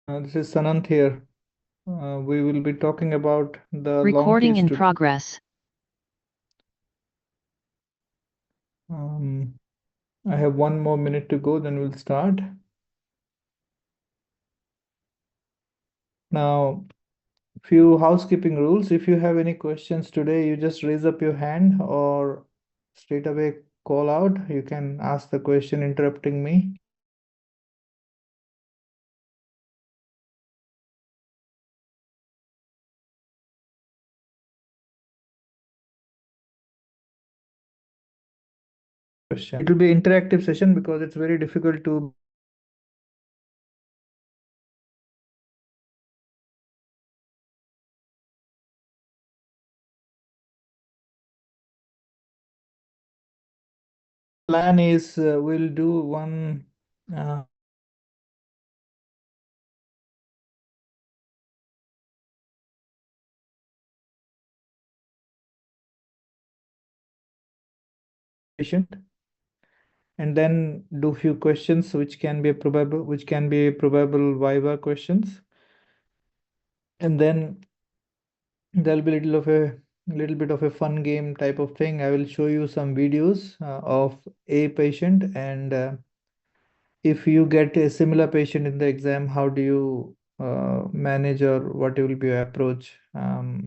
This is Sanant here. We will be talking about the long Recording case in today. progress. I have 1 more minute to go, then we'll start. Now, few housekeeping rules. If you have any questions today, you just raise up your hand or straight away call out. You can ask the question interrupting me. Question. It will be interactive session because it's very difficult to plan is we'll do one patient and then do few questions which can be probable viva questions, and then there'll be little bit of a fun game type of thing. I will show you some videos of a patient, and if you get a similar patient in the exam, how do you manage, or what will be your approach, how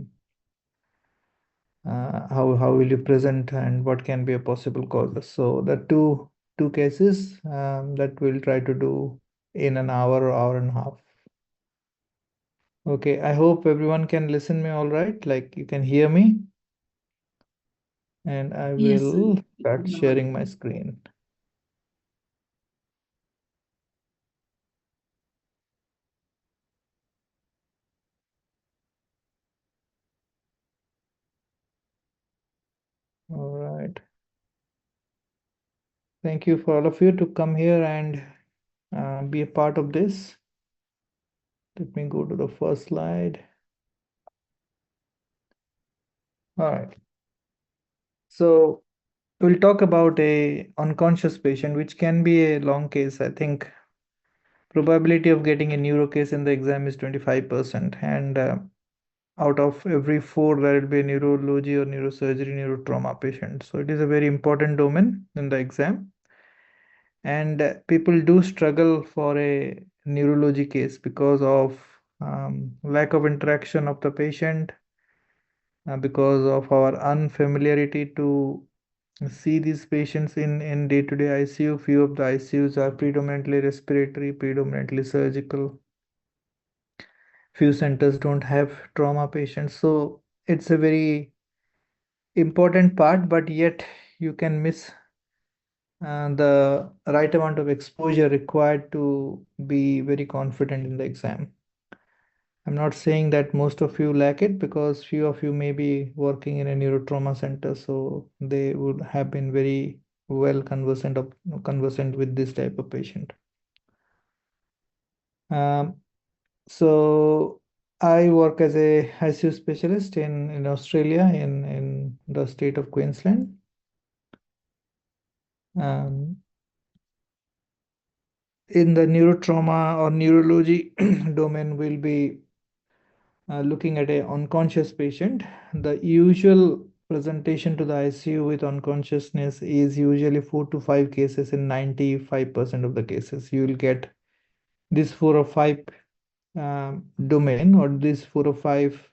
will you present, and what can be a possible causes. So the two cases that we'll try to do in an hour or hour and a half. Okay, I hope everyone can listen me all right, like you can hear me, and I Yes. will start sharing my screen. All right. Thank you for all of you to come here and be a part of this. Let me go to the first slide. All right. So we'll talk about a unconscious patient, which can be a long case. I think probability of getting a neuro case in the exam is 25%, and out of every 4 there will be a neurology or neurosurgery neurotrauma patient. So it is a very important domain in the exam, and people do struggle for a neurology case because of lack of interaction of the patient, because of our unfamiliarity to see these patients in day-to-day ICU. Few of the ICUs are predominantly respiratory, predominantly surgical. Few centers don't have trauma patients, so it's a very important part, but yet you can miss the right amount of exposure required to be very confident in the exam. I'm not saying that most of you lack it, because few of you may be working in a neurotrauma center, so they would have been very well conversant with this type of patient. Um, so I work as a ICU specialist in Australia, in the state of Queensland. Um, in the neurotrauma or neurology domain, we'll be looking at a unconscious patient. The usual presentation to the ICU with unconsciousness is usually 4 to 5 cases. In 95% of the cases, you will get this 4 or 5 domain, or these 4 or 5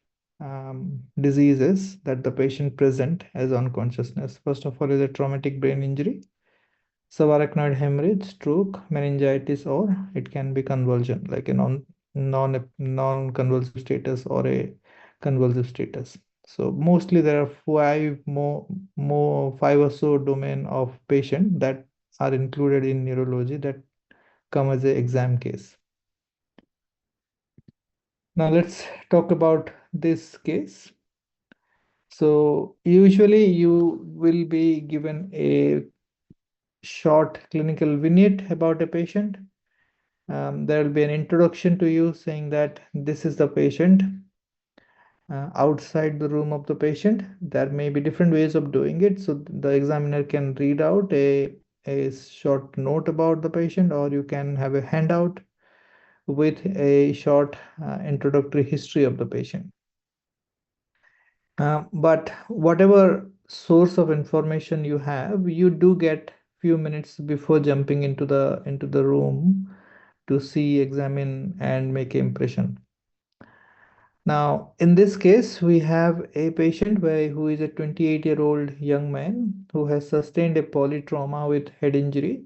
diseases that the patient present as unconsciousness. First of all is a traumatic brain injury, subarachnoid hemorrhage, stroke, meningitis, or it can be convulsion, like a non-convulsive status or a convulsive status. So mostly there are 5 or so domain of patient that are included in neurology that come as a exam case. Now let's talk about this case. So usually you will be given a short clinical vignette about a patient. There will be an introduction to you saying that this is the patient. Outside the room of the patient, there may be different ways of doing it. So the examiner can read out a short note about the patient, or you can have a handout with a short introductory history of the patient. But whatever source of information you have, you do get few minutes before jumping into the room to see, examine, and make an impression. Now, in this case, we have a patient who is a 28-year-old young man who has sustained a polytrauma with head injury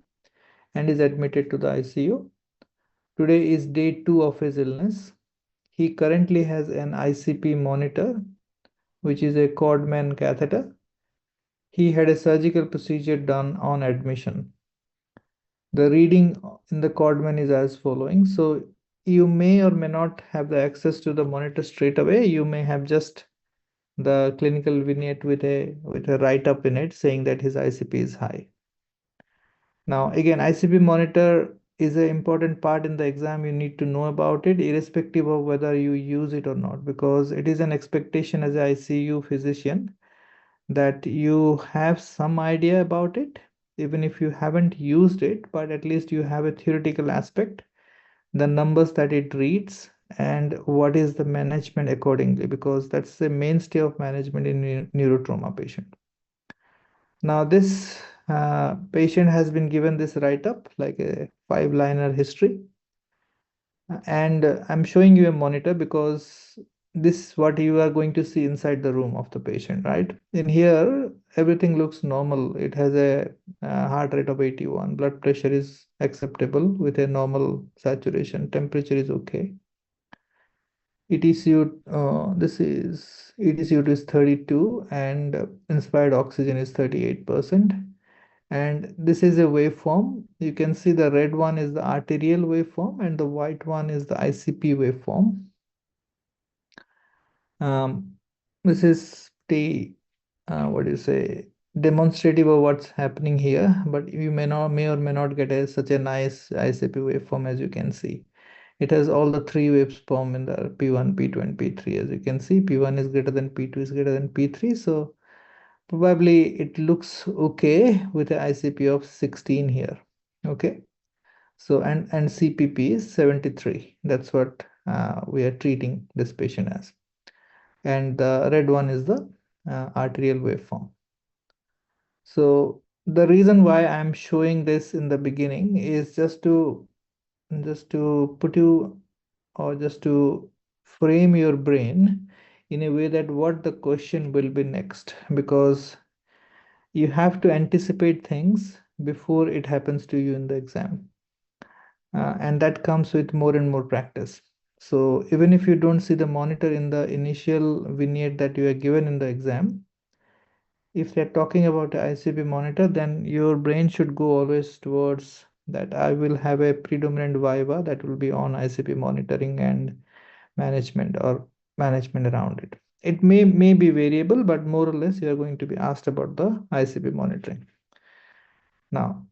and is admitted to the ICU. Today is day 2 of his illness. He currently has an ICP monitor, which is a Codman catheter. He had a surgical procedure done on admission. The reading in the Codman is as following. So you may or may not have the access to the monitor straight away. You may have just the clinical vignette with a write-up in it saying that his ICP is high. Now, again, ICP monitor is an important part in the exam. You need to know about it, irrespective of whether you use it or not, because it is an expectation as an ICU physician that you have some idea about it, even if you haven't used it, but at least you have a theoretical aspect, the numbers that it reads, and what is the management accordingly, because that's the mainstay of management in neurotrauma patient. Now, this patient has been given this write-up, like a 5-liner history. And I'm showing you a monitor because this is what you are going to see inside the room of the patient, right? In here, everything looks normal. It has a heart rate of 81. Blood pressure is acceptable with a normal saturation. Temperature is okay. ETCU, this is ETCU is 32 and inspired oxygen is 38%. And this is a waveform. You can see the red one is the arterial waveform and the white one is the ICP waveform. This is the what do you say, demonstrative of what's happening here, but you may or may not get such a nice ICP waveform. As you can see, it has all the three waveform in the P1, P2, and P3. As you can see, P1 is greater than P2 is greater than P3. So probably it looks okay with an ICP of 16 here. Okay. So and CPP is 73. That's what we are treating this patient as. And the red one is the arterial waveform. So the reason why I'm showing this in the beginning is just to put you, or just to frame your brain in a way that what the question will be next, because you have to anticipate things before it happens to you in the exam. And that comes with more and more practice. So even if you don't see the monitor in the initial vignette that you are given in the exam, if they're talking about a ICP monitor, then your brain should go always towards that I will have a predominant viva that will be on ICP monitoring and management, or management around it. It may be variable, but more or less you are going to be asked about the ICP monitoring. Now,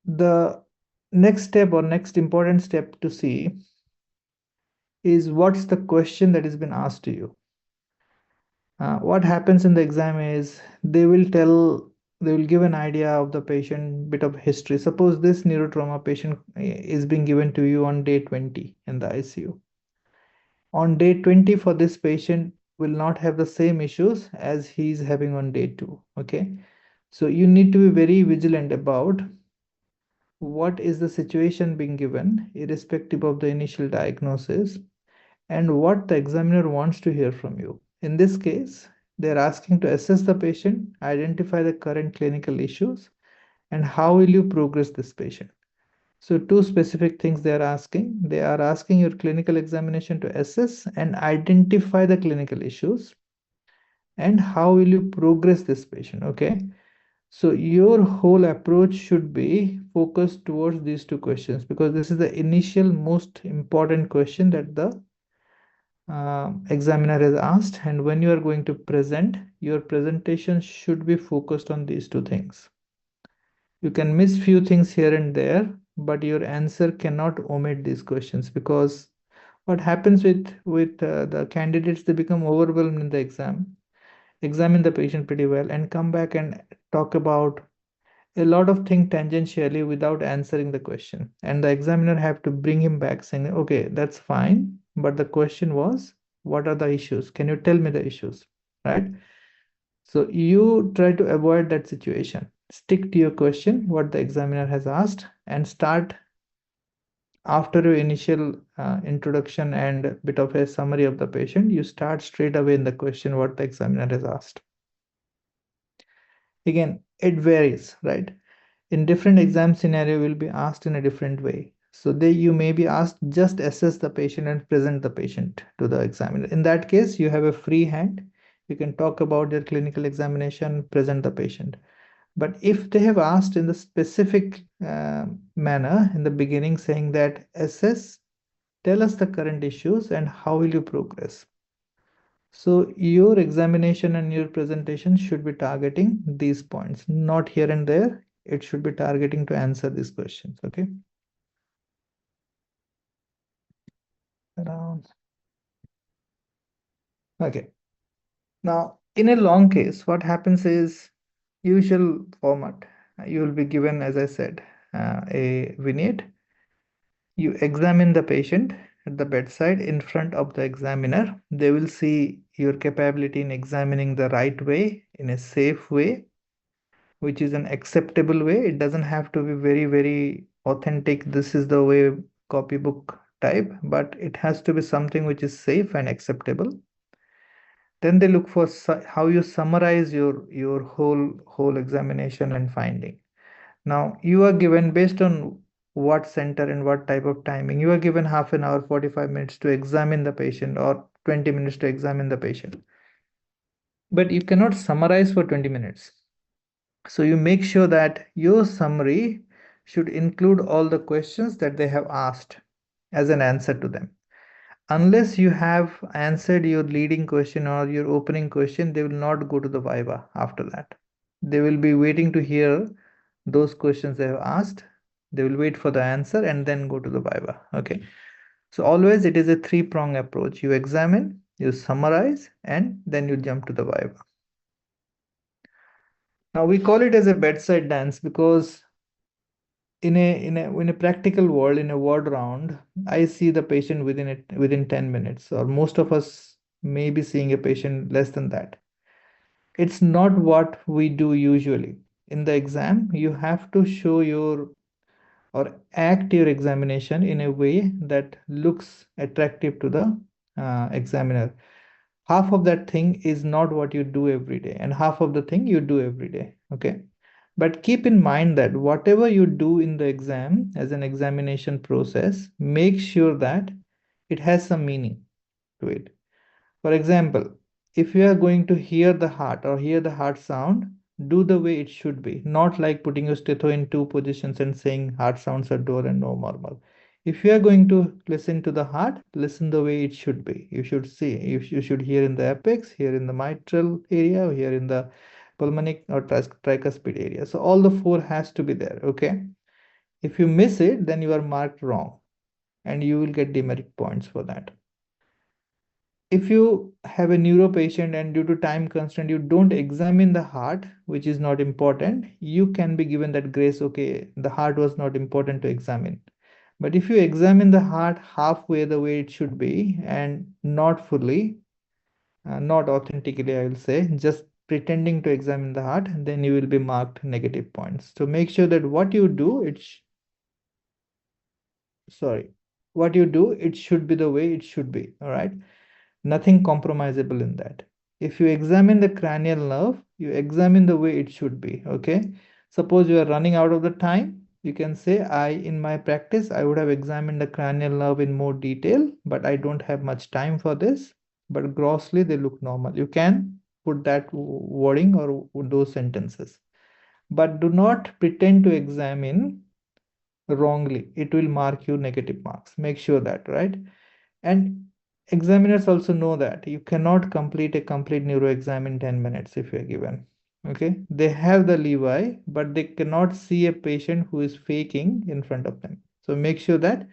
the next step, or next important step to see, is what's the question that has been asked to you. What happens in the exam is they will give an idea of the patient, bit of history. Suppose this neurotrauma patient is being given to you on day 20 in the ICU. On day 20 for this patient will not have the same issues as he's having on day 2. Okay, so you need to be very vigilant about what is the situation being given, irrespective of the initial diagnosis, and what the examiner wants to hear from you. In this case, they're asking to assess the patient, identify the current clinical issues, and how will you progress this patient. So two specific things they are asking. They are asking your clinical examination to assess and identify the clinical issues, and how will you progress this patient. Okay. So your whole approach should be focused towards these two questions, because this is the initial most important question that the examiner has asked. And when you are going to present, your presentation should be focused on these two things. You can miss few things here and there, but your answer cannot omit these questions, because what happens with the candidates, they become overwhelmed in the exam, examine the patient pretty well, and come back and talk about a lot of things tangentially without answering the question, and the examiner have to bring him back saying, okay, that's fine, but the question was, what are the issues? Can you tell me the issues? Right? So you try to avoid that situation. Stick to your question, what the examiner has asked, and start after your initial introduction and bit of a summary of the patient. You start straight away in the question what the examiner has asked. Again, it varies, right? In different exam scenario will be asked in a different way. So they you may be asked just assess the patient and present the patient to the examiner. In that case, you have a free hand. You can talk about their clinical examination, present the patient. But if they have asked in the specific manner in the beginning, saying that assess, tell us the current issues and how will you progress. So your examination and your presentation should be targeting these points, not here and there. It should be targeting to answer these questions. Okay. Around. Okay. Now, in a long case, what happens is usual format. You will be given, as I said, a vignette. You examine the patient at the bedside in front of the examiner. They will see your capability in examining the right way, in a safe way, which is an acceptable way. It doesn't have to be very, very authentic. This is the way copybook type, but it has to be something which is safe and acceptable. Then they look for how you summarize your whole examination and finding. Now you are given based on what center and what type of timing. You are given half an hour, 45 minutes to examine the patient or 20 minutes to examine the patient. But you cannot summarize for 20 minutes. So you make sure that your summary should include all the questions that they have asked as an answer to them. Unless you have answered your leading question or your opening question, they will not go to the Viva after that. They will be waiting to hear those questions they have asked. They will wait for the answer and then go to the Viva. Okay. So always it is a three-prong approach. You examine, you summarize, and then you jump to the Viva. Now we call it as a bedside dance because in a practical world, in a ward round, I see the patient within 10 minutes, or most of us may be seeing a patient less than that. It's not what we do usually. In the exam, you have to show your or act your examination in a way that looks attractive to the examiner. Half of that thing is not what you do every day, and half of the thing you do every day. Okay. But keep in mind that whatever you do in the exam as an examination process, make sure that it has some meaning to it. For example, if you are going to hear the heart or hear the heart sound, do the way it should be, not like putting your stetho in two positions and saying heart sounds are dual and no normal. If you are going to listen to the heart, listen the way it should be. You should see, you should hear in the apex, hear in the mitral area, hear in the pulmonic or tricuspid area. So all the four has to be there. Okay. If you miss it, then you are marked wrong and you will get demerit points for that. If you have a neuro patient and due to time constraint you don't examine the heart, which is not important, you can be given that grace. Okay, the heart was not important to examine. But if you examine the heart halfway the way it should be and not fully, not authentically, I will say, just pretending to examine the heart, then you will be marked negative points. So make sure that what you do, what you do, it should be the way it should be. All right. Nothing compromisable in that. If you examine the cranial nerve, you examine the way it should be. Okay. Suppose you are running out of the time, you can say, in my practice, I would have examined the cranial nerve in more detail, but I don't have much time for this. But grossly, they look normal. You can put that wording or those sentences. But do not pretend to examine wrongly. It will mark you negative marks. Make sure that, right? And examiners also know that you cannot complete a complete neuro exam in 10 minutes if you're given. Okay. They have the leeway, but they cannot see a patient who is faking in front of them. So make sure that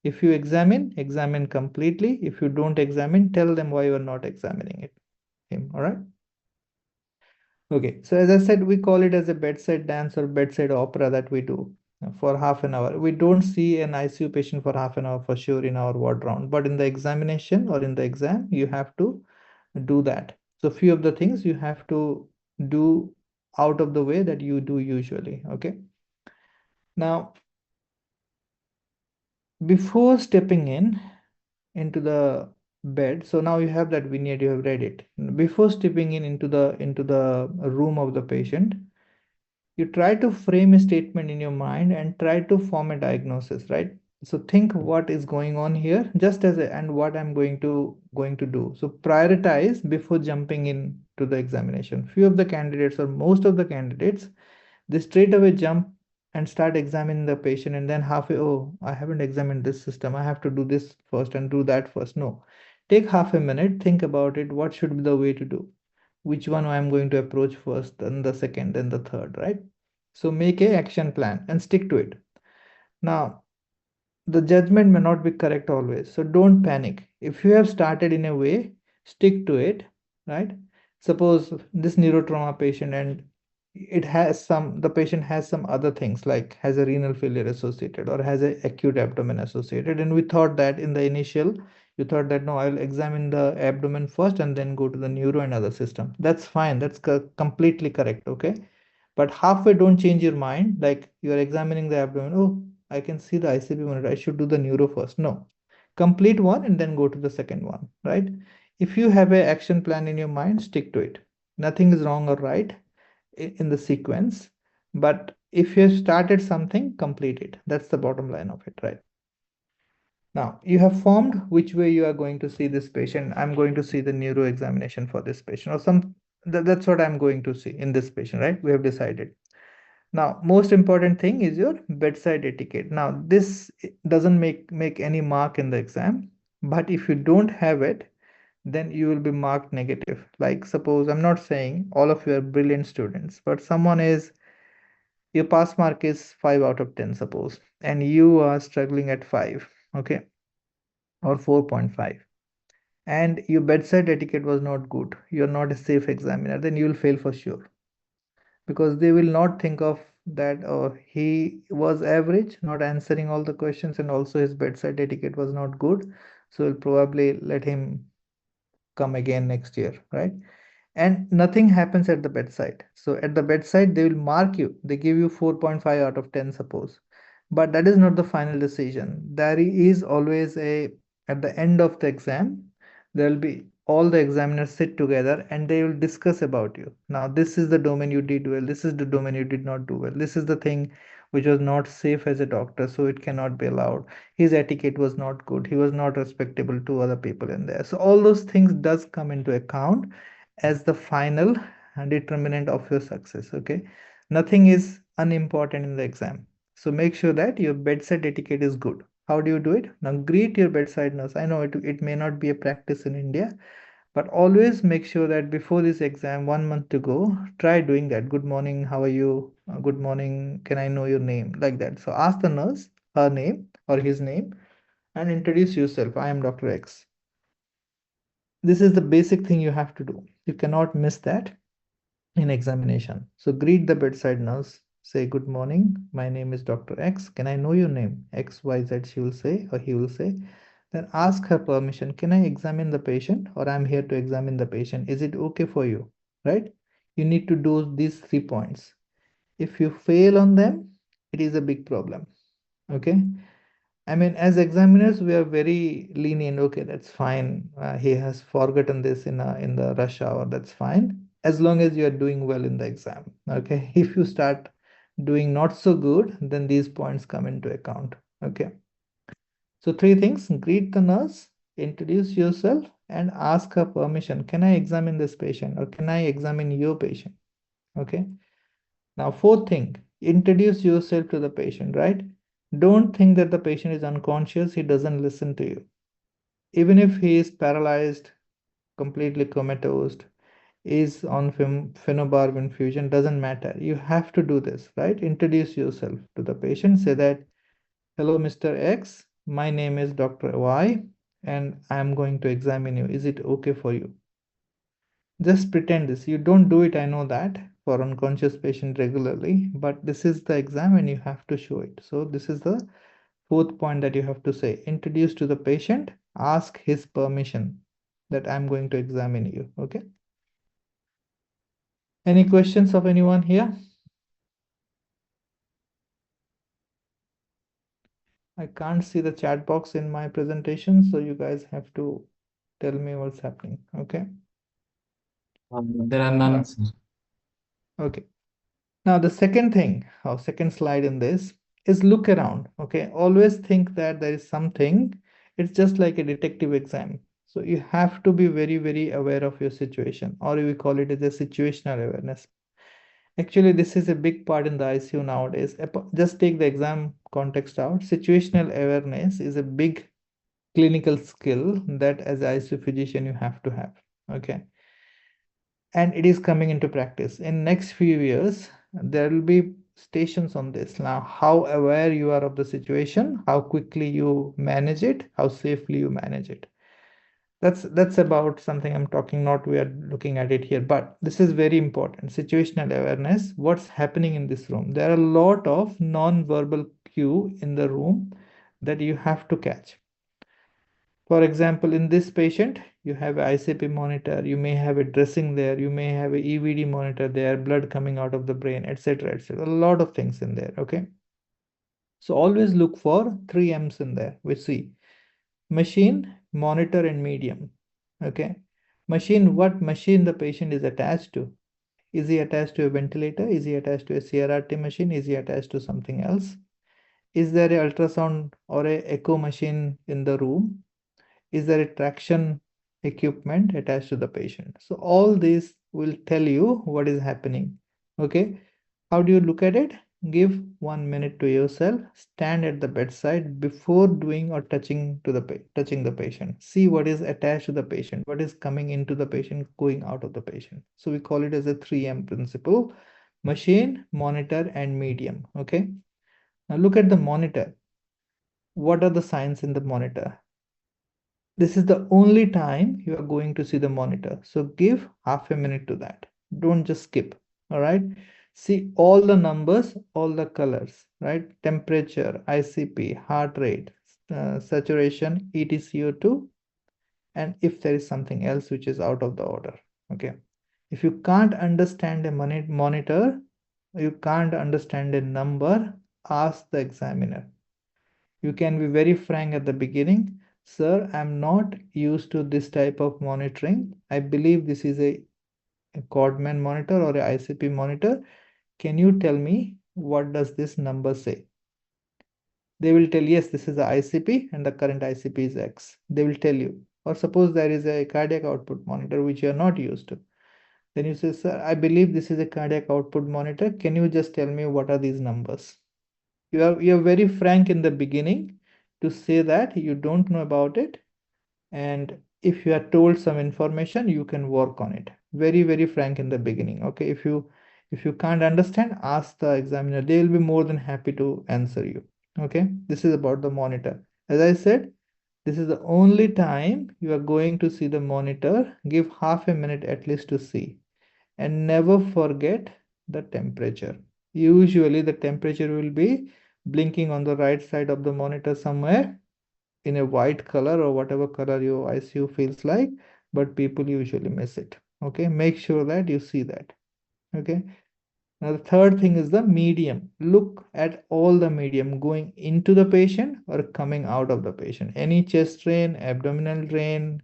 if you examine completely. If you don't examine, tell them why you are not examining it. Him. All right. Okay, so as I said, we call it as a bedside dance or bedside opera that we do for half an hour. We don't see an ICU patient for half an hour for sure in our ward round, but in the examination or in the exam, you have to do that. So few of the things you have to do out of the way that you do usually. Okay. Now, before stepping in into the bed, so now you have that vignette, you have read it. Before stepping in into the room of the patient, you try to frame a statement in your mind and try to form a diagnosis, right? So think what is going on here, just as a, and what I'm going to do. So prioritize before jumping in to the examination. Few of the candidates or most of the candidates, they straight away jump and start examining the patient, and then halfway, oh, I haven't examined this system, I have to do this first and do that first. No, take half a minute, think about it, what should be the way to do, which one I'm going to approach first, then the second, then the third, right? So make a action plan and stick to it. Now, the judgment may not be correct always, so don't panic. If you have started in a way, stick to it, right? Suppose this neurotrauma patient, and it has some, the patient has some other things like has a renal failure associated or has a acute abdomen associated, and we thought that in the initial, you thought that no, I'll examine the abdomen first and then go to the neuro and other system. That's fine, that's completely correct. Okay, but halfway, don't change your mind. Like you are examining the abdomen. Oh, I can see the ICP monitor. I should do the neuro first. No, complete one and then go to the second one, right? If you have an action plan in your mind, stick to it. Nothing is wrong or right in the sequence. But if you have started something, complete it. That's the bottom line of it, right? Now, you have formed which way you are going to see this patient. I'm going to see the neuro examination for this patient, or some that's what I'm going to see in this patient, right? We have decided. Now, most important thing is your bedside etiquette. Now, this doesn't make any mark in the exam, but if you don't have it, then you will be marked negative. Like suppose, I'm not saying all of you are brilliant students, but someone is, your pass mark is 5 out of 10, suppose, and you are struggling at 5, okay, or 4.5, and your bedside etiquette was not good, you're not a safe examiner, then you will fail for sure, because they will not think of that, or he was average, not answering all the questions, and also his bedside etiquette was not good, so we'll probably let him come again next year, right? And nothing happens at the bedside. So at the bedside, they will mark you. They give you 4.5 out of 10, suppose. But that is not the final decision. There is always a, at the end of the exam, there will be all the examiners sit together and they will discuss about you. Now, this is the domain you did well. This is the domain you did not do well. This is the thing which was not safe as a doctor, so it cannot be allowed. His etiquette was not good. He was not respectable to other people in there. So all those things does come into account as the final determinant of your success. Okay, nothing is unimportant in the exam, so make sure that your bedside etiquette is good. How do you do it? Now greet your bedside nurse. I know it may not be a practice in India, but always make sure that before this exam, 1 month to go, try doing that. Good morning, how are you? Good morning, can I know your name? Like that. So ask the nurse her name or his name and introduce yourself. I am Dr. X. This is the basic thing you have to do. You cannot miss that in examination. So greet the bedside nurse, say good morning, my name is Dr. X. Can I know your name? XYZ, she will say, or he will say. Then ask her permission. Can I examine the patient, or I'm here to examine the patient? Is it okay for you? Right? You need to do these 3 points. If you fail on them, it is a big problem. Okay. I mean, as examiners, we are very lenient. Okay, that's fine. He has forgotten this in the rush hour. That's fine, as long as you are doing well in the exam. Okay, if you start doing not so good, then these points come into account. Okay, so 3 things: greet the nurse, introduce yourself, and ask her permission. Can I examine this patient, or can I examine your patient? Okay. Now, fourth thing, introduce yourself to the patient, right? Don't think that the patient is unconscious, he doesn't listen to you. Even if he is paralyzed, completely comatose, is on phenobarb infusion, doesn't matter. You have to do this, right? Introduce yourself to the patient. Say that, hello, Mr. X, my name is Dr. Y, and I am going to examine you. Is it okay for you? Just pretend this. You don't do it, I know that, for unconscious patient regularly, but this is the exam and you have to show it. So this is the fourth point that you have to say. Introduce to the patient, ask his permission that I'm going to examine you. Okay. Any questions of anyone here? I can't see the chat box in my presentation, so you guys have to tell me what's happening. Okay. There are none, sir. Okay. Now the second thing, or second slide in this is look around. Okay. Always think that there is something. It's just like a detective exam. So you have to be very, very aware of your situation, or we call it as a situational awareness. Actually, this is a big part in the ICU nowadays. Just take the exam context out. Situational awareness is a big clinical skill that as ICU physician you have to have. Okay. And it is coming into practice. In next few years, there will be stations on this. Now, how aware you are of the situation, how quickly you manage it, how safely you manage it. That's about something I'm talking, not we are looking at it here, but this is very important. Situational awareness, what's happening in this room. There are a lot of non-verbal cue in the room that you have to catch. For example, in this patient, you have a ICP monitor, you may have a dressing there, you may have a EVD monitor there, blood coming out of the brain, etc., etc. A lot of things in there, okay? So always look for 3 M's in there. We see machine, monitor, and medium, okay? Machine, what machine the patient is attached to? Is he attached to a ventilator? Is he attached to a CRRT machine? Is he attached to something else? Is there a ultrasound or a echo machine in the room? Is there a traction equipment attached to the patient? So all this will tell you what is happening. Okay. How do you look at it? Give 1 minute to yourself. Stand at the bedside before doing or touching the patient. See what is attached to the patient, what is coming into the patient, going out of the patient. So we call it as a 3M principle: machine, monitor, and medium. Okay. Now look at the monitor. What are the signs in the monitor? This is the only time you are going to see the monitor. So give half a minute to that. Don't just skip. All right. See all the numbers, all the colors, right? Temperature, ICP, heart rate, saturation, EtCO2, and if there is something else which is out of the order. Okay. If you can't understand a monitor, you can't understand a number, ask the examiner. You can be very frank at the beginning. Sir, I'm not used to this type of monitoring. I believe this is a Codman monitor or a ICP monitor. Can you tell me what does this number say? They will tell, yes, this is the ICP and the current ICP is X. They will tell you. Or suppose there is a cardiac output monitor which you are not used to. Then you say, sir, I believe this is a cardiac output monitor. Can you just tell me what are these numbers? You're very frank in the beginning to say that you don't know about it, and if you are told some information you can work on it. Very, very frank in the beginning. Okay. If you can't understand, ask the examiner. They will be more than happy to answer you. Okay. This is about the monitor. As I said, this is the only time you are going to see the monitor. Give half a minute at least to see, and never forget the temperature. Usually the temperature will be blinking on the right side of the monitor somewhere in a white color or whatever color your ICU feels like, but people usually miss it. Okay, make sure that you see that. Okay. Now the third thing is the medium. Look at all the medium going into the patient or coming out of the patient. Any chest drain, abdominal drain,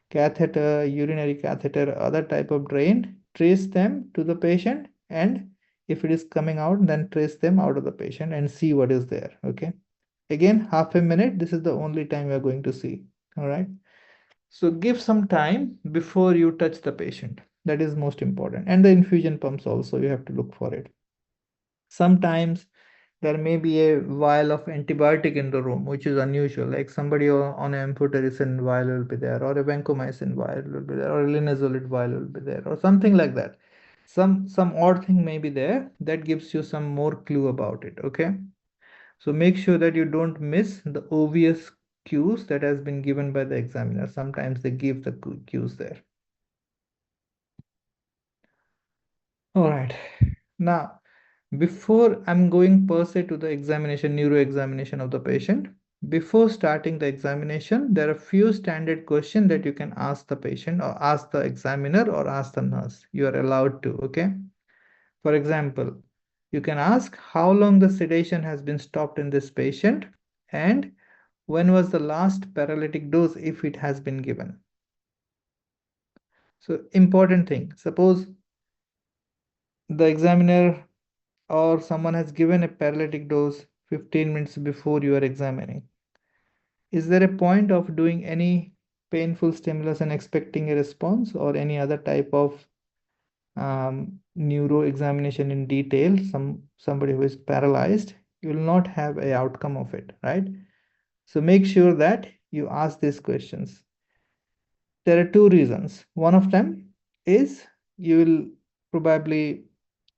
catheter, urinary catheter, other type of drain, trace them to the patient, and if it is coming out, then trace them out of the patient and see what is there. Okay. Again, half a minute. This is the only time you are going to see. All right. So give some time before you touch the patient. That is most important. And the infusion pumps also, you have to look for it. Sometimes there may be a vial of antibiotic in the room, which is unusual. Like somebody on an amphotericin vial will be there, or a vancomycin vial will be there, or a linezolid vial will be there, or something like that. Some odd thing may be there that gives you some more clue about it. Okay. So make sure that you don't miss the obvious cues that has been given by the examiner. Sometimes they give the cues there. All right. Now, before I'm going per se to the examination, neuro examination of the patient, before starting the examination, there are few standard questions that you can ask the patient or ask the examiner or ask the nurse. You are allowed to, okay? For example, you can ask how long the sedation has been stopped in this patient and when was the last paralytic dose if it has been given. So important thing, suppose the examiner or someone has given a paralytic dose 15 minutes before you are examining. Is there a point of doing any painful stimulus and expecting a response or any other type of neuro examination in detail? Somebody who is paralyzed, you will not have a outcome of it, right? So make sure that you ask these questions. There are two reasons. One of them is you will probably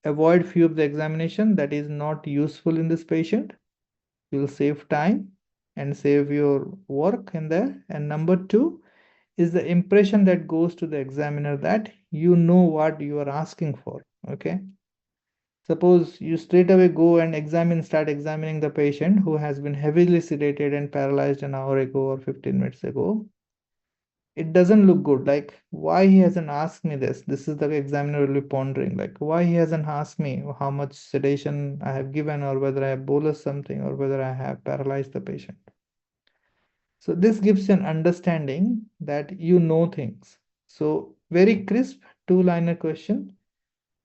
avoid few of the examination that is not useful in this patient. You'll save time and save your work in there. And number two is the impression that goes to the examiner that you know what you are asking for. Okay. Suppose you straight away go and start examining the patient who has been heavily sedated and paralyzed an hour ago or 15 minutes ago. It doesn't look good. Like, why he hasn't asked me this? This is the examiner will be pondering. Like, why he hasn't asked me how much sedation I have given, or whether I have bolus something, or whether I have paralyzed the patient. So this gives you an understanding that you know things. So very crisp two-liner question.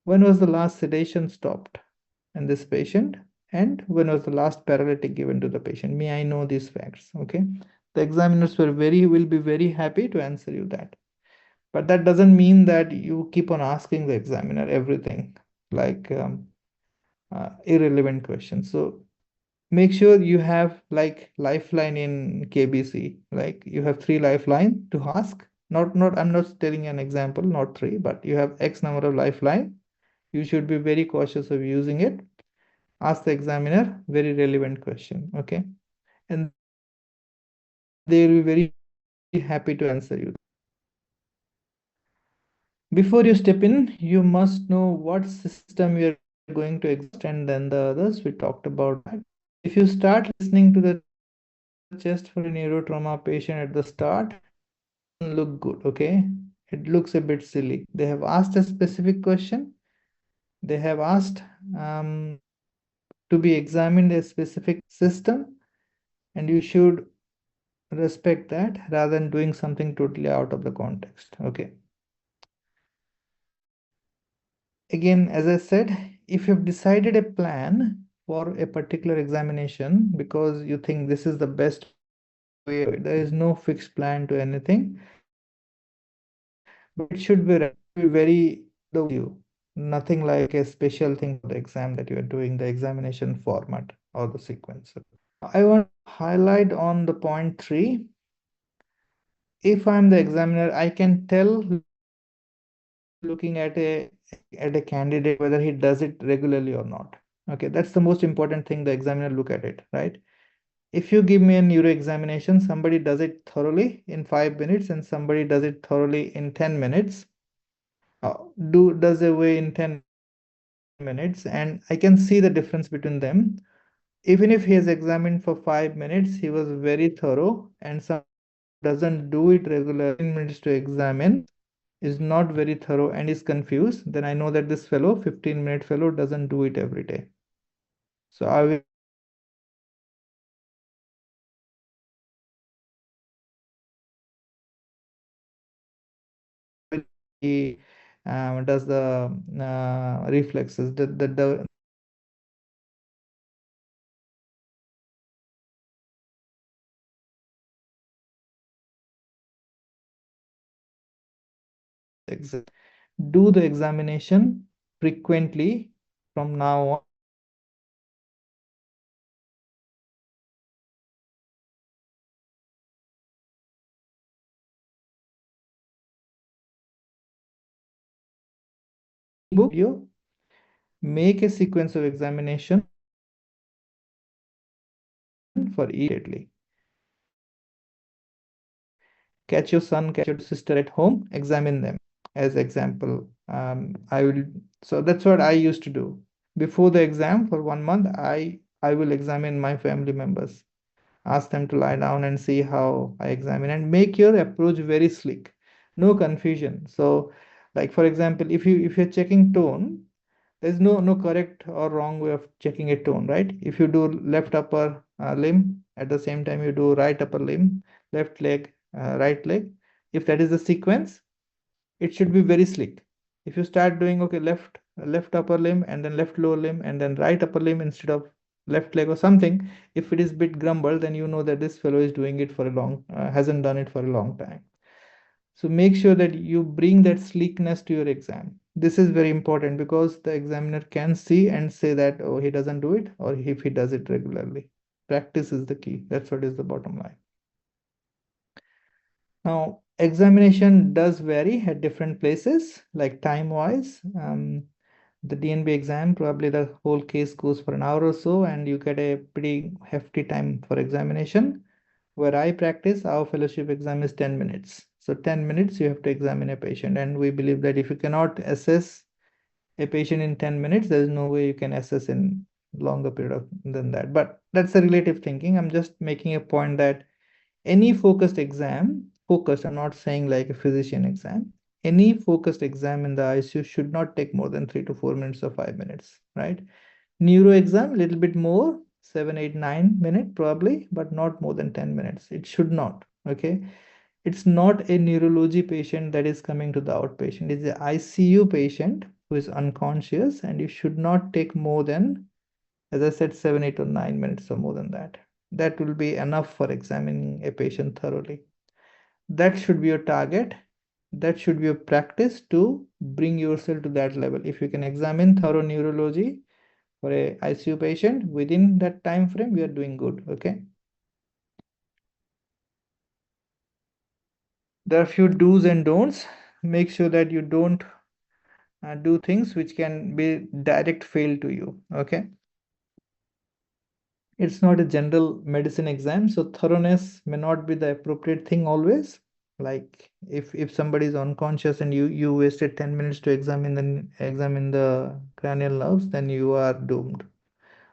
When was the last sedation stopped in this patient? And when was the last paralytic given to the patient? May I know these facts? Okay. The examiners will be very happy to answer you that. But that doesn't mean that you keep on asking the examiner everything like irrelevant questions. So make sure you have like lifeline in KBC, like you have three lifeline to ask. Not I'm not telling an example, not three, but you have X number of lifeline. You should be very cautious of using it. Ask the examiner very relevant question, okay? And they will be very happy to answer you. Before you step in, you must know what system you are going to examine first and then the others. We talked about that. If you start listening to the chest for a neurotrauma patient at the start, it doesn't look good, okay? It looks a bit silly. They have asked a specific question. They have asked to be examined a specific system, and you should respect that rather than doing something totally out of the context, okay? Again, as I said, if you've decided a plan for a particular examination because you think this is the best way, there is no fixed plan to anything, but it should be very the you, nothing like a special thing for the exam that you are doing, the examination format or the sequence. I want to highlight on the point 3. If I'm the examiner, I can tell looking at a candidate whether he does it regularly or not. Okay, that's the most important thing, the examiner look at it, right? If you give me a neuro examination, somebody does it thoroughly in 5 minutes and somebody does it thoroughly in 10 minutes, does away in 10 minutes, and I can see the difference between them. Even if he has examined for 5 minutes, he was very thorough, and somebody who doesn't do it regularly, 15 minutes to examine, is not very thorough and is confused, then I know that this fellow, 15-minute fellow, doesn't do it every day. So I will be very does the reflexes, do the examination frequently from now on. Book video, make a sequence of examination for immediately. Catch your son, catch your sister at home, examine them. as example. I will, so that's what I used to do. Before the exam for 1 month, I will examine my family members, ask them to lie down and see how I examine, and make your approach very slick, no confusion. So, like for example, if you're checking tone, there's no correct or wrong way of checking a tone, right? If you do left upper limb at the same time you do right upper limb, left leg, right leg, if that is the sequence, it should be very slick. If you start doing okay, left upper limb and then left lower limb and then right upper limb instead of left leg or something, if it is bit grumbled, then you know that this fellow is doing it for a long hasn't done it for a long time. So make sure that you bring that sleekness to your exam. This is very important because the examiner can see and say that, oh, he doesn't do it, or if he does it regularly. Practice is the key. That's what is the bottom line. Now, examination does vary at different places, like time-wise. The DNB exam, probably the whole case goes for an hour or so, and you get a pretty hefty time for examination. Where I practice, our fellowship exam is 10 minutes. So 10 minutes you have to examine a patient, and we believe that if you cannot assess a patient in 10 minutes, there is no way you can assess in longer period of than that. But that's a relative thinking. I'm just making a point that any focused exam, focused, I'm not saying like a physician exam, any focused exam in the ICU should not take more than 3 to 4 minutes or 5 minutes, right? Neuro exam, a little bit more, 7, 8, 9 minutes probably, but not more than 10 minutes. It should not. Okay. It's not a neurology patient that is coming to the outpatient. It's an ICU patient who is unconscious, and you should not take more than, as I said, 7, 8, or 9 minutes or more than that. That will be enough for examining a patient thoroughly. That should be your target. That should be your practice to bring yourself to that level. If you can examine thorough neurology for a ICU patient within that time frame, we are doing good. Okay. There are a few do's and don'ts. Make sure that you don't do things which can be direct fail to you. Okay. It's not a general medicine exam, so thoroughness may not be the appropriate thing always. Like if somebody is unconscious and you wasted 10 minutes to examine the cranial nerves, then you are doomed.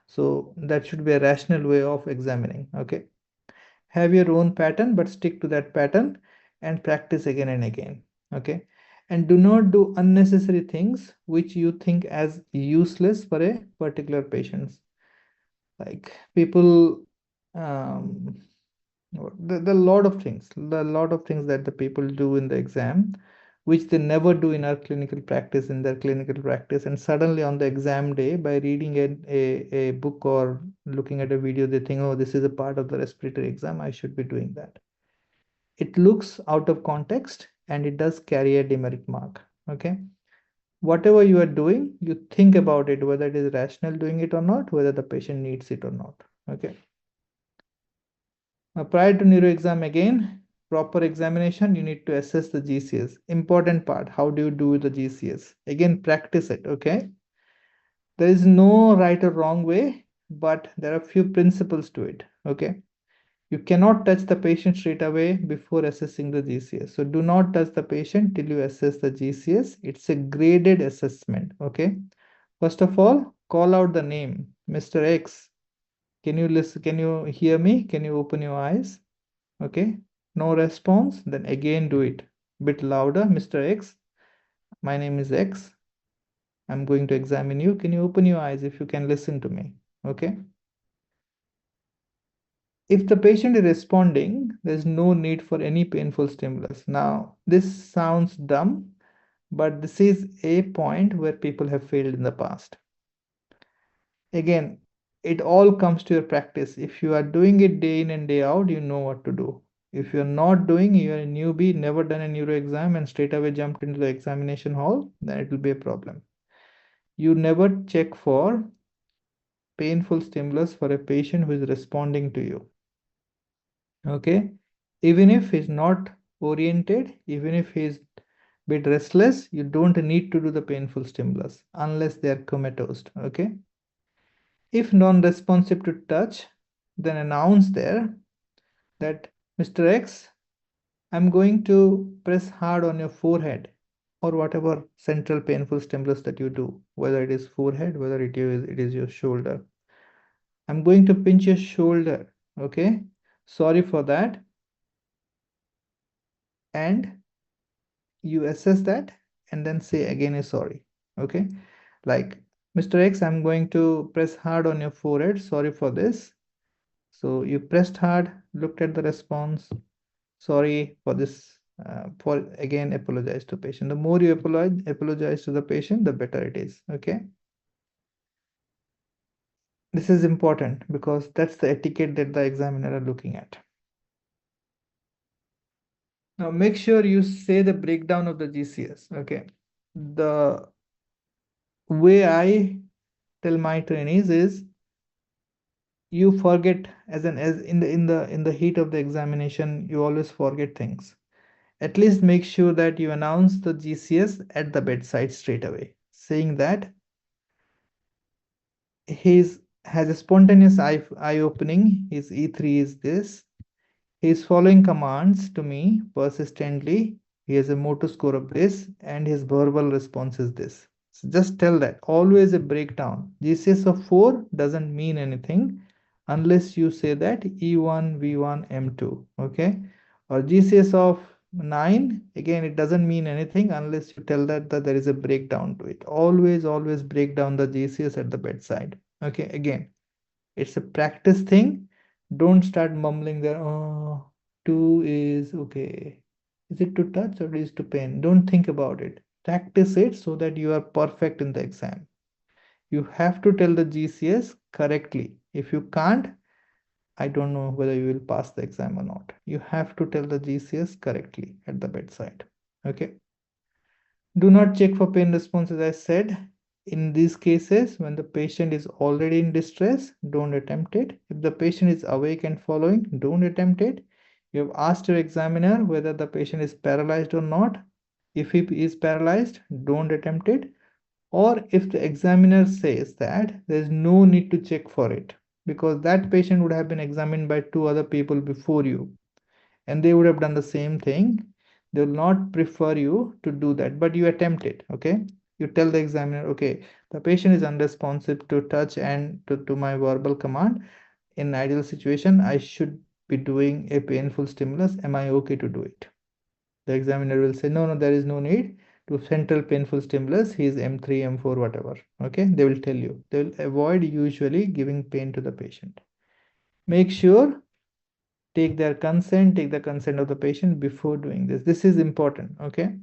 So that should be a rational way of examining. Okay. Have your own pattern, but stick to that pattern and practice again and again. Okay. And do not do unnecessary things which you think as useless for a particular patient. Like people, um, the lot of things that the people do in the exam, which they never do in our clinical practice, in their clinical practice, and suddenly on the exam day, by reading a book or looking at a video, they think, oh, this is a part of the respiratory exam, I should be doing that. It looks out of context and it does carry a demerit mark. Okay. Whatever you are doing, you think about it, whether it is rational doing it or not, whether the patient needs it or not. Okay. Now, prior to neuro exam, again, proper examination, you need to assess the GCS. Important part, how do you do the GCS? Again, practice it, okay? There is no right or wrong way, but there are few principles to it, okay? You cannot touch the patient straight away before assessing the GCS. So do not touch the patient till you assess the GCS. It's a graded assessment, okay? First of all, call out the name, Mr. X. Can you listen? Can you hear me? Can you open your eyes? Okay. No response. Then again do it. Bit louder. Mr. X, my name is X. I'm going to examine you. Can you open your eyes if you can listen to me? Okay. If the patient is responding, there's no need for any painful stimulus. Now, this sounds dumb, but this is a point where people have failed in the past. Again, it all comes to your practice. If you are doing it day in and day out, you know what to do. If you're not doing, you're a newbie, never done a neuro exam and straight away jumped into the examination hall, then it will be a problem. You never check for painful stimulus for a patient who is responding to you. Okay. Even if he's not oriented, even if he's bit restless, you don't need to do the painful stimulus unless they are comatose. Okay. If non-responsive to touch, then announce there that Mr. X, I'm going to press hard on your forehead or whatever central painful stimulus that you do, whether it is forehead, whether it is your shoulder. I'm going to pinch your shoulder, okay? Sorry for that. And you assess that and then say again is sorry, okay? Like, Mr. X, I'm going to press hard on your forehead. Sorry for this. So you pressed hard, looked at the response. Sorry for this. For again, apologize to patient. The more you apologize to the patient, the better it is. Okay. This is important because that's the etiquette that the examiner are looking at. Now make sure you say the breakdown of the GCS. Okay. The way I tell my trainees is you forget as in the heat of the examination, you always forget things. At least make sure that you announce the GCS at the bedside straight away, saying that he has a spontaneous eye opening. His E3 is this. He is following commands to me persistently. He has a motor score of this, and his verbal response is this. So just tell that. Always a breakdown. GCS of 4 doesn't mean anything unless you say that E1, V1, M2. Okay? Or GCS of 9, again, it doesn't mean anything unless you tell that there is a breakdown to it. Always break down the GCS at the bedside. Okay? Again, it's a practice thing. Don't start mumbling there. Oh, 2 is okay. Is it to touch or is it to pain? Don't think about it. Practice it so that you are perfect in the exam. You have to tell the GCS correctly. If you can't, I don't know whether you will pass the exam or not. You have to tell the GCS correctly at the bedside. Okay. Do not check for pain response, as I said. In these cases, when the patient is already in distress, don't attempt it. If the patient is awake and following, don't attempt it. You have asked your examiner whether the patient is paralyzed or not. If he is paralyzed, don't attempt it. Or if the examiner says that there is no need to check for it, because that patient would have been examined by 2 other people before you, and they would have done the same thing. They will not prefer you to do that, but you attempt it. Okay, you tell the examiner, okay, the patient is unresponsive to touch and to my verbal command. In ideal situation, I should be doing a painful stimulus. Am I okay to do it? The examiner will say, no, there is no need to central painful stimulus. He is M3, M4, whatever. Okay, they will tell you. They will avoid usually giving pain to the patient. Make sure take the consent of the patient before doing this is important. Okay,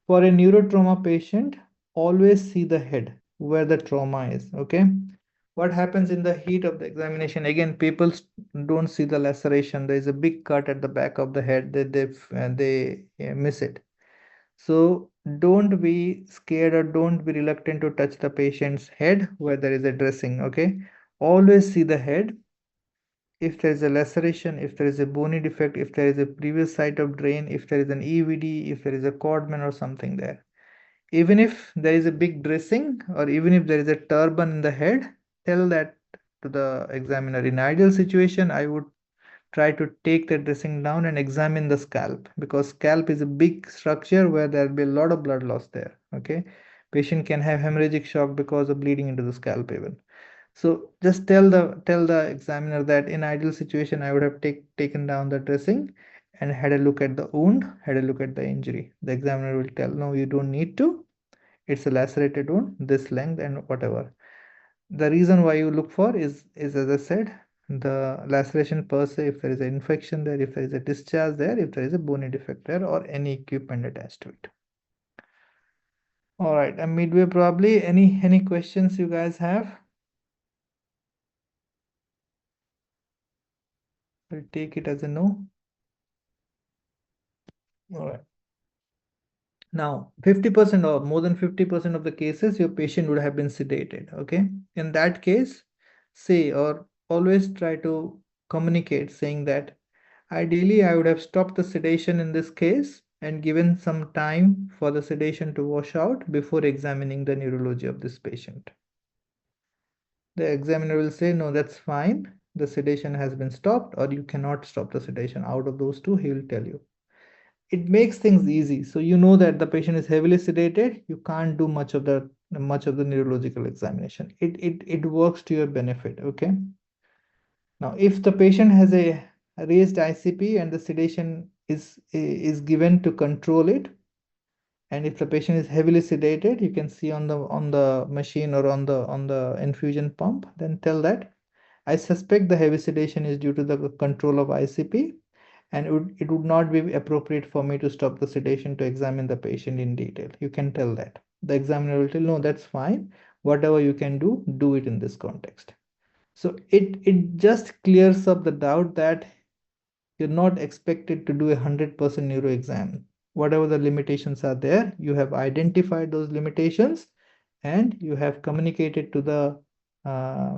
for a neurotrauma patient, always see the head where the trauma is. Okay, what happens in the heat of the examination, again, people don't see the laceration. There is a big cut at the back of the head that they miss it. So don't be scared or don't be reluctant to touch the patient's head where there is a dressing. Okay, always see the head. If there is a laceration, if there is a bony defect, if there is a previous site of drain, if there is an EVD, if there is a cordman or something there. Even if there is a big dressing or even if there is a turban in the head, tell that to the examiner. In ideal situation, I would try to take the dressing down and examine the scalp, because scalp is a big structure where there will be a lot of blood loss there. Okay, patient can have hemorrhagic shock because of bleeding into the scalp even. So just tell the examiner that in ideal situation I would have taken down the dressing and had a look at the wound, had a look at the injury. The examiner will tell, no, you don't need to. It's a lacerated wound, this length and whatever. The reason why you look for is as I said, the laceration per se, if there is an infection there, if there is a discharge there, if there is a bony defect there, or any equipment attached to it. All right, I'm midway probably. Any questions you guys have? I'll take it as a no. All right. Now, 50% or more than 50% of the cases, your patient would have been sedated. Okay. In that case, say or always try to communicate saying that ideally I would have stopped the sedation in this case and given some time for the sedation to wash out before examining the neurology of this patient. The examiner will say, no, that's fine. The sedation has been stopped, or you cannot stop the sedation. Out of those two, he will tell you. it makes things easy. So you know that the patient is heavily sedated, you can't do much of the neurological examination. It works to your benefit. Okay. Now, if the patient has a raised ICP and the sedation is given to control it, and if the patient is heavily sedated, you can see on the machine or on the infusion pump, then tell that I suspect the heavy sedation is due to the control of ICP, and it would not be appropriate for me to stop the sedation to examine the patient in detail. You can tell that. The examiner will tell, no, that's fine. Whatever you can do it in this context. So it just clears up the doubt that you're not expected to do 100% neuro exam. Whatever the limitations are there, you have identified those limitations and you have communicated to the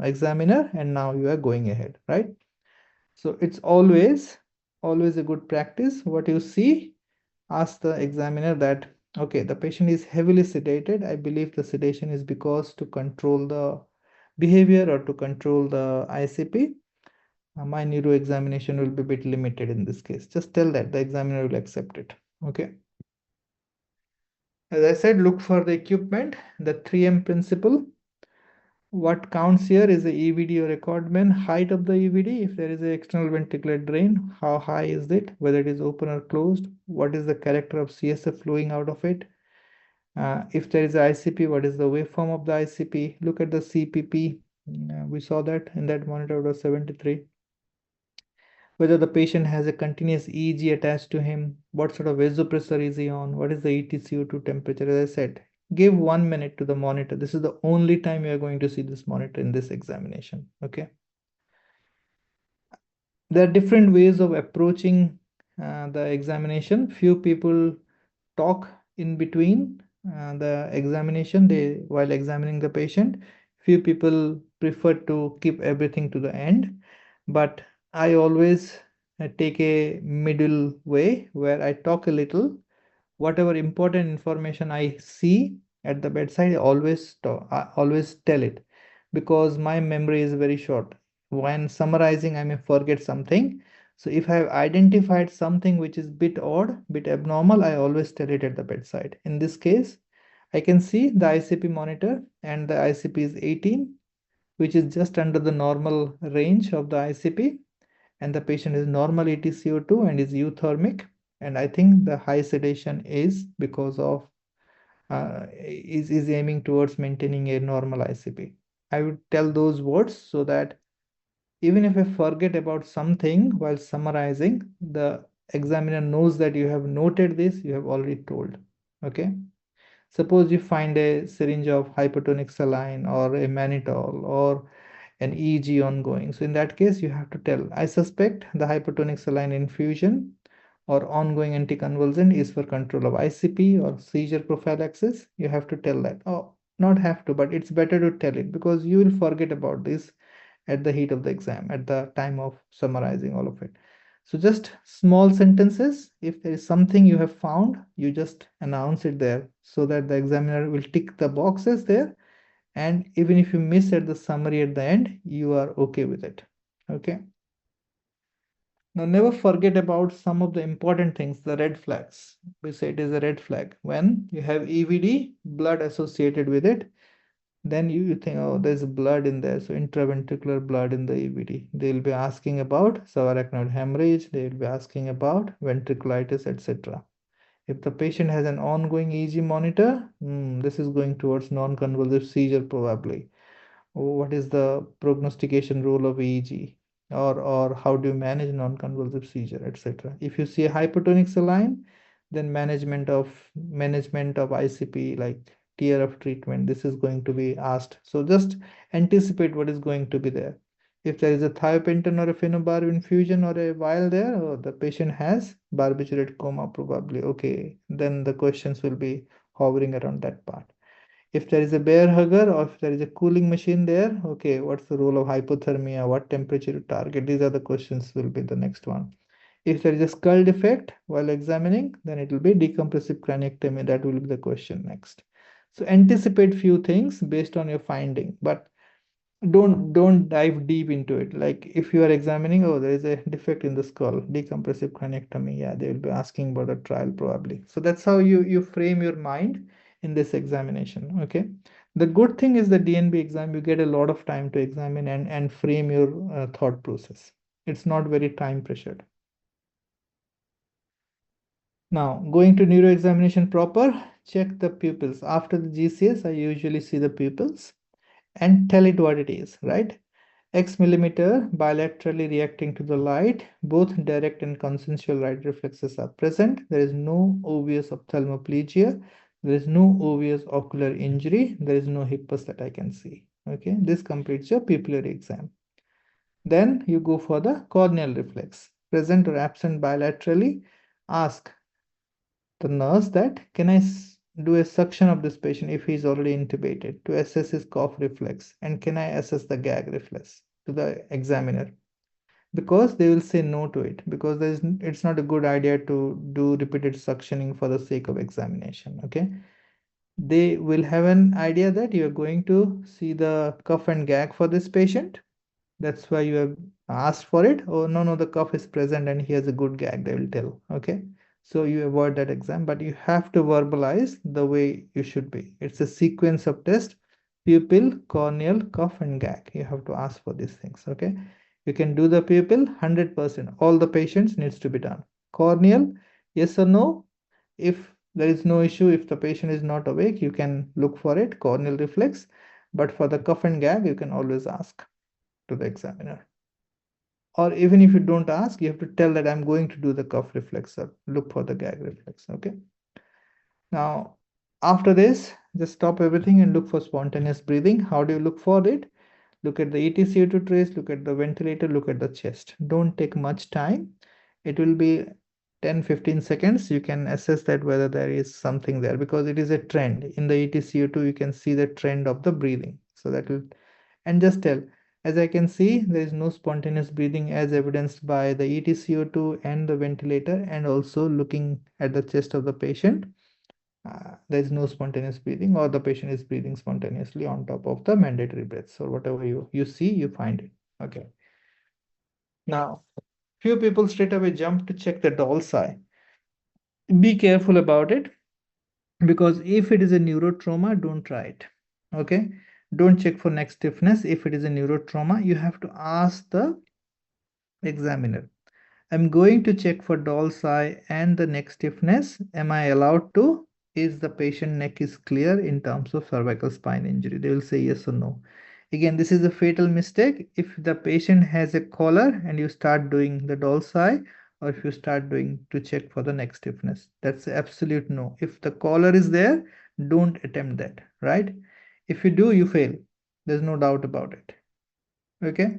examiner, and now you are going ahead, right? So it's always a good practice. What you see, ask the examiner that, okay, the patient is heavily sedated. I believe the sedation is because to control the behavior or to control the ICP. My neuro examination will be a bit limited in this case. Just tell that, the examiner will accept it. Okay. As I said, look for the equipment, the 3M principle. What counts here is the EVD or Recordman, height of the EVD. If there is an external ventricular drain, how high is it, whether it is open or closed, what is the character of CSF flowing out of it. If there is a ICP, what is the waveform of the ICP? Look at the CPP. We saw that in that monitor, it was 73. Whether the patient has a continuous EEG attached to him, what sort of vasopressor is he on, what is the EtCO2 temperature. As I said, give 1 minute to the monitor. This is the only time you are going to see this monitor in this examination. Okay. There are different ways of approaching the examination. Few people talk in between the examination, they while examining the patient. Few people prefer to keep everything to the end, but I always take a middle way where I talk a little. Whatever important information I see at the bedside, I always tell it, because my memory is very short. When summarizing, I may forget something. So if I have identified something which is bit odd, bit abnormal, I always tell it at the bedside. In this case, I can see the ICP monitor and the ICP is 18, which is just under the normal range of the ICP, and the patient is normal ATCO2 and is euthermic. And I think the high sedation is because of is aiming towards maintaining a normal ICP. I would tell those words so that even if I forget about something while summarizing, the examiner knows that you have noted this, you have already told. Okay. Suppose you find a syringe of hypertonic saline or a mannitol or an EEG ongoing. So in that case, you have to tell, I suspect the hypertonic saline infusion or ongoing anticonvulsant is for control of ICP or seizure prophylaxis. You have to tell that. Oh, not have to, but it's better to tell it, because you will forget about this at the heat of the exam, at the time of summarizing all of it. So just small sentences. If there is something you have found, you just announce it there so that the examiner will tick the boxes there, and even if you miss at the summary at the end, you are okay with it. Okay. Now never forget about some of the important things, the red flags. We say it is a red flag when you have EVD, blood associated with it. Then you think, oh, there's blood in there, so intraventricular blood in the EVD. They'll be asking about subarachnoid hemorrhage, they'll be asking about ventriculitis, etc. If the patient has an ongoing EEG monitor, this is going towards non-convulsive seizure probably. What is the prognostication role of EEG, or how do you manage non-convulsive seizure, etc. If you see a hypertonic saline, then management of ICP, like tier of treatment, this is going to be asked. So just anticipate what is going to be there. If there is a thiopentin or a phenobarb infusion or a vial there, or the patient has barbiturate coma probably, okay, then the questions will be hovering around that part. If there is a bear hugger or if there is a cooling machine there, okay, what's the role of hypothermia? What temperature to target? These are the questions will be the next one. If there is a skull defect while examining, then it will be decompressive craniectomy. That will be the question next. So anticipate few things based on your finding. But don't dive deep into it. Like if you are examining, oh, there is a defect in the skull, decompressive craniectomy, yeah, they will be asking about the trial probably. So that's how you frame your mind in this examination. Okay, the good thing is the DNB exam, you get a lot of time to examine and frame your thought process. It's not very time pressured. Now, going to neuro examination proper, check the pupils. After the GCS, I usually see the pupils and tell it what it is, right? X millimeter bilaterally reacting to the light, both direct and consensual light reflexes are present. There is no obvious ophthalmoplegia. There is no obvious ocular injury. There is no hippus that I can see. Okay, this completes your pupillary exam. Then you go for the corneal reflex, present or absent bilaterally. Ask the nurse that, can I do a suction of this patient if he's already intubated to assess his cough reflex, and can I assess the gag reflex to the examiner, because they will say no to it, because it's not a good idea to do repeated suctioning for the sake of examination. Okay, they will have an idea that you are going to see the cough and gag for this patient, that's why you have asked for it. Oh, no, no, the cough is present and he has a good gag, they will tell. Okay. So you avoid that exam, but you have to verbalize the way you should be. It's a sequence of test: pupil, corneal, cough, and gag. You have to ask for these things. Okay. You can do the pupil 100%. All the patients needs to be done. Corneal, yes or no. If there is no issue, if the patient is not awake, you can look for it, corneal reflex. But for the cough and gag, you can always ask to the examiner. Or even if you don't ask, you have to tell that I'm going to do the cough reflex or look for the gag reflex. Okay. Now, after this, just stop everything and look for spontaneous breathing. How do you look for it? Look at the EtCO2 trace, look at the ventilator, look at the chest. Don't take much time. It will be 10-15 seconds. You can assess that whether there is something there, because it is a trend. In the EtCO2, you can see the trend of the breathing. So that will, and just tell, as I can see, there is no spontaneous breathing as evidenced by the EtCO2 and the ventilator, and also looking at the chest of the patient. There is no spontaneous breathing, or the patient is breathing spontaneously on top of the mandatory breaths, or whatever you see, you find it. Okay. Now, few people straight away jump to check the doll's eye. Be careful about it, because if it is a neurotrauma, don't try it. Okay. Don't check for neck stiffness. If it is a neurotrauma, you have to ask the examiner, I'm going to check for doll's eye and the neck stiffness. Am I allowed to? Is the patient neck is clear in terms of cervical spine injury? They will say yes or no. Again, this is a fatal mistake. If the patient has a collar and you start doing the doll's eye, or if you start doing to check for the neck stiffness, that's absolute no. If the collar is there, don't attempt that, right? If you do, you fail. There's no doubt about it. Okay.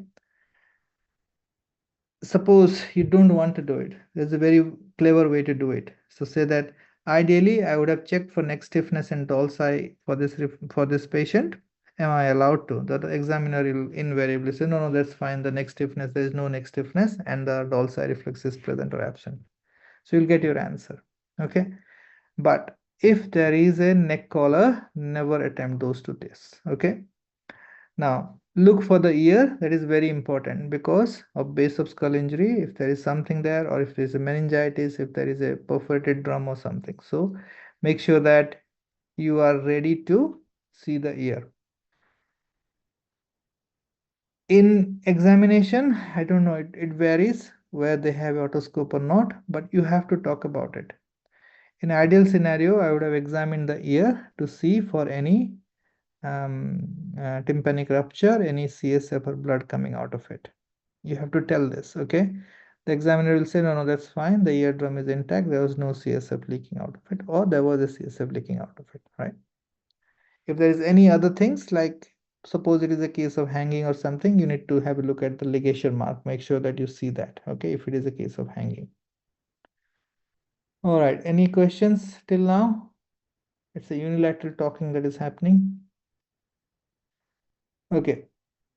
Suppose you don't want to do it, there's a very clever way to do it. So say that, ideally I would have checked for neck stiffness and doll's eye for this patient. Am I allowed to? The examiner will invariably say, no, no, that's fine, the neck stiffness, there is no neck stiffness, and the doll's eye reflex is present or absent. So you'll get your answer. Okay. But if there is a neck collar, never attempt those two tests. Okay. Now, look for the ear. That is very important because of base of skull injury. If there is something there, or if there is a meningitis, if there is a perforated drum or something. So make sure that you are ready to see the ear. In examination, I don't know, it varies where they have otoscope or not, but you have to talk about it. In ideal scenario, I would have examined the ear to see for any tympanic rupture, any CSF or blood coming out of it. You have to tell this. Okay. The examiner will say, no, no, that's fine, the eardrum is intact, there was no CSF leaking out of it, or there was a CSF leaking out of it, right? If there is any other things, like suppose it is a case of hanging or something, you need to have a look at the ligature mark, make sure that you see that. Okay, if it is a case of hanging. All right, any questions till now? It's a unilateral talking that is happening. Okay,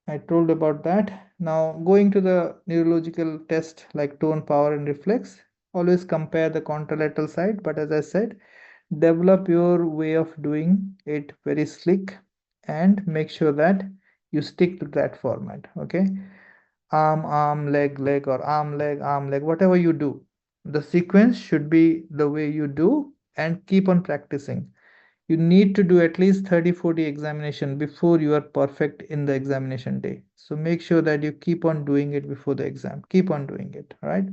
I told about that. Now going to the neurological test like tone, power, and reflex. Always compare the contralateral side, but as I said, develop your way of doing it very slick, and make sure that You stick to that format. Okay, arm, leg, leg, or arm, leg, whatever you do. The sequence should be the way you do, and keep on practicing. You need to do at least 30-40 examination before you are perfect in the examination day. So make sure that you keep on doing it before the exam. Keep on doing it, all right?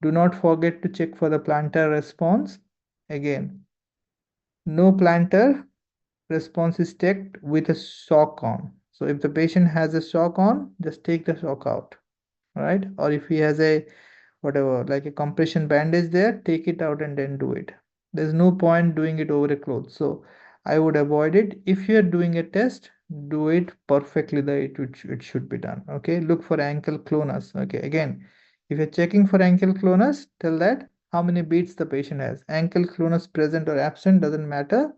Do not forget to check for the plantar response. Again, no plantar response is checked with a shock on. So if the patient has a shock on, just take the shock out, right? Or if he has a whatever, like a compression bandage there, take it out and then do it. There's no point doing it over a cloth. So I would avoid it. If you're doing a test, do it perfectly the it should be done. Okay, look for ankle clonus. Okay, again, if you're checking for ankle clonus, tell that how many beats the patient has. Ankle clonus present or absent doesn't matter,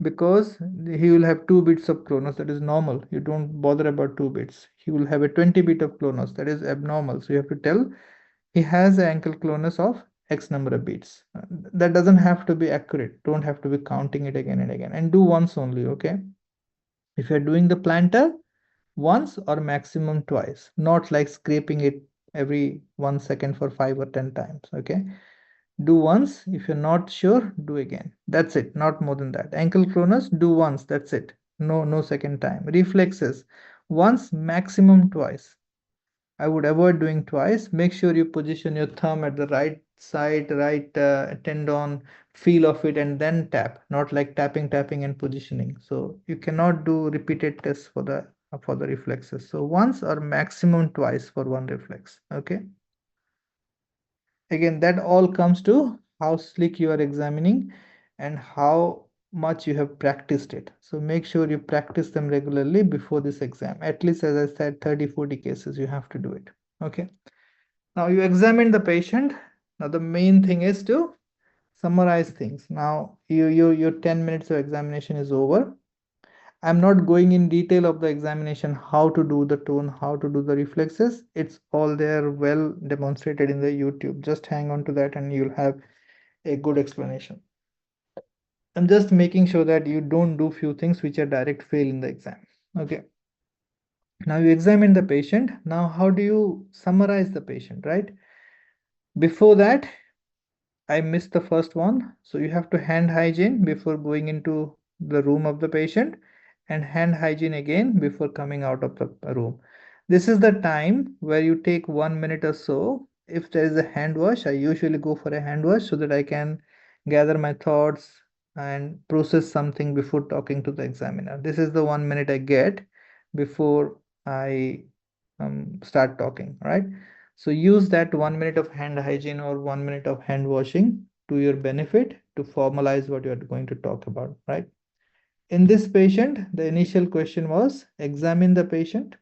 because he will have 2 bits of clonus. That is normal. You don't bother about 2 bits. He will have a 20 bit of clonus. That is abnormal. So you have to tell he has an ankle clonus of X number of beats. That doesn't have to be accurate. Don't have to be counting it again and again. And do once only, okay? If you're doing the plantar, once or maximum twice, not like scraping it every 1 second for 5 or 10 times, okay? Do once. If you're not sure, do again. That's it, not more than that. Ankle clonus, do once, that's it. No second time. Reflexes, once, maximum twice. I would avoid doing twice. Make sure you position your thumb at the right side, right tendon, feel of it, and then tap. Not like tapping, and positioning. So you cannot do repeated tests for the reflexes. So once or maximum twice for one reflex. Okay. Again, that all comes to how slick you are examining and how much you have practiced it. So make sure you practice them regularly before this exam. At least, as I said, 30-40 cases you have to do it. Okay. Now you examine the patient. Now the main thing is to summarize things. Now your 10 minutes of examination is over. I'm not going in detail of the examination, how to do the tone, how to do the reflexes. It's all there, well demonstrated in the YouTube. Just hang on to that and you'll have a good explanation. I'm just making sure that you don't do few things which are direct fail in the exam. Okay. Now you examine the patient. Now how do you summarize the patient, right? Before that, I missed the first one. So you have to hand hygiene before going into the room of the patient, and hand hygiene again before coming out of the room. This is the time where you take 1 minute or so. If there is a hand wash, I usually go for a hand wash so that I can gather my thoughts and process something before talking to the examiner. This is the 1 minute I get before I start talking, right? So use that 1 minute of hand hygiene or 1 minute of hand washing to your benefit to formalize what you are going to talk about, right? In this patient, the initial question was examine the patient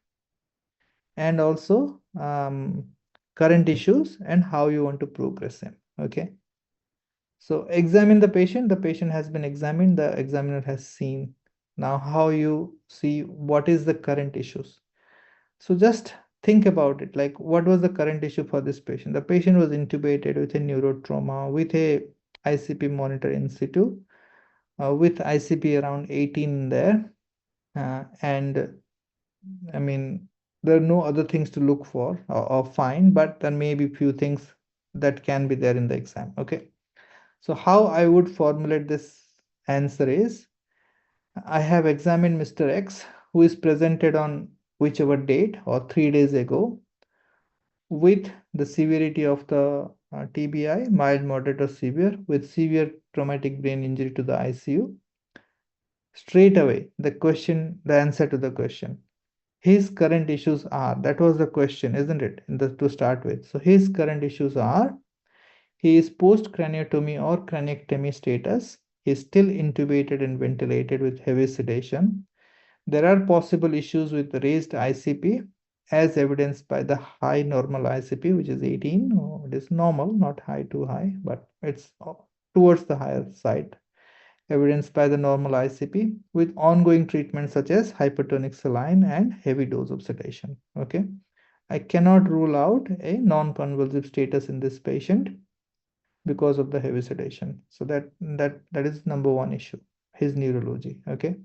and also current issues and how you want to progress him. Okay. So examine the patient has been examined, the examiner has seen. Now how you see what is the current issues. So just think about it, like what was the current issue for this patient? The patient was intubated with a neurotrauma, with a ICP monitor in situ, with ICP around 18 there. And I mean, there are no other things to look for or find, but there may be few things that can be there in the exam. Okay. So how I would formulate this answer is, I have examined Mr. X, who is presented on whichever date or 3 days ago with the severity of the TBI, mild, moderate, or severe, with severe traumatic brain injury to the ICU. Straight away, the answer to the question. His current issues are, that was the question, isn't it? To start with. So his current issues are, he is post craniotomy or craniectomy status. He is still intubated and ventilated with heavy sedation. There are possible issues with raised ICP as evidenced by the high normal ICP, which is 18. Oh, it is normal, not high too high, but it's towards the higher side. Evidenced by the normal ICP with ongoing treatment such as hypertonic saline and heavy dose of sedation. Okay. I cannot rule out a non-convulsive status in this patient because of the heavy sedation. So that is number one issue, his neurology. Okay.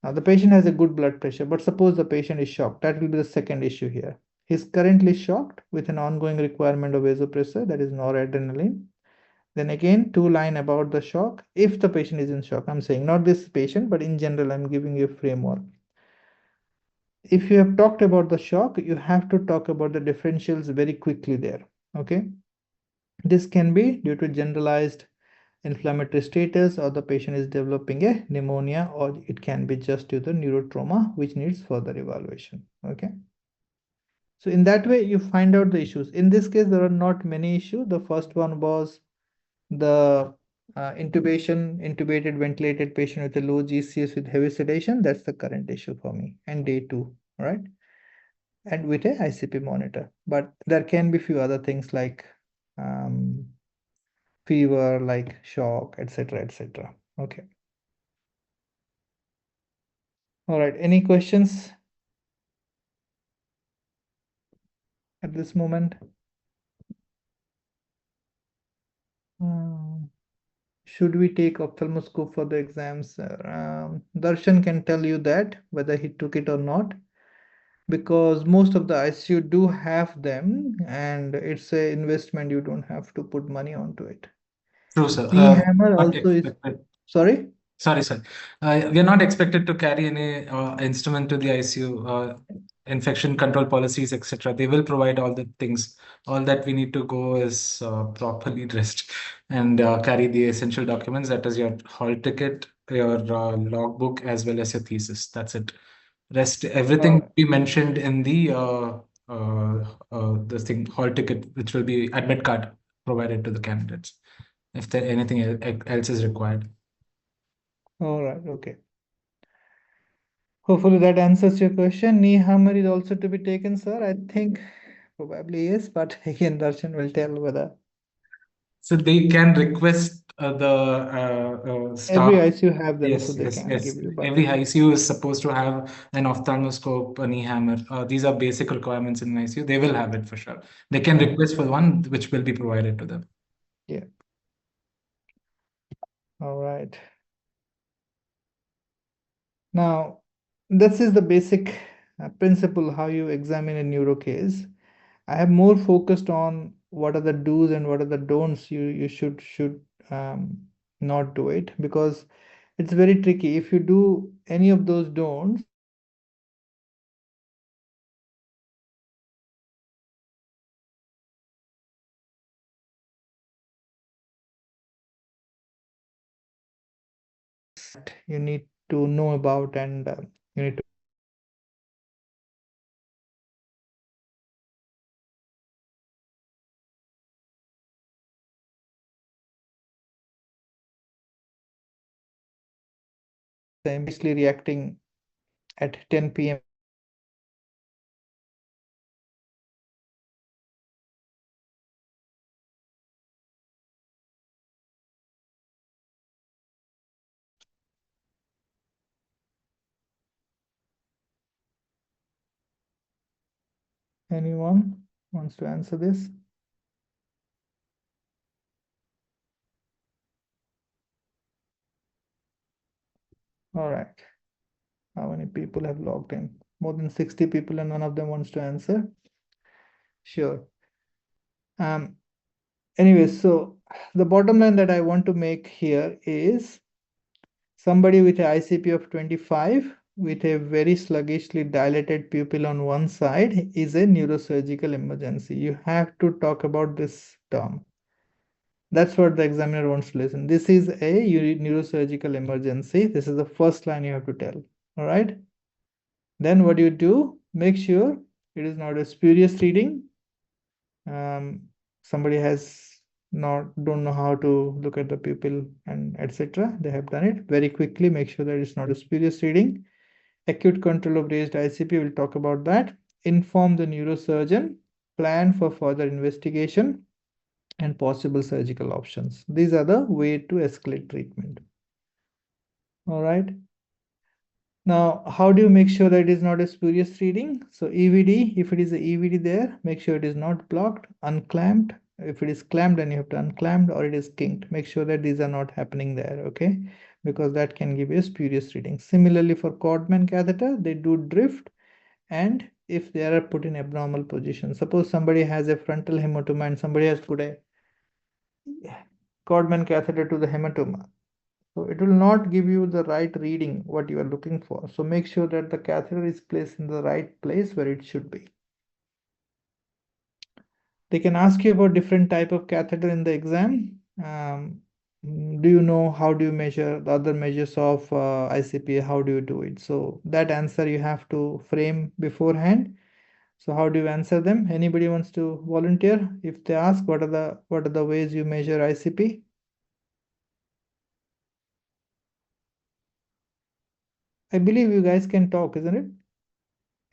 Now, the patient has a good blood pressure, but suppose the patient is shocked. That will be the second issue here. He's currently shocked with an ongoing requirement of vasopressor, that is noradrenaline. Then again, two line about the shock. If the patient is in shock, I'm saying not this patient, but in general, I'm giving you a framework. If you have talked about the shock, you have to talk about the differentials very quickly there. Okay. This can be due to generalized inflammatory status, or the patient is developing a pneumonia, or it can be just due to neurotrauma, which needs further evaluation. Okay. So in that way, you find out the issues. In this case, there are not many issues. The first one was the intubated, ventilated patient with a low GCS with heavy sedation. That's the current issue for me. And day two, right? And with a ICP monitor. But there can be few other things like um, fever, like shock, etc., etc. Okay. All right. Any questions at this moment? Um, should we take ophthalmoscope for the exams? Darshan can tell you that whether he took it or not, because most of the ICU do have them, and it's a investment. You don't have to put money onto it. True, sir. Knee hammer Not also is, expected. sorry. Sorry, sir. We are not expected to carry any instrument to the ICU, infection control policies, etc. They will provide all the things. All that we need to go is properly dressed and carry the essential documents. That is your hall ticket, your logbook, as well as your thesis. That's it. Rest All everything right. we mentioned in the thing hall ticket, which will be admit card provided to the candidates if there anything else is required. All right. Okay. Hopefully that answers your question. Knee hammer is also to be taken, sir. I think probably yes, but again, Darshan will tell whether So they can request the every staff. ICU have them, so Yes, they yes, can yes. give you. But Every ICU is supposed to have an ophthalmoscope, a knee hammer. These are basic requirements in ICU. They will have it for sure. They can request for one, which will be provided to them. yeah. All right. Now, this is the basic principle how you examine a neuro case. I have more focused on what are the do's and what are the don'ts. You should not do it, because it's very tricky. If you do any of those don'ts, you need to know about, and you need to immediately reacting at 10 p.m. Anyone wants to answer this? All right. How many people have logged in? More than 60 people, and none of them wants to answer. Sure. Um, anyway, so the bottom line that I want to make here is somebody with an ICP of 25 with a very sluggishly dilated pupil on one side is a neurosurgical emergency. You have to talk about this term. That's what the examiner wants to listen. This is a neurosurgical emergency. This is the first line you have to tell. All right. Then what you do, make sure it is not a spurious reading. Somebody has not don't know how to look at the pupil and etc. They have done it very quickly. Make sure that it's not a spurious reading. Acute control of raised ICP, we'll talk about that. Inform the neurosurgeon. Plan for further investigation and possible surgical options. These are the way to escalate treatment. All right. Now, how do you make sure that it is not a spurious reading? So EVD, if it is a EVD there, make sure it is not blocked, unclamped. If it is clamped, then you have to unclamp, or it is kinked. Make sure that these are not happening there, okay? because that can give you a spurious reading. Similarly, for Codman catheter, they do drift, and if they are put in abnormal position, suppose somebody has a frontal hematoma and somebody has put a Codman catheter to the hematoma, so it will not give you the right reading what you are looking for. So make sure that the catheter is placed in the right place where it should be. They can ask you about different type of catheter in the exam. Do you know how do you measure the other measures of ICP? How do you do it? So that answer you have to frame beforehand. So how do you answer them? Anybody wants to volunteer? If they ask what are the ways you measure ICP? I believe you guys can talk, isn't it?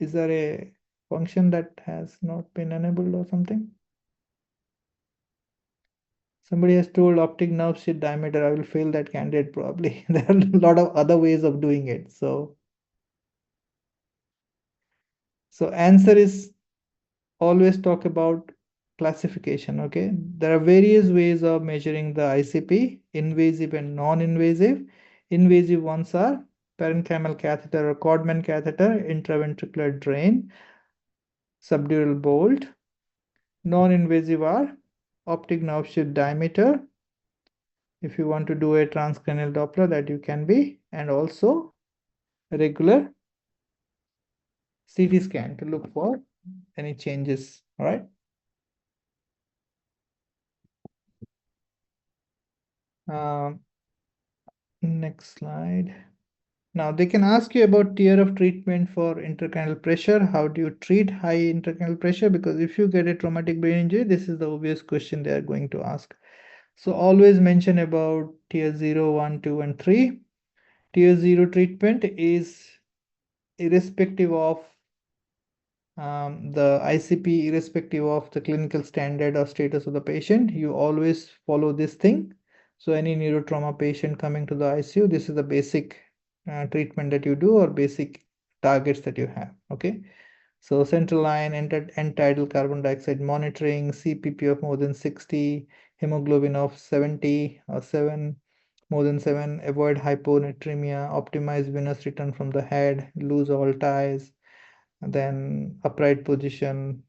Is there a function that has not been enabled or something? Somebody has told optic nerve sheath diameter. I will fail that candidate probably. There are a lot of other ways of doing it. So answer is always talk about classification. Okay, there are various ways of measuring the ICP: invasive and non-invasive. Invasive ones are parenchymal catheter or Codman catheter, intraventricular drain, subdural bolt. Non-invasive are optic nerve sheath diameter. If you want to do a transcranial Doppler, that you can be, and also regular CT scan to look for any changes. All right. Um, Next slide. Now they can ask you about tier of treatment for intracranial pressure. How do you treat high intracranial pressure? Because if you get a traumatic brain injury, this is the obvious question they are going to ask. So always mention about tier 0, 1, 2, and 3. Tier 0 treatment is irrespective of the ICP, irrespective of the clinical standard or status of the patient. You always follow this thing. So any neurotrauma patient coming to the ICU, this is the basic treatment that you do, or basic targets that you have. Okay. So central line, end-tidal carbon dioxide monitoring, CPP of more than 60, hemoglobin of 70 or 7, more than 7, avoid hyponatremia, optimize venous return from the head, lose all ties, and then upright position,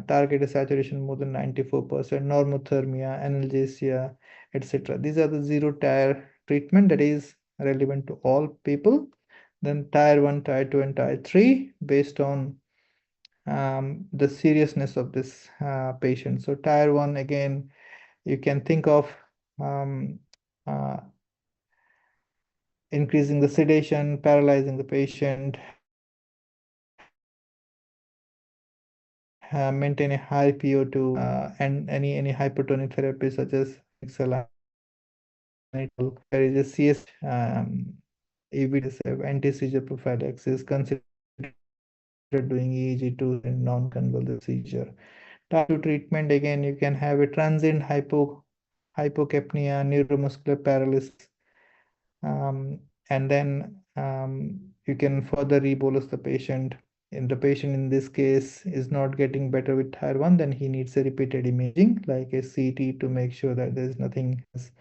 target saturation more than 94%, normothermia, analgesia, etc. These are the zero tier treatment that is relevant to all people. Then tier 1, tier 2, and tier 3 based on the seriousness of this patient. So tier 1, again, you can think of um, uh, increasing the sedation, paralyzing the patient, maintain a high PO2, and any hypertonic therapy such as there is a CS EVDSF, anti-seizure prophylaxis, consider doing EEG2 in non-convulsive seizure. Type 2 treatment, again, you can have a transient hypocapnia, neuromuscular paralysis, and then you can further rebolus the patient. And the patient in this case is not getting better with tier 1, then he needs a repeated imaging like a CT to make sure that there is nothing has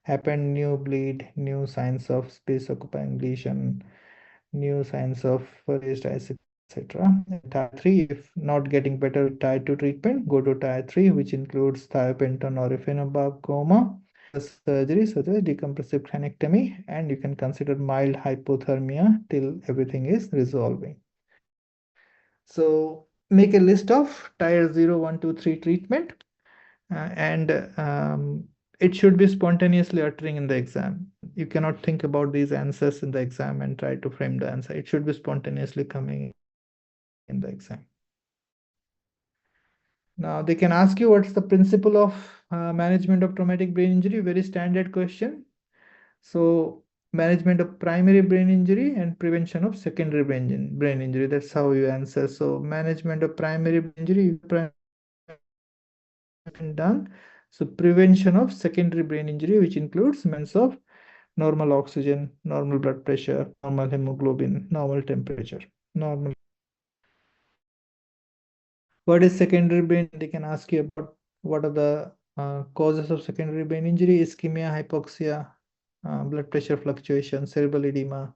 happened, new bleed, new signs of space occupying lesion, new signs of raised ICP, etc. Tier 3, if not getting better with tier 2 treatment, go to tier 3, which includes thiopenton or ephenobarbital surgery such as decompressive cranectomy, and you can consider mild hypothermia till everything is resolving. So make a list of tier 0, 1, 2, 3 treatment, and it should be spontaneously occurring in the exam. You cannot think about these answers in the exam and try to frame the answer. It should be spontaneously coming in the exam. Now they can ask you what's the principle of management of traumatic brain injury. Very standard question. So management of primary brain injury and prevention of secondary brain injury. That's how you answer. So management of primary brain injury done. So prevention of secondary brain injury, which includes means of normal oxygen, normal blood pressure, normal hemoglobin, normal temperature, normal. What is secondary brain? They can ask you about what are the causes of secondary brain injury: ischemia, hypoxia, blood pressure fluctuation, cerebral edema,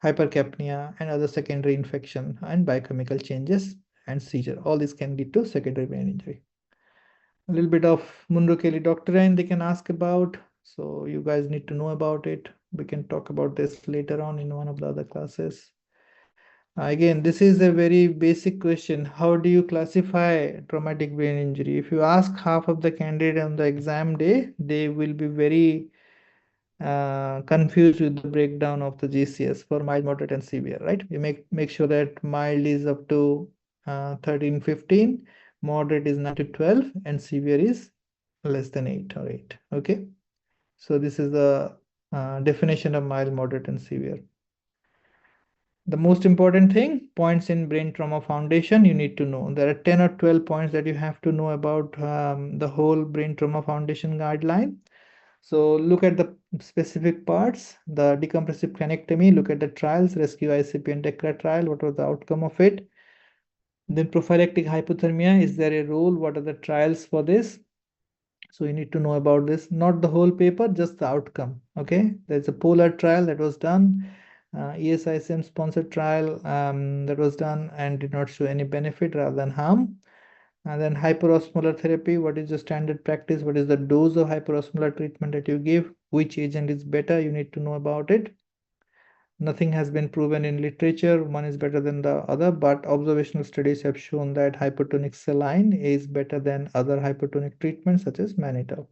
hypercapnia, and other secondary infection and biochemical changes and seizure. All these can lead to secondary brain injury. A little bit of Munro Kelly doctrine they can ask about. So you guys need to know about it. We can talk about this later on in one of the other classes. Again, this is a very basic question. How do you classify traumatic brain injury? If you ask half of the candidate on the exam day, they will be very confused with the breakdown of the GCS for mild, moderate, and severe, right? You make sure that mild is up to 13, 15, moderate is 9 to 12, and severe is less than 8 or 8. Okay. So this is the definition of mild, moderate, and severe. The most important thing, points in brain trauma foundation, you need to know. There are 10 or 12 points that you have to know about the whole brain trauma foundation guideline. So look at the specific parts, the decompressive cranectomy, look at the trials, rescue ICP and DECRA trial, what was the outcome of it. Then prophylactic hypothermia, is there a role? What are the trials for this? So you need to know about this, not the whole paper, just the outcome. Okay, there's a polar trial that was done, ESISM sponsored trial that was done and did not show any benefit rather than harm. And then hyperosmolar therapy, what is the standard practice? What is the dose of hyperosmolar treatment that you give? Which agent is better? You need to know about it. Nothing has been proven in literature, one is better than the other, but observational studies have shown that hypertonic saline is better than other hypertonic treatments such as mannitol.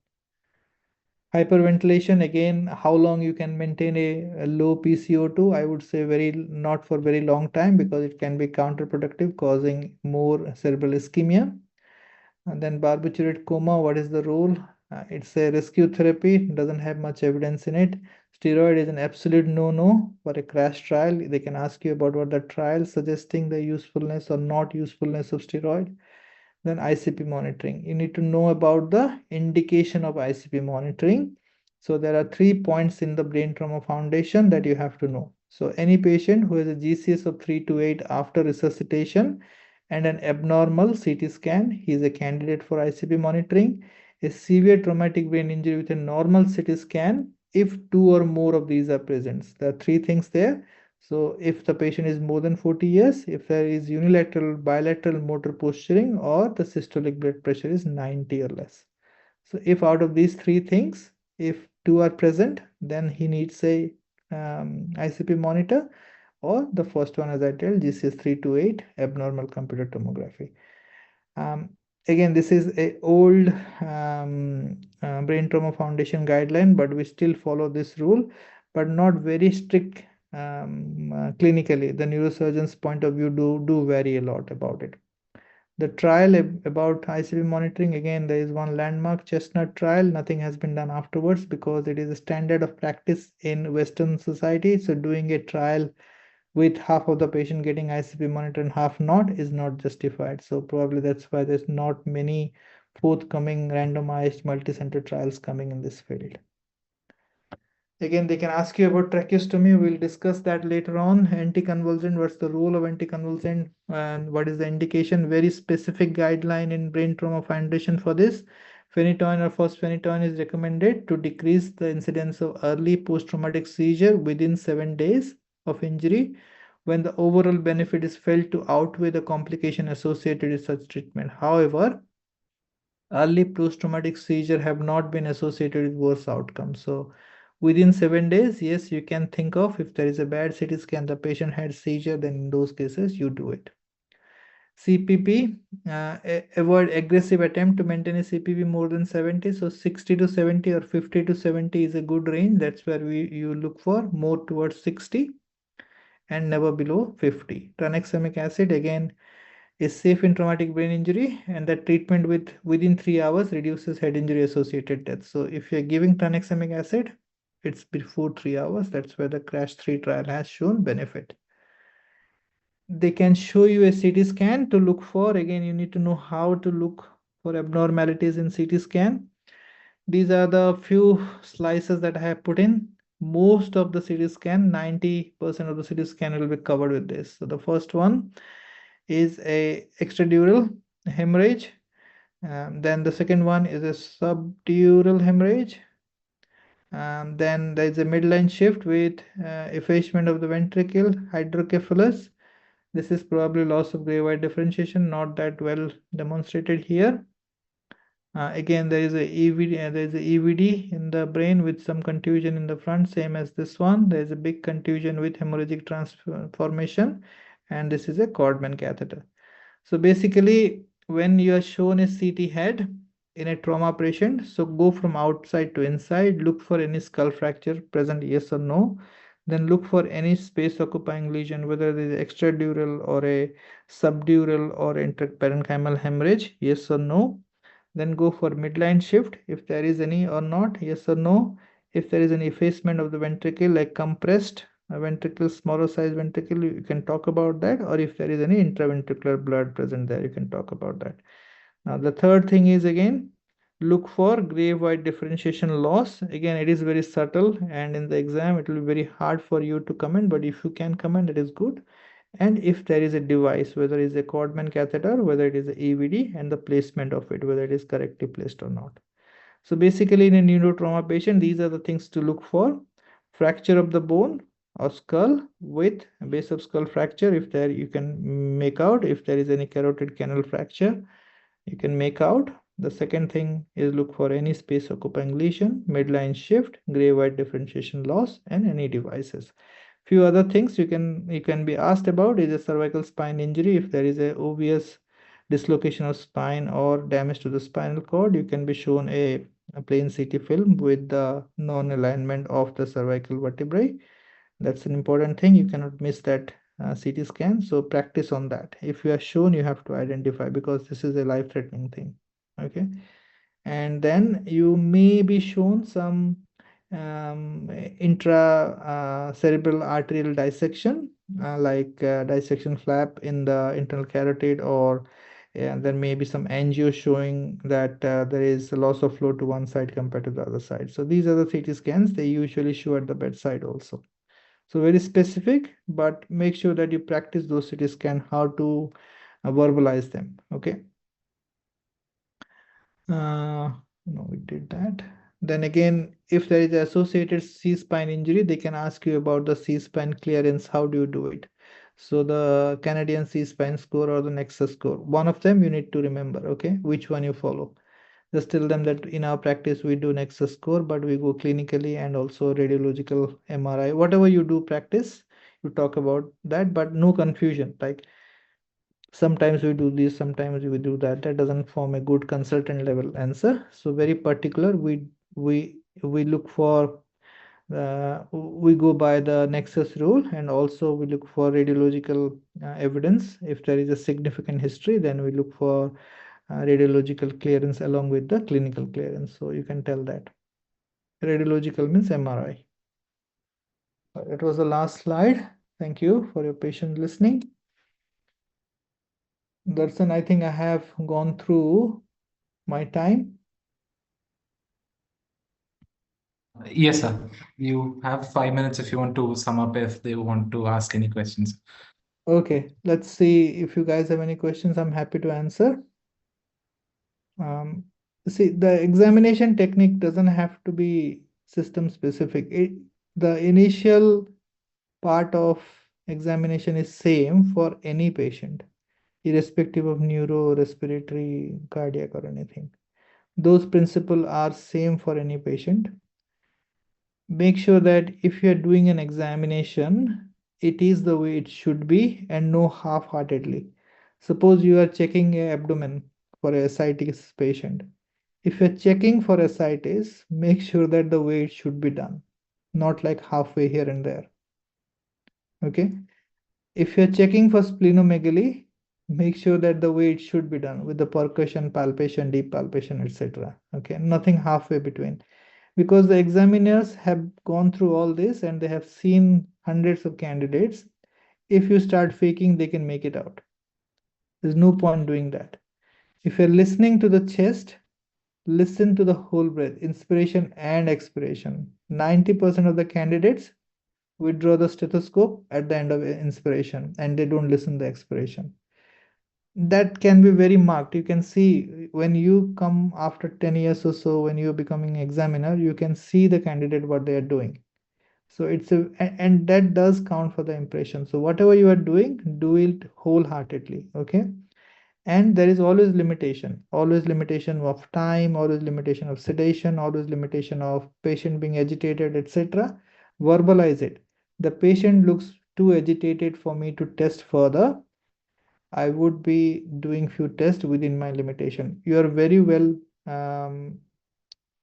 Hyperventilation, again, how long you can maintain a low PCO2? I would say not for very long time, because it can be counterproductive, causing more cerebral ischemia. And then barbiturate coma, what is the role? It's a rescue therapy, doesn't have much evidence in it. Steroid is an absolute no-no for a crash trial. They can ask you about what the trial suggesting the usefulness or not usefulness of steroid. Then ICP monitoring. You need to know about the indication of ICP monitoring. So there are 3 points in the brain trauma foundation that you have to know. So any patient who has a GCS of 3 to 8 after resuscitation and an abnormal CT scan, he is a candidate for ICP monitoring. A severe traumatic brain injury with a normal CT scan, if 2 or more of these are present. There are 3 things there. So if the patient is more than 40 years, if there is unilateral, bilateral motor posturing, or the systolic blood pressure is 90 or less. So if out of these 3 things, if 2 are present, then he needs a ICP monitor, or the first one, as I tell, GCS 3 to 8, abnormal computed tomography. Um, Again, this is a old brain trauma foundation guideline, but we still follow this rule, but not very strict. Clinically, the neurosurgeon's point of view do vary a lot about it. The trial about ICP monitoring, again, there is one landmark chestnut trial. Nothing has been done afterwards because it is a standard of practice in Western society. So doing a trial with half of the patient getting ICP monitor and half not is not justified. So probably that's why there's not many forthcoming randomized multi-center trials coming in this field. Again, they can ask you about tracheostomy. We'll discuss that later on. Anticonvulsant, what's the role of anticonvulsant and what is the indication? Very specific guideline in brain trauma foundation for this. Phenytoin or phospheniton is recommended to decrease the incidence of early post-traumatic seizure within 7 days of injury, when the overall benefit is felt to outweigh the complication associated with such treatment. However, early post-traumatic seizure have not been associated with worse outcomes. So within 7 days, yes, you can think of, if there is a bad CT scan, the patient had seizure, then in those cases you do it. CPP, avoid aggressive attempt to maintain a CPP more than 70. So 60 to 70 or 50 to 70 is a good range. That's where you look for, more towards 60 and never below 50. Tranexamic acid, again, is safe in traumatic brain injury, and that treatment within 3 hours reduces head injury associated death. So if you're giving tranexamic acid, it's before 3 hours. That's where the crash 3 trial has shown benefit. They can show you a CT scan to look for. Again, you need to know how to look for abnormalities in CT scan. These are the few slices that I have put in. Most of the CT scan, 90% of the CT scan will be covered with this. So the first one is a extradural hemorrhage. Then the second one is a subdural hemorrhage. Then there is a midline shift with effacement of the ventricle, hydrocephalus. This is probably loss of gray white differentiation, not that well demonstrated here. Again, there is a EVD in the brain with some contusion in the front, same as this one. There is a big contusion with hemorrhagic transformation, and this is a Codman catheter. So basically, when you are shown a CT head in a trauma patient, so go from outside to inside, look for any skull fracture present, yes or no. Then look for any space occupying lesion, whether it is extradural or a subdural or interparenchymal hemorrhage, yes or no. Then go for midline shift if there is any or not, yes or no. If there is an effacement of the ventricle like compressed ventricle, smaller size ventricle, you can talk about that. Or if there is any intraventricular blood present there, you can talk about that. Now the third thing is, again, look for gray white differentiation loss. Again, it is very subtle, and in the exam it will be very hard for you to comment, but if you can comment, it is good. And if there is a device, whether it is a Codman catheter, whether it is a EVD, and the placement of it, whether it is correctly placed or not. So basically, in a neurotrauma patient, these are the things to look for: fracture of the bone or skull with base of skull fracture, if there you can make out. If there is any carotid canal fracture, you can make out. The second thing is look for any space occupying lesion, midline shift, gray white differentiation loss, and any devices. Few other things you can be asked about is a cervical spine injury. If there is a obvious dislocation of spine or damage to the spinal cord, you can be shown a plain CT film with the non-alignment of the cervical vertebrae. That's an important thing. You cannot miss that CT scan. So practice on that. If you are shown, you have to identify, because this is a life-threatening thing. Okay. And then you may be shown some intra cerebral arterial dissection, like dissection flap in the internal carotid, or there may be some angio showing that there is a loss of flow to one side compared to the other side. So these are the CT scans they usually show at the bedside also. So very specific, but make sure that you practice those CT scan, how to verbalize them. Okay. No, we did that. Then again, if there is associated C-spine injury, they can ask you about the C-spine clearance. How do you do it? So the Canadian C-spine score or the Nexus score, one of them you need to remember. Okay, which one you follow. Just tell them that in our practice we do Nexus score, but we go clinically and also radiological MRI. Whatever you do practice, you talk about that, but no confusion. Like sometimes we do this, sometimes we do that. That doesn't form a good consultant level answer. So very particular. We look for we go by the Nexus rule, and also we look for radiological evidence. If there is a significant history, then we look for radiological clearance along with the clinical clearance. So you can tell that. Radiological means MRI. That was the last slide. Thank you for your patient listening. Darshan, I think I have gone through my time. Yes, sir. You have 5 minutes if you want to sum up, if they want to ask any questions. Okay, let's see if you guys have any questions. I'm happy to answer. Um, See, the examination technique doesn't have to be system specific. The initial part of examination is same for any patient, irrespective of neuro, respiratory, cardiac, or anything. Those principles are same for any patient. Make sure that if you are doing an examination, it is the way it should be, and no half-heartedly. Suppose you are checking a abdomen for a ascites patient. If you're checking for ascites, make sure that the way it should be done, not like halfway here and there. Okay. If you're checking for splenomegaly, make sure that the way it should be done, with the percussion, palpation, deep palpation, etc. Okay, nothing halfway between, because the examiners have gone through all this and they have seen hundreds of candidates. If you start faking, they can make it out. There's no point doing that. If you're listening to the chest, listen to the whole breath, inspiration and expiration. 90% of the candidates withdraw the stethoscope at the end of inspiration and they don't listen to the expiration. that can be very marked. You can see when you come after 10 years or so, when you're becoming examiner, you can see the candidate what they are doing. So it's and that does count for the impression. So whatever you are doing, do it wholeheartedly. Okay. And there is always limitation of time, always limitation of sedation, always limitation of patient being agitated, etc. Verbalize it. The patient looks too agitated for me to test further. I would be doing few tests within my limitation. You are very well um,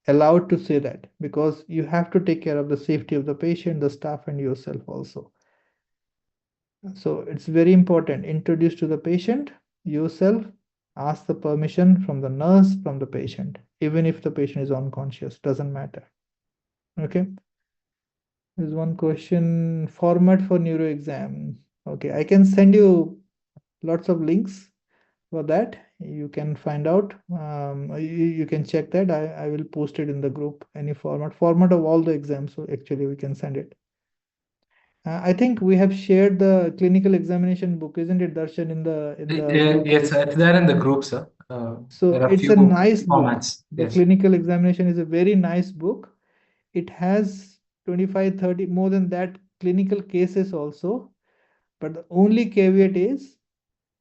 allowed to say that, because you have to take care of the safety of the patient, the staff, and yourself also. So it's very important. Introduce to the patient yourself, ask the permission from the nurse, from the patient, even if the patient is unconscious, doesn't matter. Okay. There's one question, format for neuro exam. Okay, I can send you lots of links for that. You can find out. You can check that. I will post it in the group. Any format of all the exams. So actually, we can send it. I think we have shared the clinical examination book, isn't it, Darshan, in the group? Yes, it's there in the group, sir. So There are it's few a nice book. formats. The Yes. clinical examination is a very nice book. It has 25, 30, more than that, clinical cases also. But the only caveat is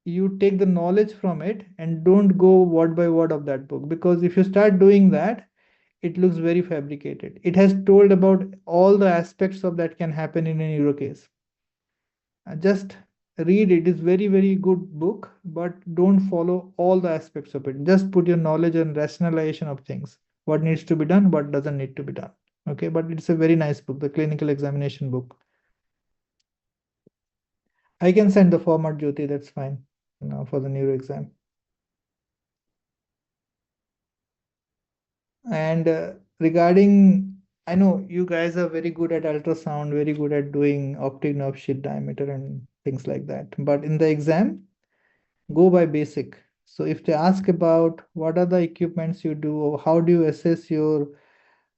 you take the knowledge from it and don't go word by word of that book, because if you start doing that, it looks very fabricated. It has told about all the aspects of that can happen in a neuro case. Just read it. It's very very good book, but don't follow all the aspects of it. Just put your knowledge and rationalization of things, what needs to be done, what doesn't need to be done. Okay, but it's a very nice book, the clinical examination book. I can send the format, Jyoti, that's fine, for the neuro exam. And regarding, I know you guys are very good at ultrasound, very good at doing optic nerve sheath diameter and things like that, but in the exam, go by basic. So if they ask about what are the equipments you do, or how do you assess your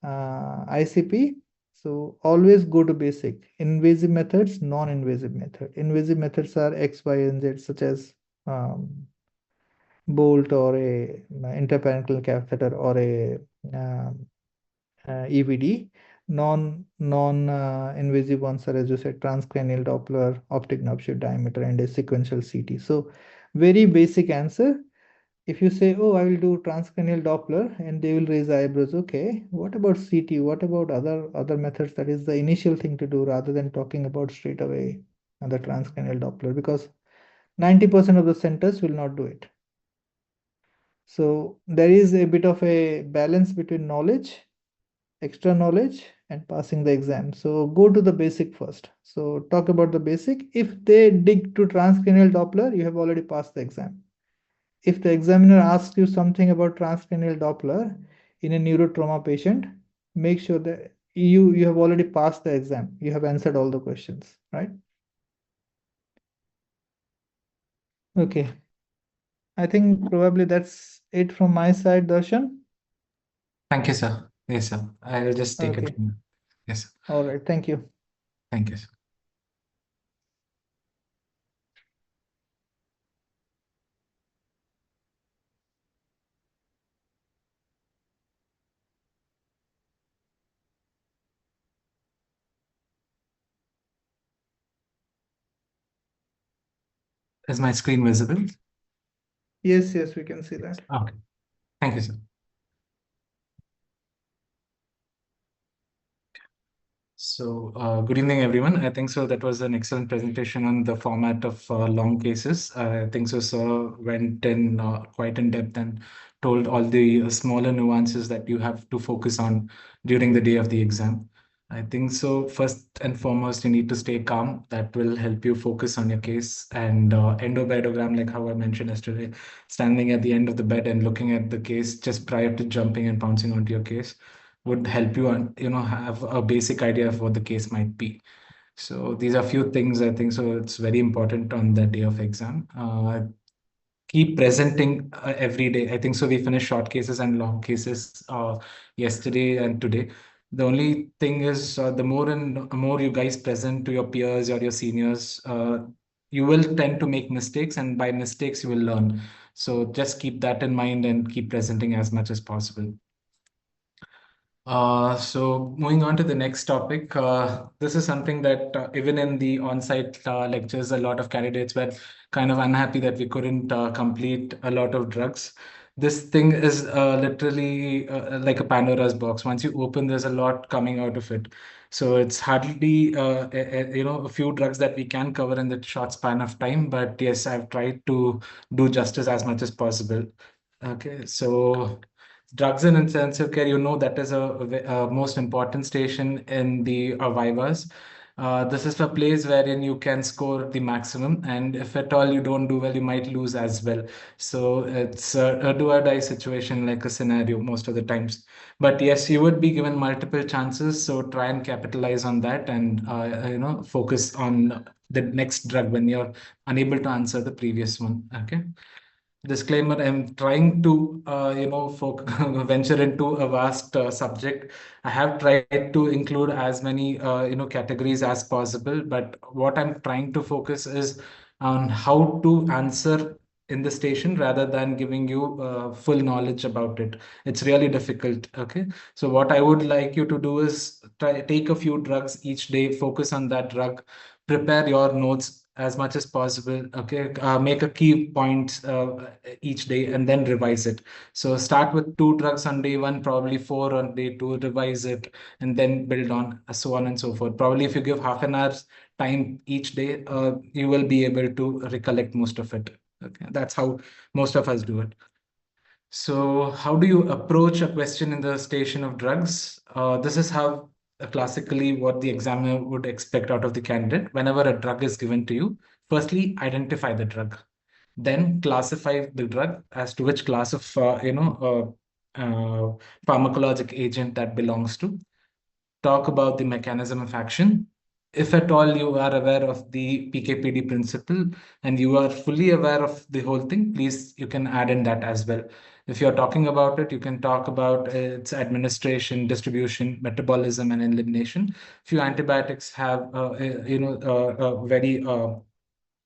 ICP, so always go to basic. Invasive methods, non-invasive method. Invasive methods are X, Y, and Z, such as um, bolt or a interparenchymal catheter or a um, EVD. Non invasive ones are, as you said, transcranial Doppler, optic nerve sheath diameter, and a sequential CT. So very basic answer. If you say, oh, I will do transcranial Doppler, and they will raise eyebrows. Okay, what about CT? What about other methods? That is the initial thing to do, rather than talking about straight away the transcranial Doppler, because 90% of the centers will not do it. So there is a bit of a balance between knowledge, extra knowledge, and passing the exam. So go to the basic first. So talk about the basic. If they dig to transcranial Doppler, you have already passed the exam. If the examiner asks you something about transcranial Doppler in a neurotrauma patient, make sure that you have already passed the exam. You have answered all the questions, right? Okay. I think probably that's it from my side, Darshan. Thank you, sir. Yes, sir. I'll just take it Okay. from you. Yes, sir. All right. Thank you. Thank you, sir. Is my screen visible? Yes, yes, we can see that. Okay. Thank you, sir. So, good evening, everyone. I think so. That was an excellent presentation on the format of long cases. I think so. Sir went in quite in depth and told all the smaller nuances that you have to focus on during the day of the exam. I think so. First and foremost, you need to stay calm. That will help you focus on your case. And endobeddogram, like how I mentioned yesterday, standing at the end of the bed and looking at the case just prior to jumping and pouncing onto your case would help you have a basic idea of what the case might be. So these are few things I think so it's very important on the day of exam. Keep presenting every day. I think so we finished short cases and long cases yesterday and today. The only thing is the more and more you guys present to your peers or your seniors, you will tend to make mistakes, and by mistakes you will learn. So just keep that in mind and keep presenting as much as possible. So moving on to the next topic, this is something that even in the on-site lectures, a lot of candidates were kind of unhappy that we couldn't complete a lot of drugs. This thing is literally like a Pandora's box. Once you open, there's a lot coming out of it. So it's hardly a few drugs that we can cover in the short span of time. But yes, I've tried to do justice as much as possible. Okay, so drugs in intensive care, that is a most important station in the Vivas. This is a place wherein you can score the maximum, and if at all you don't do well, you might lose as well. So it's a do or die situation, like a scenario most of the times. But yes, you would be given multiple chances, so try and capitalize on that, and focus on the next drug when you're unable to answer the previous one. Okay. Disclaimer, I'm trying to venture into a vast subject. I have tried to include as many categories as possible, but what I'm trying to focus is on how to answer in the station rather than giving you full knowledge about it. It's really difficult. Okay, so what I would like you to do is take a few drugs each day, focus on that drug, prepare your notes as much as possible. Okay, make a key points each day and then revise it. So start with two drugs on day one, probably four on day two, revise it, and then build on, so on and so forth. Probably if you give half an hour's time each day, you will be able to recollect most of it. Okay, that's how most of us do it. So, how do you approach a question in the station of drugs? This is how classically what the examiner would expect out of the candidate. Whenever a drug is given to you, firstly identify the drug, then classify the drug as to which class of pharmacologic agent that belongs to. Talk about the mechanism of action. If at all you are aware of the PKPD principle and you are fully aware of the whole thing, please, you can add in that as well. If you're talking about it, you can talk about its administration, distribution, metabolism, and elimination. Few antibiotics have, a very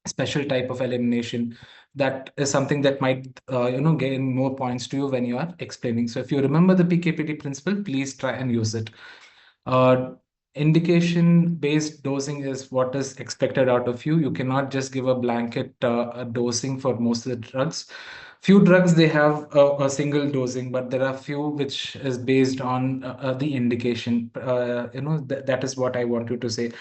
special type of elimination. That is something that might gain more points to you when you are explaining. So if you remember the PKPD principle, please try and use it. uh, Indication based dosing is what is expected out of you. You cannot just give a blanket dosing for most of the drugs. Few drugs they have a single dosing, but there are few which is based on the indication. That is what I want you to say.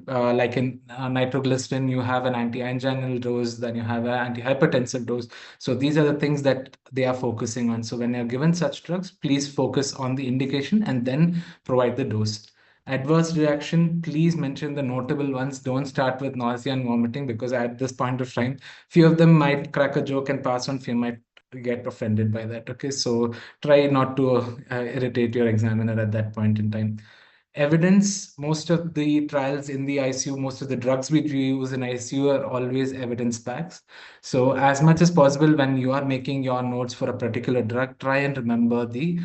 Like in nitroglycerin, you have an anti-anginal dose, then you have an antihypertensive dose. So these are the things that they are focusing on. So when you're given such drugs, please focus on the indication and then provide the dose. Adverse reaction, please mention the notable ones. Don't start with nausea and vomiting, because at this point of time, few of them might crack a joke and pass on, few might get offended by that. Okay, so try not to irritate your examiner at that point in time. Evidence, most of the trials in the ICU, most of the drugs we use in ICU are always evidence backs. So as much as possible, when you are making your notes for a particular drug, try and remember the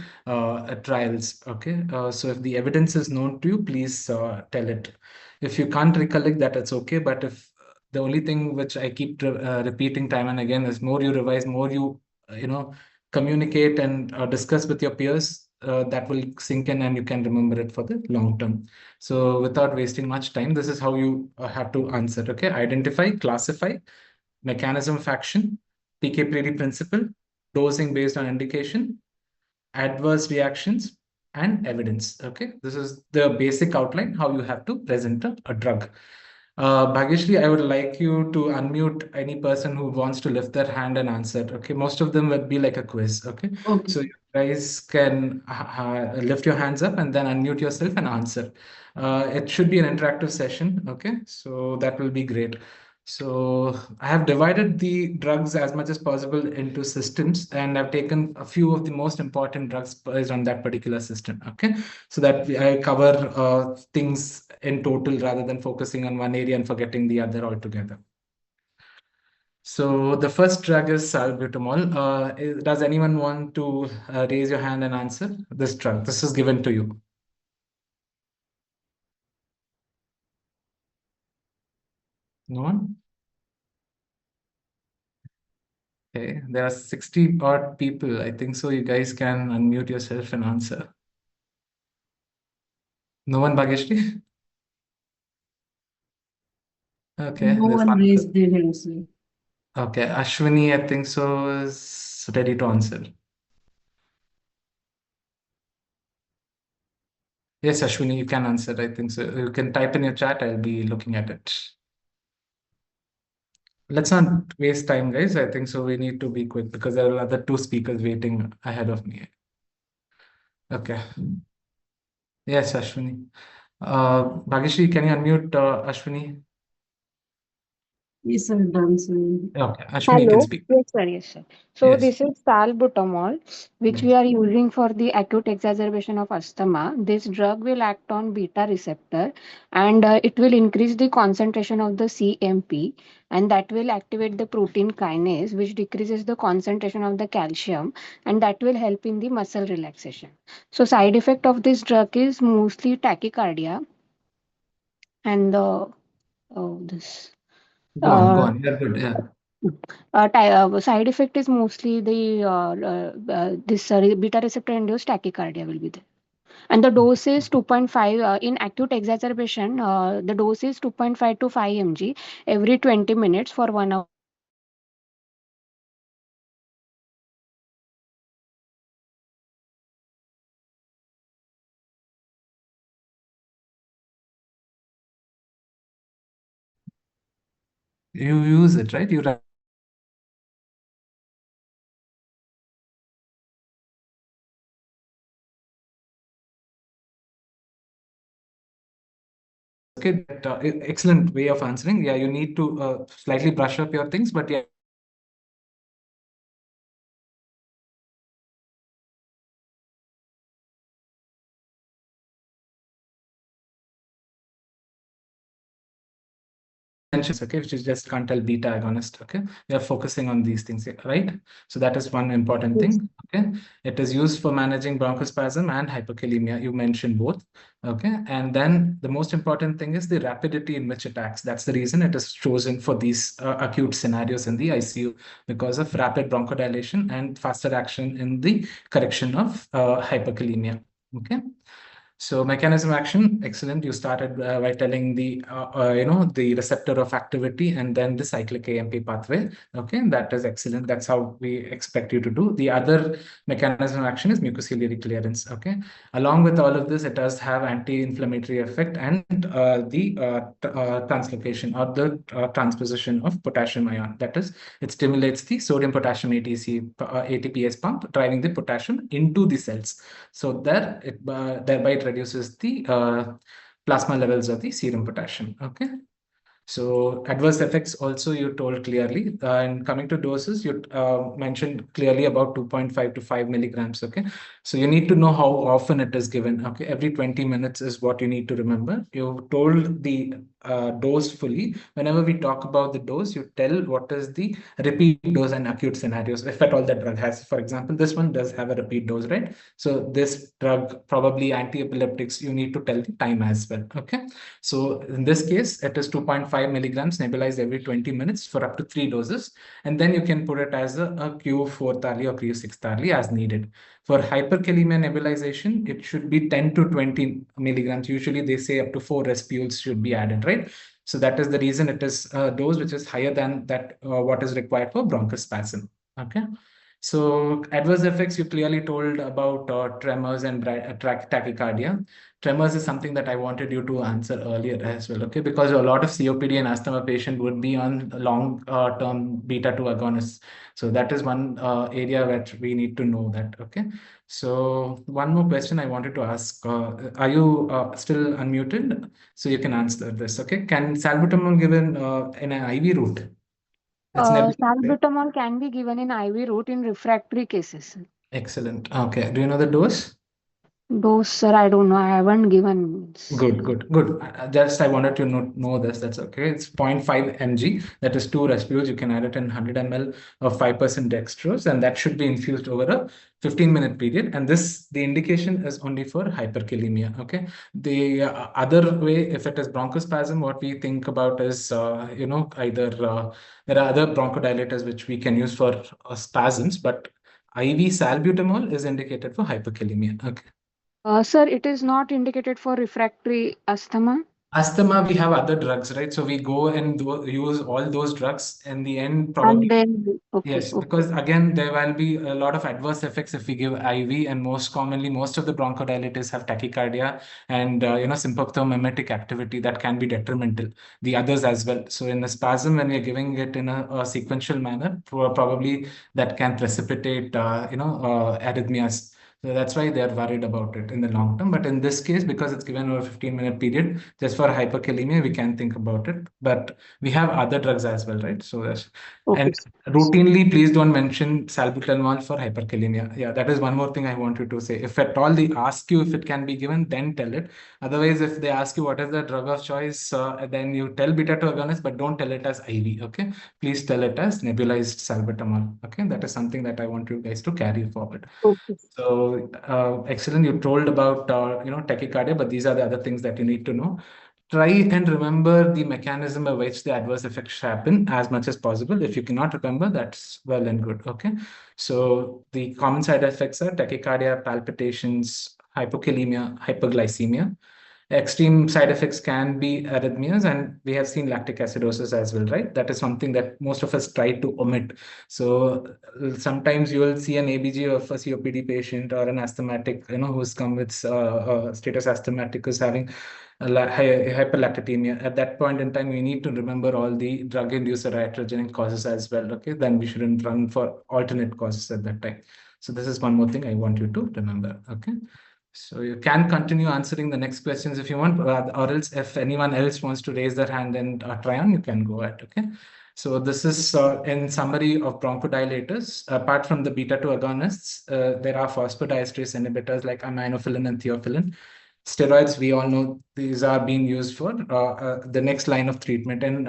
trials. Okay, so if the evidence is known to you, please tell it. If you can't recollect that, it's okay. But if the only thing which I keep repeating time and again is, more you revise, more you communicate and discuss with your peers, that will sink in and you can remember it for the long term. So without wasting much time, this is how you have to answer. Okay, identify, classify, mechanism of action, PK-PD principle, dosing based on indication, adverse reactions, and evidence. Okay, this is the basic outline how you have to present a drug. Bhageshri, I would like you to unmute any person who wants to lift their hand and answer. Okay, most of them will be like a quiz. Okay, Okay. so you guys can lift your hands up and then unmute yourself and answer. It should be an interactive session. Okay, so that will be great. So I have divided the drugs as much as possible into systems, and I've taken a few of the most important drugs based on that particular system. Okay, so that I cover things in total rather than focusing on one area and forgetting the other altogether. So the first drug is salbutamol. Does anyone want to raise your hand and answer this drug? This is given to you. No one? Okay, there are 60 odd people. I think so. You guys can unmute yourself and answer. No one, Bhageshri? Okay, No there's one one. raised their hands, sir. Okay, Ashwini, I think so, is ready to answer. Yes, Ashwini, you can answer. I think so. You can type in your chat. I'll be looking at it. Let's not waste time, guys. I think so. We need to be quick because there are other two speakers waiting ahead of me. Okay. Yes, Ashwini. Bhageshri, can you unmute Ashwini? Yes, sir, done, sir. Okay, Ashwini, you can Hello. speak. Yes, sir. Yes, sir. So Yes. this is salbutamol, which Yes. we are using for the acute exacerbation of asthma. This drug will act on beta receptor, and it will increase the concentration of the CMP, and that will activate the protein kinase, which decreases the concentration of the calcium, and that will help in the muscle relaxation. So side effect of this drug is mostly tachycardia and this. Go on, go Uh, on. You're good. Yeah. Side effect is mostly the this beta receptor induced tachycardia will be there. And the dose is 2.5 in acute exacerbation. The dose is 2.5 to 5 mg every 20 minutes for 1 hour. You use it, right? You okay. Excellent way of answering. Yeah, you need to slightly brush up your things, but yeah. Mentions, okay, which is just can't tell beta agonist. Okay, we are focusing on these things, right? So that is one important Yes. thing. Okay, it is used for managing bronchospasm and hyperkalemia. You mentioned both. Okay, and then the most important thing is the rapidity in which it acts. That's the reason it is chosen for these acute scenarios in the ICU because of rapid bronchodilation and faster action in the correction of hyperkalemia. Okay. So mechanism action, excellent. You started by telling the the receptor of activity and then the cyclic AMP pathway. Okay, that is excellent. That's how we expect you to do. The other mechanism of action is mucociliary clearance. Okay, along with all of this, it does have anti-inflammatory effect and the translocation or the transposition of potassium ion. That is, it stimulates the sodium potassium ATC ATPase pump, driving the potassium into the cells. So there, thereby it reduces the plasma levels of the serum potassium. Okay. So adverse effects also you told clearly. And coming to doses, you mentioned clearly about 2.5 to 5 milligrams. Okay. So you need to know how often it is given. Okay. Every 20 minutes is what you need to remember. You told the dose fully. Whenever we talk about the dose, you tell what is the repeat dose and acute scenarios, if at all the drug has. For example, this one does have a repeat dose, right? So this drug, probably anti-epileptics, you need to tell the time as well. Okay. So in this case, it is 2.5 milligrams nebulized every 20 minutes for up to 3 doses. And then you can put it as a Q4 tali or Q6 tali as needed. For hyperkalemia nebulization, it should be 10 to 20 milligrams. Usually they say up to 4 SPUs should be added, right? So that is the reason it is a dose which is higher than that what is required for bronchospasm. Okay. So adverse effects, you clearly told about tremors and tachycardia. Tremors is something that I wanted you to answer earlier as well, okay? Because a lot of COPD and asthma patient would be on long-term beta-2 agonists. So that is one area that we need to know that, okay? So one more question I wanted to ask. Are you still unmuted? So you can answer this, okay? Can salbutamol given in an IV route? It's nebulized, right? Salbutamol can be given in IV route in refractory cases. Excellent. Okay. Do you know the dose? Those, sir, I don't know. I haven't given. Good, good, good. Just I wanted to know this. That's okay. It's 0.5 mg. That is 2 respules. You can add it in 100 ml of 5% dextrose, and that should be infused over a 15-minute period. And the indication is only for hyperkalemia. Okay. The other way, if it is bronchospasm, what we think about is, either there are other bronchodilators which we can use for spasms, but IV salbutamol is indicated for hyperkalemia. Okay. Sir, it is not indicated for refractory asthma. Asthma, we have other drugs, right? So we go and use all those drugs. In the end, And probably then, okay, yes, okay, because again, there will be a lot of adverse effects if we give IV, and most commonly, most of the bronchodilators have tachycardia and sympathomimetic activity that can be detrimental. The others as well. So in a spasm, when we're giving it in a sequential manner, probably that can precipitate, arrhythmias. So that's why they're worried about it in the long term. But in this case, because it's given over a 15-minute period, just for hyperkalemia, we can think about it. But we have other drugs as well, right? So that's and okay. routinely, please don't mention salbutamol for hyperkalemia. Yeah, that is one more thing I want you to say. If at all they ask you if it can be given, then tell it. Otherwise, if they ask you what is the drug of choice, then you tell beta 2 agonist, but don't tell it as IV. Okay, please tell it as nebulized salbutamol. Okay, that is something that I want you guys to carry forward. Okay. So excellent. You told about tachycardia, but these are the other things that you need to know. Try and remember the mechanism by which the adverse effects happen as much as possible. If you cannot remember, that's well and good. Okay. So the common side effects are tachycardia, palpitations, hypokalemia, hyperglycemia. Extreme side effects can be arrhythmias, and we have seen lactic acidosis as well, right? That is something that most of us try to omit. So sometimes you will see an ABG of a COPD patient or an asthmatic, who's come with status asthmaticus having hyperlactatemia. At that point in time, we need to remember all the drug-induced or iatrogenic causes as well. Okay, then we shouldn't run for alternate causes at that time. So this is one more thing I want you to remember. Okay. So you can continue answering the next questions if you want, or else if anyone else wants to raise their hand and try on, you can go ahead. Okay. So this is in summary of bronchodilators. Apart from the beta 2 agonists, there are phosphodiesterase inhibitors like aminophilin and theophylline. Steroids, we all know these are being used for the next line of treatment in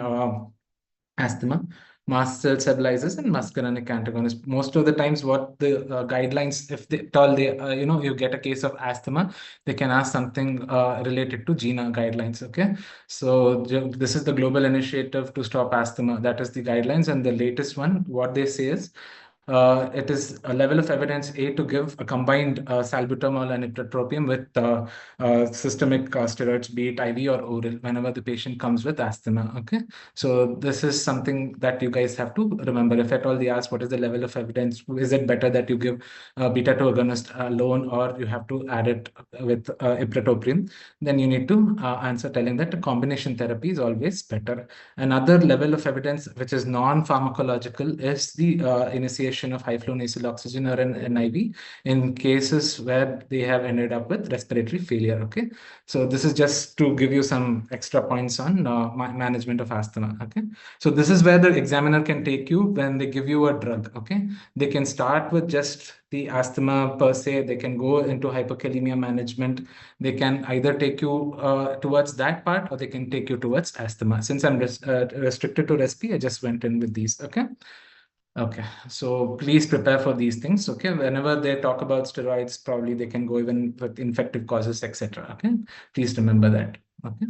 asthma, mast cell stabilizers, and muscarinic antagonists. Most of the times, what the guidelines, if they tell they, you get a case of asthma, they can ask something related to GINA guidelines. Okay, so this is the global initiative to stop asthma. That is the guidelines, and the latest one, what they say is it is a level of evidence A to give a combined salbutamol and ipratropium with systemic steroids, be it IV or oral, whenever the patient comes with asthma. Okay, so this is something that you guys have to remember. If at all they ask what is the level of evidence, is it better that you give beta 2 agonist alone or you have to add it with ipratropium? Then you need to answer telling that the combination therapy is always better. Another level of evidence which is non-pharmacological is the initiation of high-flow nasal oxygen or an NIV in cases where they have ended up with respiratory failure. Okay, so this is just to give you some extra points on management of asthma. Okay, so this is where the examiner can take you when they give you a drug. Okay, they can start with just the asthma per se. They can go into hyperkalemia management. They can either take you towards that part or they can take you towards asthma. Since I'm restricted to respi, I just went in with these. Okay. Okay, so please prepare for these things. Okay, whenever they talk about steroids, probably they can go even with infective causes, etc. Okay, please remember that. Okay,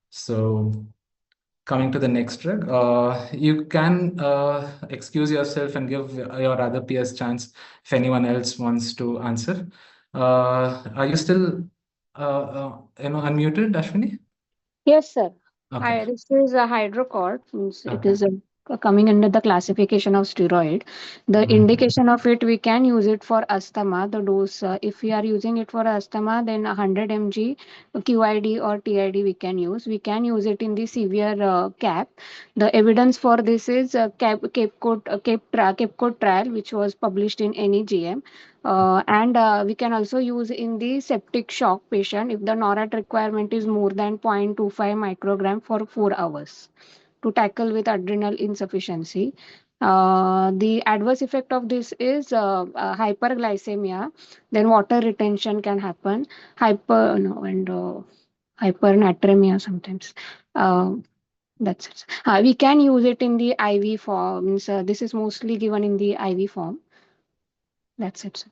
so coming to the next drug, you can excuse yourself and give your other peers chance if anyone else wants to answer. Are you still, unmuted, Ashwini? Yes, sir. Okay. This is a hydrocort. Means it Okay. is coming under the classification of steroid. The Mhm. indication of it, we can use it for asthma. The dose, if we are using it for asthma, then 100 mg QID or TID we can use. We can use it in the severe CAP. The evidence for this is Cape Cod trial, which was published in NEGM. And we can also use in the septic shock patient if the NORAD requirement is more than 0.25 microgram for 4 hours to tackle with adrenal insufficiency. The adverse effect of this is hyperglycemia, then water retention can happen, hypernatremia sometimes. Uh, that's it. We can use it in the IV forms. This is mostly given in the IV form. That's it, sir.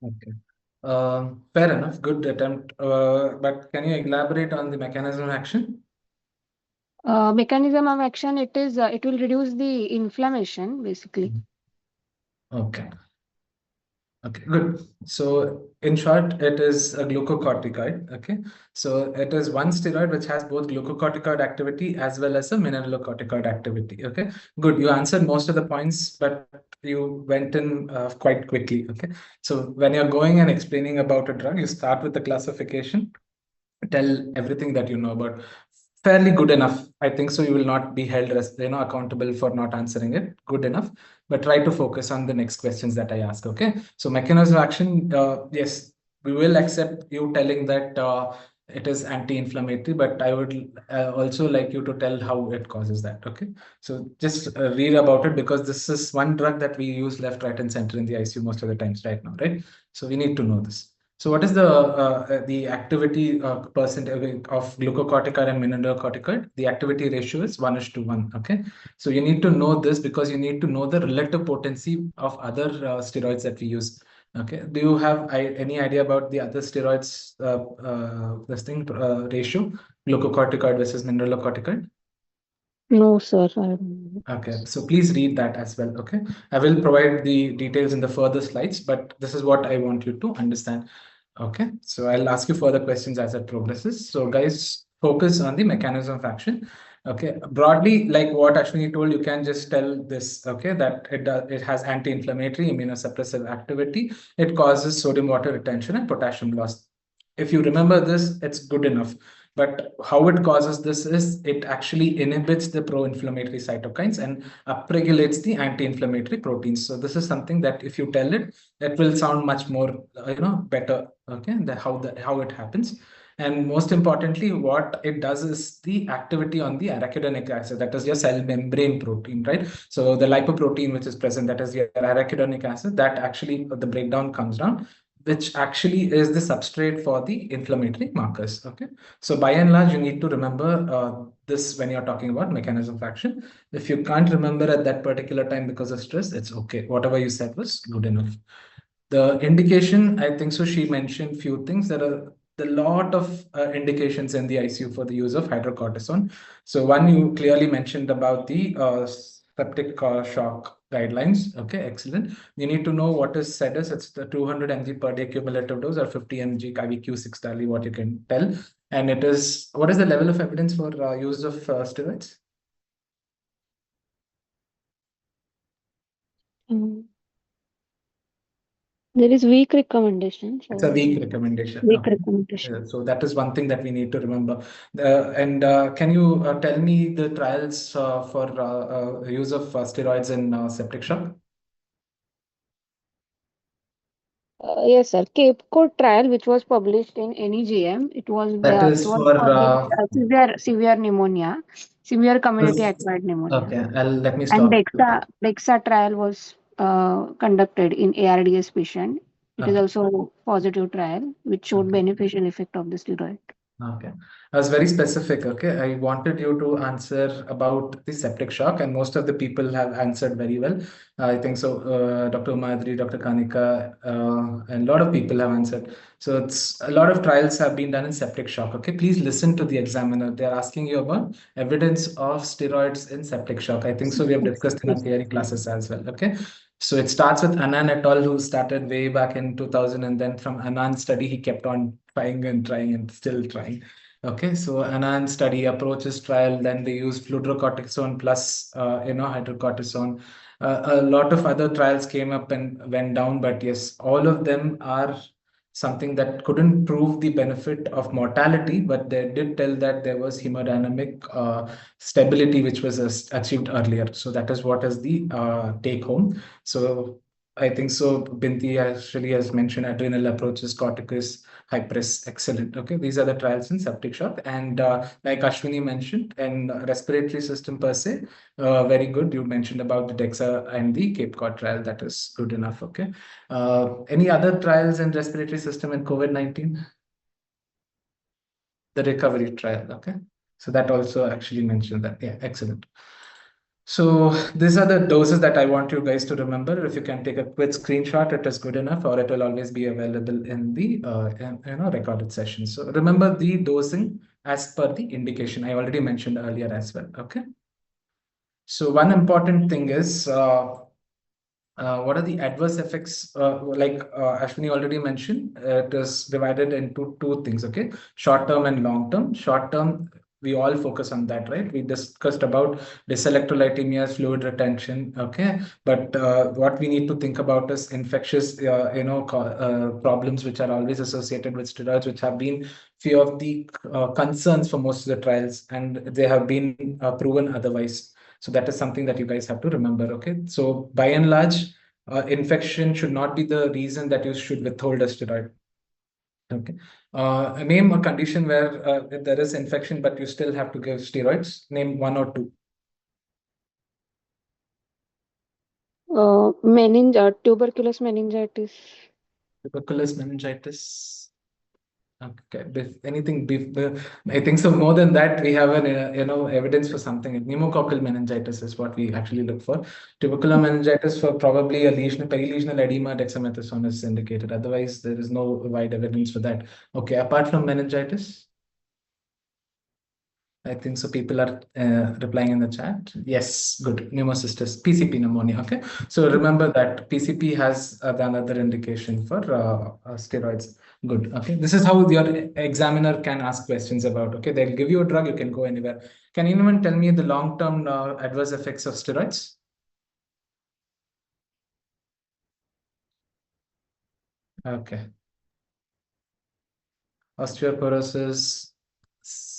Okay. Fair enough. Good attempt. But can you elaborate on the mechanism of action? Mechanism of action, it will reduce the inflammation basically. Okay. Okay, good. So in short, it is a glucocorticoid. Okay. So it is one steroid which has both glucocorticoid activity as well as a mineralocorticoid activity. Okay. Good. You answered most of the points, but you went in quite quickly. Okay. So when you're going and explaining about a drug, you start with the classification, tell everything that you know about. Fairly good enough. I think so. You will not be held accountable for not answering it. Good enough. But try to focus on the next questions that I ask. Okay. So mechanism of action. Yes, we will accept you telling that it is anti-inflammatory, but I would also like you to tell how it causes that. Okay. So just read about it, because this is one drug that we use left, right, and center in the ICU most of the times right now, right? So we need to know this. So what is the activity percent of glucocorticoid and mineralocorticoid? The activity ratio is 1:1. Okay, so you need to know this because you need to know the relative potency of other steroids that we use. Okay, do you have any idea about the other steroids ratio, glucocorticoid versus mineralocorticoid? No, sir. I don't know. Okay, so please read that as well. Okay, I will provide the details in the further slides, but this is what I want you to understand. Okay, so I'll ask you further questions as it progresses. So guys, focus on the mechanism of action. Okay, broadly, like what Ashwini told, you can just tell this, okay, that it has anti-inflammatory, immunosuppressive activity. It causes sodium water retention and potassium loss. If you remember this, it's good enough. But how it causes this is it actually inhibits the pro-inflammatory cytokines and upregulates the anti-inflammatory proteins. So this is something that if you tell it, that will sound much more, better. Okay, how it happens. And most importantly, what it does is the activity on the arachidonic acid, that is your cell membrane protein, right? So the lipoprotein which is present, that is your arachidonic acid, that actually the breakdown comes down, which actually is the substrate for the inflammatory markers. Okay, so by and large, you need to remember this when you're talking about mechanism of action. If you can't remember at that particular time because of stress, it's okay. Whatever you said was good enough. The indication, I think so, she mentioned few things. There are a lot of indications in the ICU for the use of hydrocortisone. So one, you clearly mentioned about the septic shock guidelines. Okay, excellent. You need to know what is SEDUS. It's the 200 mg per day cumulative dose, or 50 mg IVQ6 daily, what you can tell. And it is, what is the level of evidence for use of steroids? Mm. There is weak recommendation. It's a So weak recommendation. weak Okay. recommendation. So that is one thing that we need to remember. And can you tell me the trials for use of steroids in septic shock? Yes, sir. Cape Cod trial, which was published in NEJM, That it is was for for the severe pneumonia, severe community acquired pneumonia, okay. Let me and stop. DEXA trial was conducted in ARDS patient. It is Okay. also a positive trial which showed Okay. beneficial effect of the steroid. Okay. I was very specific. Okay. I wanted you to answer about the septic shock, and most of the people have answered very well. I think so. Dr. Madri, Dr. Kanika, and a lot of people have answered. So it's a lot of trials have been done in septic shock. Okay. Please listen to the examiner. They're asking you about evidence of steroids in septic shock. I think so. We have discussed in our theory classes as well. Okay. So it starts with Anand et al., who started way back in 2000, and then from Anand's study, he kept on trying and trying and still trying. Okay, so Anand study approaches trial, then they use fludrocortisone plus, hydrocortisone. A lot of other trials came up and went down, but yes, all of them are something that couldn't prove the benefit of mortality, but they did tell that there was hemodynamic stability, which was achieved earlier. So that is what is the take home. So I think so. Binti actually has mentioned adrenal approaches, corticus, hyperes, excellent. Okay, these are the trials in septic shock. And like Ashwini mentioned, and respiratory system per se, very good. You mentioned about the DEXA and the Cape Cod trial. That is good enough. Okay. Any other trials in respiratory system in COVID-19? The recovery trial. Okay. So that also actually mentioned that. Yeah, excellent. So these are the doses that I want you guys to remember. If you can take a quick screenshot, it is good enough, or it will always be available in the recorded session. So remember the dosing as per the indication. I already mentioned earlier as well. Okay. So one important thing is what are the adverse effects? Like Ashwini already mentioned, it is divided into two things. Okay, short term and long term. Short term, we all focus on that, right? We discussed about dyselectrolytemia, fluid retention. Okay, but what we need to think about is infectious, problems which are always associated with steroids, which have been few of the concerns for most of the trials, and they have been proven otherwise. So that is something that you guys have to remember. Okay. So by and large, infection should not be the reason that you should withhold a steroid. Okay. Name a condition where there is infection, but you still have to give steroids. Name one or two. Tuberculous meningitis. Tuberculous meningitis. Okay, anything, I think so. More than that, we have an evidence for something. Pneumococcal meningitis is what we actually look for. Tubercular meningitis for probably a lesion, perilesional edema, dexamethasone is indicated. Otherwise, there is no wide evidence for that. Okay, apart from meningitis. I think so. People are replying in the chat. Yes, good. Pneumocystis, PCP pneumonia. Okay. So remember that PCP has another indication for steroids. Good. Okay. This is how your examiner can ask questions about. Okay. They'll give you a drug. You can go anywhere. Can anyone tell me the long-term adverse effects of steroids? Okay. Osteoporosis,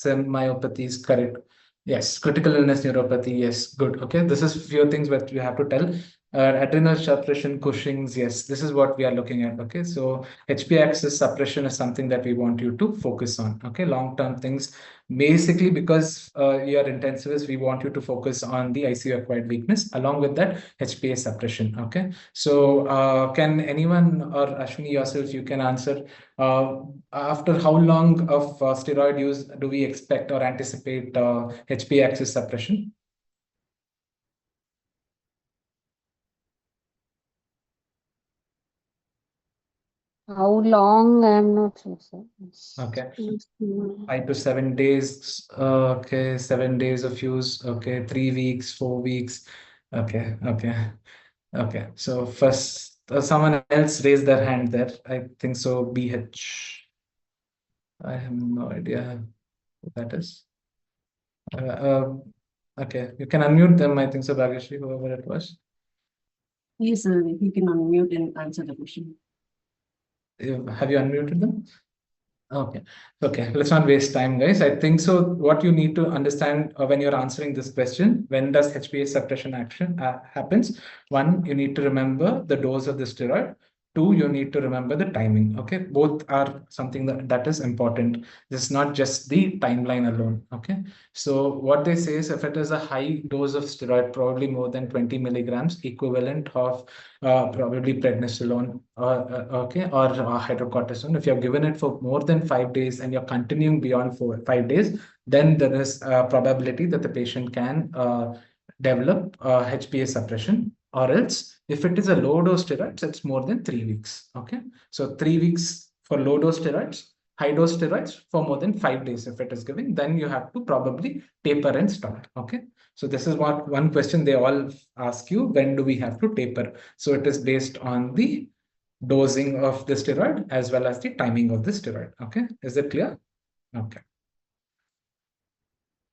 myopathy is correct. Yes, critical illness neuropathy. Yes, good. Okay, this is few things that you have to tell. Adrenal suppression, Cushing's. Yes, this is what we are looking at. Okay, so HPA axis suppression is something that we want you to focus on. Okay, long-term things. Basically, because you are intensivist, we want you to focus on the ICU acquired weakness along with that HPA suppression. Okay, so can anyone or Ashwini yourself, you can answer. After how long of steroid use do we expect or anticipate HPA axis suppression? How long? I'm not sure, sir. Okay, Mm. 5 to 7 days. Okay, 7 days of use. Okay, 3 weeks, 4 weeks. Okay, okay, okay. So first, someone else raised their hand there. I think so. BH. I have no idea who that is. Uh, uh, okay, you can unmute them. I think so, Bhageshri, whoever it was. Yes, sir. He can unmute and answer the question. Have you unmuted them? Okay. Okay. Let's not waste time, guys. I think so. What you need to understand when you're answering this question, when does HPA suppression action happens? One, you need to remember the dose of the steroid. Two, you need to remember the timing. Okay. Both are something that is important. This is not just the timeline alone. Okay. So what they say is if it is a high dose of steroid, probably more than 20 milligrams, equivalent of probably prednisolone or hydrocortisone. If you have given it for more than 5 days and you're continuing beyond 5 days, then there is a probability that the patient can develop HPA suppression. Or else, if it is a low dose steroids, it's more than 3 weeks. Okay, so 3 weeks for low dose steroids. High dose steroids for more than 5 days. If it is given, then you have to probably taper and stop. Okay. So this is what one question they all ask you, when do we have to taper? So it is based on the dosing of the steroid as well as the timing of the steroid. Okay, is it clear? Okay.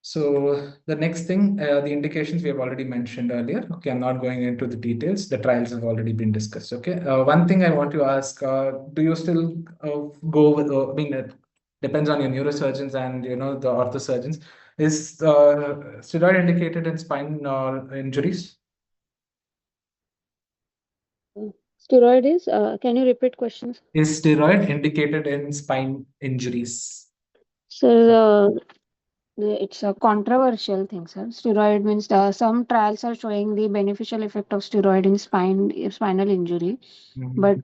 So the next thing, the indications we have already mentioned earlier. Okay, I'm not going into the details. The trials have already been discussed. Okay, one thing I want to ask: do you still go with? I mean, it depends on your neurosurgeons and the orthosurgeons. Is steroid indicated in spine injuries? Steroid is, can you repeat questions? Is steroid indicated in spine injuries? So, it's a controversial thing, sir. Steroid means some trials are showing the beneficial effect of steroid in spinal injury, but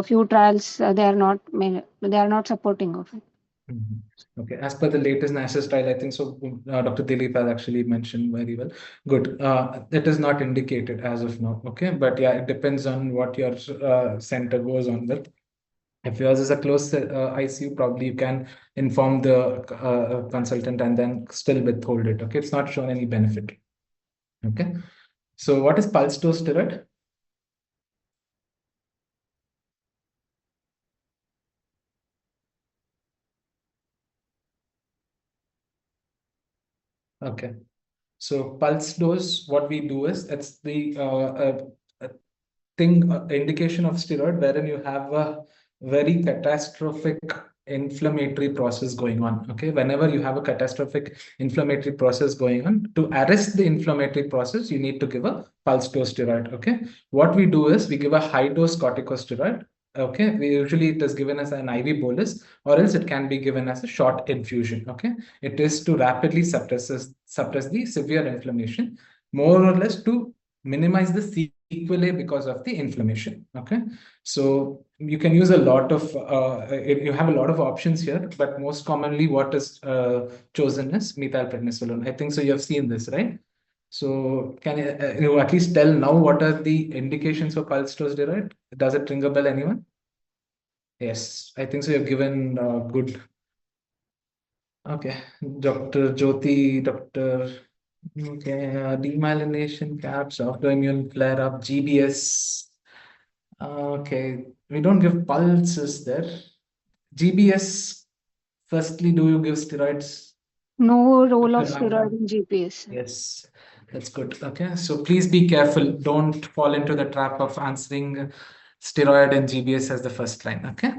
few trials they are not supporting of it. Mhm. Okay, as per the latest NASA's trial, I think so. Dr. Dilip has actually mentioned very well. Good. That is not indicated as of now. Okay, but yeah, it depends on what your center goes on with. If yours is a closed ICU, probably you can inform the consultant and then still withhold it. Okay, it's not shown any benefit. Okay, so what is pulse dose steroid? Okay. So pulse dose, what we do is it's the indication of steroid wherein you have a very catastrophic inflammatory process going on. Okay, whenever you have a catastrophic inflammatory process going on, to arrest the inflammatory process, you need to give a pulse dose steroid. Okay, what we do is we give a high dose corticosteroid. Okay, we usually it is given as an IV bolus, or else it can be given as a short infusion. Okay, it is to rapidly suppress the severe inflammation, more or less to minimize the sequelae because of the inflammation. Okay, so you can use a lot of you have a lot of options here, but most commonly what is chosen is methylprednisolone. I think so. You have seen this, right? So can you at least tell now what are the indications for pulse dose steroid? Does it ring a bell, anyone? Yes, I think so. You've given good. Okay, Dr. Jyoti, Dr. Okay, demyelination caps, autoimmune flare-up, GBS. Okay, we don't give pulses there. GBS, firstly, do you give steroids? No role of Dr. steroid Anka? in GPS. Yes, that's good. Okay, so please be careful. Don't fall into the trap of answering steroid and GBS as the first line. Okay.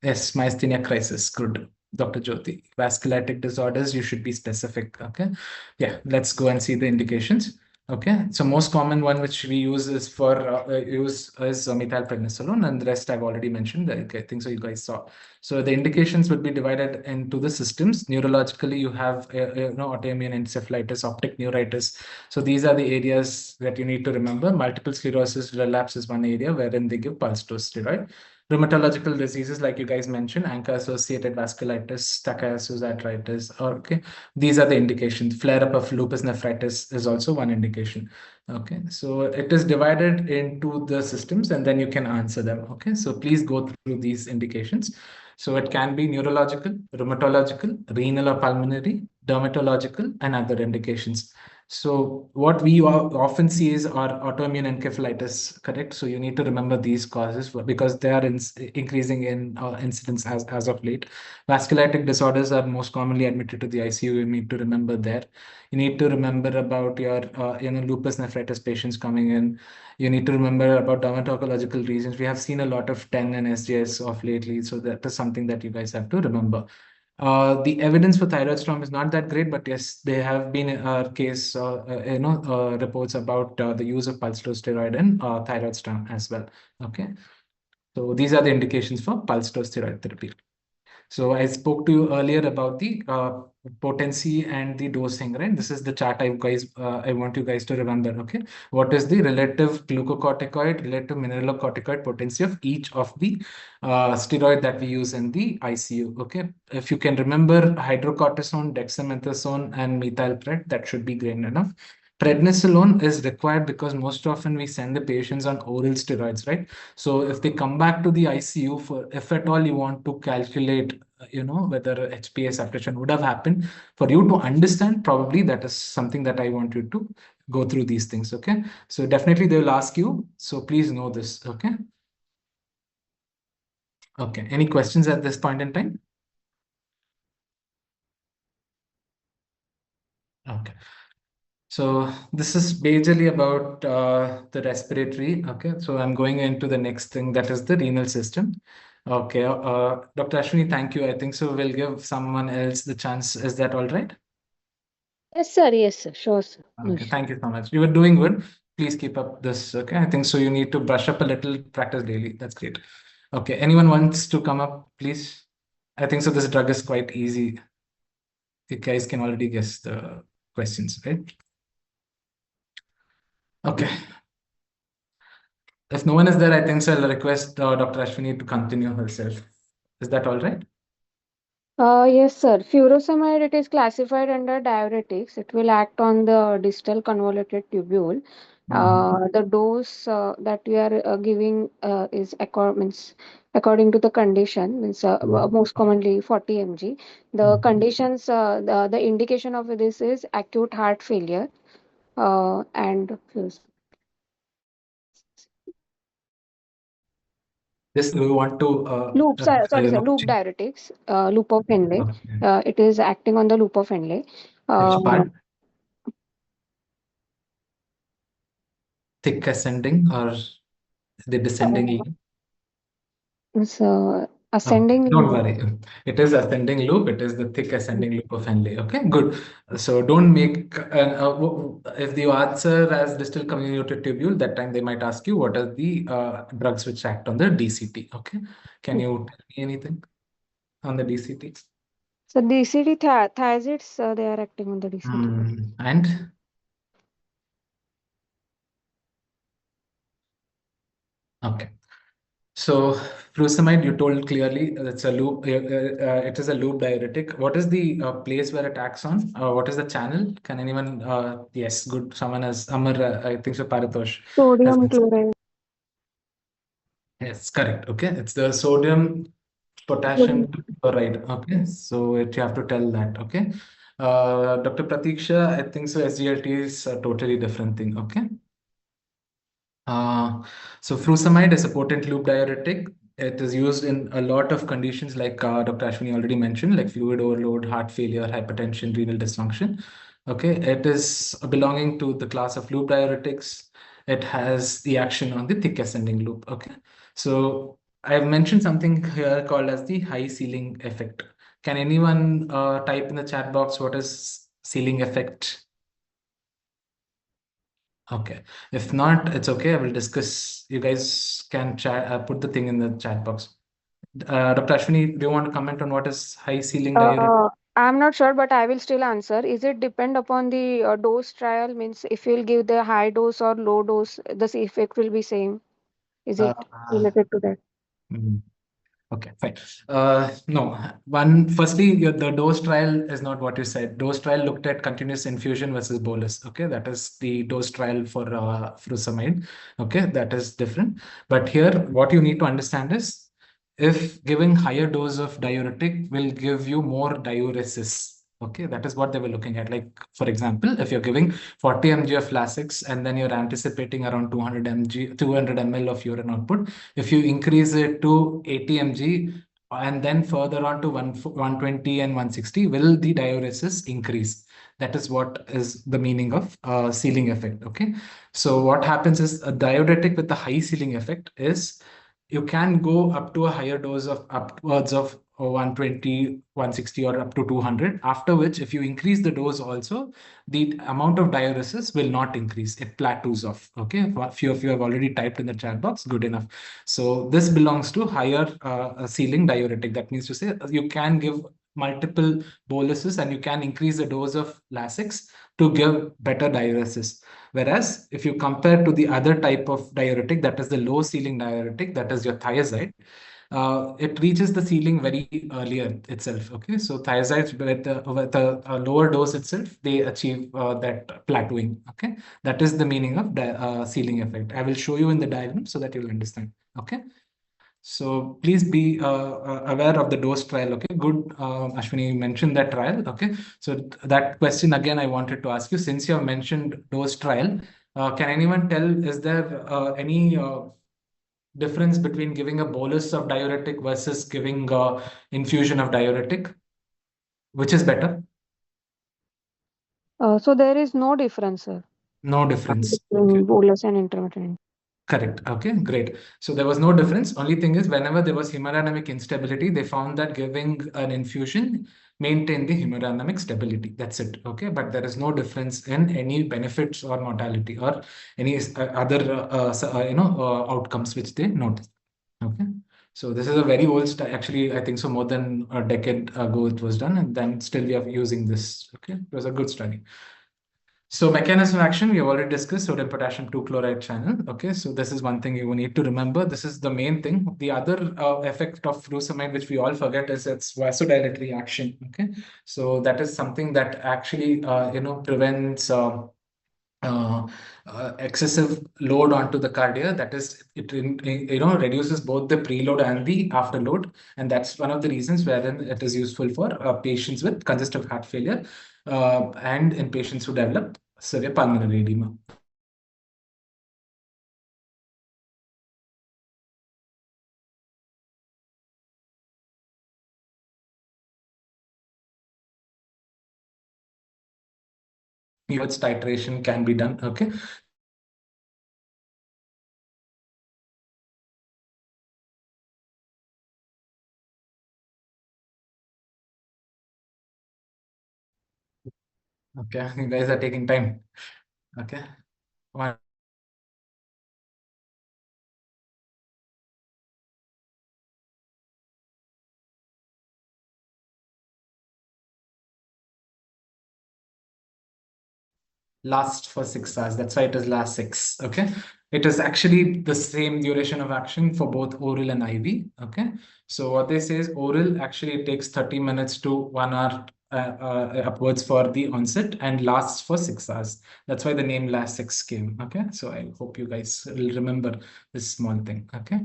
Yes, myasthenia crisis. Good. Dr. Jyoti. Vasculitic disorders, you should be specific. Okay. Yeah, let's go and see the indications. Okay. So most common one which we use is for methylprednisolone, and the rest I've already mentioned. Okay, I think so you guys saw. So the indications would be divided into the systems. Neurologically, you have autoimmune encephalitis, optic neuritis. So these are the areas that you need to remember. Multiple sclerosis, relapse is one area wherein they give pulse dose steroid. Rheumatological diseases, like you guys mentioned, ANCA-associated vasculitis, Takayasu's arthritis. Okay, these are the indications. Flare-up of lupus nephritis is also one indication. Okay, so it is divided into the systems, and then you can answer them. Okay, so please go through these indications. So it can be neurological, rheumatological, renal or pulmonary, dermatological, and other indications. So what we often see is our autoimmune encephalitis, correct? So you need to remember these causes because they are increasing in incidence as of late. Vasculitic disorders are most commonly admitted to the ICU. You need to remember there. You need to remember about your lupus nephritis patients coming in. You need to remember about dermatological reasons. We have seen a lot of TEN and SJS of lately, so that is something that you guys have to remember. The evidence for thyroid storm is not that great, but yes, there have been case reports about the use of pulse dose steroid and thyroid storm as well. Okay, so these are the indications for pulse dose steroid therapy. So I spoke to you earlier about the potency and the dosing, right? This is the chart I want you guys to remember. Okay, what is the relative glucocorticoid, relative mineralocorticoid potency of each of the steroid that we use in the ICU? Okay, if you can remember hydrocortisone, dexamethasone, and methylpred, that should be great enough. Prednisolone is required because most often we send the patients on oral steroids, right? So if they come back to the ICU, for if at all you want to calculate, whether HPA suppression would have happened, for you to understand, probably that is something that I want you to go through these things. Okay, so definitely they will ask you. So please know this. Okay. Okay. Any questions at this point in time? Okay. So this is basically about the respiratory. Okay, so I'm going into the next thing, that is the renal system. Okay, Dr. Ashwini, thank you. I think so. We'll give someone else the chance. Is that all right? Yes, sir. Yes, sir. Sure, sir. No Okay, issue. thank you so much. You were doing good. Please keep up this. Okay, I think so. You need to brush up a little, practice daily. That's great. Okay, anyone wants to come up, please? I think so. This drug is quite easy. You guys can already guess the questions, right? Okay. If no one is there, I think so. I'll request Dr. Ashwini to continue herself. Is that all right? Yes, sir. Furosemide, it is classified under diuretics. It will act on the distal convoluted tubule. The dose that we are giving is according to the condition, means most commonly 40 mg. The conditions, the indication of this is acute heart failure and This we want to loop. Sorry, sir. Loop change. diuretics, loop of Henle. Okay. It is acting on the loop of Henle. Which part? Thick ascending or the descending Uh, loop? So Oh, ascending don't loop. worry. It is ascending loop. It is the thick ascending loop of Henle. Okay, good. So don't make if the answer as distal convoluted tubule, that time they might ask you what are the drugs which act on the DCT. Okay, can you tell me anything on the DCT? So DCT thiazides, they are acting on the DCT. And okay. So furosemide, you told clearly it's a loop. It is a loop diuretic. What is the place where it acts on? What is the channel? Can anyone? Yes, good. Someone has Amar. I think so. Paritosh has Sodium been. chloride. Yes, correct. Okay, it's the sodium potassium Sodium. chloride. Okay, so you have to tell that. Okay, Dr. Pratiksha, I think so. SGLT is a totally different thing. Okay. So furosemide is a potent loop diuretic. It is used in a lot of conditions like Dr. Ashwini already mentioned, like fluid overload, heart failure, hypertension, renal dysfunction. Okay, it is belonging to the class of loop diuretics. It has the action on the thick ascending loop. Okay, so I've mentioned something here called as the high ceiling effect. Can anyone type in the chat box what is ceiling effect? Okay. If not, it's okay. I will discuss. You guys can chat, put the thing in the chat box. Dr. Ashwini, do you want to comment on what is high ceiling diuretic? I'm not sure, but I will still answer. Is it depend upon the dose trial? Means if you'll give the high dose or low dose, the effect will be same. Is it Uh, related to that? mm, okay, fine. No, firstly, the dose trial is not what you said. Dose trial looked at continuous infusion versus bolus. Okay, that is the dose trial for furosemide. Okay, that is different. But here, what you need to understand is if giving higher dose of diuretic will give you more diuresis. Okay, that is what they were looking at. Like, for example, if you're giving 40 mg of Lasix and then you're anticipating around 200 ml of urine output, if you increase it to 80 mg and then further on to 120 and 160, will the diuresis increase? That is what is the meaning of ceiling effect. Okay, so what happens is a diuretic with a high ceiling effect is you can go up to a higher dose of upwards of 120, 160, or up to 200, after which if you increase the dose also, the amount of diuresis will not increase. It plateaus off. Okay, a few of you have already typed in the chat box. Good enough. So this belongs to higher ceiling diuretic. That means to say you can give multiple boluses and you can increase the dose of Lasix to give better diuresis. Whereas if you compare to the other type of diuretic, that is the low ceiling diuretic, that is your thiazide, it reaches the ceiling very earlier itself. Okay, so thiazides with a lower dose itself, they achieve that plateauing. Okay, that is the meaning of ceiling effect. I will show you in the diagram so that you'll understand. Okay. So please be aware of the dose trial. Okay, good. Ashwini, you mentioned that trial. Okay, so that question again, I wanted to ask you, since you have mentioned dose trial, can anyone tell, is there any difference between giving a bolus of diuretic versus giving infusion of diuretic? Which is better? So there is no difference, sir, No difference. Okay. between bolus and intermittent. Correct. Okay, great. So there was no difference. Only thing is, whenever there was hemodynamic instability, they found that giving an infusion maintain the hemodynamic stability. That's it. Okay, but there is no difference in any benefits or mortality or any other outcomes which they notice. Okay, so this is a very old study. Actually, I think so more than a decade ago it was done, and then still we are using this. Okay, it was a good study. So mechanism of action, we have already discussed sodium potassium 2 chloride channel. Okay, so this is one thing you need to remember. This is the main thing. The other effect of furosemide, which we all forget, is its vasodilatory action. Okay, so that is something that actually prevents excessive load onto the cardia. That is, it reduces both the preload and the afterload, and that's one of the reasons wherein it is useful for patients with congestive heart failure and in patients who develop severe pulmonary edema. Its titration can be done. Okay. Okay, you guys are taking time. Okay. One. Lasts for 6 hours. That's why it is last 6. Okay. It is actually the same duration of action for both oral and IV. Okay. So what they say is oral actually takes 30 minutes to 1 hour upwards for the onset and lasts for 6 hours. That's why the name last 6 came. Okay. So I hope you guys will remember this small thing. Okay.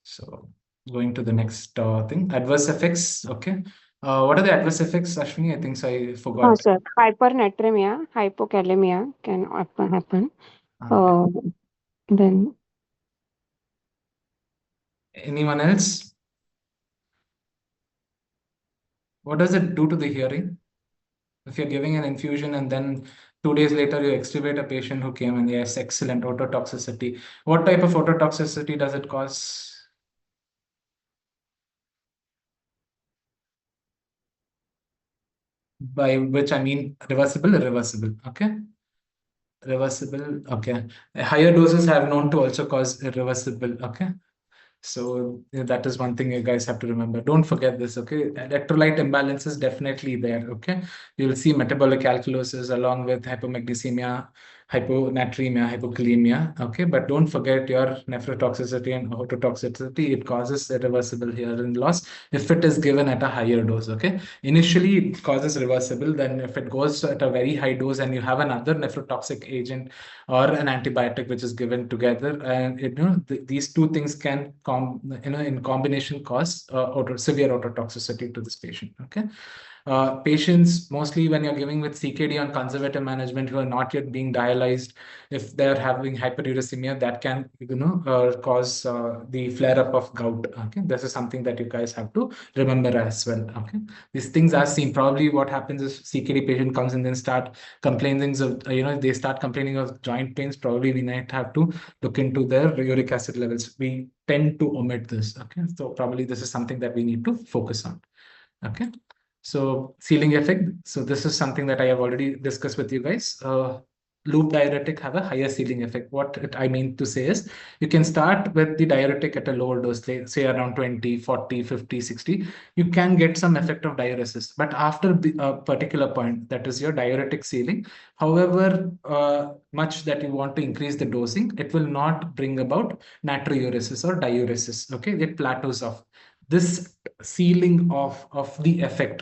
So going to the next thing, adverse effects. Okay. What are the adverse effects, Ashwini? I think so I forgot. Sir, hypernatremia, hypokalemia can happen. Then Anyone else? What does it do to the hearing? If you're giving an infusion and then 2 days later you extubate a patient who came and yes, excellent ototoxicity. What type of ototoxicity does it cause? By which I mean reversible, irreversible. Okay. Reversible. Okay. Higher doses are known to also cause irreversible. Okay. So that is one thing you guys have to remember. Don't forget this, okay? Electrolyte imbalance is definitely there, okay? You'll see metabolic alkalosis along with hypomagnesemia, hyponatremia, hypokalemia, okay? But don't forget your nephrotoxicity and ototoxicity. It causes irreversible hearing loss if it is given at a higher dose, okay? Initially, it causes reversible. Then if it goes at a very high dose and you have another nephrotoxic agent or an antibiotic which is given together, and these two things can in combination cause severe ototoxicity to this patient. Okay. Patients, mostly when you're giving with CKD on conservative management who are not yet being dialyzed, if they're having hyperuricemia, that can cause the flare-up of gout. Okay, this is something that you guys have to remember as well. Okay, these things are seen. Probably what happens is CKD patient comes and then start complaining of they start complaining of joint pains. Probably we might have to look into their uric acid levels. We tend to omit this. Okay, so probably this is something that we need to focus on. Okay. So ceiling effect. So this is something that I have already discussed with you guys. Loop diuretic have a higher ceiling effect. What I mean to say is you can start with the diuretic at a lower dose, say around 20, 40, 50, 60. You can get some effect of diuresis. But after a particular point, that is your diuretic ceiling, however much that you want to increase the dosing, it will not bring about natriuresis or diuresis. Okay, it plateaus off. This ceiling of the effect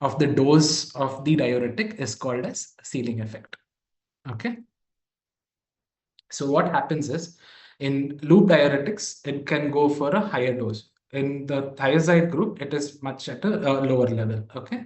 of the dose of the diuretic is called as ceiling effect. Okay. So what happens is in loop diuretics, it can go for a higher dose. In the thiazide group, it is much at a lower level. Okay.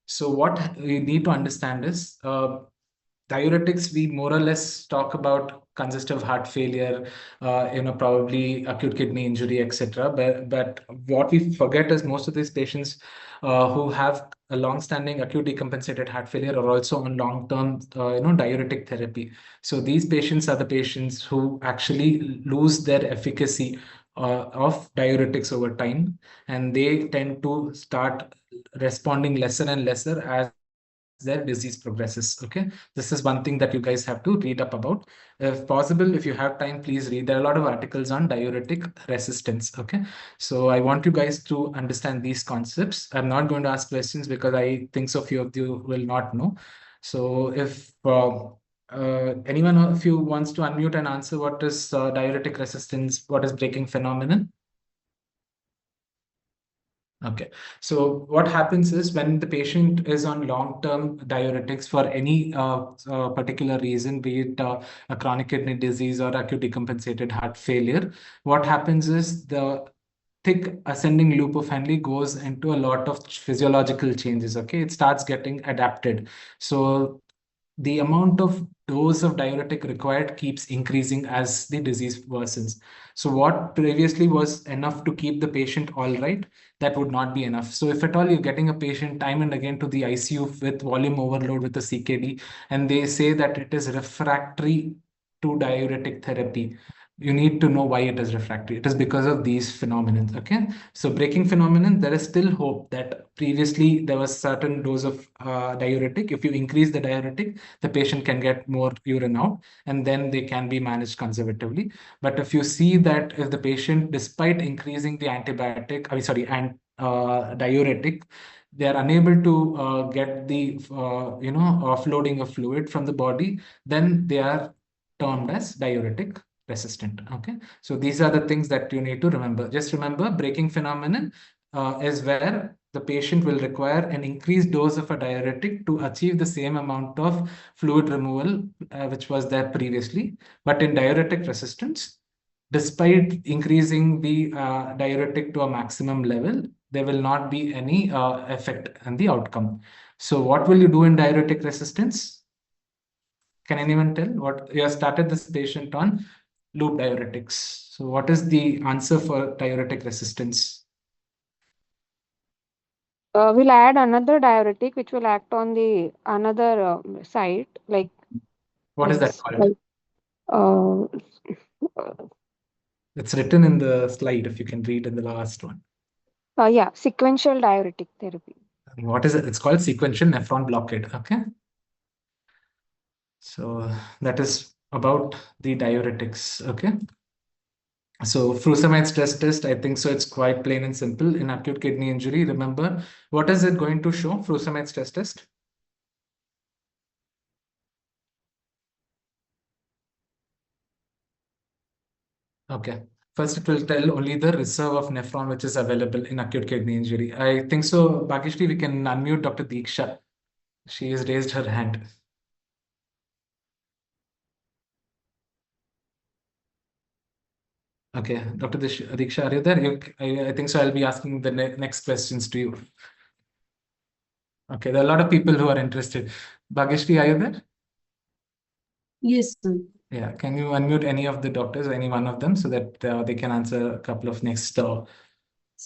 So what we need to understand is diuretics, we more or less talk about congestive heart failure, probably acute kidney injury, etc. But what we forget is most of these patients who have a long-standing acute decompensated heart failure are also on long-term, diuretic therapy. So these patients are the patients who actually lose their efficacy of diuretics over time, and they tend to start responding lesser and lesser as their disease progresses. Okay, this is one thing that you guys have to read up about. If possible, if you have time, please read. There are a lot of articles on diuretic resistance. Okay, so I want you guys to understand these concepts. I'm not going to ask questions because I think so few of you will not know. So if anyone of you wants to unmute and answer what is diuretic resistance, what is breaking phenomenon? Okay, so what happens is when the patient is on long-term diuretics for any particular reason, be it a chronic kidney disease or acute decompensated heart failure, what happens is the thick ascending loop of Henle goes into a lot of physiological changes. Okay, it starts getting adapted. So the amount of dose of diuretic required keeps increasing as the disease worsens. So what previously was enough to keep the patient all right, that would not be enough. So if at all you're getting a patient time and again to the ICU with volume overload with a CKD, and they say that it is refractory to diuretic therapy, you need to know why it is refractory. It is because of these phenomena. Okay, so breaking phenomenon, there is still hope that previously there was certain dose of diuretic. If you increase the diuretic, the patient can get more urine out, and then they can be managed conservatively. But if you see that if the patient, despite increasing the antibiotic, and diuretic, they are unable to get the offloading of fluid from the body, then they are termed as diuretic resistant. Okay, so these are the things that you need to remember. Just remember, breaking phenomenon is where the patient will require an increased dose of a diuretic to achieve the same amount of fluid removal which was there previously. But in diuretic resistance, despite increasing the diuretic to a maximum level, there will not be any effect on the outcome. So what will you do in diuretic resistance? Can anyone tell? What you have started this patient on loop diuretics. So what is the answer for diuretic resistance? We'll add another diuretic which will act on the another site, like What is that it's called? uh, It's written in the slide, if you can read in the last one. yeah, sequential diuretic therapy. What is it? It's called sequential nephron blockade. Okay. So that is about the diuretics. Okay. So furosemide stress test, I think so it's quite plain and simple. In acute kidney injury, remember, what is it going to show, furosemide stress test? Okay. First, it will tell only the reserve of nephron which is available in acute kidney injury. I think so, Bhagishri, we can unmute Dr. Deeksha. She has raised her hand. Okay, Dr. Deeksha, are you there? I think so. I'll be asking the next questions to you. Okay, there are a lot of people who are interested. Bhagishri, are you there? Yes, sir. Yeah, can you unmute any of the doctors, any one of them, so that they can answer a couple of next So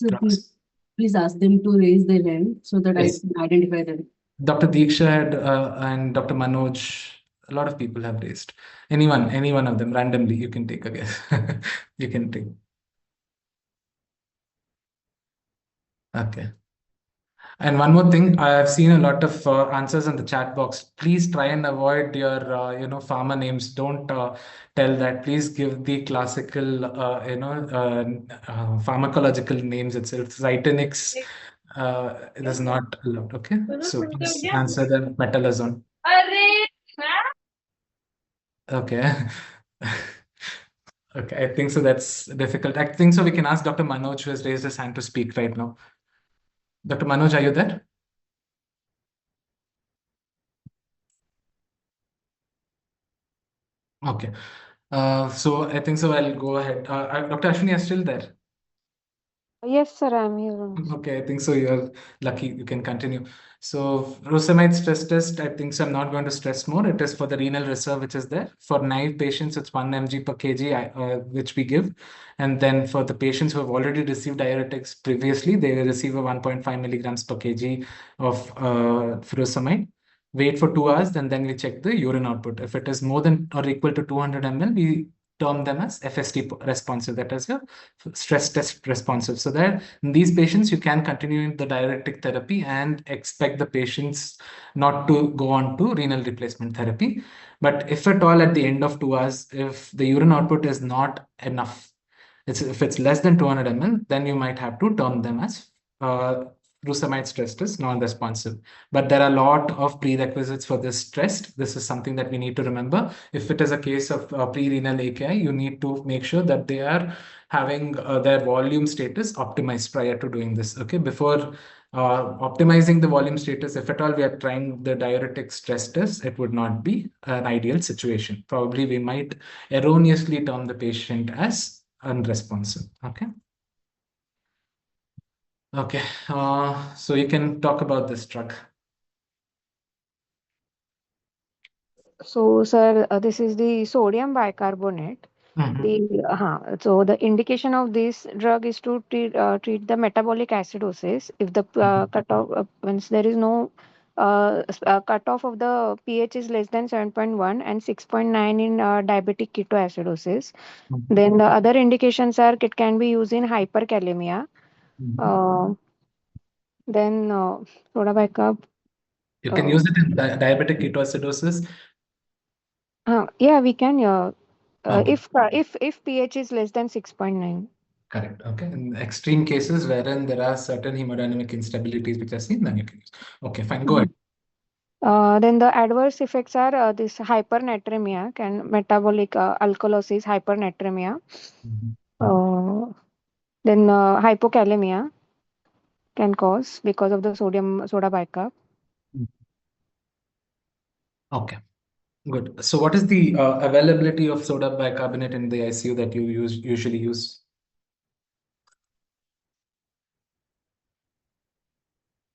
talks? please ask them to raise their hand so that I Yes. can identify them. Dr. Deeksha had, and Dr. Manoj, a lot of people have raised. Any one of them randomly, you can take a guess. You can take. Okay. And one more thing, I have seen a lot of answers in the chat box. Please try and avoid your, pharma names. Don't tell that. Please give the classical, pharmacological names itself. Zytonix it is not allowed. Okay, so please answer the metalazone. Okay. Okay, I think so. That's difficult. I think so. We can ask Dr. Manoj, who has raised his hand to speak right now. Dr. Manoj, are you there? Okay. So I think so. I'll go ahead. Dr. Ashwini, are still there? Yes, sir, I'm here. Okay, I think so. You're lucky. You can continue. So furosemide stress test, I think so. I'm not going to stress more. It is for the renal reserve, which is there. For naive patients, it's 1 mg per kg, which we give. And then for the patients who have already received diuretics previously, they will receive a 1.5 milligrams per kg of furosemide. Wait for 2 hours, and then we check the urine output. If it is more than or equal to 200 ml, we term them as FST responsive, that is your stress test responsive. So that in these patients, you can continue the diuretic therapy and expect the patients not to go on to renal replacement therapy. But if at all at the end of 2 hours, if the urine output is not enough, if it's less than 200 ml, then you might have to term them as furosemide stress test non-responsive. But there are a lot of prerequisites for this test. This is something that we need to remember. If it is a case of pre-renal AKI, you need to make sure that they are having their volume status optimized prior to doing this. Okay, before optimizing the volume status, if at all we are trying the diuretic stress test, it would not be an ideal situation. Probably we might erroneously term the patient as unresponsive. Okay. Okay. So you can talk about this drug. So, sir, this is the sodium bicarbonate. So the indication of this drug is to treat the metabolic acidosis. If the cutoff once there is no cutoff of the pH is less than 7.1 and 6.9 in diabetic ketoacidosis, then the other indications are it can be used in hyperkalemia. Uh, then soda bicarb. You can use it in diabetic ketoacidosis. Yeah, we can. Okay. If pH is less than 6.9. Correct. Okay. In extreme cases wherein there are certain hemodynamic instabilities which are seen, then you can use. Okay, fine. Go ahead. Then the adverse effects are this hypernatremia, metabolic alkalosis, hypernatremia. Then hypokalemia can cause because of the sodium soda bicarb. Okay. Good. So what is the availability of soda bicarbonate in the ICU that you usually use?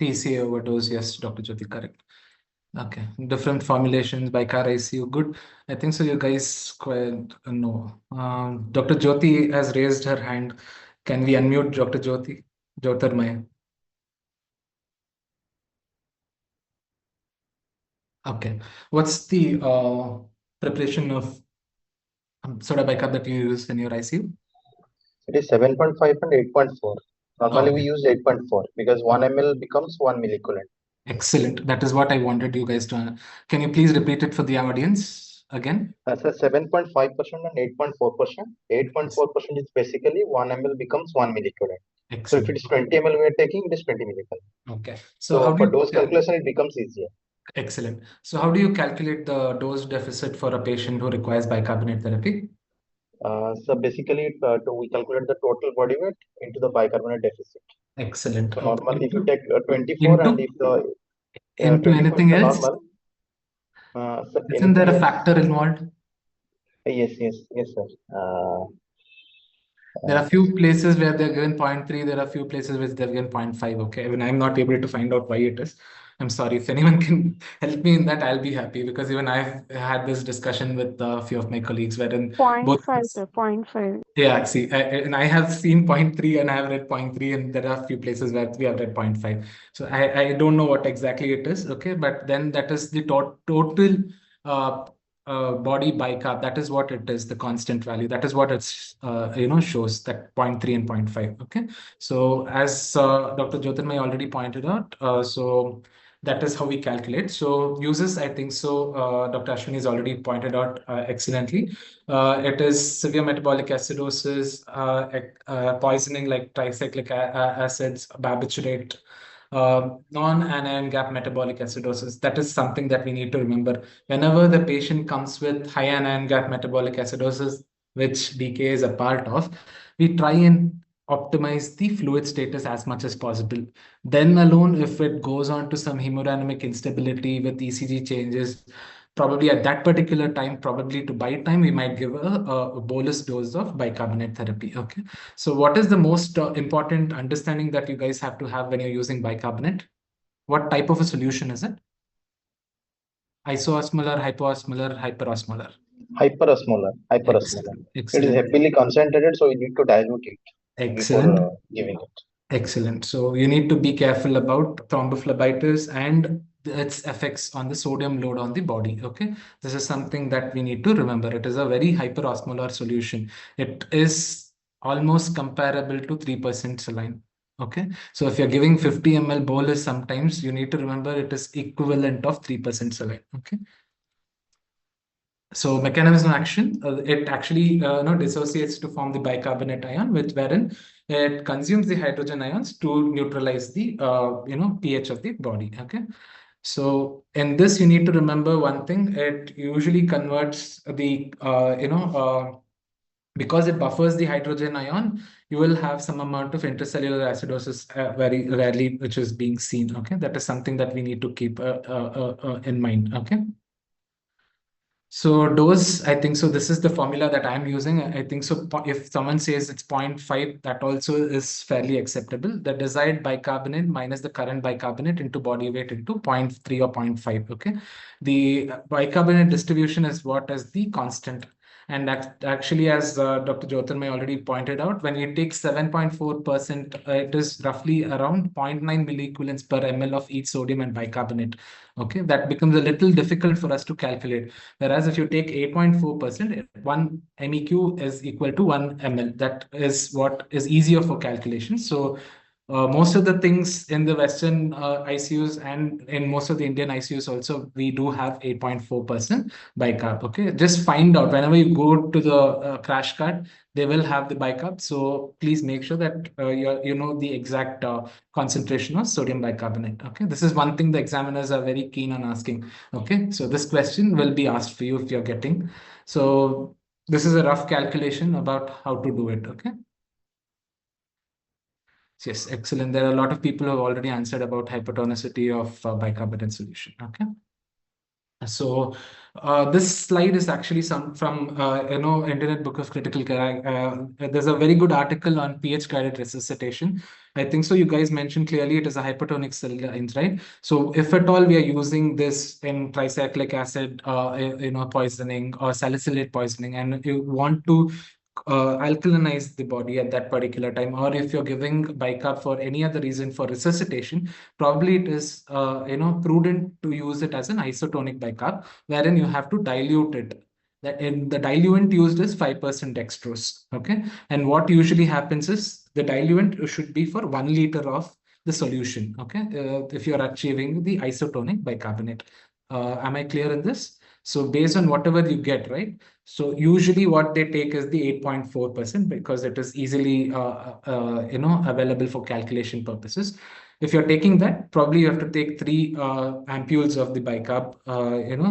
TCA overdose, yes, Dr. Jyoti, correct. Okay, different formulations by car ICU. Good. I think so. You guys quite know. Dr. Jyoti has raised her hand. Can we unmute Dr. Jyoti? Jyotirmaya. Okay. What's the preparation of soda bicarb that you use in your ICU? It is 7.5 and 8.4. Normally we use 8.4 because 1 ml becomes 1 milliequivalent. Excellent. That is what I wanted you guys to. Can you please repeat it for the audience again? That's a 7.5% and 8.4%. 8.4% is basically 1 ml becomes 1 milliequivalent. Excellent. So if it is 20 ml we are taking, it is 20 milliequivalent. Okay. So how for dose calculation, it becomes easier. Excellent. So how do you calculate the dose deficit for a patient who requires bicarbonate therapy? So basically, we calculate the total body weight into the bicarbonate deficit. Excellent. So normally, if you take 24 and if the into anything else? Normal, isn't there a factor involved? Yes, sir. There are few places where they're given 0.3. There are few places which they're given 0.5. Okay, and I'm not able to find out why it is. I'm sorry. If anyone can help me in that, I'll be happy because even I've had this discussion with a few of my colleagues wherein 0.5, sir, 0.5. Yeah, see, and I have seen 0.3 and I have read 0.3, and there are a few places where we have read 0.5. So I don't know what exactly it is. Okay, but then that is the total body bicarb. That is what it is, the constant value. That is what it's shows, that 0.3 and 0.5. Okay, so as Dr. Jyotirmay already pointed out, so that is how we calculate. So uses, I think so, Dr. Ashwini has already pointed out excellently. It is severe metabolic acidosis, poisoning like tricyclic acids, barbiturate, non-anion gap metabolic acidosis. That is something that we need to remember. Whenever the patient comes with high anion gap metabolic acidosis, which DK is a part of, we try and optimize the fluid status as much as possible. Then alone, if it goes on to some hemodynamic instability with ECG changes, probably at that particular time, probably to buy time, we might give a bolus dose of bicarbonate therapy. Okay. So what is the most important understanding that you guys have to have when you're using bicarbonate? What type of a solution is it? Isoosmolar, hypoosmolar, hyperosmolar? Hyperosmolar. Excellent. It is heavily concentrated, so you need to dilute it before giving it. Excellent. So you need to be careful about thrombophlebitis and its effects on the sodium load on the body. Okay, this is something that we need to remember. It is a very hyperosmolar solution. It is almost comparable to 3% saline. Okay, so if you're giving 50 ml bolus, sometimes you need to remember it is equivalent of 3% saline. Okay. So mechanism of action, it actually dissociates to form the bicarbonate ion, wherein it consumes the hydrogen ions to neutralize the pH of the body. Okay. So in this, you need to remember one thing. It usually converts the because it buffers the hydrogen ion, you will have some amount of intercellular acidosis very rarely, which is being seen. Okay, that is something that we need to keep in mind. Okay. So dose, I think so. This is the formula that I'm using. I think so. If someone says it's 0.5, that also is fairly acceptable. The desired bicarbonate minus the current bicarbonate into body weight into 0.3 or 0.5. Okay. The bicarbonate distribution is what is the constant. And that actually, as Dr. Jyotirmay already pointed out, when you take 7.4%, it is roughly around 0.9 milliequivalents per ml of each sodium and bicarbonate. Okay, that becomes a little difficult for us to calculate. Whereas if you take 8.4%, 1 MEQ is equal to 1 ml. That is what is easier for calculation. So most of the things in the Western ICUs and in most of the Indian ICUs also, we do have 8.4% bicarb. Okay, just find out whenever you go to the crash cart, they will have the bicarb. So please make sure that you know the exact concentration of sodium bicarbonate. Okay, this is one thing the examiners are very keen on asking. Okay, so this question will be asked for you if you're getting. So this is a rough calculation about how to do it. Okay. Yes, excellent. There are a lot of people who have already answered about hypertonicity of bicarbonate solution. Okay. So this slide is actually some from Internet Book of Critical Care. There's a very good article on pH guided resuscitation. I think so. You guys mentioned clearly it is a hypertonic cell lines, right? So if at all we are using this in tricyclic acid, poisoning or salicylate poisoning, and you want to alkalinize the body at that particular time, or if you're giving bicarb for any other reason for resuscitation, probably it is prudent to use it as an isotonic bicarb, wherein you have to dilute it. The diluent used is 5% dextrose. Okay, and what usually happens is the diluent should be for 1 liter of the solution. Okay, if you're achieving the isotonic bicarbonate. Am I clear in this? So based on whatever you get, right? So usually what they take is the 8.4% because it is easily available for calculation purposes. If you're taking that, probably you have to take 3 ampules of the bicarb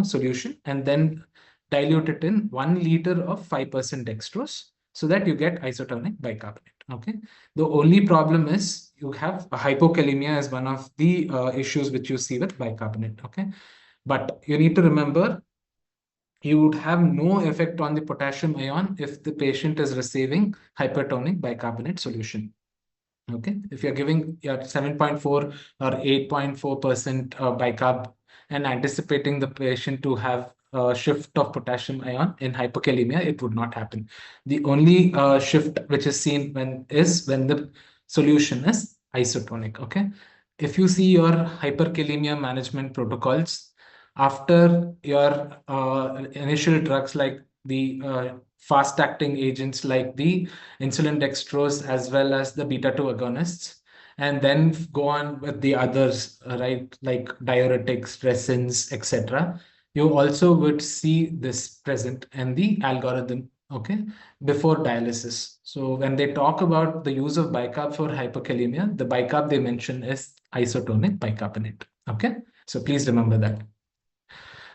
solution and then dilute it in 1 liter of 5% dextrose so that you get isotonic bicarbonate. Okay. The only problem is you have a hypokalemia as one of the issues which you see with bicarbonate. Okay. But you need to remember you would have no effect on the potassium ion if the patient is receiving hypertonic bicarbonate solution. Okay, if you're giving 7.4 or 8.4% bicarb and anticipating the patient to have a shift of potassium ion in hypokalemia, it would not happen. The only shift which is seen when the solution is isotonic. Okay, if you see your hyperkalemia management protocols, after your initial drugs like the fast-acting agents like the insulin dextrose as well as the beta-2 agonists, and then go on with the others, right, like diuretics, resins, etc. You also would see this present in the algorithm, okay, before dialysis. So when they talk about the use of bicarb for hyperkalemia, the bicarb they mention is isotonic bicarbonate, okay? So please remember that.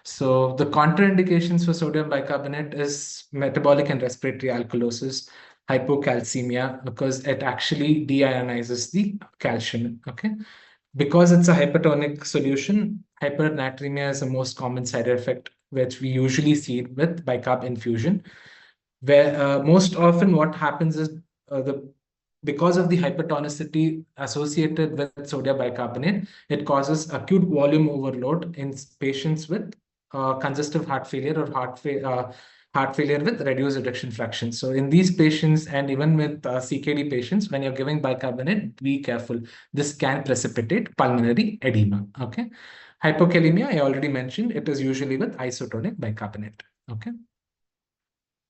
So the contraindications for sodium bicarbonate is metabolic and respiratory alkalosis, hypocalcemia, because it actually deionizes the calcium. Okay. Because it's a hypertonic solution, hypernatremia is the most common side effect, which we usually see with bicarb infusion, where most often what happens is because of the hypertonicity associated with sodium bicarbonate, it causes acute volume overload in patients with congestive heart failure or heart failure with reduced ejection fraction. So in these patients and even with CKD patients, when you're giving bicarbonate, be careful. This can precipitate pulmonary edema. Okay. Hypokalemia, I already mentioned, it is usually with isotonic bicarbonate. Okay.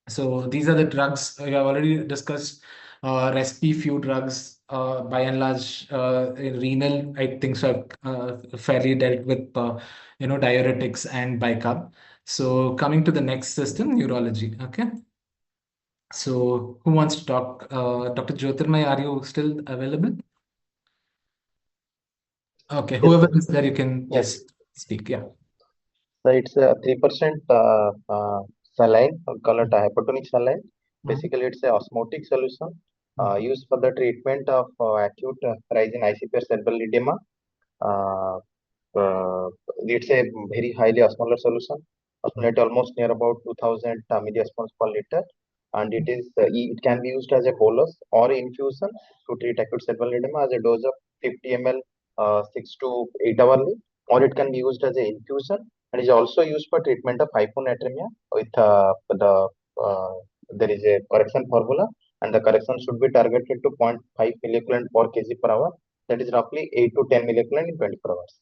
So these are the drugs we have already discussed. Respi few drugs, by and large, renal, I think so, fairly dealt with, diuretics and bicarb. So coming to the next system, neurology. Okay. So who wants to talk? Dr. Jyotirmay, are you still available? Okay, Yes, whoever sir. is there, you can Yes. just speak. Yeah. So it's a 3% saline, called it a hypertonic saline. Basically, it's a osmotic solution used for the treatment of acute rise in ICP or cerebral edema. Uh, uh, it's a very highly osmolar solution. Osmolate almost near about 2000 milliosmoles per liter, and it can be used as a bolus or infusion to treat acute cerebral edema as a dose of 50 ml 6 to 8 hourly, or it can be used as a infusion and is also used for treatment of hyponatremia with the uh, there is a correction formula, and the correction should be targeted to zero point 0.5 milliequivalent per kg per hour, that is roughly 8 to 10 milliequivalent in 24 hours.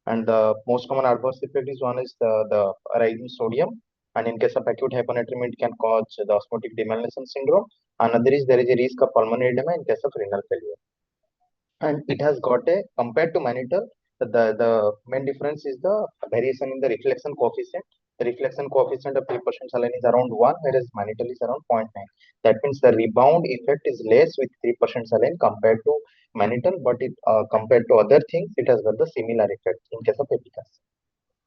And the most common adverse effect is one is the rise in sodium, and in case of acute hyponatremia it can cause the osmotic demyelination syndrome. Another is there is a risk of pulmonary edema in case of renal failure, and it has got a, compared to mannitol, the main difference is the variation in the reflection coefficient. The reflection coefficient of 3% saline is around 1, whereas mannitol is around 0.9. That means the rebound effect is less with 3% saline compared to mannitol, but it compared to other things it has got the similar effect in case of efficacy.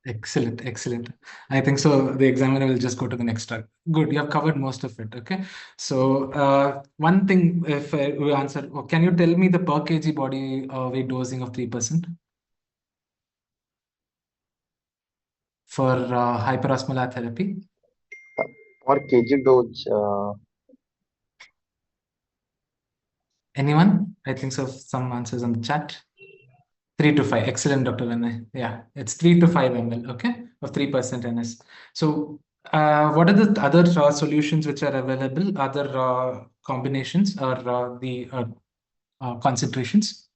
Excellent, excellent. I think so. The examiner will just go to the next drug. Good, you have covered most of it. Okay. So one thing, if we answer, can you tell me the per kg body weight dosing of 3% for hyperosmolar therapy? For kg dose, Anyone? I think so. Some answers on the chat. 3 to 5. Excellent, Dr. Vinay. Yeah, it's 3 to 5 ml, okay, of 3% NS. So, what are the other solutions which are available, other combinations or the concentrations?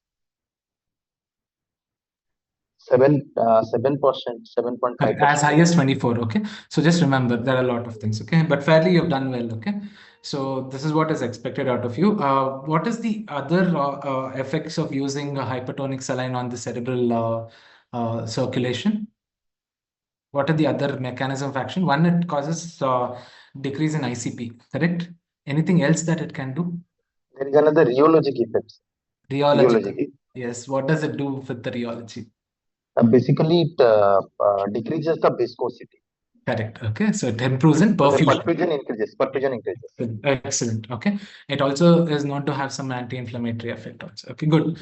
7%, 7.5%. As high as 24, okay. So just remember, there are a lot of things, okay. But fairly, you've done well, okay. So this is what is expected out of you. What is the other effects of using a hypertonic saline on the cerebral circulation? What are the other mechanism of action? One, it causes decrease in ICP, correct? Anything else that it can do? There is another rheologic effect. Rheological. Yes. What does it do with the rheology? Basically, it decreases the viscosity. Correct. Okay. So it improves in So the perfusion. perfusion increases. Perfusion increases. Excellent. Okay. It also is known to have some anti-inflammatory effect also. Okay, good.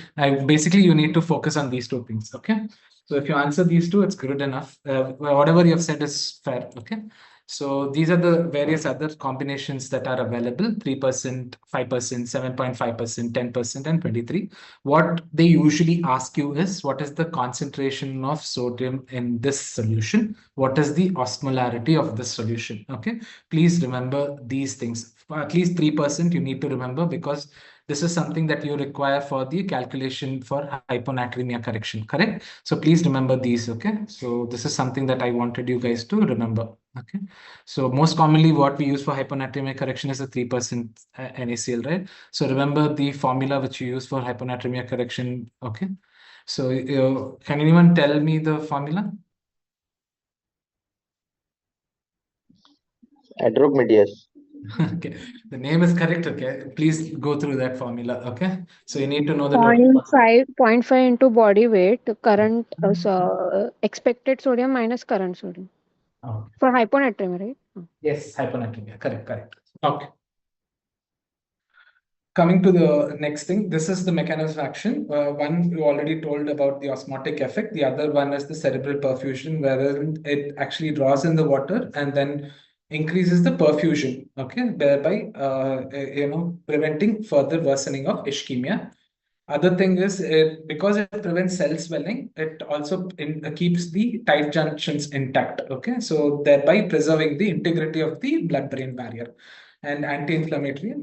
Basically, you need to focus on these two things. Okay. So if you answer these two, it's good enough. Whatever you have said is fair. Okay. So these are the various other combinations that are available: 3%, 5%, 7.5%, 10%, and 23. What they usually ask you is, what is the concentration of sodium in this solution? What is the osmolarity of this solution? Okay. Please remember these things. For at least 3% you need to remember, because this is something that you require for the calculation for hyponatremia correction, correct? So please remember these, okay? So this is something that I wanted you guys to remember, okay? So most commonly what we use for hyponatremia correction is a 3% NaCl, right? So remember the formula which you use for hyponatremia correction, okay? So can anyone tell me the formula? Andromedias. Okay, the name is correct. Okay, please go through that formula. Okay, so you need to know the Point five into body weight, current expected sodium minus current sodium Okay. for hyponatremia, right? Yes, hyponatremia. Correct, correct. Okay. Coming to the next thing, this is the mechanism of action. One you already told about the osmotic effect. The other one is the cerebral perfusion, wherein it actually draws in the water and then increases the perfusion. Okay, thereby preventing further worsening of ischemia. Other thing is, because it prevents cell swelling, it also keeps the tight junctions intact. Okay, so thereby preserving the integrity of the blood-brain barrier, and anti-inflammatory,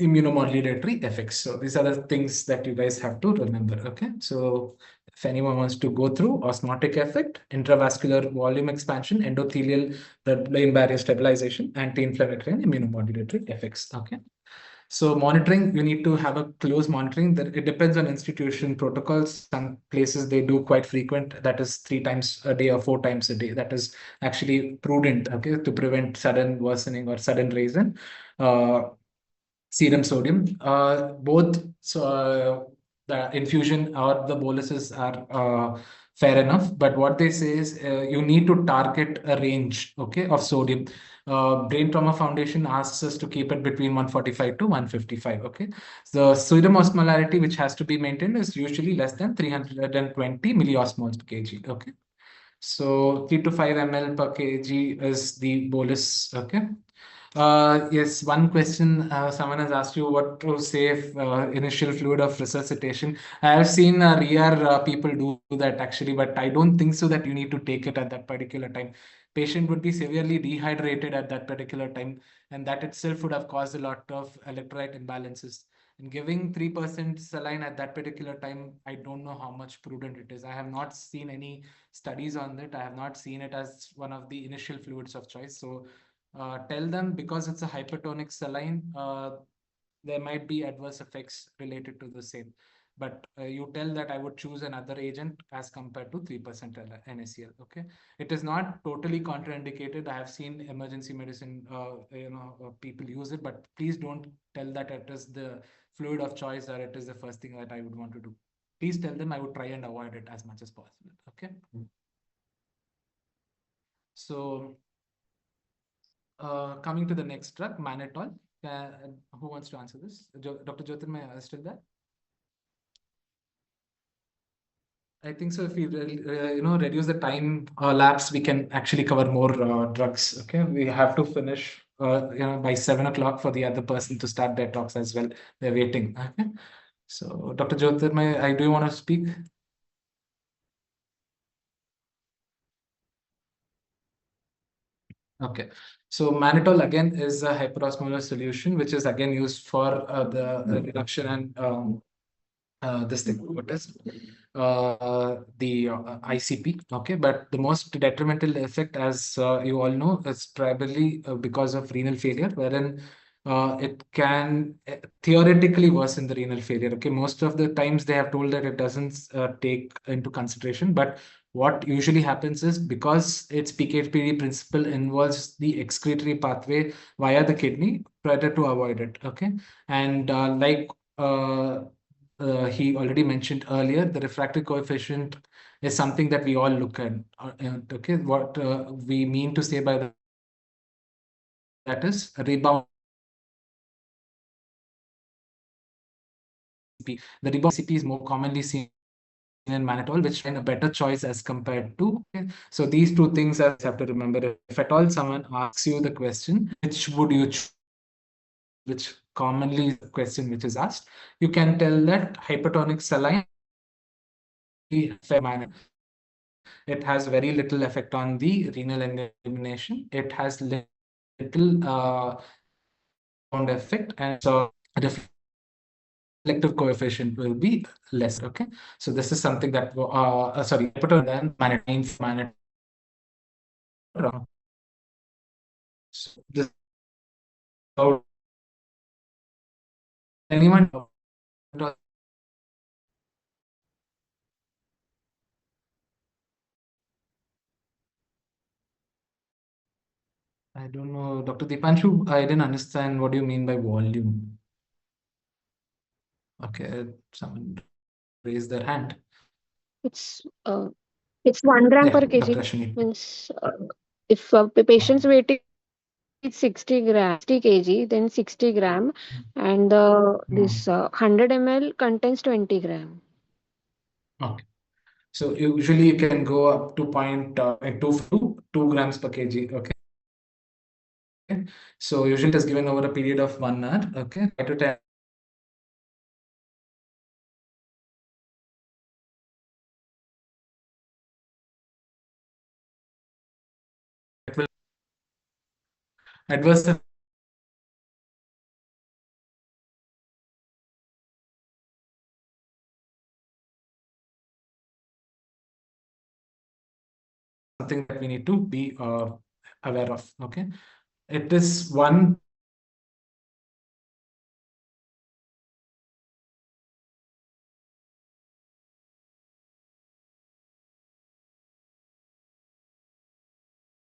immunomodulatory effects. So these are the things that you guys have to remember. Okay, so if anyone wants to go through: osmotic effect, intravascular volume expansion, endothelial blood-brain barrier stabilization, anti-inflammatory and immunomodulatory effects. Okay. So monitoring, you need to have a close monitoring. That it depends on institution protocols. Some places they do quite frequent, that is 3 times a day or 4 times a day. That is actually prudent, okay, to prevent sudden worsening or sudden raise in serum sodium. Both the infusion or the boluses are fair enough, but what they say is you need to target a range, okay, of sodium. Brain Trauma Foundation asks us to keep it between 145 to 155. Okay, the serum osmolarity which has to be maintained is usually less than 320 milliosmoles per kg. Okay, so 3 to 5 ml per kg is the bolus. Okay. Yes, one question someone has asked you what to save initial fluid of resuscitation. I have seen rare people do that actually, but I don't think so that you need to take it at that particular time. Patient would be severely dehydrated at that particular time, and that itself would have caused a lot of electrolyte imbalances. And giving 3% saline at that particular time, I don't know how much prudent it is. I have not seen any studies on that. I have not seen it as one of the initial fluids of choice. So tell them, because it's a hypertonic saline, there might be adverse effects related to the same. But you tell that I would choose another agent as compared to 3% NaCl. Okay, it is not totally contraindicated. I have seen emergency medicine, people use it, but please don't tell that it is the fluid of choice or it is the first thing that I would want to do. Please tell them I would try and avoid it as much as possible. Okay. So coming to the next drug, mannitol. Who wants to answer this? Dr. Jyotirmay, still there? I think so. If we reduce the time lapse, we can actually cover more drugs. Okay, we have to finish by 7 o'clock for the other person to start their talks as well. They're waiting. Okay, so Dr. Jyotirmay, I do want to speak. Okay, so mannitol again is a hyperosmolar solution, which is again used for the reduction and this thing, what is the ICP. Okay, but the most detrimental effect, as you all know, is primarily because of renal failure, wherein it can theoretically worsen the renal failure. Okay, most of the times they have told that it doesn't take into consideration, but what usually happens is, because its PKPD principle involves the excretory pathway via the kidney, better to avoid it. Okay, and he already mentioned earlier, the refractory coefficient is something that we all look at. Okay, what we mean to say by that is rebound. The rebound CP is more commonly seen in mannitol, which is a better choice as compared to. Okay? So these two things I have to remember. If at all someone asks you the question, which would you choose? Which commonly is the question which is asked, you can tell that hypertonic saline. It has very little effect on the renal elimination. It has little effect, and so reflective coefficient will be less. Okay, so this is something that sorry, then manage. So this anyone. I don't know, Dr. Deepanshu, I didn't understand what do you mean by volume. Okay, someone raised their hand. It's 1 gram Yeah, per Dr. kg. Ashwini. Means if the patient's weighting is 60 kg, then 60 gram, and this 100 ml contains 20 gram. Okay. So usually you can go up to 2 grams per kg. Okay. So usually it is given over a period of 1 hour. Okay. 5 to 10. It will adverse something that we need to be aware of. Okay, it is one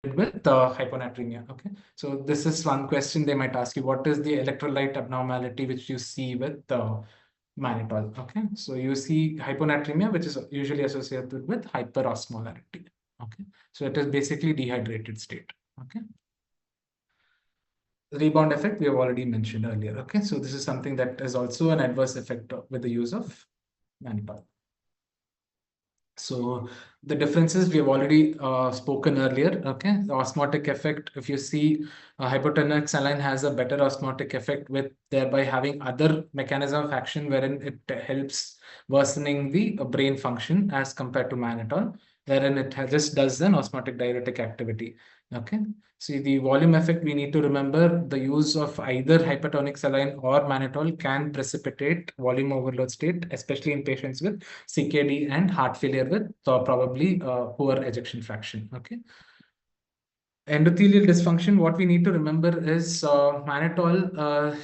with hyponatremia. Okay, so this is one question they might ask you: what is the electrolyte abnormality which you see with mannitol? Okay, so you see hyponatremia, which is usually associated with hyperosmolarity. Okay, so it is basically dehydrated state. Okay, rebound effect we have already mentioned earlier. Okay, so this is something that is also an adverse effect with the use of mannitol. So the differences we have already spoken earlier. Okay, the osmotic effect, if you see hypotonic saline has a better osmotic effect, with thereby having other mechanism of action wherein it helps worsening the brain function as compared to mannitol, wherein it just does an osmotic diuretic activity. Okay, see the volume effect, we need to remember the use of either hypertonic saline or mannitol can precipitate volume overload state, especially in patients with CKD and heart failure with probably poor ejection fraction. Okay. Endothelial dysfunction, what we need to remember is mannitol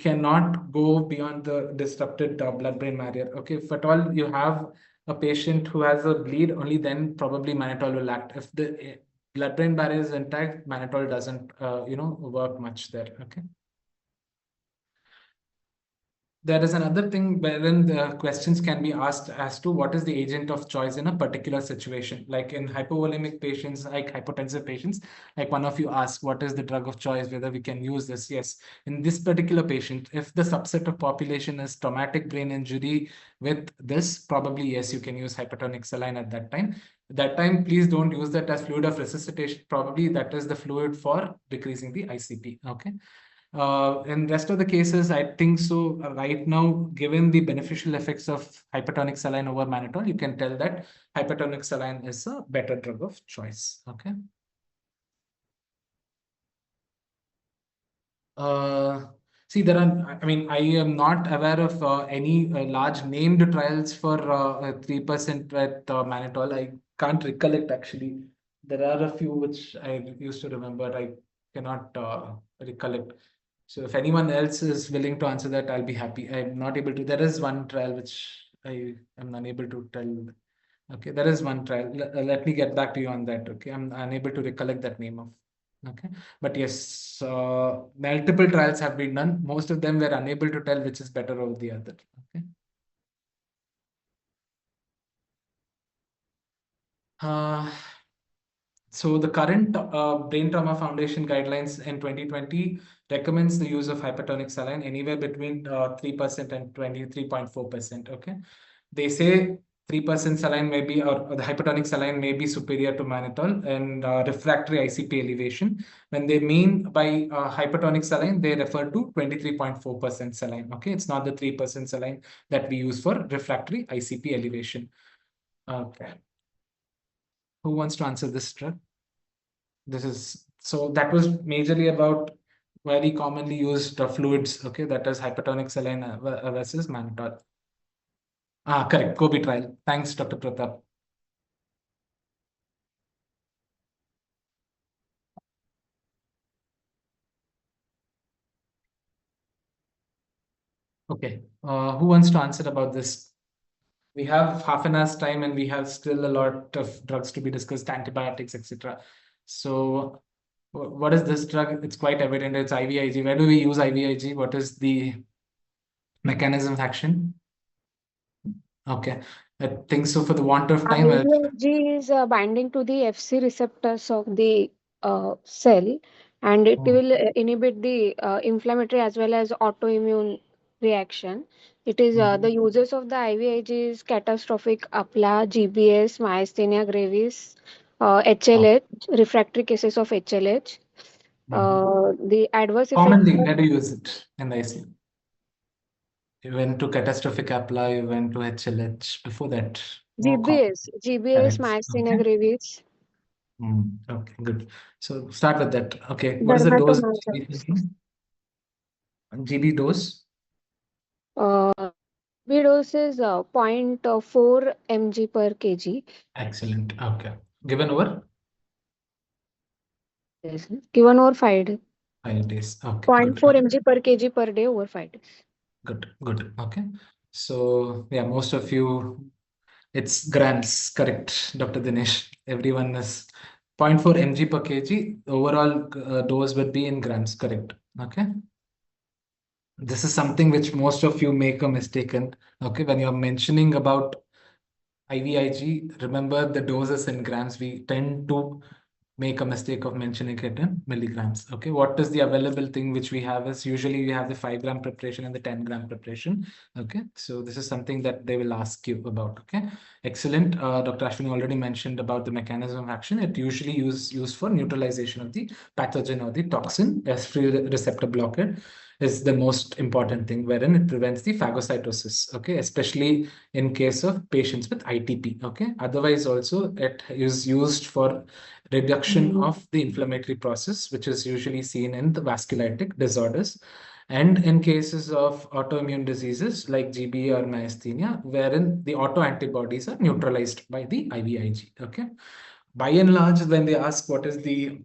cannot go beyond the disrupted blood-brain barrier. Okay, if at all you have a patient who has a bleed, only then probably mannitol will act. If the blood-brain barrier is intact, mannitol doesn't, work much there. Okay. There is another thing wherein the questions can be asked as to what is the agent of choice in a particular situation. Like in hypovolemic patients, like hypotensive patients, like one of you asked, what is the drug of choice, whether we can use this? Yes, in this particular patient, if the subset of population is traumatic brain injury with this, probably yes, you can use hypertonic saline at that time. That time, please don't use that as fluid of resuscitation. Probably that is the fluid for decreasing the ICP. Okay. In rest of the cases, I think so. Right now, given the beneficial effects of hypertonic saline over mannitol, you can tell that hypertonic saline is a better drug of choice. Okay. See, there are, I mean, I am not aware of any large named trials for 3% with mannitol. I can't recollect actually. There are a few which I used to remember. I cannot recollect. So if anyone else is willing to answer that, I'll be happy. I'm not able to. There is one trial which I am unable to tell. Okay, there is one trial. Let me get back to you on that. Okay, I'm unable to recollect that name of. Okay, but yes, multiple trials have been done. Most of them were unable to tell which is better over the other. Okay. So the current Brain Trauma Foundation guidelines in 2020 recommends the use of hypertonic saline anywhere between 3% and 23.4%. Okay, they say 3% saline may be, or the hypertonic saline may be superior to mannitol and refractory ICP elevation. When they mean by hypertonic saline, they refer to 23.4% saline. Okay, it's not the 3% saline that we use for refractory ICP elevation. Okay. Who wants to answer this, Trip? This is, so that was majorly about very commonly used fluids. Okay, that is hypertonic saline versus mannitol. Correct. Kobe trial. Thanks, Dr. Pratap. Okay. Who wants to answer about this? We have half an hour's time and we have still a lot of drugs to be discussed, antibiotics, etc. So what is this drug? It's quite evident. It's IVIG. Where do we use IVIG? What is the mechanism of action? Okay. I think so for the want of time. IVIG is binding to the FC receptors of the cell, and it will inhibit the inflammatory as well as autoimmune reaction. It is the uses of the IVIG is catastrophic APLA, GBS, myasthenia gravis, HLH, refractory cases of HLH. The adverse effect. Commonly, where do you use it in the ICU? You went to catastrophic APLA, you went to HLH. Before that, GBS, Correct. myasthenia Okay. gravis. Okay, good. So start with that. Okay, what is the dose? GB dose? GB dose is 0.4 mg per kg. Excellent. Okay. Given over? days. Given over 5 days. 5 days. Okay, good. 0.4 mg per kg per day over 5 days. Good, good. Okay. So yeah, most of you, it's grams, correct, Dr. Dinesh. Everyone is 0.4 mg per kg. Overall dose would be in grams, correct. Okay. This is something which most of you make a mistake in. Okay, when you're mentioning about IVIG, remember the doses in grams. We tend to make a mistake of mentioning it in milligrams. Okay, what is the available thing which we have is usually we have the 5 gram preparation and the 10 gram preparation. Okay, so this is something that they will ask you about. Okay, excellent. Dr. Ashwini already mentioned about the mechanism of action. It usually used for neutralization of the pathogen or the toxin. As free receptor blockade is the most important thing, wherein it prevents the phagocytosis. Okay, especially in case of patients with ITP. Okay, otherwise also it is used for reduction of the inflammatory process, which is usually seen in the vasculitic disorders, and in cases of autoimmune diseases like GB or myasthenia, wherein the autoantibodies are neutralized by the IVIG. Okay, by and large, when they ask what is the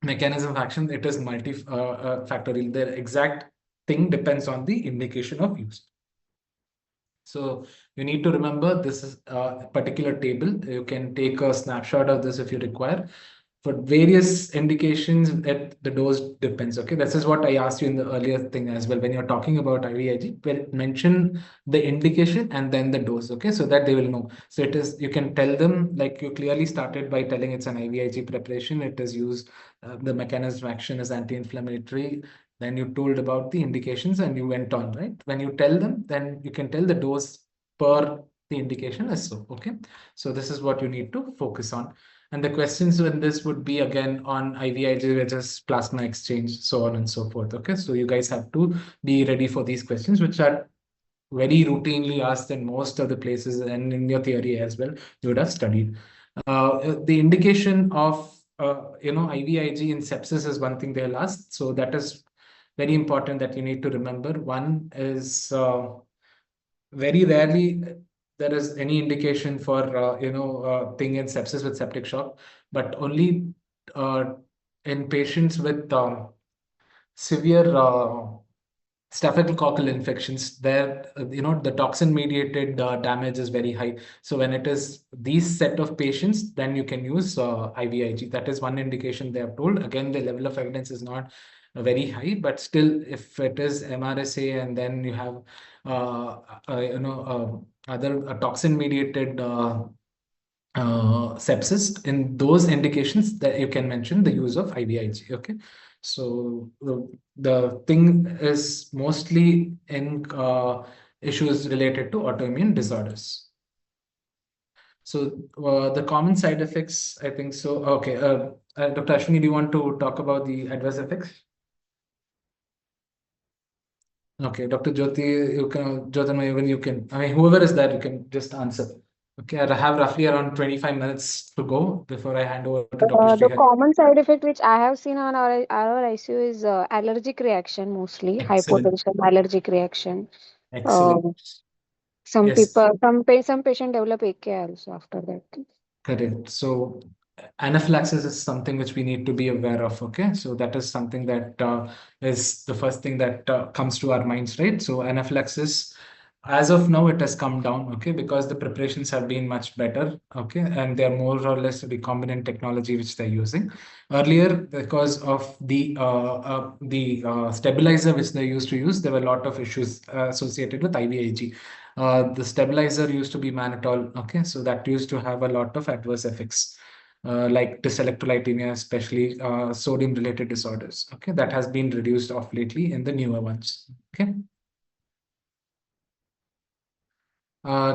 mechanism of action, it is multifactorial. The exact thing depends on the indication of use. So you need to remember this is a particular table. You can take a snapshot of this if you require. For various indications, the dose depends. Okay, this is what I asked you in the earlier thing as well. When you're talking about IVIG, mention the indication and then the dose. Okay, so that they will know. So it is, you can tell them, like you clearly started by telling it's an IVIG preparation. It is used, the mechanism of action is anti-inflammatory. Then you told about the indications and you went on, right? When you tell them, then you can tell the dose per the indication as so. Okay, so this is what you need to focus on. And the questions in this would be again on IVIG, which is plasma exchange, so on and so forth. Okay, so you guys have to be ready for these questions, which are very routinely asked in most of the places and in your theory as well, you would have studied. The indication of IVIG in sepsis is one thing they'll ask. So that is very important that you need to remember. One is very rarely there is any indication for thing in sepsis with septic shock, but only in patients with severe staphylococcal infections, there the toxin mediated damage is very high. So when it is these set of patients, then you can use IVIG. That is one indication they have told. Again, the level of evidence is not very high, but still if it is MRSA and then you have other toxin mediated sepsis, in those indications that you can mention the use of IVIG. Okay, so the thing is mostly in issues related to autoimmune disorders. So the common side effects, I think so. Okay, Dr. Ashwini, do you want to talk about the adverse effects? Okay, Dr. Jyoti, you can, Jyotirmay, even you can, I mean, whoever is there, you can just answer. Okay, I have roughly around 25 minutes to go before I hand over to Dr. The Srihari. common side effect which I have seen on our ICU is allergic reaction mostly, Excellent, hypotension, allergic reaction. excellent. Um, some Yes, people, some patient develop AKI also after that. correct. So anaphylaxis is something which we need to be aware of. Okay, so that is something that is the first thing that comes to our minds, right? So anaphylaxis, as of now, it has come down. Okay, because the preparations have been much better. Okay, and they're more or less recombinant technology which they're using. Earlier, because of the stabilizer which they used to use, there were a lot of issues associated with IVIG. The stabilizer used to be mannitol. Okay, so that used to have a lot of adverse effects. Like dyselectrolytemia, especially sodium-related disorders. Okay, that has been reduced off lately in the newer ones. Okay.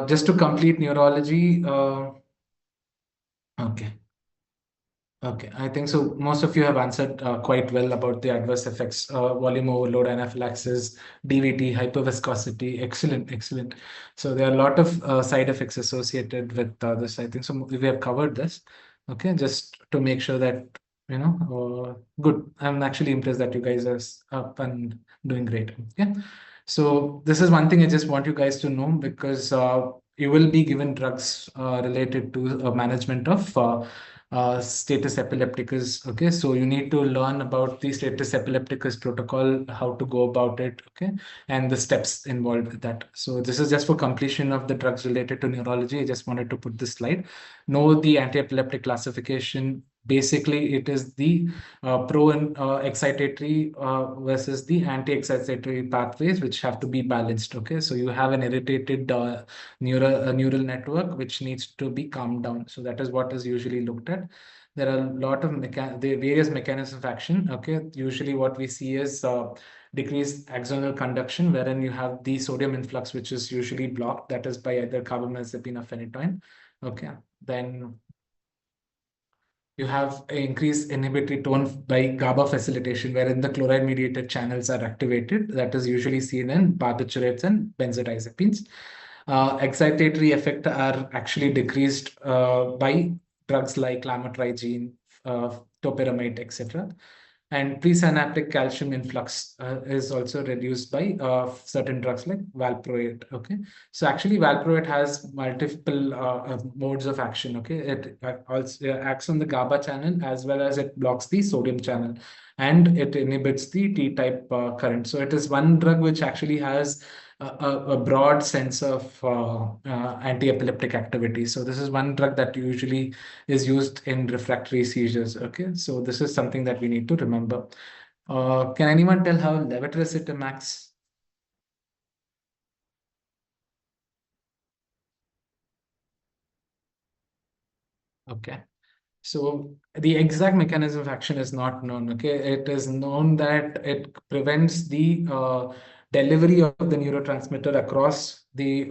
Just to complete neurology. Okay. Okay, I think so. Most of you have answered quite well about the adverse effects, volume overload, anaphylaxis, DVT, hyperviscosity. Excellent, excellent. So there are a lot of side effects associated with this. I think so. We have covered this. Okay, just to make sure that good. I'm actually impressed that you guys are up and doing great. Okay, so this is one thing I just want you guys to know, because you will be given drugs related to management of status epilepticus. Okay, so you need to learn about the status epilepticus protocol, how to go about it, okay, and the steps involved with that. So this is just for completion of the drugs related to neurology. I just wanted to put this slide. Know the anti-epileptic classification. Basically, it is the pro and excitatory versus the anti-excitatory pathways, which have to be balanced. Okay, so you have an irritated neural network which needs to be calmed down. So that is what is usually looked at. There are a lot of the various mechanisms of action. Okay, usually what we see is decreased axonal conduction, wherein you have the sodium influx, which is usually blocked. That is by either carbamazepine or phenytoin. Okay, then you have an increased inhibitory tone by GABA facilitation, wherein the chloride-mediated channels are activated. That is usually seen in barbiturates and benzodiazepines. Excitatory effect are actually decreased by drugs like lamotrigine, topiramate, etc. And presynaptic calcium influx is also reduced by certain drugs like valproate. Okay, so actually valproate has multiple modes of action. Okay, it also acts on the GABA channel as well as it blocks the sodium channel, and it inhibits the T-type current. So it is one drug which actually has a broad sense of anti-epileptic activity. So this is one drug that usually is used in refractory seizures. Okay, so this is something that we need to remember. Can anyone tell how levetiracetam acts? Okay. So the exact mechanism of action is not known. Okay, it is known that it prevents the delivery of the neurotransmitter across the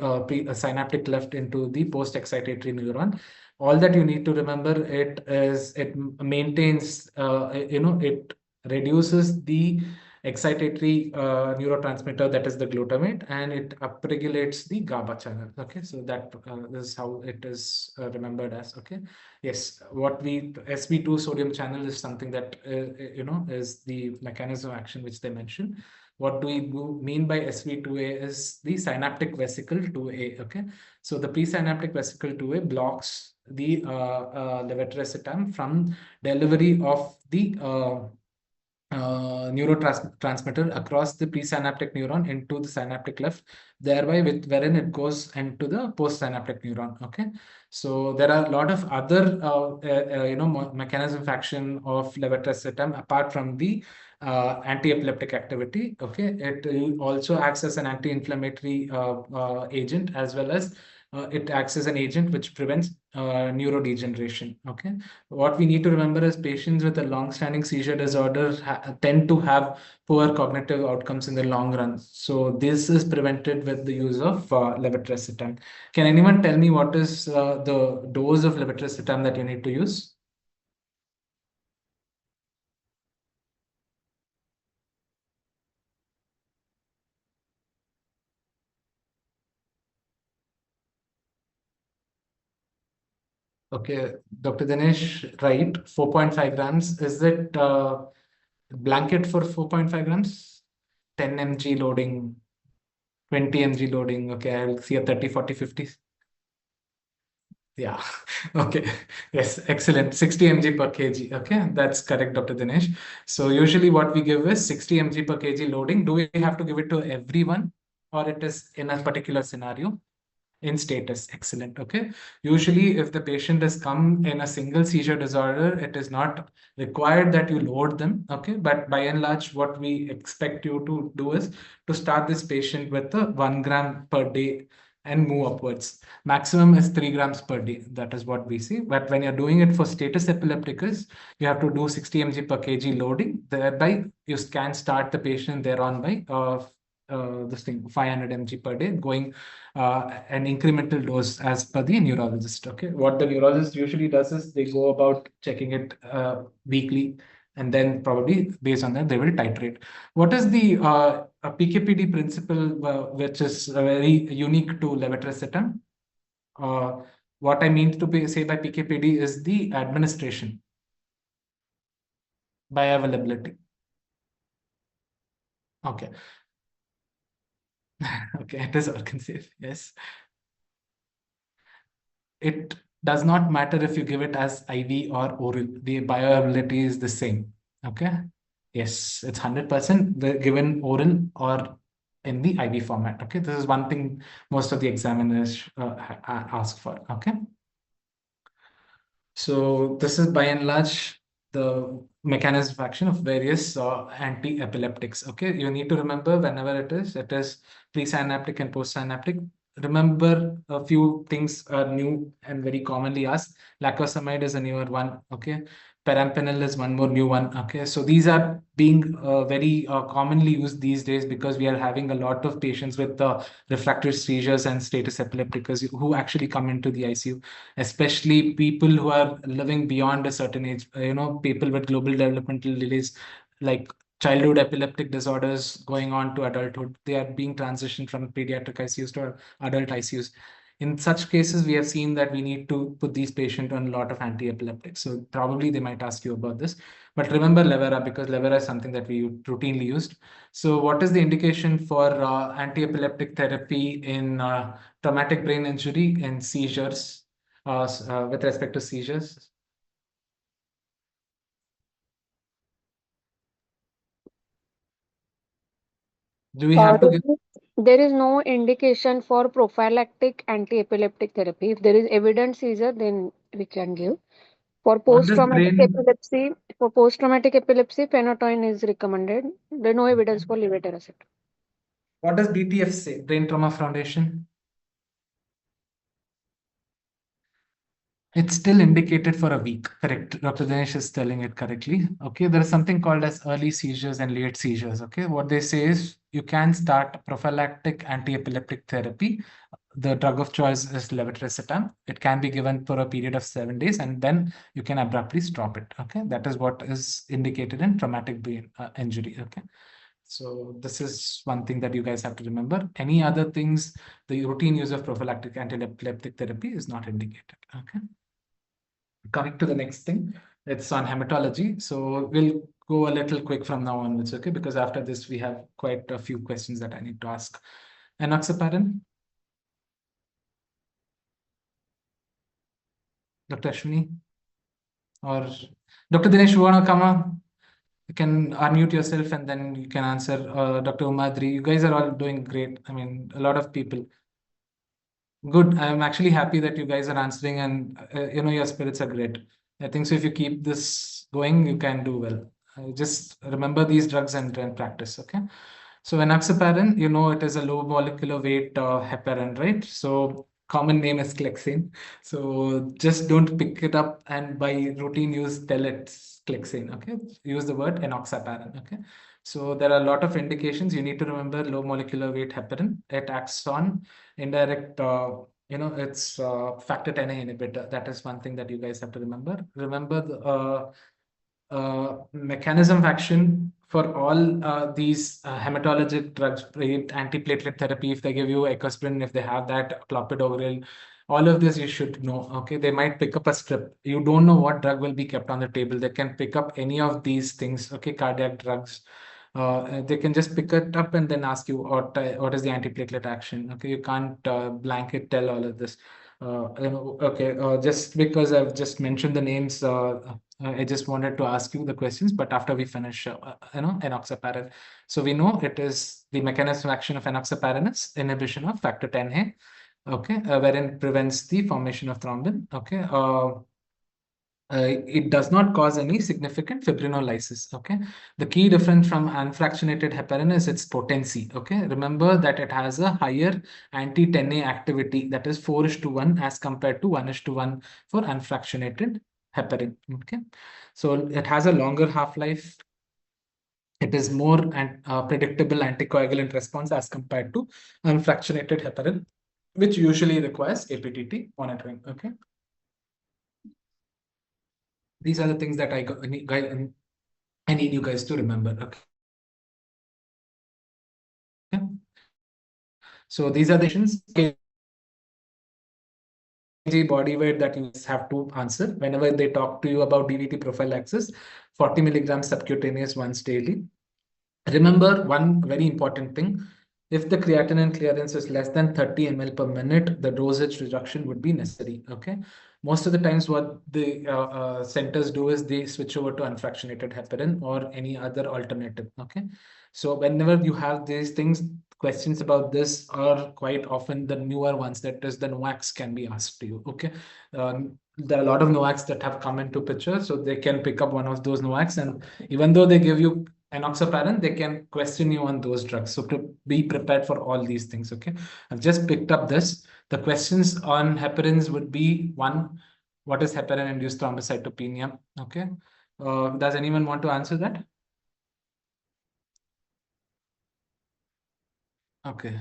synaptic cleft into the post-excitatory neuron. All that you need to remember it is it maintains, it reduces the excitatory neurotransmitter, that is the glutamate, and it upregulates the GABA channel. Okay, so that is how it is remembered as. Okay. Yes, what we SV2 sodium channel is something that is the mechanism of action which they mentioned. What do we mean by SV2A is the synaptic vesicle 2A. Okay, so the presynaptic vesicle 2A blocks the levetiracetam from delivery of the neurotransmitter across the presynaptic neuron into the synaptic cleft, thereby wherein it goes into the postsynaptic neuron. Okay, so there are a lot of other mechanism of action of levetiracetam apart from the anti-epileptic activity. Okay, it also acts as an anti-inflammatory agent, as well as it acts as an agent which prevents neurodegeneration. Okay, what we need to remember is patients with a long-standing seizure disorder tend to have poor cognitive outcomes in the long run. So this is prevented with the use of levetiracetam. Can anyone tell me what is the dose of levetiracetam that you need to use? Okay, Dr. Dinesh, right, 4.5 grams. Is it blanket for 4.5 grams? 10 mg loading, 20 mg loading. Okay, I'll see a 30, 40, 50. Yeah. Okay. Yes. Excellent. 60 mg per kg. Okay. That's correct, Dr. Dinesh. So usually what we give is 60 mg per kg loading. Do we have to give it to everyone, or it is in a particular scenario? In status. Excellent. Okay. Usually, if the patient has come in a single seizure disorder, it is not required that you load them. Okay. But by and large, what we expect you to do is to start this patient with a 1 gram per day and move upwards. Maximum is 3 grams per day. That is what we see. But when you're doing it for status epilepticus, you have to do 60 mg per kg loading. Thereby, you can start the patient thereon by this thing 500 mg per day, going an incremental dose as per the neurologist. Okay, what the neurologist usually does is they go about checking it weekly, and then probably based on that they will titrate. What is the PKPD principle, which is very unique to levetiracetam? What I mean to say by PKPD is the administration, bioavailability. Okay. Okay, it is organ safe. Yes. It does not matter if you give it as IV or oral. The bioavailability is the same. Okay. Yes, it's 100% given oral or in the IV format. Okay. This is one thing most of the examiners ask for. Okay. So this is by and large the mechanism of action of various anti-epileptics. Okay, you need to remember whenever it is pre-synaptic and post-synaptic. Remember a few things are new and very commonly asked. Lacosamide is a newer one. Okay, perampanel is one more new one. Okay, so these are being very commonly used these days because we are having a lot of patients with refractory seizures and status epilepticus who actually come into the ICU, especially people who are living beyond a certain age, people with global developmental delays, like childhood epileptic disorders going on to adulthood. They are being transitioned from pediatric ICUs to adult ICUs. In such cases, we have seen that we need to put these patients on a lot of anti-epileptics. So probably they might ask you about this. But remember Levera, because Levera is something that we routinely used. So what is the indication for anti-epileptic therapy in traumatic brain injury and seizures? With respect to seizures? Do we have to give? There is no indication for prophylactic anti-epileptic therapy. If there is evident seizure, then we can give. For What does post-traumatic brain? epilepsy, phenytoin is recommended. There is no evidence for levetiracetam. What does BTF say? Brain Trauma Foundation? It's still indicated for a week. Correct. Dr. Dinesh is telling it correctly. Okay. There is something called as early seizures and late seizures. Okay. What they say is you can start prophylactic anti-epileptic therapy. The drug of choice is levetiracetam. It can be given for a period of 7 days and then you can abruptly stop it. Okay. That is what is indicated in traumatic brain injury. Okay. So this is one thing that you guys have to remember. Any other things, the routine use of prophylactic anti-epileptic therapy is not indicated. Okay. Coming to the next thing, it's on hematology. So we'll go a little quick from now onwards, okay? Because after this, we have quite a few questions that I need to ask. Enoxaparin? Dr. Ashwini? Or Dr. Dinesh, you want to come on? You can unmute yourself and then you can answer. Dr. Umadri, you guys are all doing great. I mean, a lot of people. Good. I'm actually happy that you guys are answering and your spirits are great. I think so. If you keep this going, you can do well. Just remember these drugs and practice. Okay. So enoxaparin, it is a low molecular weight heparin, right? So common name is Clexane. So just don't pick it up and by routine use tell it's Clexane. Okay. Use the word enoxaparin. Okay. So there are a lot of indications. You need to remember low molecular weight heparin. It acts on indirect, it's factor 10A inhibitor. That is one thing that you guys have to remember. Remember the mechanism of action for all these hematologic drugs, antiplatelet therapy, if they give you ecosprin, if they have that clopidogrel, all of this you should know. Okay, they might pick up a strip. You don't know what drug will be kept on the table. They can pick up any of these things. Okay, cardiac drugs. They can just pick it up and then ask you what is the antiplatelet action. Okay, you can't blanket tell all of this. Okay, just because I've just mentioned the names, I just wanted to ask you the questions, but after we finish, enoxaparin. So we know it is the mechanism of action of enoxaparin is inhibition of factor 10A, okay, wherein it prevents the formation of thrombin, okay. It does not cause any significant fibrinolysis. Okay, the key difference from unfractionated heparin is its potency. Okay, remember that it has a higher anti-10A activity, that is 4:1 as compared to 1:1 for unfractionated heparin. Okay, so it has a longer half-life. It is more predictable anticoagulant response as compared to unfractionated heparin, which usually requires APTT monitoring. Okay. These are the things that I need you guys to remember. Okay. So these are the questions, body weight that you have to answer whenever they talk to you about DVT prophylaxis. 40 milligrams subcutaneous once daily. Remember one very important thing. If the creatinine clearance is less than 30 ml per minute, the dosage reduction would be necessary. Okay. Most of the times, what the centers do is they switch over to unfractionated heparin or any other alternative. Okay. So whenever you have these things, questions about this are quite often the newer ones. That is, the NOACs can be asked to you. Okay. There are a lot of NOACs that have come into picture, so they can pick up one of those NOACs, and even though they give you enoxaparin, they can question you on those drugs. So be prepared for all these things. Okay. I've just picked up this. The questions on heparins would be: one, what is heparin-induced thrombocytopenia? Okay. Does anyone want to answer that? Okay.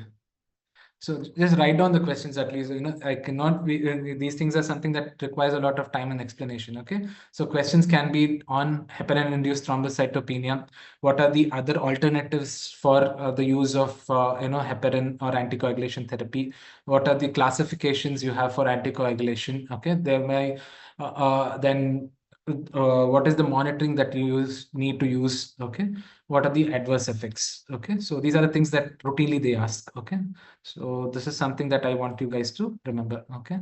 So just write down the questions at least. I cannot be, these things are something that requires a lot of time and explanation. Okay. So questions can be on heparin-induced thrombocytopenia. What are the other alternatives for the use of, heparin or anticoagulation therapy? What are the classifications you have for anticoagulation? Okay. There may, then what is the monitoring that you need to use? Okay. What are the adverse effects? Okay. So these are the things that routinely they ask. Okay. So this is something that I want you guys to remember. Okay.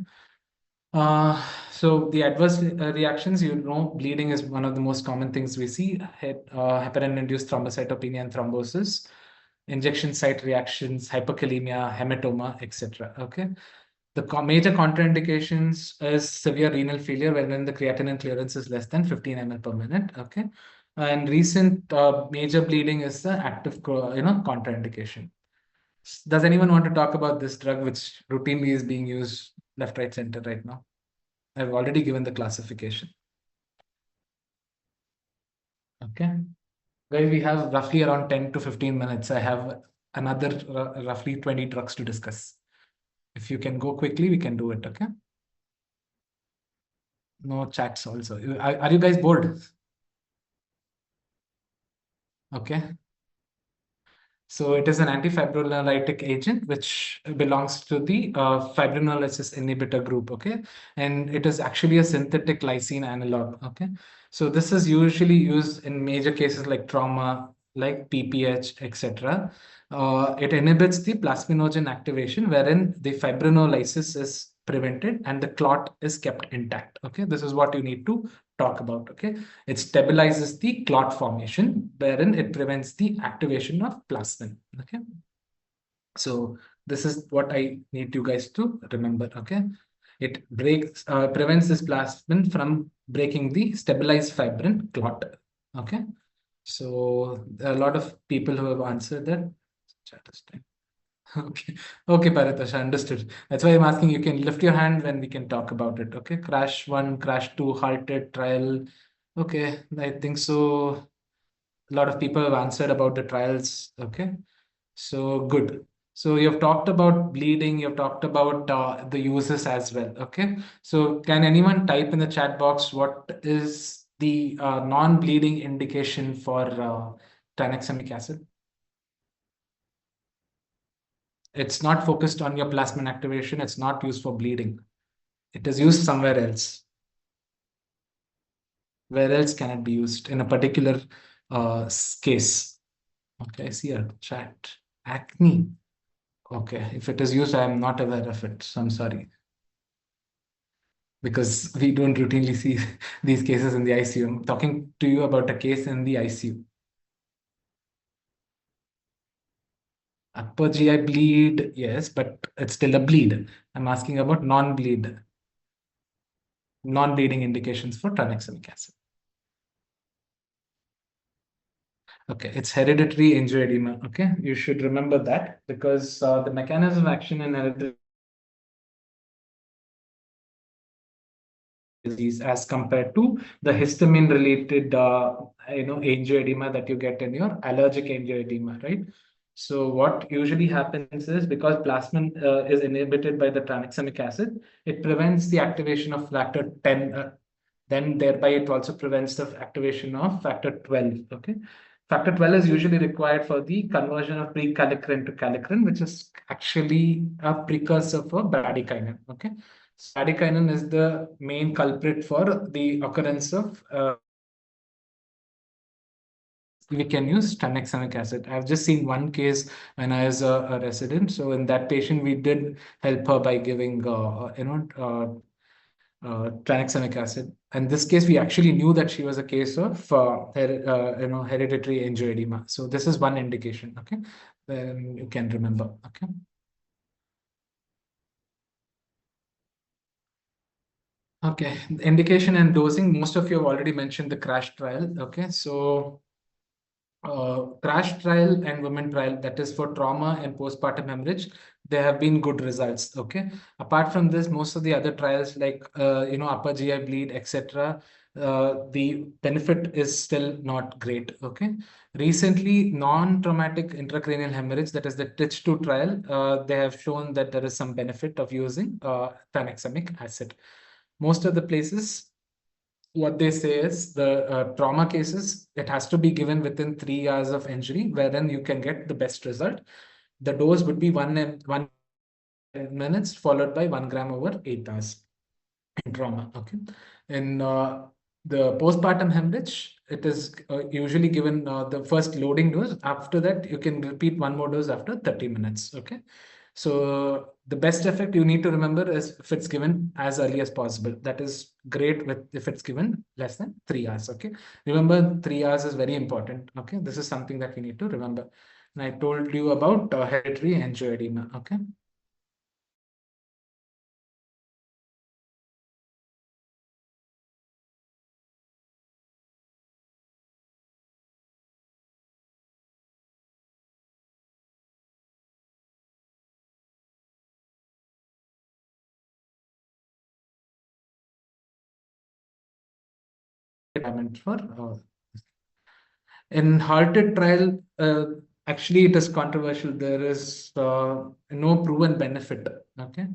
So the adverse reactions, bleeding is one of the most common things we see. Heparin-induced thrombocytopenia and thrombosis, injection site reactions, hyperkalemia, hematoma, etc. Okay. The major contraindications is severe renal failure wherein the creatinine clearance is less than 15 ml per minute. Okay. And recent major bleeding is the active, contraindication. Does anyone want to talk about this drug which routinely is being used left, right, center right now? I've already given the classification. Okay. Guys, we have roughly around 10 to 15 minutes. I have another roughly 20 drugs to discuss. If you can go quickly, we can do it. Okay. No chats also. Are you guys bored? Okay. So it is an antifibrinolytic agent which belongs to the fibrinolysis inhibitor group. Okay. And it is actually a synthetic lysine analog. Okay. So this is usually used in major cases like trauma, like PPH, etc. It inhibits the plasminogen activation wherein the fibrinolysis is prevented and the clot is kept intact. Okay. This is what you need to talk about. Okay. It stabilizes the clot formation, wherein it prevents the activation of plasmin. Okay. So this is what I need you guys to remember. Okay. It prevents this plasmin from breaking the stabilized fibrin clot. Okay. So there are a lot of people who have answered that. Chat is time. Okay. Okay, Paritosh, understood. That's why I'm asking, you can lift your hand when we can talk about it. Okay. Crash 1, crash 2, halted trial. Okay. I think so. A lot of people have answered about the trials. Okay. So good. So you've talked about bleeding. You've talked about the uses as well. Okay. So can anyone type in the chat box what is the non-bleeding indication for tranexamic acid? It's not focused on your plasmin activation. It's not used for bleeding. It is used somewhere else. Where else can it be used in a particular case? Okay, I see a chat. Acne. Okay, if it is used, I am not aware of it. So I'm sorry. Because we don't routinely see these cases in the ICU. I'm talking to you about a case in the ICU. Upper GI bleed, yes, but it's still a bleed. I'm asking about non-bleed, non-bleeding indications for tranexamic acid. Okay, it's hereditary angioedema. Okay, you should remember that because the mechanism of action in hereditary disease as compared to the histamine related angioedema that you get in your allergic angioedema, right? So what usually happens is because plasmin is inhibited by the tranexamic acid, it prevents the activation of factor 10, then thereby it also prevents the activation of factor 12. Okay. Factor 12 is usually required for the conversion of prekallikrein to kallikrein, which is actually a precursor for bradykinin. Okay. Bradykinin is the main culprit for the occurrence of we can use tranexamic acid. I've just seen one case when I was a resident. So in that patient, we did help her by giving, tranexamic acid. In this case, we actually knew that she was a case of hereditary angioedema. So this is one indication. Okay, then you can remember. Okay. Okay, indication and dosing. Most of you have already mentioned the crash trial. Okay, so crash trial and women trial, that is for trauma and postpartum hemorrhage, there have been good results. Okay, apart from this, most of the other trials like upper GI bleed, etc., the benefit is still not great. Okay, recently non-traumatic intracranial hemorrhage, that is the TITCH2 trial, they have shown that there is some benefit of using tranexamic acid. Most of the places, what they say is the trauma cases, it has to be given within 3 hours of injury, wherein you can get the best result. The dose would be 1 minutes followed by 1 gram over 8 hours in trauma. Okay. In the postpartum hemorrhage, it is usually given the first loading dose. After that, you can repeat one more dose after 30 minutes. Okay. So the best effect you need to remember is if it's given as early as possible. That is great with if it's given less than 3 hours. Okay. Remember, 3 hours is very important. Okay. This is something that we need to remember. And I told you about hereditary angioedema. Okay. For in halted trial, actually it is controversial. There is no proven benefit. Okay.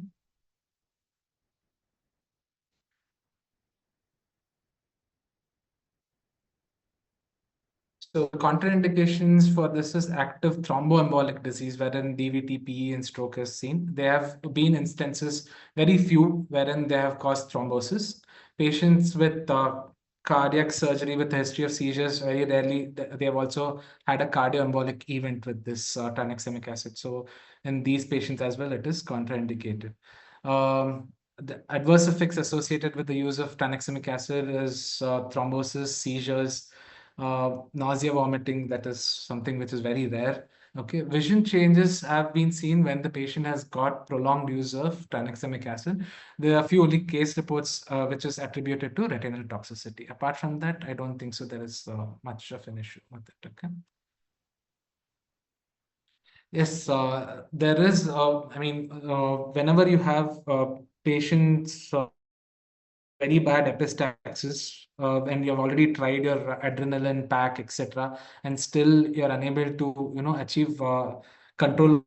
So contraindications for this is active thromboembolic disease, wherein DVT, PE, and stroke is seen. There have been instances, very few, wherein they have caused thrombosis. Patients with cardiac surgery with a history of seizures, very rarely, they have also had a cardioembolic event with this tranexamic acid. So in these patients as well, it is contraindicated. The adverse effects associated with the use of tranexamic acid is thrombosis, seizures, nausea, vomiting. That is something which is very rare. Okay, vision changes have been seen when the patient has got prolonged use of tranexamic acid. There are few only case reports which is attributed to retinal toxicity. Apart from that, I don't think so there is much of an issue with it. Okay. Yes, there is. Whenever you have patients very bad epistaxis, and you've already tried your adrenaline pack, etc., and still you're unable to, achieve control.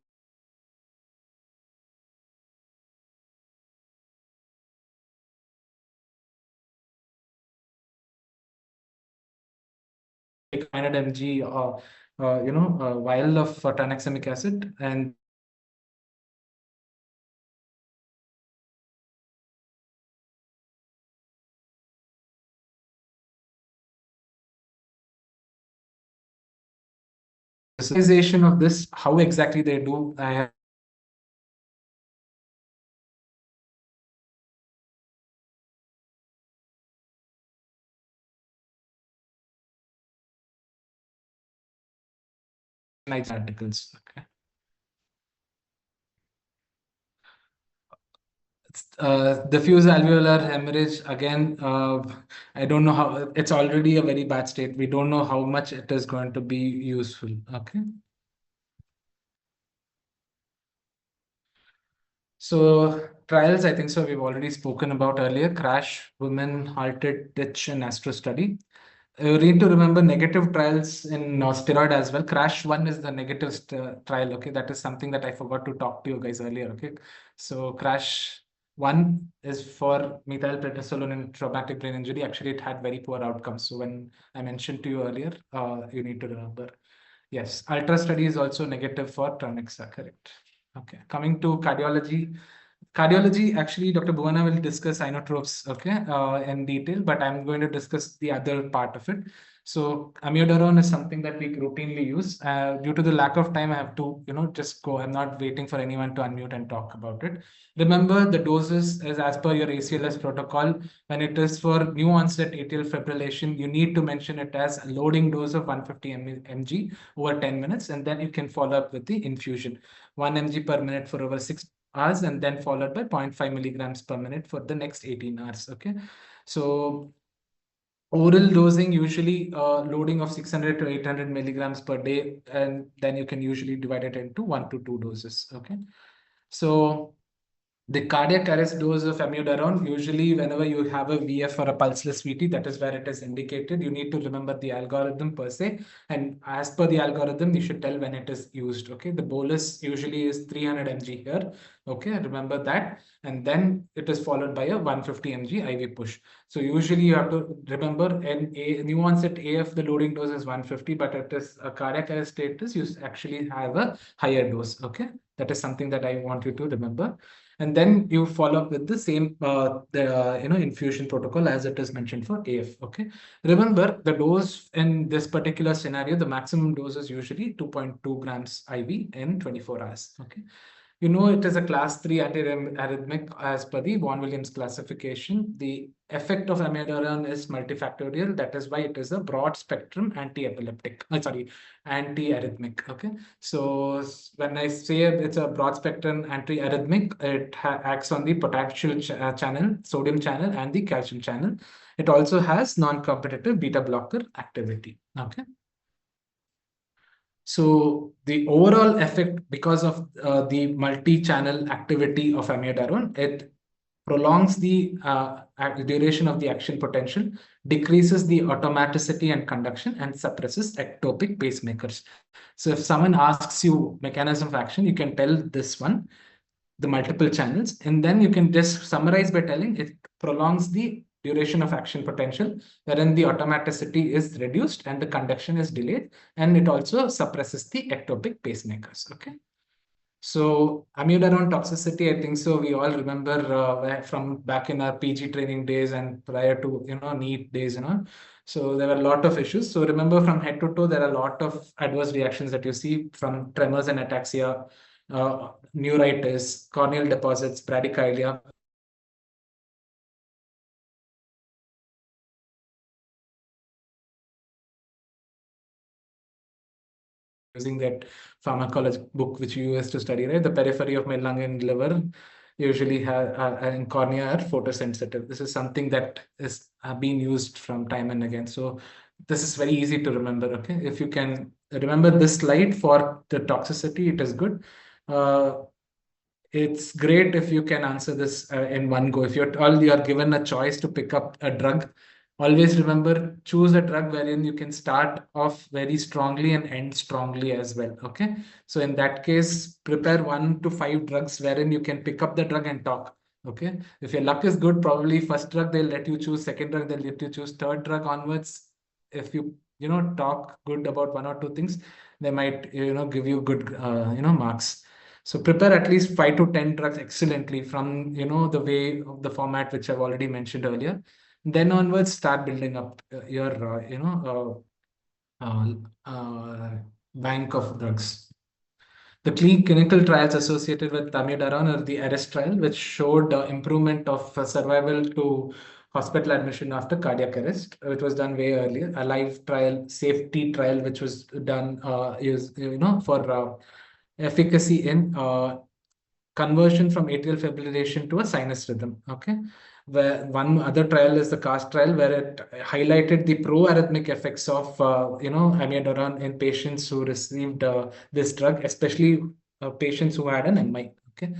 Take 500 mg, vial of tranexamic acid, and visualization of this, how exactly they do. I have nice articles. Okay. Diffuse alveolar hemorrhage, again, I don't know how, it's already a very bad state. We don't know how much it is going to be useful. Okay. So trials, I think so we've already spoken about earlier: crash, women, halted, ditch, and astro study. You need to remember negative trials in steroid as well. Crash one is the negative trial. Okay, that is something that I forgot to talk to you guys earlier. Okay, so crash one is for methylprednisolone in traumatic brain injury. Actually, it had very poor outcomes. So when I mentioned to you earlier, you need to remember. Yes, ultra study is also negative for Tranexa, correct. Okay, coming to cardiology. Cardiology, actually, Dr. Bhuvana will discuss inotropes, okay, in detail, but I'm going to discuss the other part of it. So amiodarone is something that we routinely use. Due to the lack of time, I have to, just go. I'm not waiting for anyone to unmute and talk about it. Remember, the doses is as per your ACLS protocol. When it is for new onset atrial fibrillation, you need to mention it as a loading dose of 150 mg over 10 minutes, and then you can follow up with the infusion, 1 mg per minute for over 6 hours, and then followed by 0.5 milligrams per minute for the next 18 hours. Okay, so oral dosing, usually loading of 600 to 800 milligrams per day, and then you can usually divide it into 1 to 2 doses. Okay, so the cardiac arrest dose of amiodarone, usually whenever you have a VF or a pulseless VT, that is where it is indicated. You need to remember the algorithm per se, and as per the algorithm, you should tell when it is used. Okay, the bolus usually is 300 mg here. Okay, remember that, and then it is followed by a 150 mg IV push. So usually you have to remember in a new onset AF, the loading dose is 150, but it is a cardiac arrest status, you actually have a higher dose. Okay, that is something that I want you to remember. And then you follow up with the same infusion protocol as it is mentioned for AF. Okay, remember the dose in this particular scenario, the maximum dose is usually 2.2 grams IV in 24 hours. Okay, it is a class 3 antiarrhythmic as per the Vaughan Williams classification. The effect of amiodarone is multifactorial. That is why it is a broad spectrum anti-epileptic. Anti-arrhythmic. Okay. So when I say it's a broad spectrum anti-arrhythmic, it acts on the potassium channel, sodium channel, and the calcium channel. It also has non-competitive beta blocker activity. Okay. So the overall effect, because of the multi-channel activity of amiodarone, it prolongs the duration of the action potential, decreases the automaticity and conduction, and suppresses ectopic pacemakers. So if someone asks you mechanism of action, you can tell this one, the multiple channels, and then you can just summarize by telling it prolongs the duration of action potential, wherein the automaticity is reduced and the conduction is delayed, and it also suppresses the ectopic pacemakers. Okay. So amiodarone toxicity, I think so we all remember from back in our PG training days and prior to NEET days, So there were a lot of issues. So remember, from head to toe, there are a lot of adverse reactions that you see, from tremors and ataxia, neuritis, corneal deposits, bradycardia. Using that pharmacology book which you used to study, right? The periphery of my lung and liver usually have and cornea are photosensitive. This is something that is being used from time and again. So this is very easy to remember. Okay, if you can remember this slide for the toxicity, it is good. It's great if you can answer this in one go. If you are given a choice to pick up a drug, always remember, choose a drug wherein you can start off very strongly and end strongly as well. Okay. So in that case, prepare 1 to 5 drugs wherein you can pick up the drug and talk. Okay. If your luck is good, probably first drug they'll let you choose, second drug they'll let you choose, third drug onwards. If you talk good about 1 or 2 things, they might give you good marks. So prepare at least 5 to 10 drugs excellently from the way of the format which I've already mentioned earlier. Then onwards, start building up your bank of drugs. The clinical trials associated with amiodarone are the ARREST trial, which showed improvement of survival to hospital admission after cardiac arrest, which was done way earlier. A live trial, safety trial, which was done for efficacy in conversion from atrial fibrillation to a sinus rhythm. Okay, where one other trial is the CAST trial, where it highlighted the pro-arrhythmic effects of amiodarone in patients who received this drug, especially patients who had an MI. Okay.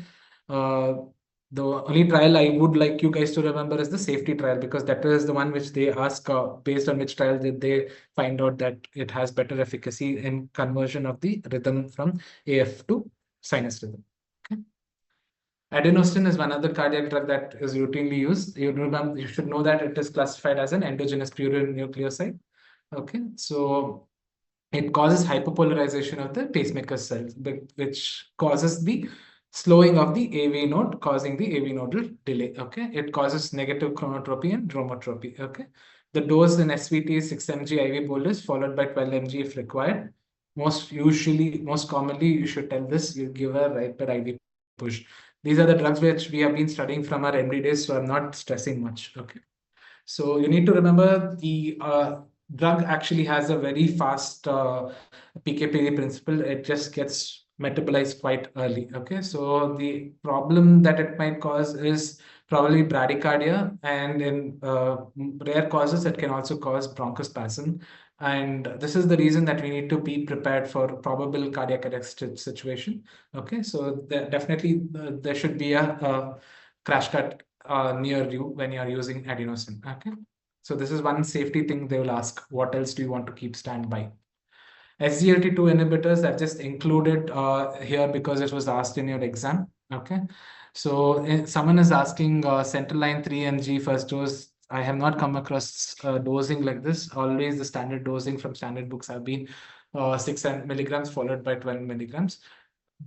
The only trial I would like you guys to remember is the safety trial, because that is the one which they ask based on which trial did they find out that it has better efficacy in conversion of the rhythm from AF to sinus rhythm. Okay. Adenosine is one other cardiac drug that is routinely used. You should know that it is classified as an endogenous purine nucleoside. Okay, so it causes hyperpolarization of the pacemaker cells, which causes the slowing of the AV node, causing the AV nodal delay. Okay, it causes negative chronotropy and dromotropy. Okay, The dose in SVT is 6 mg IV bolus followed by 12 mg if required. Most commonly, you should tell this, you give a rapid IV push. These are the drugs which we have been studying from our MD days, so I'm not stressing much. Okay. So you need to remember the drug actually has a very fast PK/PD principle. It just gets metabolized quite early. Okay, so the problem that it might cause is probably bradycardia, and in rare causes, it can also cause bronchospasm. And this is the reason that we need to be prepared for probable cardiac arrest situation. Okay, so definitely there should be a crash cut near you when you are using adenosine. Okay, so this is one safety thing they will ask. What else do you want to keep standby? SGLT2 inhibitors I've just included here because it was asked in your exam. Okay, so someone is asking central line 3 mg first dose. I have not come across dosing like this. Always the standard dosing from standard books have been 6 milligrams followed by 12 milligrams.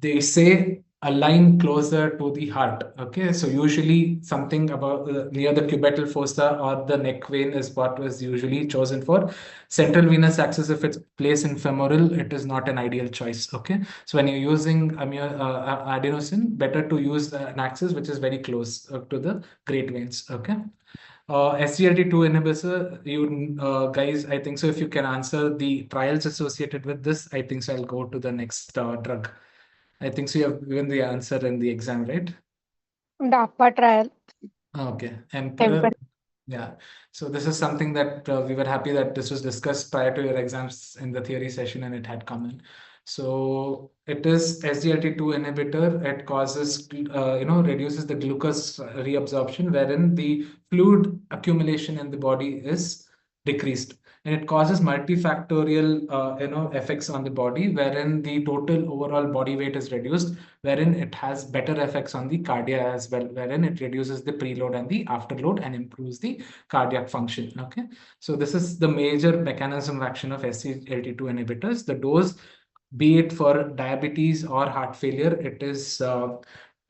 They say a line closer to the heart. Okay, so usually something about near the cubital fossa or the neck vein is what was usually chosen for. Central venous axis, if it's placed in femoral, it is not an ideal choice. Okay, so when you're using adenosine, better to use an axis which is very close to the great veins. Okay. SGLT2 inhibitor, you guys, I think so. If you can answer the trials associated with this, I think so. I'll go to the next drug. I think so. You have given the answer in the exam, right? DAPA trial. Okay. Emperor. Yeah. So this is something that we were happy that this was discussed prior to your exams in the theory session and it had come in. So it is SGLT2 inhibitor. It causes, reduces the glucose reabsorption, wherein the fluid accumulation in the body is decreased. And it causes multifactorial, effects on the body, wherein the total overall body weight is reduced, wherein it has better effects on the cardia as well, wherein it reduces the preload and the afterload and improves the cardiac function. Okay, so this is the major mechanism of action of SGLT2 inhibitors. The dose, be it for diabetes or heart failure, it is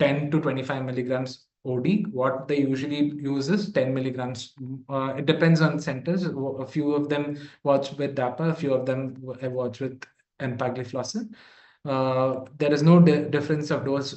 10 to 25 milligrams OD. What they usually use is 10 milligrams. It depends on centers. A few of them watch with DAPA, a few of them watch with empagliflozin. There is no difference of dose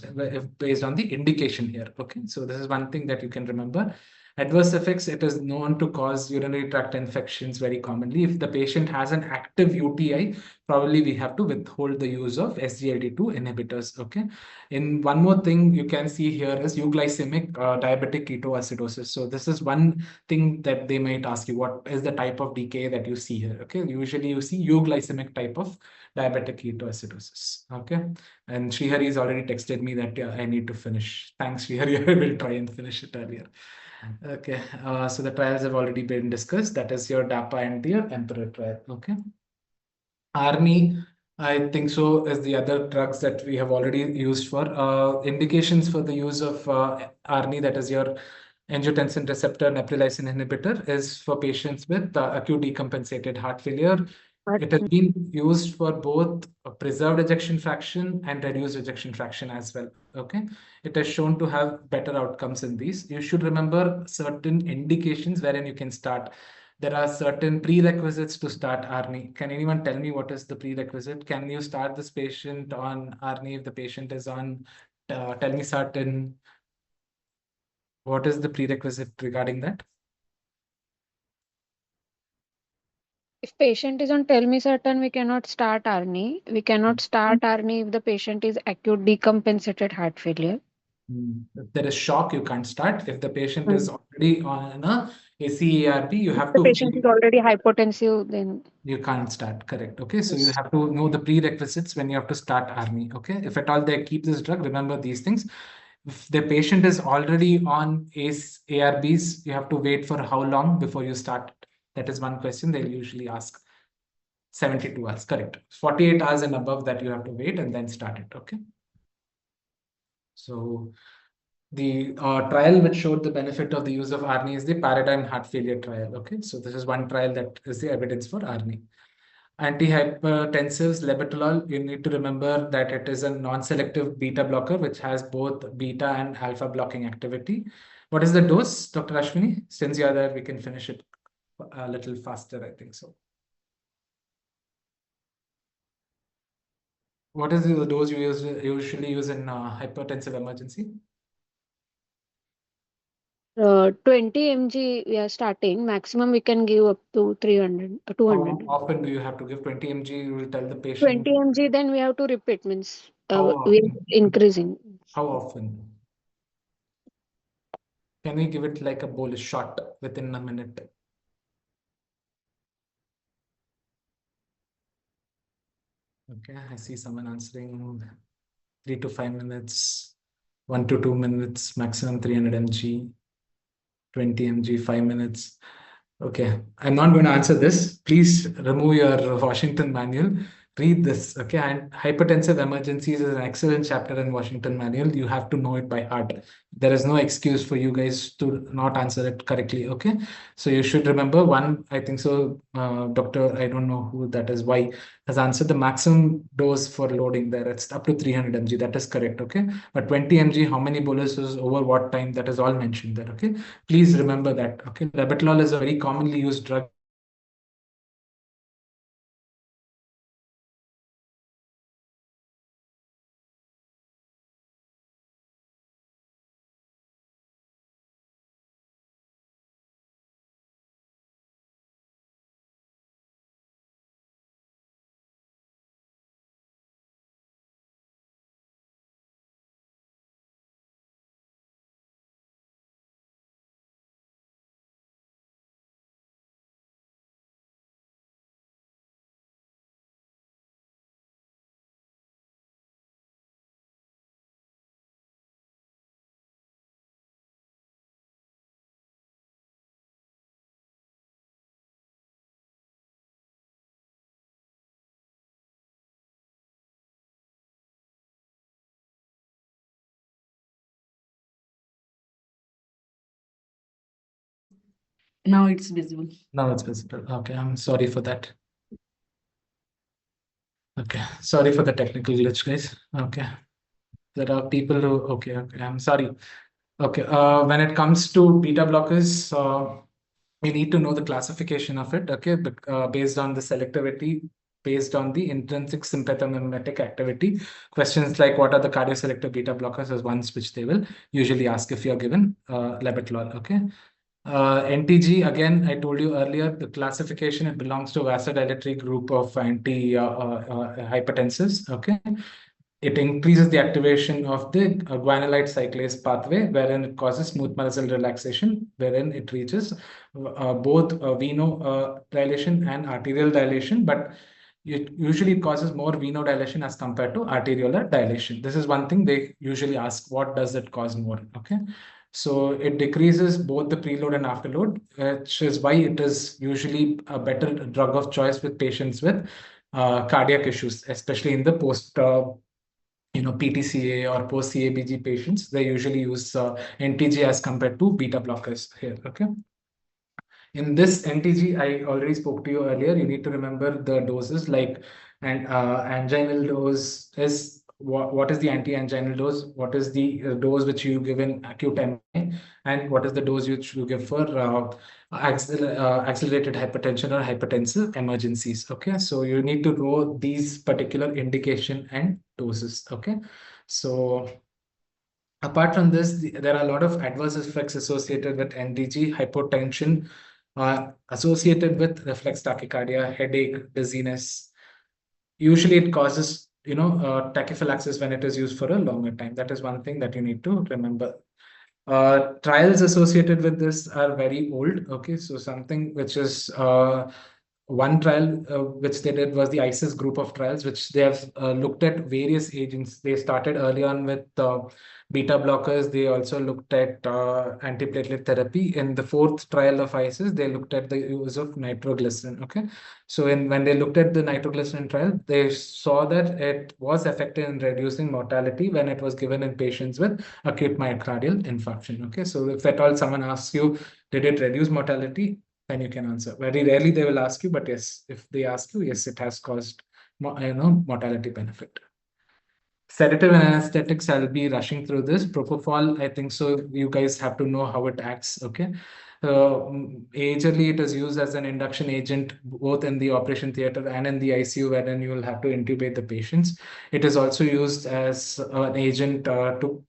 based on the indication here. Okay, so this is one thing that you can remember. Adverse effects, it is known to cause urinary tract infections very commonly. If the patient has an active UTI, probably we have to withhold the use of SGLT2 inhibitors. Okay. And one more thing you can see here is euglycemic diabetic ketoacidosis. So this is one thing that they might ask you, what is the type of decay that you see here? Okay. Usually you see euglycemic type of diabetic ketoacidosis. Okay. And Srihari has already texted me that I need to finish. Thanks, Srihari. I will try and finish it earlier. Okay, so the trials have already been discussed. That is your DAPA and your Emperor trial. Okay. Arni, I think so, is the other drugs that we have already used for. Indications for the use of Arni, that is your angiotensin receptor neprilysin inhibitor, is for patients with acute decompensated heart failure. It has been used for both preserved ejection fraction and reduced ejection fraction as well. Okay, it has shown to have better outcomes in these. You should remember certain indications wherein you can start. There are certain prerequisites to start ARNI. Can anyone tell me what is the prerequisite? Can you start this patient on ARNI if the patient is on telmisartan? What is the prerequisite regarding that? If patient is on telmisartan, we cannot start ARNI. We cannot start ARNI if the patient is acute decompensated heart failure. If there is shock, you can't start. If the patient is already on a ACARP, you have The to. patient is already hypotensive, then you can't start. Correct. Okay, so you have to know the prerequisites when you have to start ARNI. Okay, if at all they keep this drug, remember these things. If the patient is already on ARBs, you have to wait for how long before you start? That is one question they'll usually ask. 72 hours, correct. 48 hours and above that you have to wait and then start it. Okay. So the trial which showed the benefit of the use of ARNI is the paradigm heart failure trial. Okay, so this is one trial that is the evidence for ARNI. Antihypertensives, labetalol, you need to remember that it is a non-selective beta blocker which has both beta and alpha blocking activity. What is the dose, Dr. Ashwini? Since you are there, we can finish it. a little faster, I think so. What is the dose you usually use in hypertensive emergency? 20 mg we are starting. Maximum we can give up to 300, How 200. often do you have to give 20 mg? You will tell the 20 patient. mg, then we have to repeat, means How we often? are increasing. How often? Can we give it like a bolus shot within a minute? Okay, I see someone answering 3 to 5 minutes, 1 to 2 minutes, maximum 300 mg, 20 mg, 5 minutes. Okay, I'm not going to answer this. Please remove your Washington manual. Read this. Okay, and hypertensive emergencies is an excellent chapter in Washington manual. You have to know it by heart. There is no excuse for you guys to not answer it correctly. Okay, so you should remember one. I think so. Doctor, I don't know who that is. Why has answered the maximum dose for loading there. It's up to 300 mg. That is correct. Okay, but 20 mg, how many boluses over what time? That is all mentioned there. Okay, please remember that. Okay, labetalol is a very commonly used drug. Now it's visible. Now it's visible. Okay, I'm sorry for that. Okay, sorry for the technical glitch, guys. Okay, there are people who. Okay, I'm sorry. Okay, when it comes to beta blockers, we need to know the classification of it. Okay, based on the selectivity, based on the intrinsic sympathomimetic activity. Questions like what are the cardioselective beta blockers is ones which they will usually ask if you're given labetalol. Okay. NTG, again, I told you earlier, the classification, it belongs to vasodilatory group of anti-hypertensives. Okay. It increases the activation of the guanylate cyclase pathway, wherein it causes smooth muscle relaxation, wherein it reaches both venodilation and arterial dilation, but it usually causes more venodilation as compared to arteriolar dilation. This is one thing they usually ask, what does it cause more? Okay. So it decreases both the preload and afterload, which is why it is usually a better drug of choice with patients with cardiac issues, especially in the post PTCA or post CABG patients. They usually use NTG as compared to beta blockers here. Okay. In this NTG, I already spoke to you earlier. You need to remember the doses, like and anginal dose is what is the anti-anginal dose? What is the dose which you give in acute MI, and what is the dose which you give for accelerated hypertension or hypertensive emergencies? Okay, so you need to know these particular indication and doses. Okay, so apart from this, there are a lot of adverse effects associated with NTG, hypotension, associated with reflex tachycardia, headache, dizziness. Usually it causes, tachyphylaxis when it is used for a longer time. That is one thing that you need to remember. Trials associated with this are very old. Okay, so something which is one trial which they did was the ISIS group of trials, which they have looked at various agents. They started early on with beta blockers. They also looked at antiplatelet therapy. In the fourth trial of ISIS, they looked at the use of nitroglycerin. Okay, so when they looked at the nitroglycerin trial, they saw that it was effective in reducing mortality when it was given in patients with acute myocardial infarction. Okay, so if at all someone asks you, did it reduce mortality? Then you can answer. Very rarely they will ask you, but yes, if they ask you, yes, it has caused mortality benefit. Sedative and anesthetics, I'll be rushing through this. Propofol, I think so. You guys have to know how it acts. Okay. Majorly, it is used as an induction agent both in the operation theater and in the ICU, wherein you will have to intubate the patients. It is also used as an agent to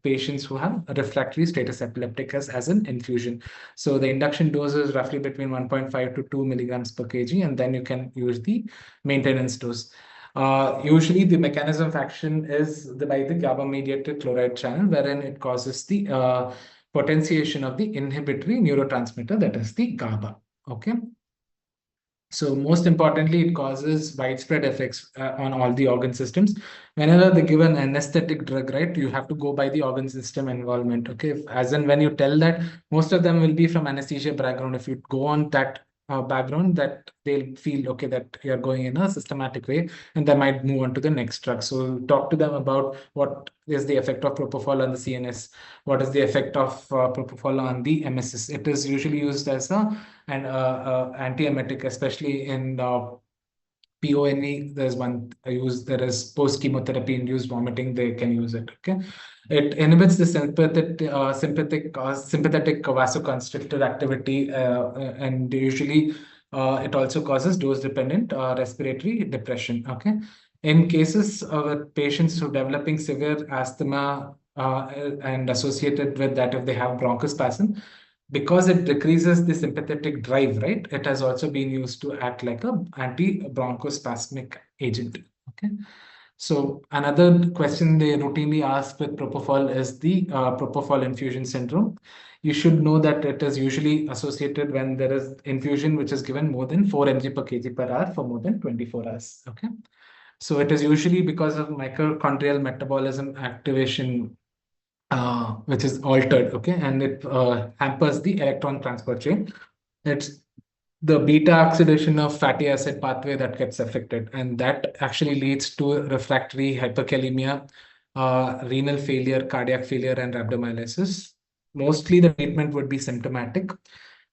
patients who have refractory status epilepticus as an infusion. So the induction dose is roughly between 1.5 to 2 milligrams per kg, and then you can use the maintenance dose. Usually, the mechanism of action is by the GABA-mediated chloride channel, wherein it causes the potentiation of the inhibitory neurotransmitter, that is the GABA. Okay. So most importantly, it causes widespread effects on all the organ systems. Whenever they give an anesthetic drug, right, you have to go by the organ system involvement. Okay, as in when you tell that, most of them will be from anesthesia background. If you go on that background, that they'll feel okay that you're going in a systematic way, and they might move on to the next drug. So talk to them about what is the effect of propofol on the CNS, what is the effect of propofol on the MSS. It is usually used as a and antiemetic, especially in PONE. There's one use. There is post chemotherapy induced vomiting. They can use it. Okay, it inhibits the sympathetic vasoconstrictor activity, and usually it also causes dose dependent respiratory depression. Okay, in cases of patients who are developing severe asthma and associated with that, if they have bronchospasm, because it decreases the sympathetic drive, right? It has also been used to act like a anti-bronchospasmic agent. Okay. So another question they routinely ask with propofol is the propofol infusion syndrome. You should know that it is usually associated when there is infusion which is given more than 4 mg per kg per hour for more than 24 hours. Okay. So it is usually because of mitochondrial metabolism activation which is altered, okay, and it hampers the electron transport chain. It's the beta oxidation of fatty acid pathway that gets affected, and that actually leads to refractory hyperkalemia, renal failure, cardiac failure, and rhabdomyolysis. Mostly the treatment would be symptomatic.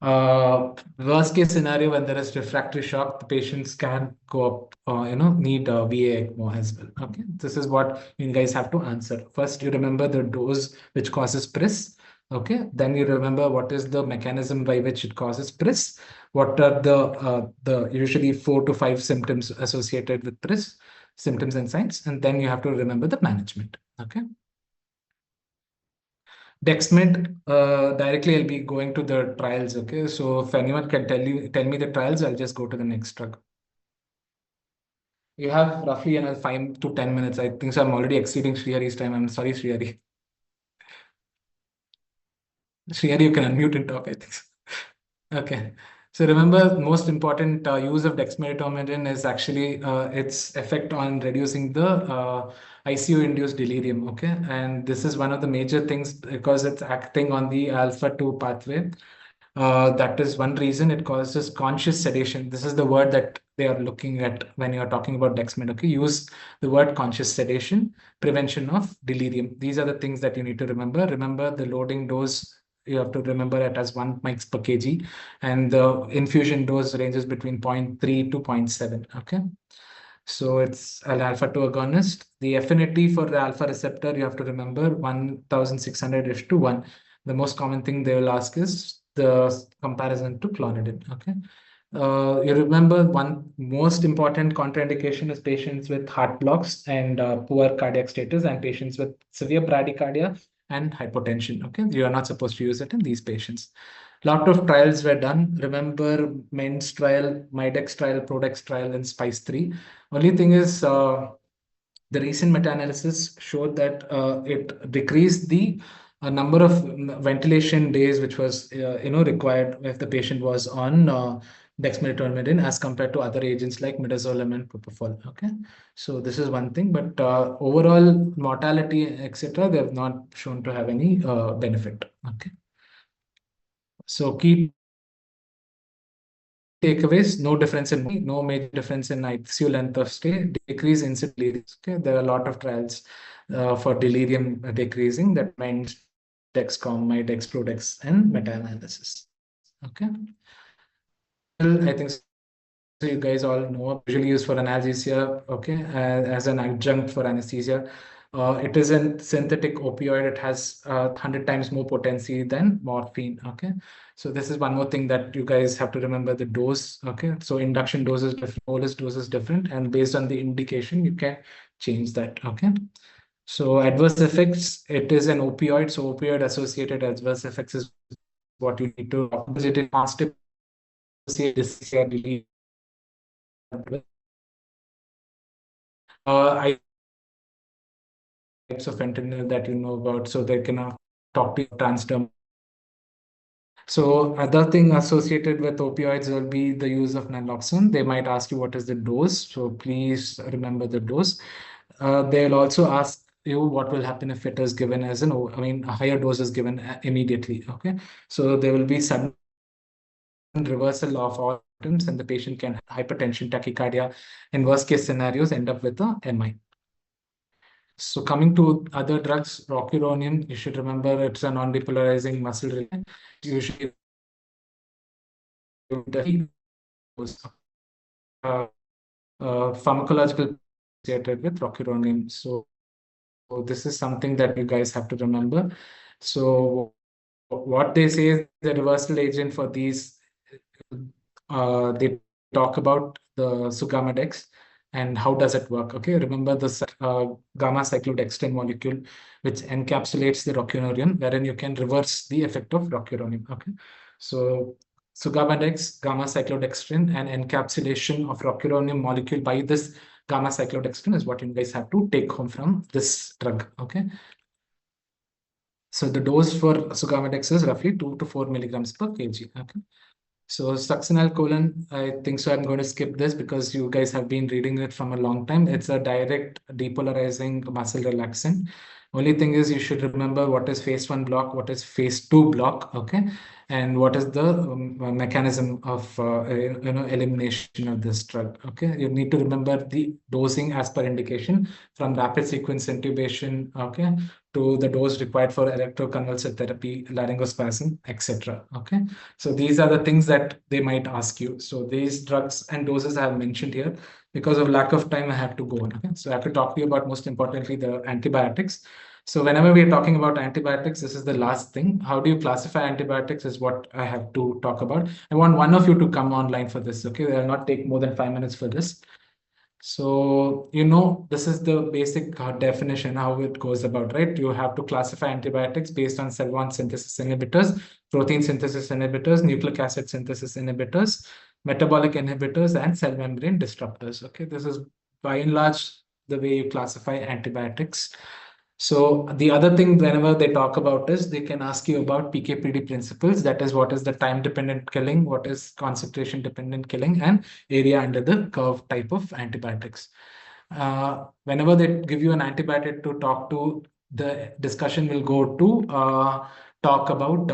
Worst case scenario, when there is refractory shock, the patients can go up, need VA ECMO as well. Okay, this is what you guys have to answer. First, you remember the dose which causes PRIS. Okay, then you remember what is the mechanism by which it causes PRIS. What are the usually 4 to 5 symptoms associated with PRIS, symptoms and signs, and then you have to remember the management. Okay. Dexmed, directly I'll be going to the trials. Okay, so if anyone can tell me the trials, I'll just go to the next drug. You have roughly another 5 to 10 minutes. I think so. I'm already exceeding Srihari's time. I'm sorry, Srihari. Srihari, you can unmute and talk, I think so. Okay. So remember, most important use of dexmedetomidine is actually its effect on reducing the ICU-induced delirium. Okay, and this is one of the major things because it's acting on the alpha-2 pathway. That is one reason it causes conscious sedation. This is the word that they are looking at when you're talking about dexmed. Okay, use the word conscious sedation, prevention of delirium. These are the things that you need to remember. Remember the loading dose. You have to remember it as 1 mg per kg, and the infusion dose ranges between 0.3 to 0.7. Okay. So it's an alpha-2 agonist. The affinity for the alpha receptor, you have to remember 1600 to 1. The most common thing they will ask is the comparison to clonidine. Okay. You remember one most important contraindication is patients with heart blocks and poor cardiac status, and patients with severe bradycardia and hypotension. Okay, you are not supposed to use it in these patients. Lot of trials were done. Remember MENDS trial, MIDEX trial, PRODEX trial, and SPICE 3. Only thing is the recent meta-analysis showed that it decreased the number of ventilation days which was required if the patient was on dexmedetomidine as compared to other agents like midazolam and propofol. Okay, so this is one thing, but overall mortality, etc., they have not shown to have any benefit. Okay, so key takeaways: no major difference in ICU length of stay, decrease in delirium. Okay, there are a lot of trials for delirium decreasing that means Dexcom, MIDEX, PRODEX, and meta-analysis. Okay, well, I think so you guys all know, usually used for analgesia. Okay, as an adjunct for anesthesia. It is a synthetic opioid. It has 100 times more potency than morphine. Okay, so this is one more thing that you guys have to remember: the dose. Okay, so induction dose is different, bolus dose is different, and based on the indication, you can change that. Okay. So adverse effects, it is an opioid. So opioid associated adverse effects is what you need to because it is constipation, dyspepsia, delete. I types of fentanyl that you know about, so they can talk to you transdermal. So other thing associated with opioids will be the use of naloxone. They might ask you what is the dose. So please remember the dose. They'll also ask you what will happen if it is given as a higher dose is given immediately. Okay. So there will be sudden reversal of all symptoms and the patient can have hypertension, tachycardia. In worst case scenarios, end up with a MI. So coming to other drugs, rocuronium, you should remember it's a non-depolarizing muscle relaxant. Usually the pharmacological associated with rocuronium. So this is something that you guys have to remember. So what they say is the reversal agent for these, they talk about the sugammadex and how does it work. Okay, remember the gamma cyclodextrin molecule, which encapsulates the rocuronium, wherein you can reverse the effect of rocuronium. Okay, so sugammadex, gamma cyclodextrin, and encapsulation of rocuronium molecule by this gamma cyclodextrin is what you guys have to take home from this drug. Okay. So the dose for sugammadex is roughly 2 to 4 milligrams per kg. Okay. So succinylcholine, I think so. I'm going to skip this because you guys have been reading it from a long time. It's a direct depolarizing muscle relaxant. Only thing is you should remember what is phase 1 block, what is phase 2 block, okay, and what is the mechanism of elimination of this drug. Okay, you need to remember the dosing as per indication from rapid sequence intubation, okay, to the dose required for electroconvulsive therapy, laryngospasm, etc. Okay, so these are the things that they might ask you. So these drugs and doses I have mentioned here. Because of lack of time, I have to go on. Okay, so I have to talk to you about most importantly the antibiotics. So whenever we are talking about antibiotics, this is the last thing. How do you classify antibiotics is what I have to talk about. I want one of you to come online for this. Okay, I'll not take more than 5 minutes for this. So, this is the basic definition, how it goes about, right? You have to classify antibiotics based on cell wall synthesis inhibitors, protein synthesis inhibitors, nucleic acid synthesis inhibitors, metabolic inhibitors, and cell membrane disruptors. Okay, this is by and large the way you classify antibiotics. So the other thing, whenever they talk about is they can ask you about PK/PD principles. That is, what is the time-dependent killing, what is concentration-dependent killing, and area under the curve type of antibiotics. Whenever they give you an antibiotic to talk to, the discussion will go to talk about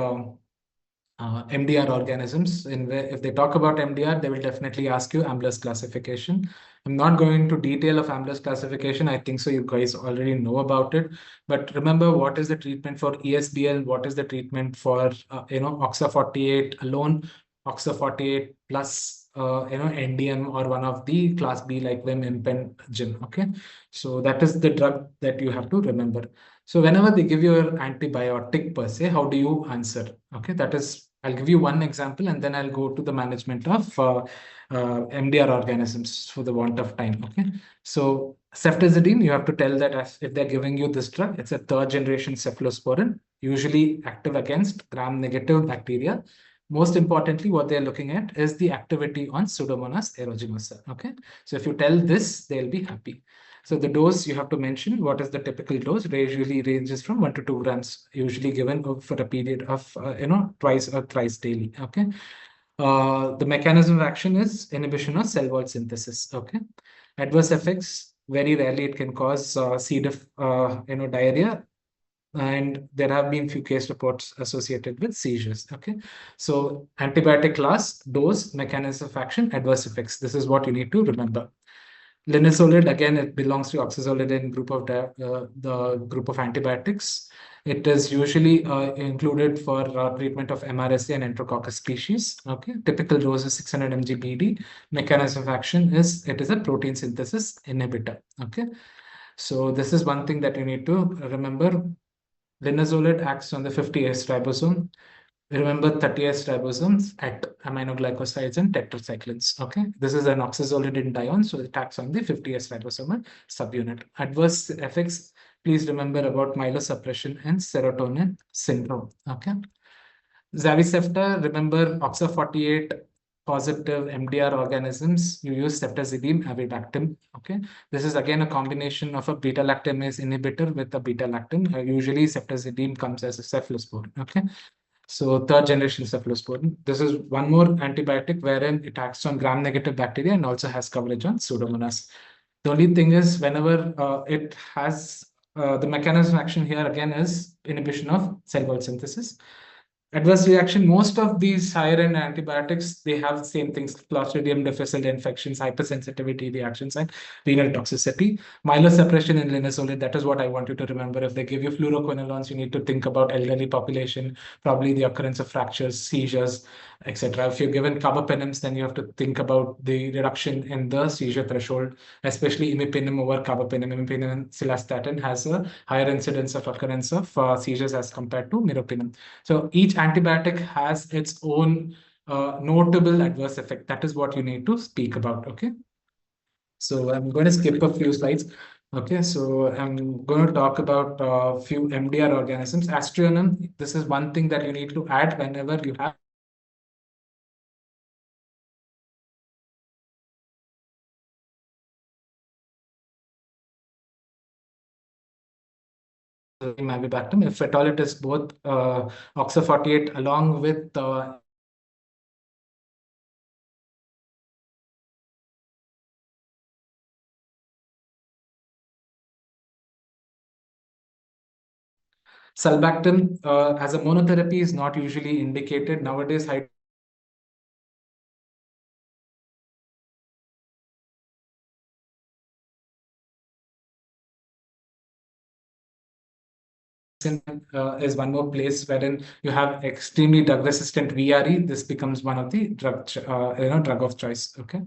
MDR organisms. If they talk about MDR, they will definitely ask you Ambler's classification. I'm not going into detail of Ambler's classification. I think so you guys already know about it. But remember, what is the treatment for ESBL? What is the treatment for OXA48 alone, OXA48 plus NDM or one of the class B like Vim, Impen, Gin. Okay, so that is the drug that you have to remember. So whenever they give you an antibiotic per se, how do you answer? Okay, that is, I'll give you one example and then I'll go to the management of MDR organisms for the want of time. Okay, so ceftazidime, you have to tell that if they're giving you this drug, it's a third generation cephalosporin, usually active against gram-negative bacteria. Most importantly, what they're looking at is the activity on Pseudomonas aeruginosa. Okay, so if you tell this, they'll be happy. So the dose you have to mention, what is the typical dose? Usually ranges from 1 to 2 grams, usually given for a period of, twice or thrice daily. Okay. The mechanism of action is inhibition of cell wall synthesis. Okay. Adverse effects, very rarely it can cause C. diff, diarrhea. And there have been few case reports associated with seizures. Okay. So antibiotic class, dose, mechanism of action, adverse effects. This is what you need to remember. Linezolid, again, it belongs to oxazolidine group of the group of antibiotics. It is usually included for treatment of MRSA and Enterococcus species. Okay, typical dose is 600 mg BD. Mechanism of action is it is a protein synthesis inhibitor. Okay, So this is one thing that you need to remember. Linezolid acts on the 50S ribosome. Remember 30S ribosomes at aminoglycosides and tetracyclines. Okay, this is an oxazolidine so it acts on the 50S ribosomal subunit. Adverse effects, please remember about myelosuppression and serotonin syndrome. Okay, Zavicefta, remember OXA48 positive MDR organisms, you use ceftazidime avibactam. Okay, this is again a combination of a beta lactamase inhibitor with a beta lactam. Usually ceftazidime comes as a cephalosporin. Okay, so third generation cephalosporin. This is one more antibiotic wherein it acts on gram-negative bacteria and also has coverage on Pseudomonas. The only thing is whenever it has the mechanism of action here again is inhibition of cell wall synthesis. Adverse reaction, most of these higher end antibiotics, they have the same things: Clostridium difficile infections, hypersensitivity reactions, and renal toxicity. Myelosuppression in linezolid, that is what I want you to remember. If they give you fluoroquinolones, you need to think about elderly population, probably the occurrence of fractures, seizures, etc. If you're given carbapenems, then you have to think about the reduction in the seizure threshold, especially imipenem over carbapenem. Imipenem and cilastatin has a higher incidence of occurrence of seizures as compared to meropenem. So each antibiotic has its own notable adverse effect. That is what you need to speak about. Okay. So I'm going to skip a few slides. Okay, so I'm going to talk about a few MDR organisms. Astrionum, this is one thing that you need to add whenever you have avibactam. If at all it is both OXA48 along with sulbactam as a monotherapy is not usually indicated nowadays. Is one more place wherein you have extremely drug resistant VRE. This becomes one of the drug of choice. Okay.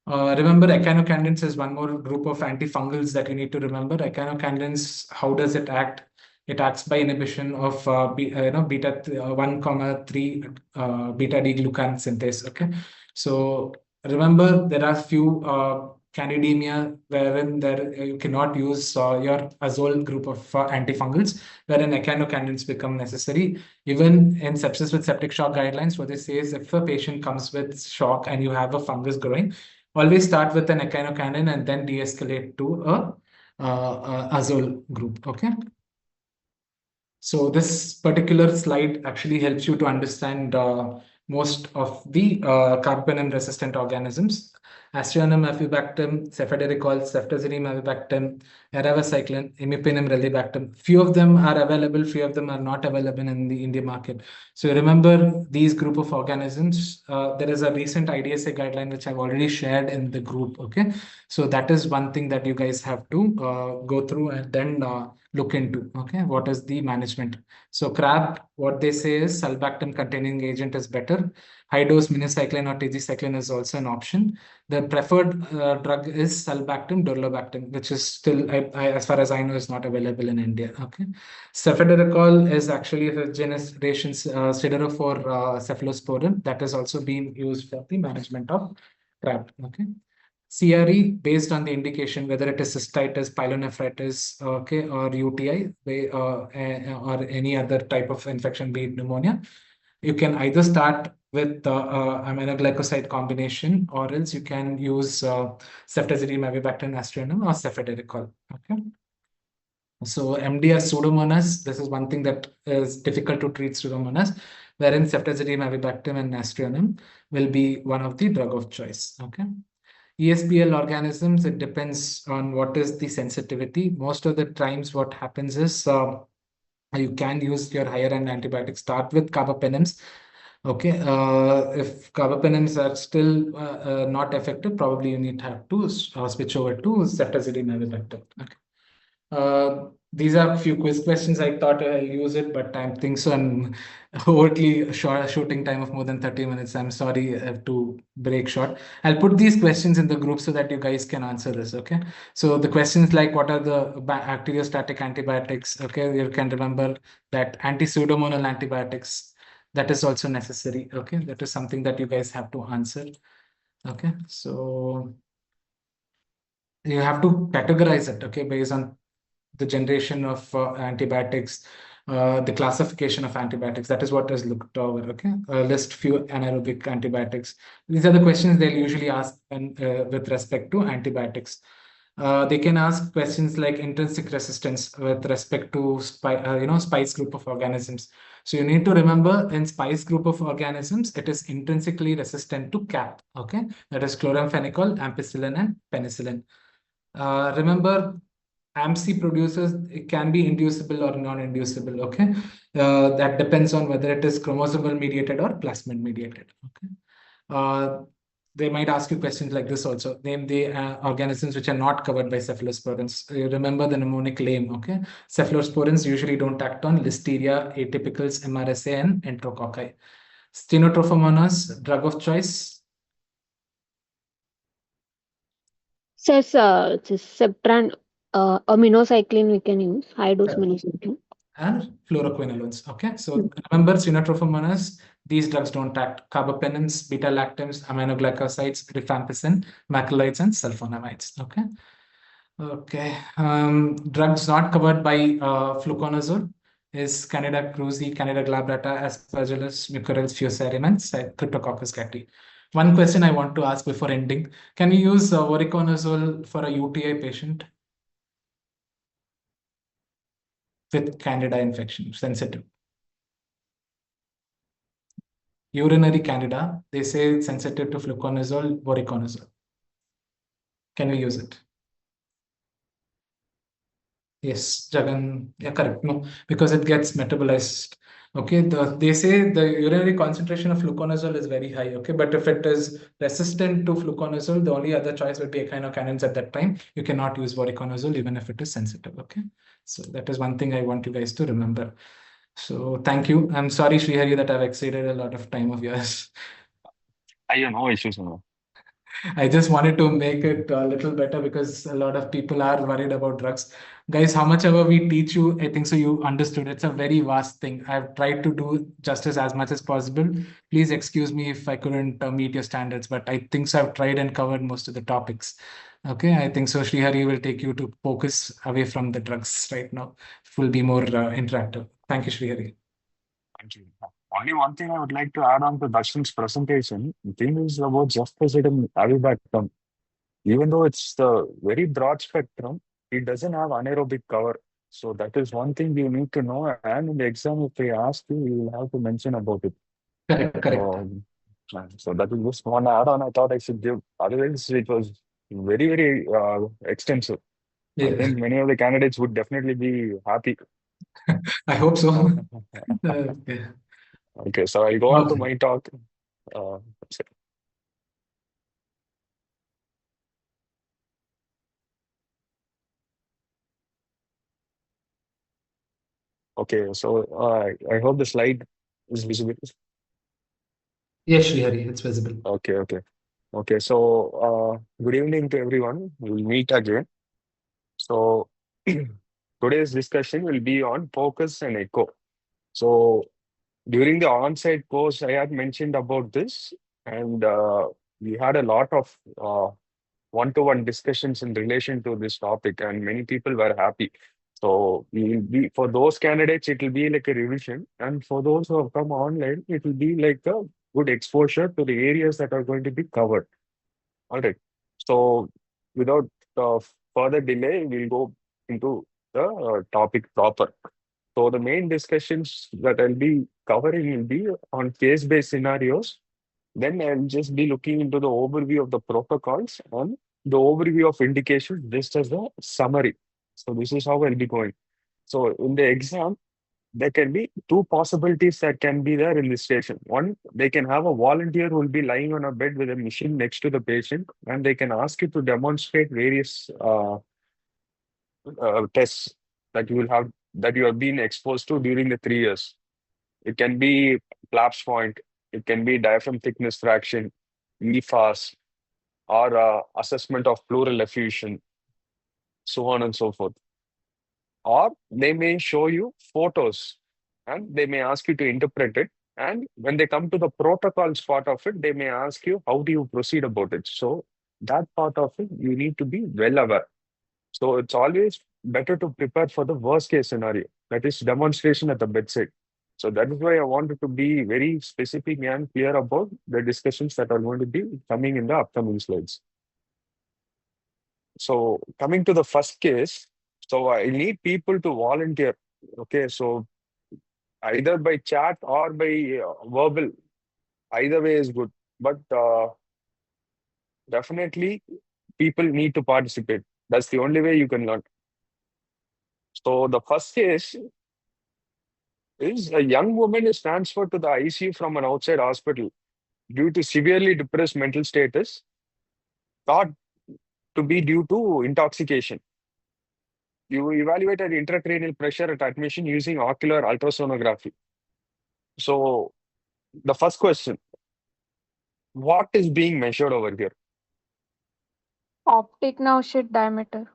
Remember, echinocandins is one more group of antifungals that you need to remember. Echinocandins, how does it act? It acts by inhibition of beta 1,3 beta D glucan synthase. Okay, so remember there are few candidemia wherein there you cannot use your azole group of antifungals, wherein echinocandins become necessary. Even in sepsis with septic shock guidelines, what they say is if a patient comes with shock and you have a fungus growing, always start with an echinocandin and then de-escalate to a azole group. Okay. So this particular slide actually helps you to understand most of the carbapenem-resistant organisms. Astrionum avibactam, cefidericol, ceftazidime avibactam, eravacycline, imipenem relibactam. Few of them are available, few of them are not available in the India market. So remember these group of organisms. There is a recent IDSA guideline which I've already shared in the group. Okay, so that is one thing that you guys have to go through and then look into. Okay, what is the management? So CRAB, what they say is sulbactam containing agent is better. High dose minocycline or tigecycline is also an option. The preferred drug is sulbactam durlobactam, which is still, as far as I know, is not available in India. Okay, cefidericol is actually a generation siderophore cephalosporin that is also being used for the management of CRAB. Okay. CRE, based on the indication, whether it is cystitis, pyelonephritis, okay, or UTI, or any other type of infection, be it pneumonia, you can either start with aminoglycoside combination, or else you can use ceftazidime, avibactam, astrionum, or cefidericol. Okay. So MDR Pseudomonas, this is one thing that is difficult to treat Pseudomonas, wherein ceftazidime, avibactam, and astrionum will be one of the drug of choice. Okay. ESBL organisms, it depends on what is the sensitivity. Most of the times what happens is you can use your higher end antibiotics, start with carbapenems. Okay, if carbapenems are still not effective, probably you need to have to switch over to ceftazidime avibactam. Okay. these are a few quiz questions. I thought I'll use it, but I think so. I'm overtly shooting time of more than 30 minutes. I'm sorry, I have to break short. I'll put these questions in the group so that you guys can answer this. Okay. So the questions like what are the bacteriostatic antibiotics? Okay, you can remember that anti-pseudomonal antibiotics. That is also necessary. Okay, that is something that you guys have to answer. Okay, so you have to categorize it, okay, based on the generation of antibiotics, the classification of antibiotics. That is what is looked over, okay? List few anaerobic antibiotics. These are the questions they'll usually ask with respect to antibiotics. They can ask questions like intrinsic resistance with respect to spice group of organisms. So you need to remember in spice group of organisms, it is intrinsically resistant to CAP, okay? That is chloramphenicol, ampicillin, and penicillin. Remember, AMC producers, it can be inducible or non-inducible, okay? That depends on whether it is chromosomal mediated or plasmid mediated, okay? They might ask you questions like this also. Name the organisms which are not covered by cephalosporins. You remember the mnemonic lame, okay? Cephalosporins usually don't act on Listeria, atypicals, MRSA, and Enterococci. Stenotrophomonas, drug of choice. Says Septran aminocycline we can use, high dose minocycline. And fluoroquinolones. Okay, so remember Stenotrophomonas, these drugs don't act. Carbapenems, beta-lactams, aminoglycosides, rifampicin, macrolides, and sulfonamides. Okay. Okay. Drugs not covered by fluconazole is Candida krusei, Candida glabrata, Aspergillus, Mucorales, Fusarium, and Cryptococcus cati. One question I want to ask before ending: can we use voriconazole for a UTI patient with Candida infection, sensitive? Urinary candida, they say it's sensitive to fluconazole, voriconazole. Can we use it? Yes, Jagan, yeah, correct. No, because it gets metabolized. Okay, they say the urinary concentration of fluconazole is very high. Okay, but if it is resistant to fluconazole, the only other choice would be echinocannins at that time. You cannot use voriconazole even if it is sensitive. Okay, so that is one thing I want you guys to remember. So thank you. I'm sorry, Srihari, that I've exceeded a lot of time of yours. I have no issues. I just wanted to make it a little better because a lot of people are worried about drugs. Guys, how much ever we teach you, I think so you understood. It's a very vast thing. I've tried to do justice as much as possible. Please excuse me if I couldn't meet your standards, but I think so I've tried and covered most of the topics. Okay, I think so Srihari will take you to focus away from the drugs right now. It will be more interactive. Thank you, Srihari. Thank you. Only one thing I would like to add on to Darshan's presentation. The thing is about Jefferson and Avibactam. Even though it's the very broad spectrum, it doesn't have anaerobic cover. So that is one thing you need to know. And in the exam, if they ask you, you will have to mention about it. Correct, correct. So that is just one add-on I thought I should give. Otherwise, it was very, very extensive. I Yeah, think many of the candidates would definitely be happy. I hope so. Okay. Okay, so I'll go on to Okay. my talk. Okay, so I hope the slide is visible. Yes, Srihari, it's visible. Okay. So good evening to everyone. We'll meet again. So today's discussion will be on focus and echo. So during the on-site course, I had mentioned about this, and we had a lot of one-to-one discussions in relation to this topic, and many people were happy. So we will be for those candidates, it will be like a revision, and for those who have come online, it will be like a good exposure to the areas that are going to be covered. All right. So without further delay, we'll go into the topic proper. So the main discussions that I'll be covering will be on case-based scenarios. Then I'll just be looking into the overview of the protocols and the overview of indications just as a summary. So this is how I'll be going. So in the exam, there can be two possibilities that can be there in this station. One, they can have a volunteer who will be lying on a bed with a machine next to the patient, and they can ask you to demonstrate various tests. that you have been exposed to during the 3 years. It can be collapse point, it can be diaphragm thickness fraction, EFAS, or assessment of pleural effusion, so on and so forth. Or they may show you photos and they may ask you to interpret it. And when they come to the protocols part of it, they may ask you, how do you proceed about it? So that part of it, you need to be well aware. So it's always better to prepare for the worst case scenario, that is demonstration at the bedside. So that is why I wanted to be very specific and clear about the discussions that are going to be coming in the upcoming slides. So coming to the first case, so I need people to volunteer. Okay, so either by chat or by verbal, either way is good. But definitely people need to participate. That's the only way you can learn. So the first case is a young woman is transferred to the ICU from an outside hospital due to severely depressed mental status, thought to be due to intoxication. You evaluated intracranial pressure at admission using ocular ultrasonography. So the first question, what is being measured over here? Optic nerve sheath diameter.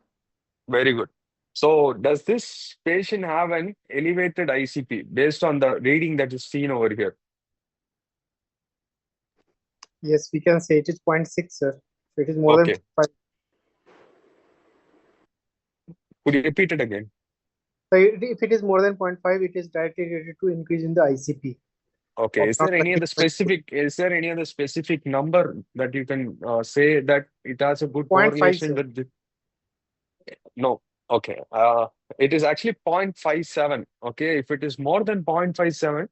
Very good. So does this patient have an elevated ICP based on the reading that is seen over here? Yes, we can say it is 0.6, sir. So it is more than Okay. 5. Could you repeat it again? So if it is more than 0.5, it is directly related to increase in the ICP. Okay. Of Is there any other 0.6. specific number that you can say that it has a good 0.5, correlation sir. with the... No. Okay. It is actually 0.57. Okay. If it is more than 0.57,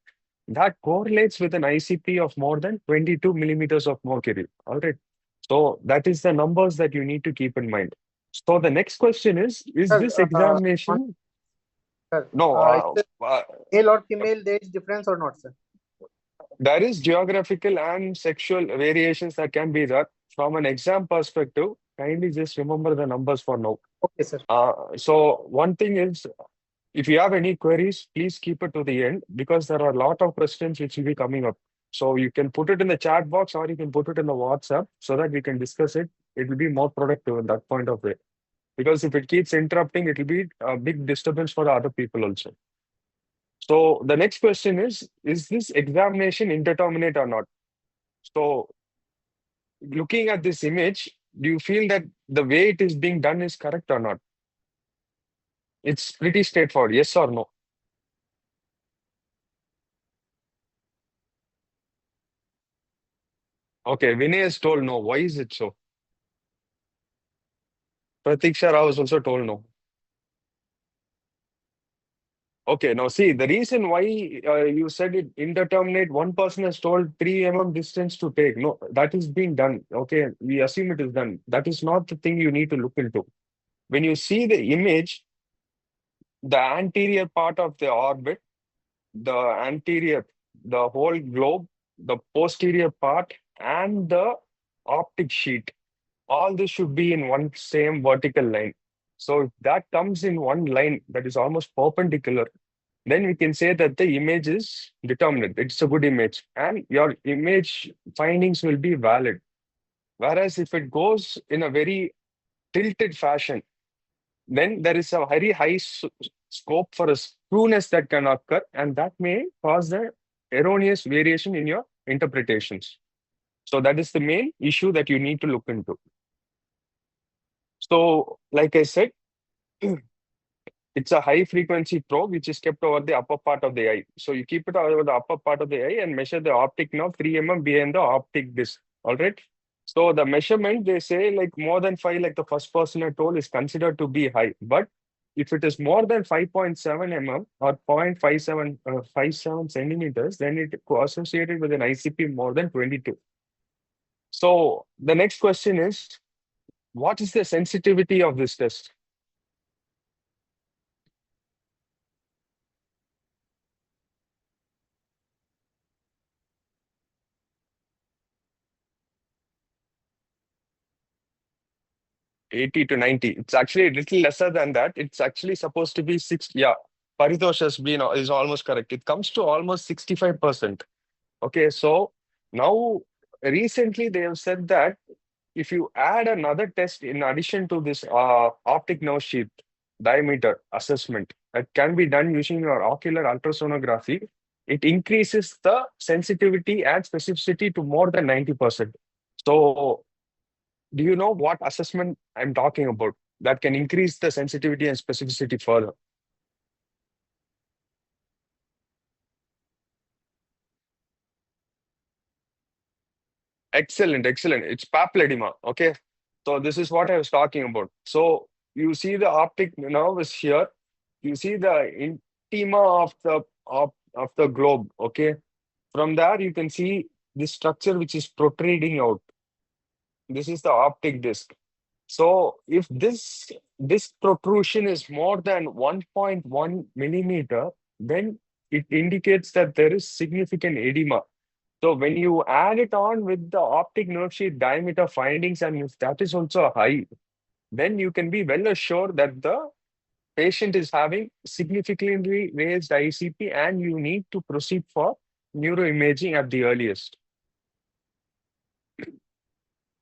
that correlates with an ICP of more than 22 millimeters of mercury. All right. So that is the numbers that you need to keep in mind. So the next question is Sir, this examination? sir, No, male or female, there is difference or not, sir? there is geographical and sexual variations that can be there. From an exam perspective, kindly just remember the numbers for now. Okay, sir. So one thing is, if you have any queries, please keep it to the end because there are a lot of questions which will be coming up. So you can put it in the chat box or you can put it in the WhatsApp so that we can discuss it. It will be more productive in that point of view. Because if it keeps interrupting, it will be a big disturbance for the other people also. So the next question is this examination indeterminate or not? So looking at this image, do you feel that the way it is being done is correct or not? It's pretty straightforward, yes or no? Okay, Vinay has told no. Why is it so? Pratiksha Rao has also told no. Okay, now see, the reason why you said it indeterminate, one person has told 3 mm distance to take. No, that is being done. Okay, we assume it is done. That is not the thing you need to look into. When you see the image, the anterior part of the orbit, the whole globe, the posterior part, and the optic sheet, all this should be in one same vertical line. So if that comes in one line that is almost perpendicular, then we can say that the image is determinate. It's a good image, and your image findings will be valid. Whereas if it goes in a very tilted fashion, then there is a very high scope for a skewness that can occur, and that may cause the erroneous variation in your interpretations. So that is the main issue that you need to look into. So, like I said, it's a high frequency probe which is kept over the upper part of the eye. So you keep it over the upper part of the eye and measure the optic nerve 3 mm behind the optic disc. All right. So the measurement, they say like more than 5, like the first person I told, is considered to be high. But if it is more than 5.7 mm or 0.57 centimeters, then it associated with an ICP more than 22. So the next question is, what is the sensitivity of this test? 80 to 90. It's actually a little lesser than that. It's actually supposed to be 6. Yeah, Paritosh is almost correct. It comes to almost 65%. Okay, so now recently they have said that if you add another test in addition to this optic nerve sheath diameter assessment that can be done using your ocular ultrasonography, it increases the sensitivity and specificity to more than 90%. So, do you know what assessment I'm talking about that can increase the sensitivity and specificity further? Excellent, excellent. It's papilledema. Okay. So this is what I was talking about. So you see the optic nerve is here. You see the intima of the globe. Okay. From there you can see this structure which is protruding out. This is the optic disc. So if this protrusion is more than 1.1 millimeter, then it indicates that there is significant edema. So when you add it on with the optic nerve sheath diameter findings, and if that is also high, then you can be well assured that the patient is having significantly raised ICP and you need to proceed for neuroimaging at the earliest.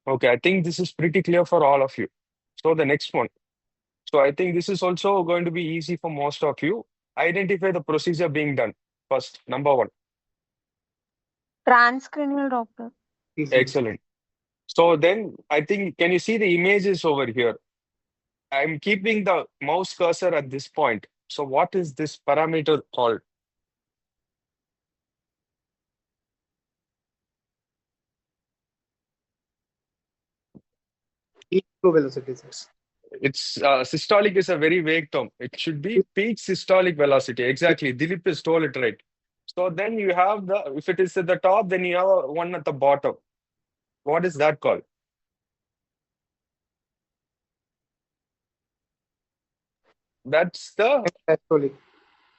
Okay, I think this is pretty clear for all of you. So the next one. So I think this is also going to be easy for most of you. Identify the procedure being done. First, number one. Transcranial, doctor. Excellent. So then I think, can you see the images over here? I'm keeping the mouse cursor at this point. So what is this parameter called? Flow velocity, sir. It's systolic is a very vague term. It should be peak systolic velocity. Exactly. Dilip has told it right. So then you have if it is at the top, then you have one at the bottom. What is that called? That's the Systolic.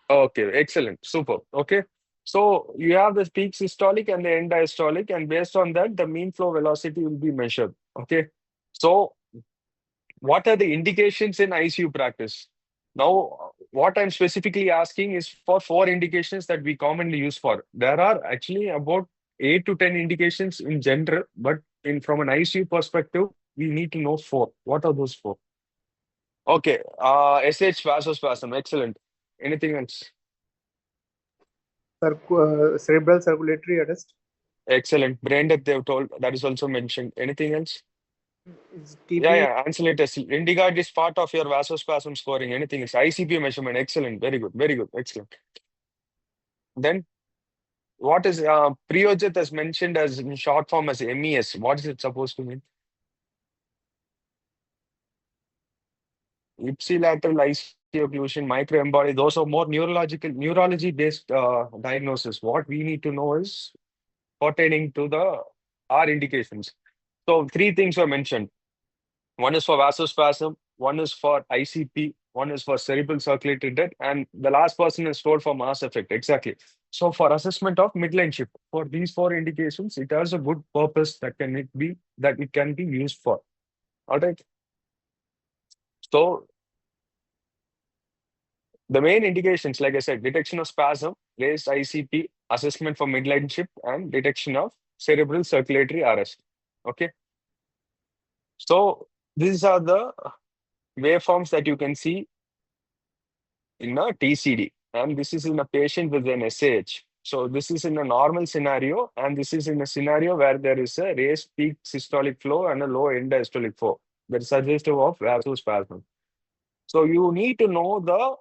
Okay, excellent, super. Okay, so you have the peak systolic and the end diastolic, and based on that, the mean flow velocity will be measured. Okay, so what are the indications in ICU practice? Now, what I'm specifically asking is for 4 indications that we commonly use for. There are actually about 8 to 10 indications in general, but from an ICU perspective, we need to know 4. What are those 4? Okay, SH vasospasm, excellent. Anything else? Cerebral circulatory arrest. Excellent. Brain death, they've told. That is also mentioned. Anything else? Is Yeah, TB. yeah. Ancillary test. Indigard is part of your vasospasm scoring. Anything else? ICP measurement. Excellent. Very good. Very good. Excellent. Then, what is Priyojit has mentioned as in short form as MES? What is it supposed to mean? Ipsilateral IC occlusion, microembody. Those are more neurology based diagnosis. What we need to know is pertaining to our indications. So 3 things were mentioned. One is for vasospasm, one is for ICP, one is for cerebral circulatory death, and the last person is told for mass effect. Exactly. So for assessment of midline shift, for these 4 indications, it has a good purpose that it can be used for. All right. So the main indications, like I said, detection of spasm, raised ICP, assessment for midline shift, and detection of cerebral circulatory arrest. Okay. So these are the waveforms that you can see in a TCD, and this is in a patient with an SAH. So this is in a normal scenario, and this is in a scenario where there is a raised peak systolic flow and a low end diastolic flow. That is suggestive of vasospasm. So you need to know the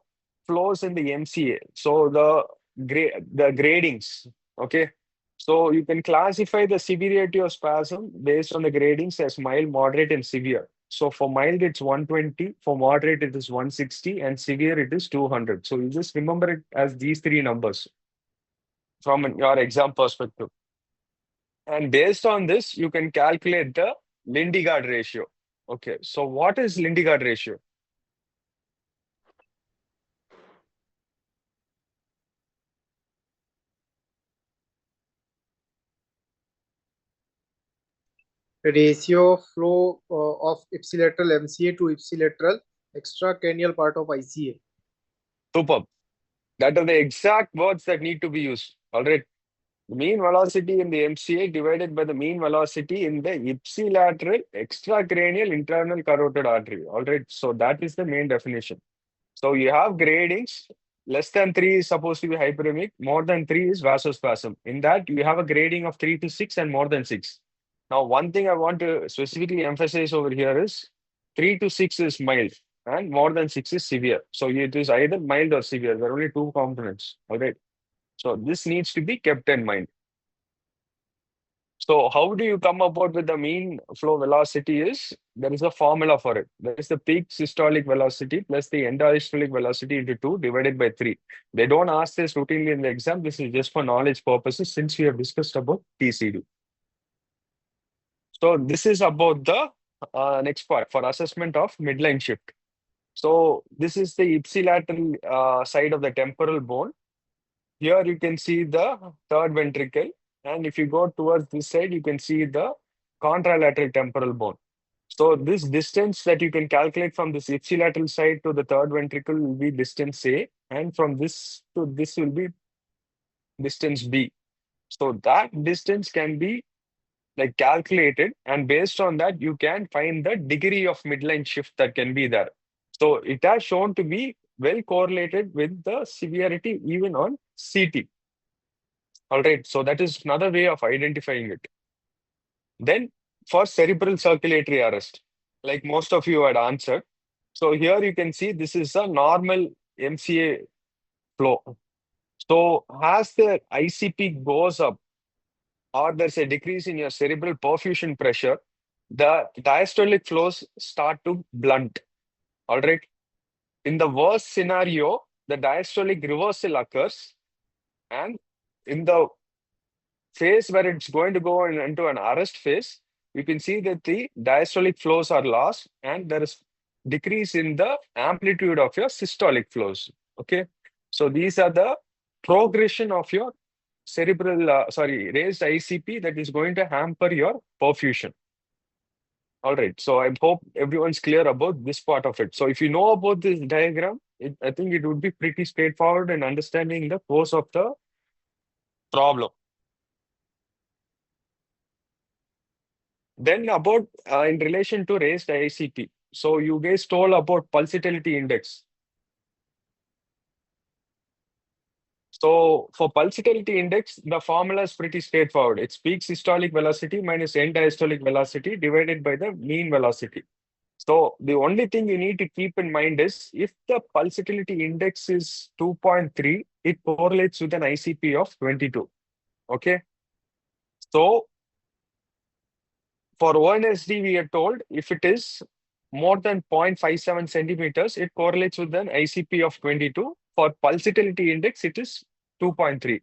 flows in the MCA. So the gradings. Okay. So you can classify the severity of spasm based on the gradings as mild, moderate, and severe. So for mild, it's 120. For moderate, it is 160, and severe, it is 200. So you just remember it as these 3 numbers from your exam perspective. And based on this, you can calculate the Lindigard ratio. Okay. So what is Lindigard ratio? Ratio flow of ipsilateral MCA to ipsilateral extracranial part of ICA. Superb. That are the exact words that need to be used. All right. The mean velocity in the MCA divided by the mean velocity in the ipsilateral extracranial internal carotid artery. All right. So that is the main definition. So you have gradings. Less than 3 is supposed to be hyperemic. More than 3 is vasospasm. In that, you have a grading of 3 to 6 and more than 6. Now, one thing I want to specifically emphasize over here is 3 to 6 is mild and more than 6 is severe. So it is either mild or severe. There are only two components. All right. So this needs to be kept in mind. So how do you come about with the mean flow velocity is, there is a formula for it. There is the peak systolic velocity plus the end diastolic velocity into 2 divided by 3. They don't ask this routinely in the exam. This is just for knowledge purposes since we have discussed about TCD. So this is about the next part for assessment of midline shift. So this is the ipsilateral side of the temporal bone. Here you can see the third ventricle. And if you go towards this side, you can see the contralateral temporal bone. So this distance that you can calculate from this ipsilateral side to the third ventricle will be distance A, and from this to this will be distance B. So that distance can be like calculated, and based on that, you can find the degree of midline shift that can be there. So it has shown to be well correlated with the severity even on CT. All right, so that is another way of identifying it. Then for cerebral circulatory arrest, like most of you had answered. So here you can see this is a normal MCA flow. So as the ICP goes up or there's a decrease in your cerebral perfusion pressure, the diastolic flows start to blunt. All right. In the worst scenario, the diastolic reversal occurs, and in the phase where it's going to go into an arrest phase, you can see that the diastolic flows are lost and there is decrease in the amplitude of your systolic flows. Okay. So these are the progression of your cerebral, raised ICP that is going to hamper your perfusion. All right. So I hope everyone's clear about this part of it. So if you know about this diagram, I think it would be pretty straightforward in understanding the course of the problem. Then about in relation to raised ICP. So you guys told about pulsatility index. So for pulsatility index, the formula is pretty straightforward. It's peak systolic velocity minus end diastolic velocity divided by the mean velocity. So the only thing you need to keep in mind is if the pulsatility index is 2.3, it correlates with an ICP of 22. Okay. So for ONSD, we are told if it is more than 0.57 centimeters, it correlates with an ICP of 22. For pulsatility index, it is 2.3.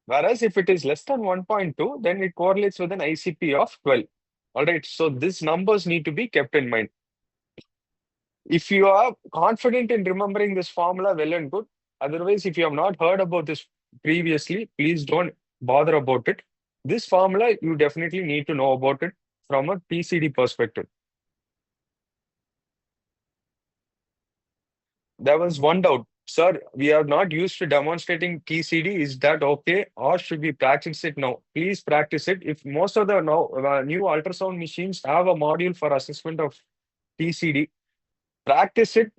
Whereas if it is less than 1.2, then it correlates with an ICP of 12. All right. So these numbers need to be kept in mind. If you are confident in remembering this formula, well and good. Otherwise, if you have not heard about this previously, please don't bother about it. This formula, you definitely need to know about it from a TCD perspective. There was one doubt. Sir, we are not used to demonstrating TCD. Is that okay? Or should we practice it now? Please practice it. If most of the new ultrasound machines have a module for assessment of TCD, practice it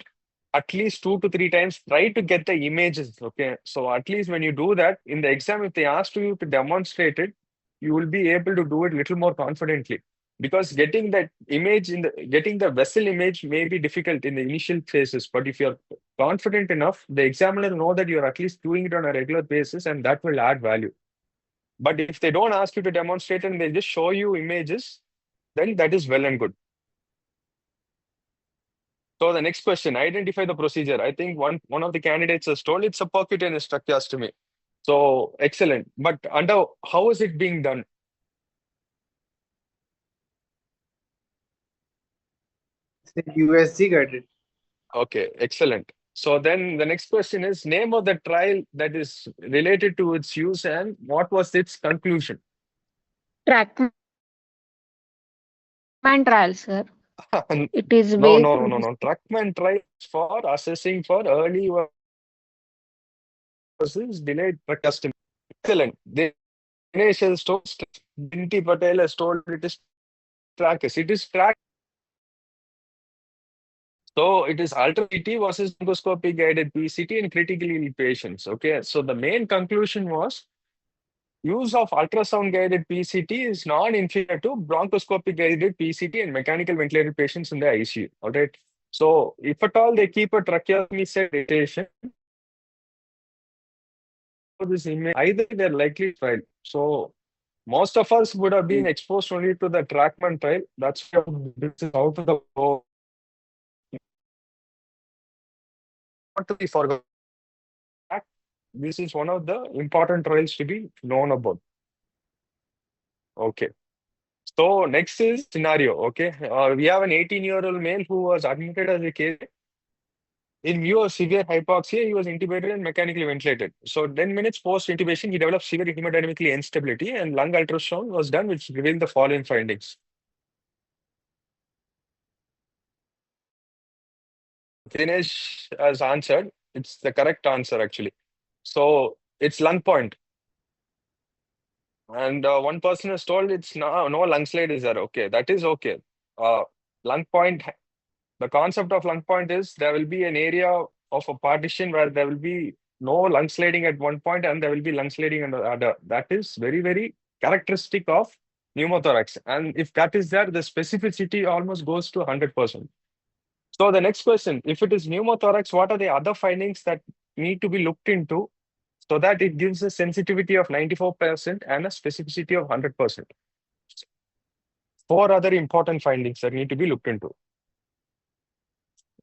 at least 2 to 3 times. Try to get the images. Okay. So at least when you do that in the exam, if they ask you to demonstrate it, you will be able to do it little more confidently. Because getting that image getting the vessel image may be difficult in the initial phases, but if you're confident enough, the examiner know that you're at least doing it on a regular basis, and that will add value. But if they don't ask you to demonstrate and they just show you images, then that is well and good. So the next question, identify the procedure. I think one of the candidates has told it's a percutaneous tracheostomy. So excellent. But under how is it being done? USG guided. Okay, excellent. So then the next question is name of the trial that is related to its use and what was its conclusion? Track Man trial, sir. And It is no, way no, no, too no, no. Truckman tries for assessing for early versus delayed drug testing. Excellent. Dinesh has told, Binti Patel has told it is trackers. It is track. So it is ultra CT versus bronchoscopy guided PCT in critically ill patients. Okay. So the main conclusion was use of ultrasound guided PCT is non-inferior to bronchoscopy guided PCT in mechanical ventilated patients in the ICU. All right. So if at all they keep a tracheotomy sedation, this image, either they're likely to fail. So most of us would have been exposed only to the Trackman trial. That's why this is out of the world. Not to be forgotten. This is one of the important trials to be known about. Okay. So next is scenario. Okay. We have an 18-year-old male who was admitted as a case. In view of severe hypoxia, he was intubated and mechanically ventilated. So 10 minutes post-intubation, he developed severe hemodynamically instability and lung ultrasound was done, which revealed the following findings. Dinesh has answered. It's the correct answer, actually. So it's lung point. And one person has told it's no lung slide is there. Okay, that is okay. Lung point, the concept of lung point is there will be an area of a partition where there will be no lung sliding at one point and there will be lung sliding on the other. That is very, very characteristic of pneumothorax. And if that is there, the specificity almost goes to 100%. So the next question, if it is pneumothorax, what are the other findings that need to be looked into so that it gives a sensitivity of 94% and a specificity of 100%? Four other important findings that need to be looked into.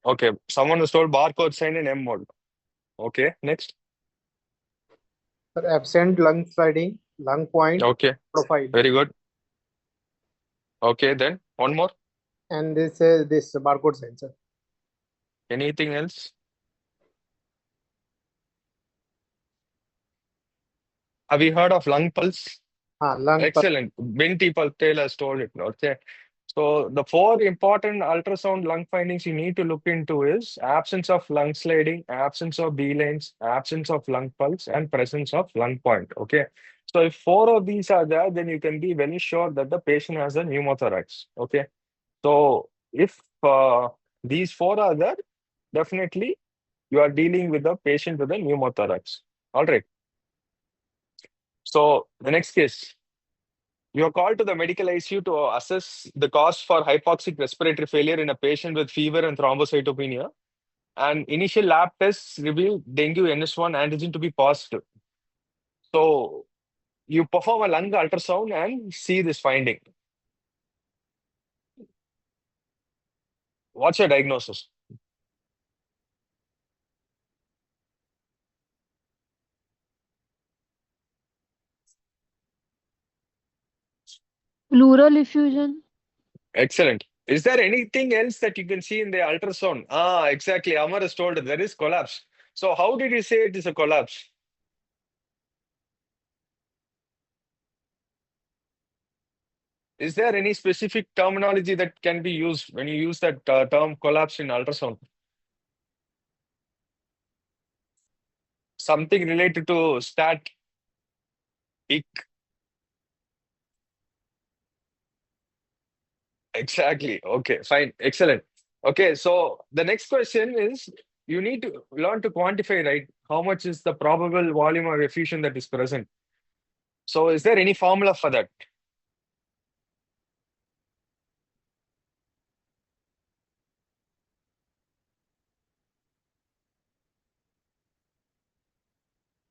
Okay, someone was told barcode sign in M mode. Okay, next. Sir, absent lung sliding, lung point, Okay, profile. very good. Okay, then one more. And this barcode sensor. Anything else? Have you heard of lung pulse? Lung Excellent. Binti Patel has told it. Okay. So the four important ultrasound lung findings you need to look into is absence of lung sliding, absence of B lines, absence of lung pulse, and presence of lung point. Okay. So if four of these are there, then you can be very sure that the patient has a pneumothorax. Okay. So if these four are there, definitely you are dealing with a patient with a pneumothorax. All right. So the next case, you are called to the medical ICU to assess the cause for hypoxic respiratory failure in a patient with fever and thrombocytopenia. And initial lab tests reveal dengue NS1 antigen to be positive. So you perform a lung ultrasound and see this finding. What's your diagnosis? Pleural effusion. Excellent. Is there anything else that you can see in the ultrasound? Exactly. Amar has told there is collapse. So how did you say it is a collapse? Is there any specific terminology that can be used when you use that term collapse in ultrasound? Something related to stat peak. Exactly. Okay, fine. Excellent. Okay, so the next question is you need to learn to quantify, right? How much is the probable volume or effusion that is present? So is there any formula for that?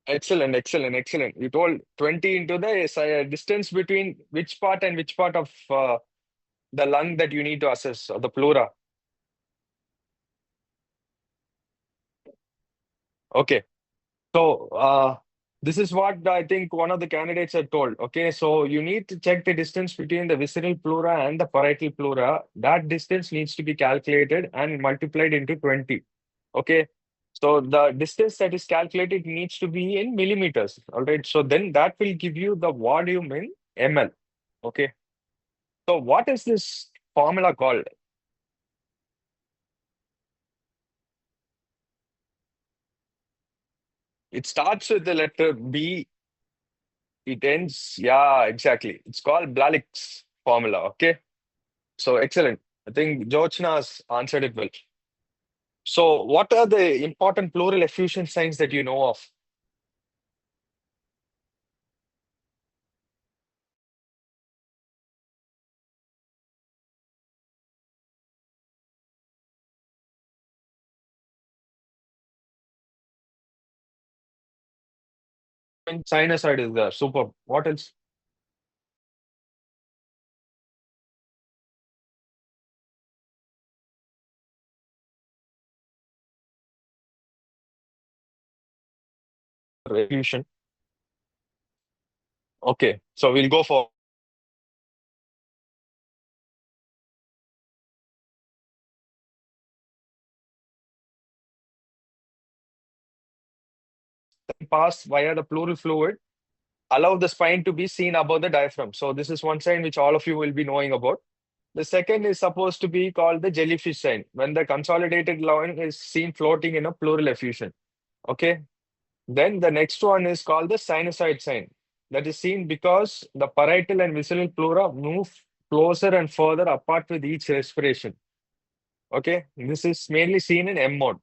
Excellent, excellent, excellent. You told 20 into the distance between which part and which part of the lung that you need to assess, or the pleura. Okay. So this is what I think one of the candidates had told. Okay, so you need to check the distance between the visceral pleura and the parietal pleura. That distance needs to be calculated and multiplied into 20. Okay, so the distance that is calculated needs to be in millimeters. All right, so then that will give you the volume in ml. Okay, so what is this formula called? It starts with the letter B. It ends, yeah, exactly. It's called Blalik's formula. Okay. So excellent. I think Georgina has answered it well. So, what are the important pleural effusion signs that you know of? Sinusoid is there. Super. What else? Effusion. Okay. So we'll go for pass via the pleural fluid. Allow the spine to be seen above the diaphragm. So this is one sign which all of you will be knowing about. The second is supposed to be called the jellyfish sign, when the consolidated line is seen floating in a pleural effusion. Okay. Then the next one is called the sinusoid sign. That is seen because the parietal and visceral pleura move closer and further apart with each respiration. Okay. This is mainly seen in M mode.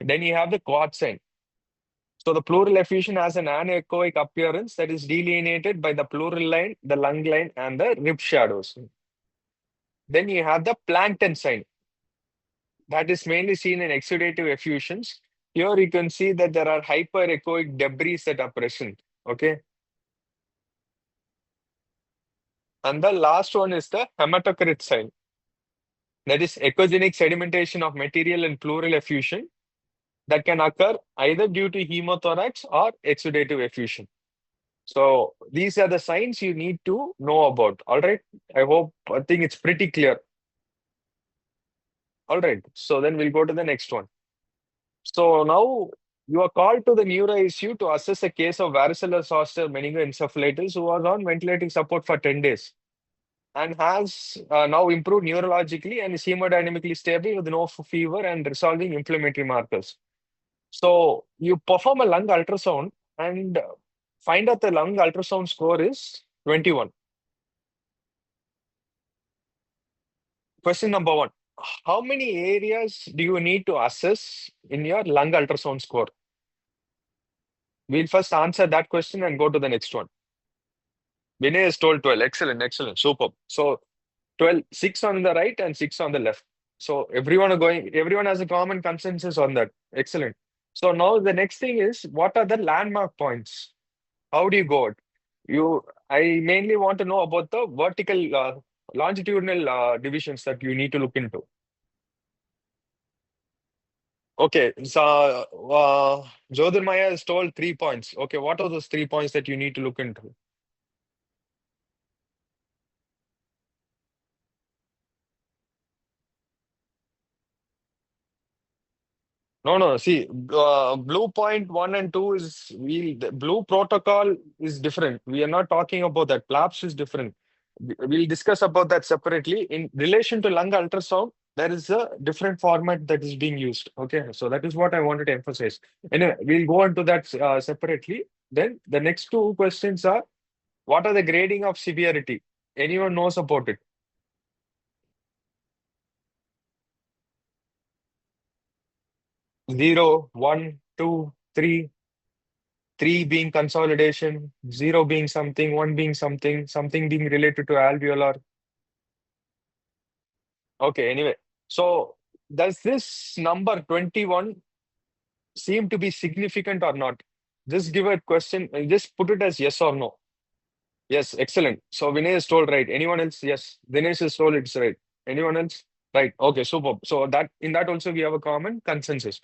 Then you have the quad sign. So the pleural effusion has an anechoic appearance that is delineated by the pleural line, the lung line, and the rib shadows. Then you have the plankton sign. That is mainly seen in exudative effusions. Here you can see that there are hyperechoic debris that are present. Okay. And the last one is the hematocrit sign. That is echogenic sedimentation of material in pleural effusion that can occur either due to hemothorax or exudative effusion. So these are the signs you need to know about. All right. I think it's pretty clear. All right. So then we'll go to the next one. So now you are called to the Neuro ICU to assess a case of varicella zoster meningoencephalitis who was on ventilating support for 10 days and has now improved neurologically and is hemodynamically stable with no fever and resolving inflammatory markers. So you perform a lung ultrasound and find out the lung ultrasound score is 21. Question number one. How many areas do you need to assess in your lung ultrasound score? We'll first answer that question and go to the next one. Vinay is told 12. Excellent, excellent, superb. So 12, 6 on the right and 6 on the left. So everyone has a common consensus on that. Excellent. So now the next thing is, what are the landmark points? How do you go? I mainly want to know about the vertical, longitudinal divisions that you need to look into. Okay, so Jyotirmaya is told 3 points. Okay, what are those 3 points that you need to look into? No. See, blue point 1 and 2 is the blue protocol is different. We are not talking about that. PLAPS is different. We'll discuss about that separately. In relation to lung ultrasound, there is a different format that is being used. Okay, so that is what I wanted to emphasize. Anyway, we'll go into that separately. Then the next two questions are, what are the grading of severity? Anyone knows about it? 0, 1, 2, 3. 3 being consolidation, 0 being something, 1 being something, something being related to alveolar. Okay, anyway. So does this number 21 seem to be significant or not? Just give a question, just put it as yes or no. Yes, excellent. So Vinay is told right. Anyone else? Yes. Dinesh is told it's right. Anyone else? Right. Okay, superb. So that in that also we have a common consensus.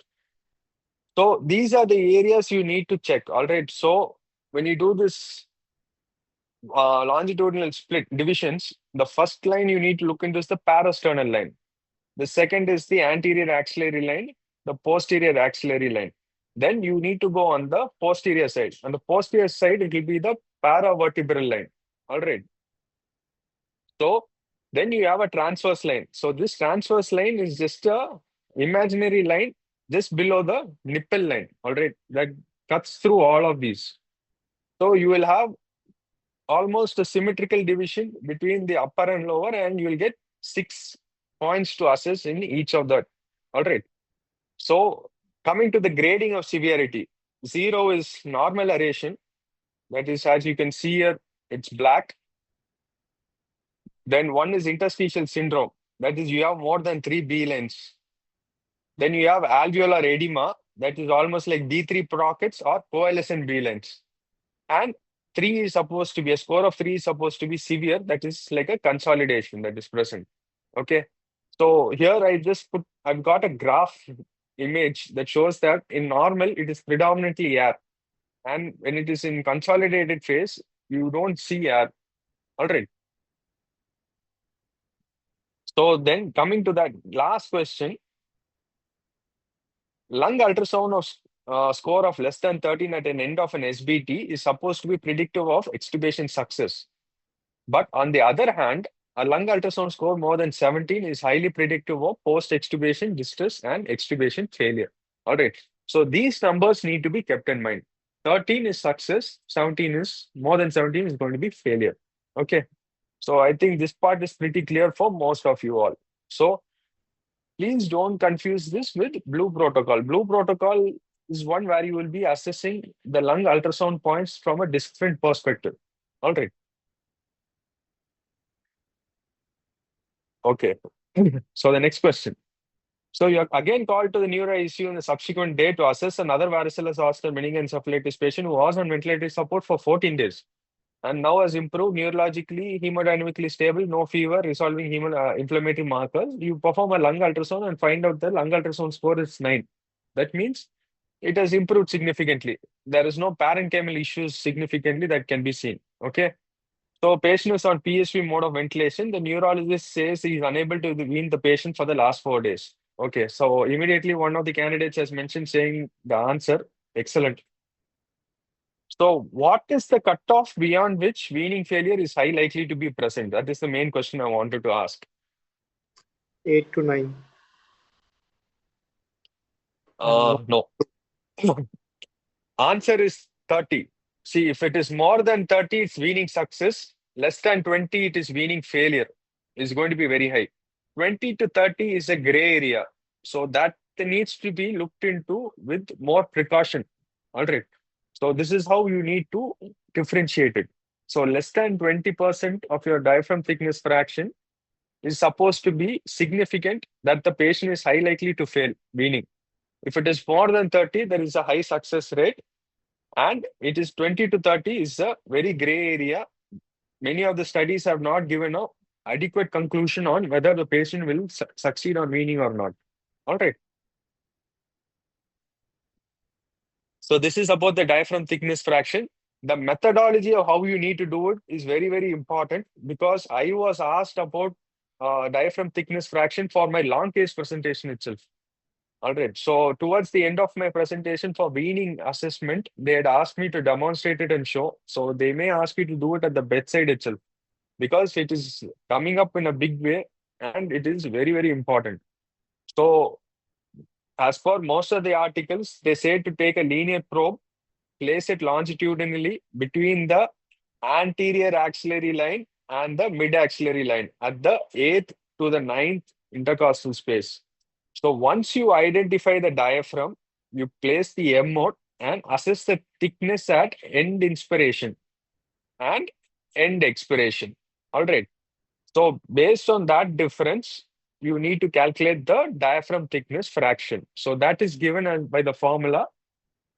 So these are the areas you need to check. All right. So when you do this longitudinal split divisions, the first line you need to look into is the parasternal line. The second is the anterior axillary line, the posterior axillary line. Then you need to go on the posterior side. On the posterior side, it will be the paravertebral line. All right. So Then you have a transverse line. So this transverse line is just a imaginary line just below the nipple line, all right, that cuts through all of these. So you will have almost a symmetrical division between the upper and lower, and you will get 6 points to assess in each of that. All right. So coming to the grading of severity, 0 is normal aeration. That is, as you can see here, it's black. Then 1 is interstitial syndrome. That is, you have more than 3 B lines. Then you have alveolar edema. That is almost like D3 pockets or coalescent B lines. And 3 is supposed to be, a score of 3 is supposed to be severe. That is like a consolidation that is present. Okay. So here I've got a graph image that shows that in normal, it is predominantly air. And when it is in consolidated phase, you don't see air. All right. So then coming to that last question, lung ultrasound of score of less than 13 at an end of an SBT is supposed to be predictive of extubation success. But on the other hand, a lung ultrasound score more than 17 is highly predictive of post-extubation distress and extubation failure. All right. So these numbers need to be kept in mind. 13 is success, 17 is more than 17 is going to be failure. Okay. So I think this part is pretty clear for most of you all. So please don't confuse this with blue protocol. Blue protocol is one where you will be assessing the lung ultrasound points from a different perspective. All right. Okay. So the next question. So you're again called to the neuro ICU in the subsequent day to assess another varicella zoster meningoencephalitis patient who was on ventilator support for 14 days and now has improved neurologically, hemodynamically stable, no fever, resolving inflammatory markers. You perform a lung ultrasound and find out the lung ultrasound score is 9. That means it has improved significantly. There is no parenchymal issues significantly that can be seen. Okay. So patient is on PSV mode of ventilation. The neurologist says he is unable to wean the patient for the last 4 days. Okay, so immediately one of the candidates has mentioned saying the answer. Excellent. So what is the cutoff beyond which weaning failure is high likely to be present? That is the main question I wanted to ask. 8 to 9. No. Answer is 30. See, if it is more than 30, it's weaning success. Less than 20, it is weaning failure. It's going to be very high. 20 to 30 is a gray area. So that needs to be looked into with more precaution. All right. So this is how you need to differentiate it. So less than 20% of your diaphragm thickness fraction is supposed to be significant that the patient is high likely to fail weaning. If it is more than 30, there is a high success rate. And it is 20 to 30 is a very gray area. Many of the studies have not given a adequate conclusion on whether the patient will succeed on weaning or not. All right. So this is about the diaphragm thickness fraction. The methodology of how you need to do it is very, very important because I was asked about diaphragm thickness fraction for my long case presentation itself. All right. So towards the end of my presentation for weaning assessment, they had asked me to demonstrate it and show. So they may ask you to do it at the bedside itself because it is coming up in a big way and it is very, very important. So as per most of the articles, they say to take a linear probe, place it longitudinally between the anterior axillary line and the mid axillary line at the 8th to the 9th intercostal space. So once you identify the diaphragm, you place the M mode and assess the thickness at end inspiration and end expiration. All right. So based on that difference, you need to calculate the diaphragm thickness fraction. So that is given by the formula,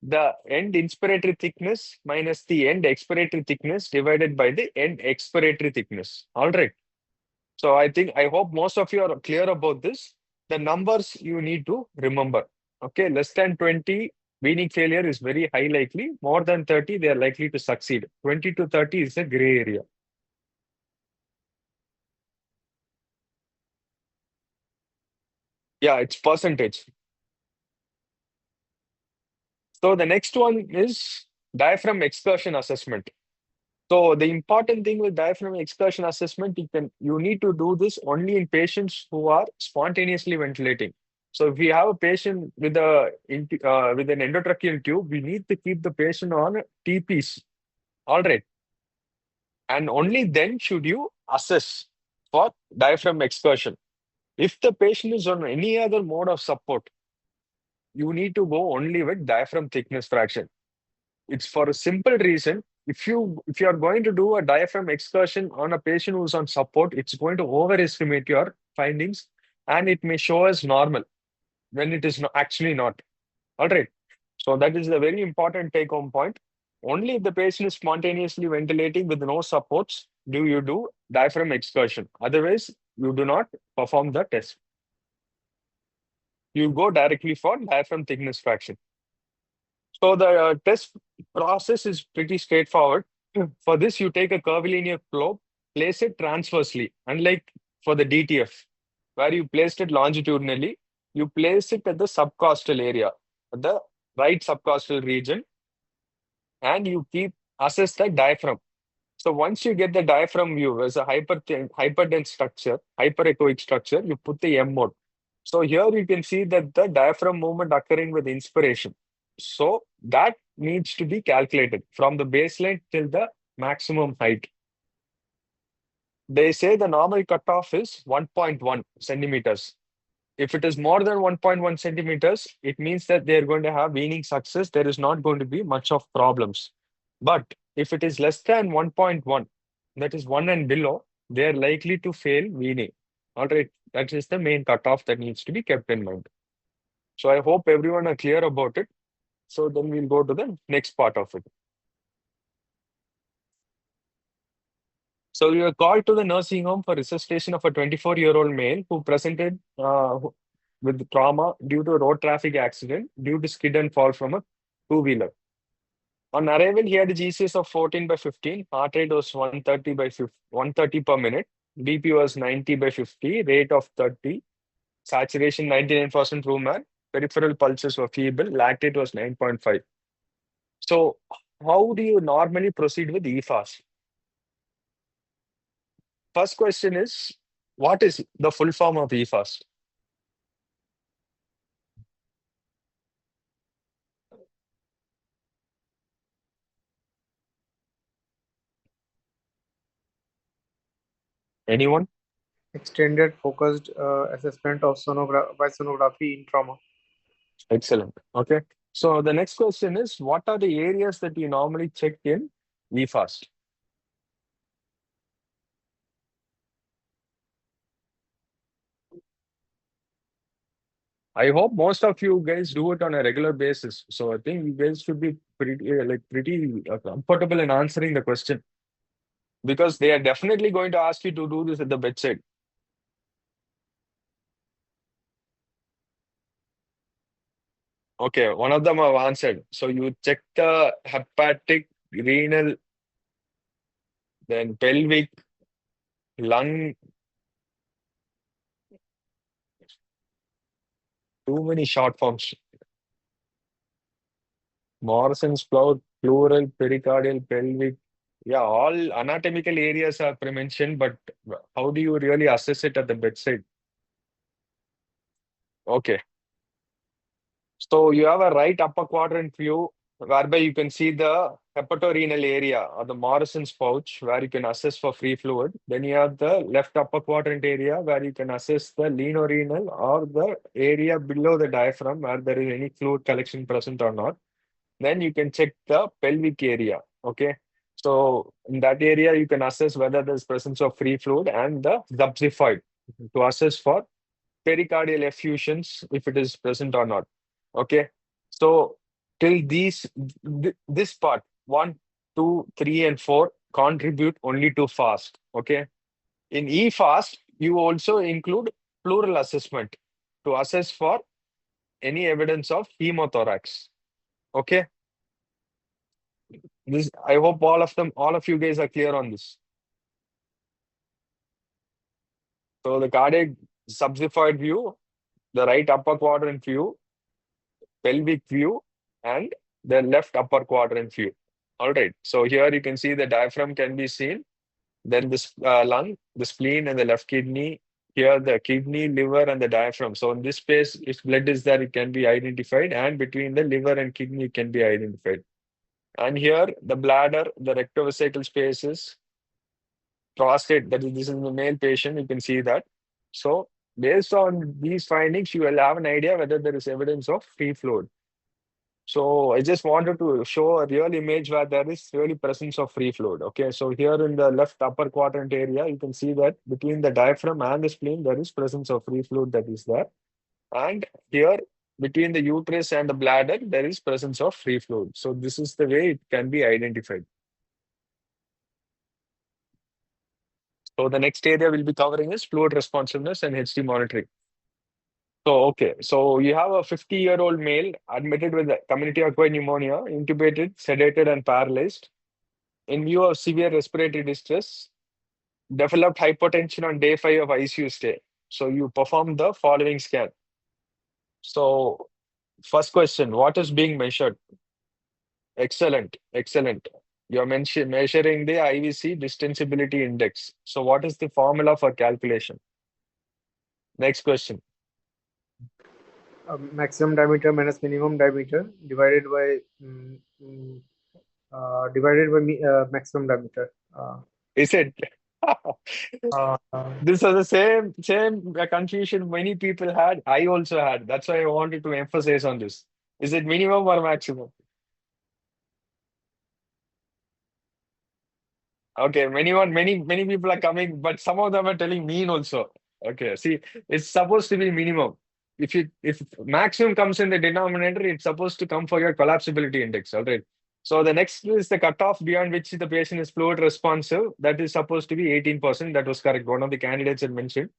the end inspiratory thickness minus the end expiratory thickness divided by the end expiratory thickness. All right. So I hope most of you are clear about this. The numbers you need to remember. Okay, less than 20, weaning failure is very high likely. More than 30, they are likely to succeed. 20 to 30 is a gray area. Yeah, it's percentage. So the next one is diaphragm excursion assessment. So the important thing with diaphragm excursion assessment, you need to do this only in patients who are spontaneously ventilating. So if we have a patient with with an endotracheal tube, we need to keep the patient on TPs. All right. And only then should you assess for diaphragm excursion. If the patient is on any other mode of support, you need to go only with diaphragm thickness fraction. It's for a simple reason. If you are going to do a diaphragm excursion on a patient who's on support, it's going to overestimate your findings and it may show as normal when it is actually not. All right. So that is a very important take-home point. Only if the patient is spontaneously ventilating with no supports do you do diaphragm excursion. Otherwise, you do not perform the test. You go directly for diaphragm thickness fraction. So the test process is pretty straightforward. For this, you take a curvilinear probe, place it transversely, unlike for the DTF, where you placed it longitudinally, you place it at the subcostal area, at the right subcostal region, and you assess the diaphragm. So once you get the diaphragm view as a hyperdense structure, hyperechoic structure, you put the M mode. So here you can see that the diaphragm movement occurring with inspiration. So that needs to be calculated from the baseline till the maximum height. They say the normal cutoff is 1.1 centimeters. If it is more than 1.1 centimeters, it means that they're going to have weaning success. There is not going to be much of problems. But if it is less than 1.1, that is 1 and below, they are likely to fail weaning. All right, that is the main cutoff that needs to be kept in mind. So I hope everyone are clear about it. So then we'll go to the next part of it. So we were called to the nursing home for resuscitation of a 24-year-old male who presented with trauma due to a road traffic accident due to skid and fall from a two-wheeler. On arrival, he had a GCS of 14/15, heart rate was 130 per minute, BP was 90/50, rate of 30, saturation 99% room air, peripheral pulses were feeble, lactate was 9.5. So how do you normally proceed with EFAS? First question is, what is the full form of EFAS? Anyone? Extended focused assessment of by sonography in trauma. Excellent. Okay. So the next question is, what are the areas that you normally check in EFAS? I hope most of you guys do it on a regular basis. So I think you guys should be pretty comfortable in answering the question, because they are definitely going to ask you to do this at the bedside. Okay, one of them have answered. So you check the hepatic, renal, then pelvic, lung. Too many short forms. Morrison's pleural, pericardial, pelvic. Yeah, all anatomical areas are mentioned, but how do you really assess it at the bedside? Okay. So you have a right upper quadrant view whereby you can see the hepatorenal area or the Morrison's pouch where you can assess for free fluid. Then you have the left upper quadrant area where you can assess the lenorenal or the area below the diaphragm where there is any fluid collection present or not. Then you can check the pelvic area. Okay. So in that area, you can assess whether there's presence of free fluid and the subxiphoid to assess for pericardial effusions if it is present or not. Okay. So till this part, 1, 2, 3, and 4 contribute only to FAST. Okay. In EFAST, you also include pleural assessment to assess for any evidence of hemothorax. Okay. This, I hope all of you guys are clear on this. So the cardiac subxiphoid view, the right upper quadrant view, pelvic view, and the left upper quadrant view. All right. So here you can see the diaphragm can be seen. Then this lung, the spleen, and the left kidney. Here the kidney, liver, and the diaphragm. So in this space, if blood is there, it can be identified, and between the liver and kidney, it can be identified. And here the bladder, the rectovesical spaces, prostate. That is, this is the male patient. You can see that. So based on these findings, you will have an idea whether there is evidence of free fluid. So I just wanted to show a real image where there is really presence of free fluid. Okay, so here in the left upper quadrant area, you can see that between the diaphragm and the spleen, there is presence of free fluid that is there. And here between the uterus and the bladder, there is presence of free fluid. So this is the way it can be identified. So the next area we'll be covering is fluid responsiveness and HT monitoring. So, okay, so you have a 50-year-old male admitted with community-acquired pneumonia, intubated, sedated, and paralyzed. In view of severe respiratory distress, developed hypertension on day 5 of ICU stay. So you perform the following scan. So first question, what is being measured? Excellent, excellent. You're measuring the IVC distensibility index. So what is the formula for calculation? Next question. Maximum diameter minus minimum diameter divided by maximum diameter. Is it? Uh, This was the same confusion many people had. I also had. That's why I wanted to emphasize on this. Is it minimum or maximum? Okay, many people are coming, but some of them are telling mean also. Okay, see, it's supposed to be minimum. If maximum comes in the denominator, it's supposed to come for your collapsibility index. All right. So the next is the cutoff beyond which the patient is fluid responsive. That is supposed to be 18%. That was correct. One of the candidates had mentioned.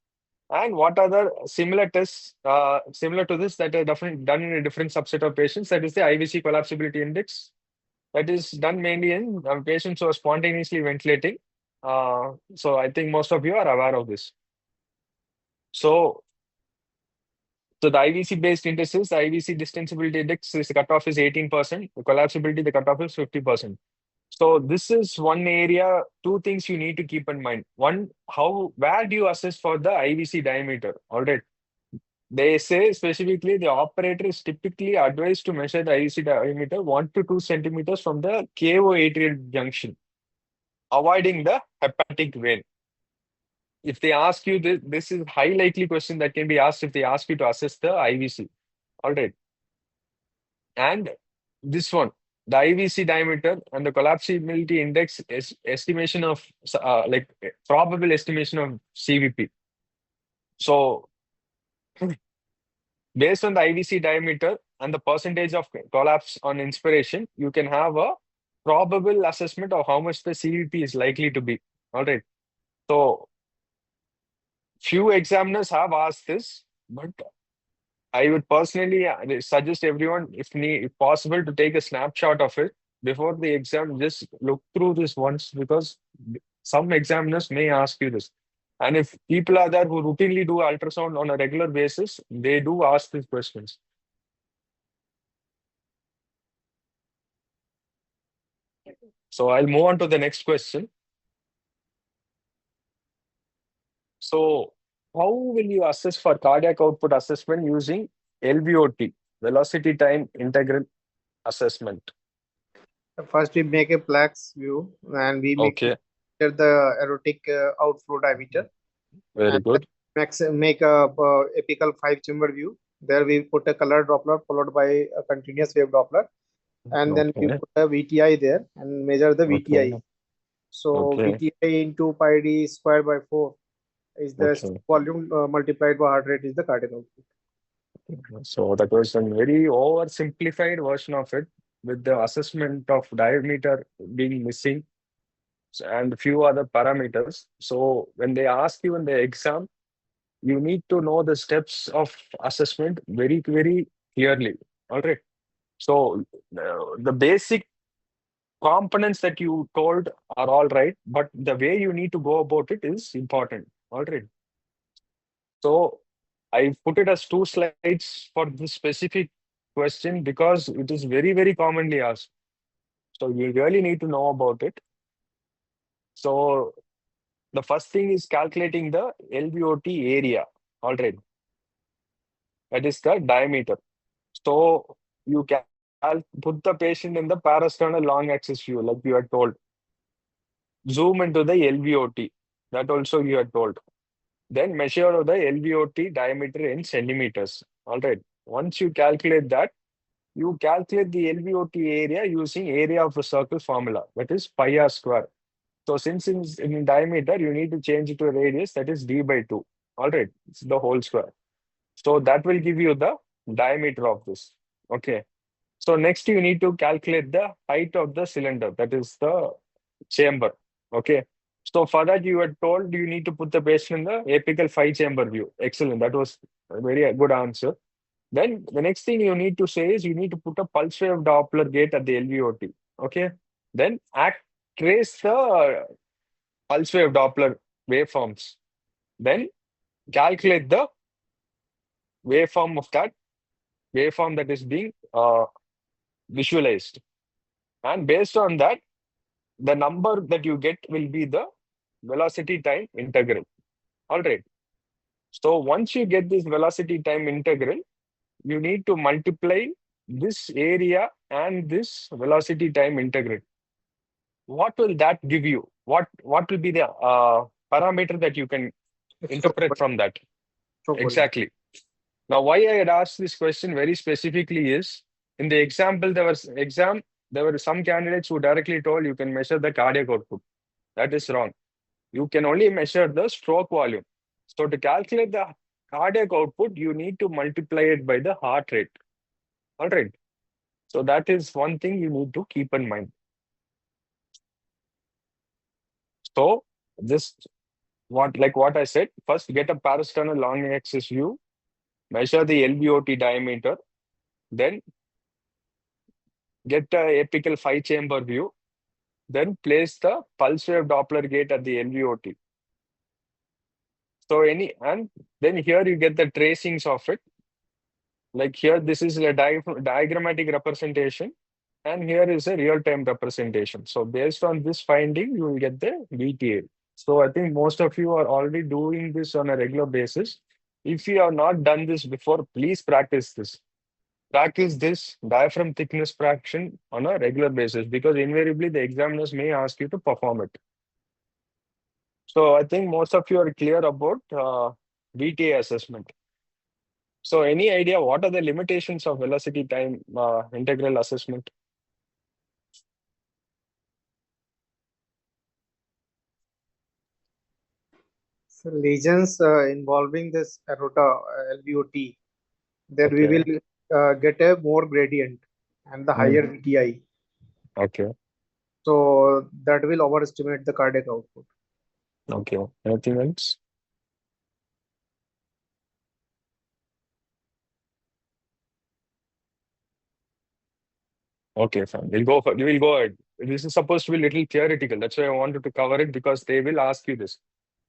And what other similar tests similar to this that are definitely done in a different subset of patients? That is the IVC collapsibility index. That is done mainly in patients who are spontaneously ventilating. So I think most of you are aware of this. So the IVC based indices, the IVC distensibility index is the cutoff is 18%. The collapsibility, the cutoff is 50%. So this is one area, two things you need to keep in mind. One, where do you assess for the IVC diameter? All right. They say specifically the operator is typically advised to measure the IVC diameter 1 to 2 centimeters from the KO-atrial junction, avoiding the hepatic vein. If they ask you this is high likely question that can be asked if they ask you to assess the IVC. All right. And this one, the IVC diameter and the collapsibility index is estimation of like probable estimation of CVP. So based on the IVC diameter and the percentage of collapse on inspiration, you can have a probable assessment of how much the CVP is likely to be. All right. So few examiners have asked this, but I would personally suggest everyone, if possible, to take a snapshot of it before the exam. Just look through this once because some examiners may ask you this. And if people are there who routinely do ultrasound on a regular basis, they do ask these questions. So I'll move on to the next question. So how will you assess for cardiac output assessment using LVOT, velocity time integral assessment? First, we make a plaques view and we make Okay, the aortic outflow diameter. very And good. make a apical 5-chamber view. There we put a color Doppler followed by a continuous wave Doppler. And then we Okay, put a VTI there and measure the VTI. okay, So okay, VTI into pi d squared by 4 is the okay. volume multiplied by heart rate is the cardiac output. So that was a very oversimplified version of it with the assessment of diameter being missing and few other parameters. So when they ask you in the exam, you need to know the steps of assessment very, very clearly. All right. So the basic components that you told are all right, but the way you need to go about it is important. All right. So I put it as 2 slides for this specific question because it is very, very commonly asked. So you really need to know about it. So the first thing is calculating the LVOT area. All right. That is the diameter. So you can put the patient in the parasternal long axis view, like you had told. Zoom into the LVOT. That also you had told. Then measure the LVOT diameter in centimeters. All right. Once you calculate that, you calculate the LVOT area using area of a circle formula, that is pi r square. So since in diameter, you need to change it to a radius, that is d by 2. All right. It's the whole square. So that will give you the diameter of this. Okay. So next you need to calculate the height of the cylinder, that is the chamber. Okay. So for that you were told you need to put the patient in the apical 5-chamber view. Excellent. That was a very good answer. Then the next thing you need to say is you need to put a pulse wave Doppler gate at the LVOT. Okay. Then trace the pulse wave Doppler waveforms. Then calculate the waveform of that waveform that is being visualized. And based on that, the number that you get will be the velocity time integral. All right. So once you get this velocity time integral, you need to multiply this area and this velocity time integral. What will that give you? What will be the parameter that you can interpret from that? Exactly. Now, why I had asked this question very specifically is in the example, there were some candidates who directly told you can measure the cardiac output. That is wrong. You can only measure the stroke volume. So to calculate the cardiac output, you need to multiply it by the heart rate. All right. So that is one thing you need to keep in mind. So just what I said, first get a parasternal long axis view, measure the LVOT diameter, then get a apical 5-chamber view, then place the pulse wave Doppler gate at the LVOT. So and then here you get the tracings of it. Like here, this is a diagrammatic representation, and here is a real-time representation. So based on this finding, you will get the VTA. So I think most of you are already doing this on a regular basis. If you have not done this before, please practice this. Practice this diaphragm thickness fraction on a regular basis because invariably the examiners may ask you to perform it. So I think most of you are clear about VTA assessment. So any idea what are the limitations of velocity time integral assessment? So lesions involving this aorta LVOT, there we Okay. will get a more gradient and the higher VTI. Okay. So that will overestimate the cardiac output. Okay. Anything else? Okay, fine. We will go ahead. This is supposed to be a little theoretical. That's why I wanted to cover it because they will ask you this.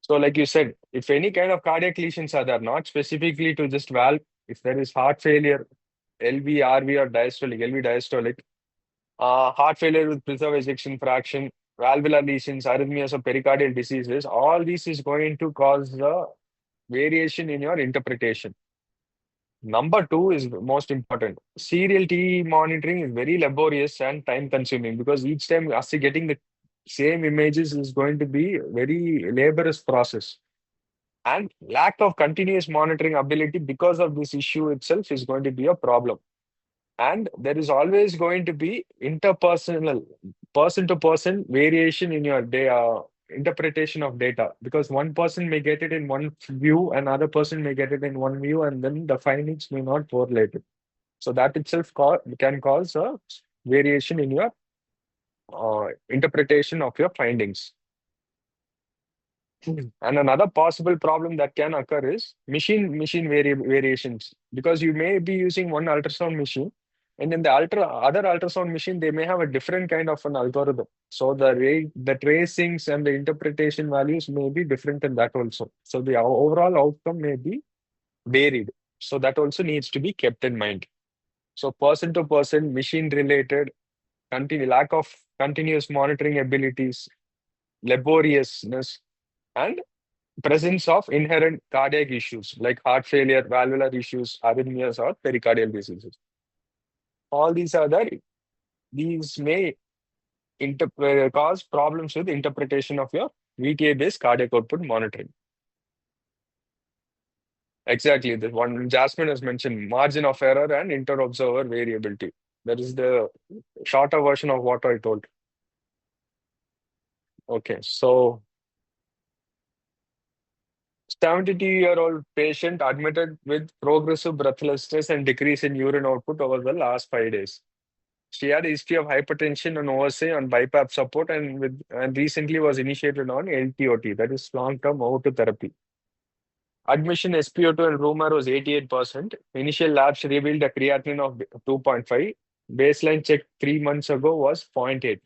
So, like you said, if any kind of cardiac lesions are there, not specifically to just valve, if there is heart failure, LV, RV, or diastolic, LV diastolic, heart failure with preserved ejection fraction, valvular lesions, arrhythmias, or pericardial diseases, all this is going to cause the variation in your interpretation. Number two is most important. Serial TE monitoring is very laborious and time consuming because each time after getting the same images is going to be a very laborious process. And lack of continuous monitoring ability because of this issue itself is going to be a problem. And there is always going to be interpersonal, person to person variation in your interpretation of data because one person may get it in one view, another person may get it in one view, and then the findings may not correlate. So that itself can cause a variation in your interpretation of your findings. And another possible problem that can occur is machine variations because you may be using one ultrasound machine and in the other ultrasound machine they may have a different kind of an algorithm. So the tracings and the interpretation values may be different in that also. So the overall outcome may be varied. So that also needs to be kept in mind. So person to person, machine related, lack of continuous monitoring abilities, laboriousness, and presence of inherent cardiac issues like heart failure, valvular issues, arrhythmias, or pericardial diseases. All these may cause problems with interpretation of your VTA-based cardiac output monitoring. Exactly, the one Jasmine has mentioned, margin of error and inter-observer variability. That is the shorter version of what I told. Okay, so 72-year-old patient admitted with progressive breathlessness and decrease in urine output over the last 5 days. She had a history of hypertension and OSA on BiPAP support and recently was initiated on LTOT, that is long-term O2 therapy. Admission SpO2 and rumor was 88%. Initial labs revealed a creatinine of 2.5. Baseline check 3 months ago was 0.8.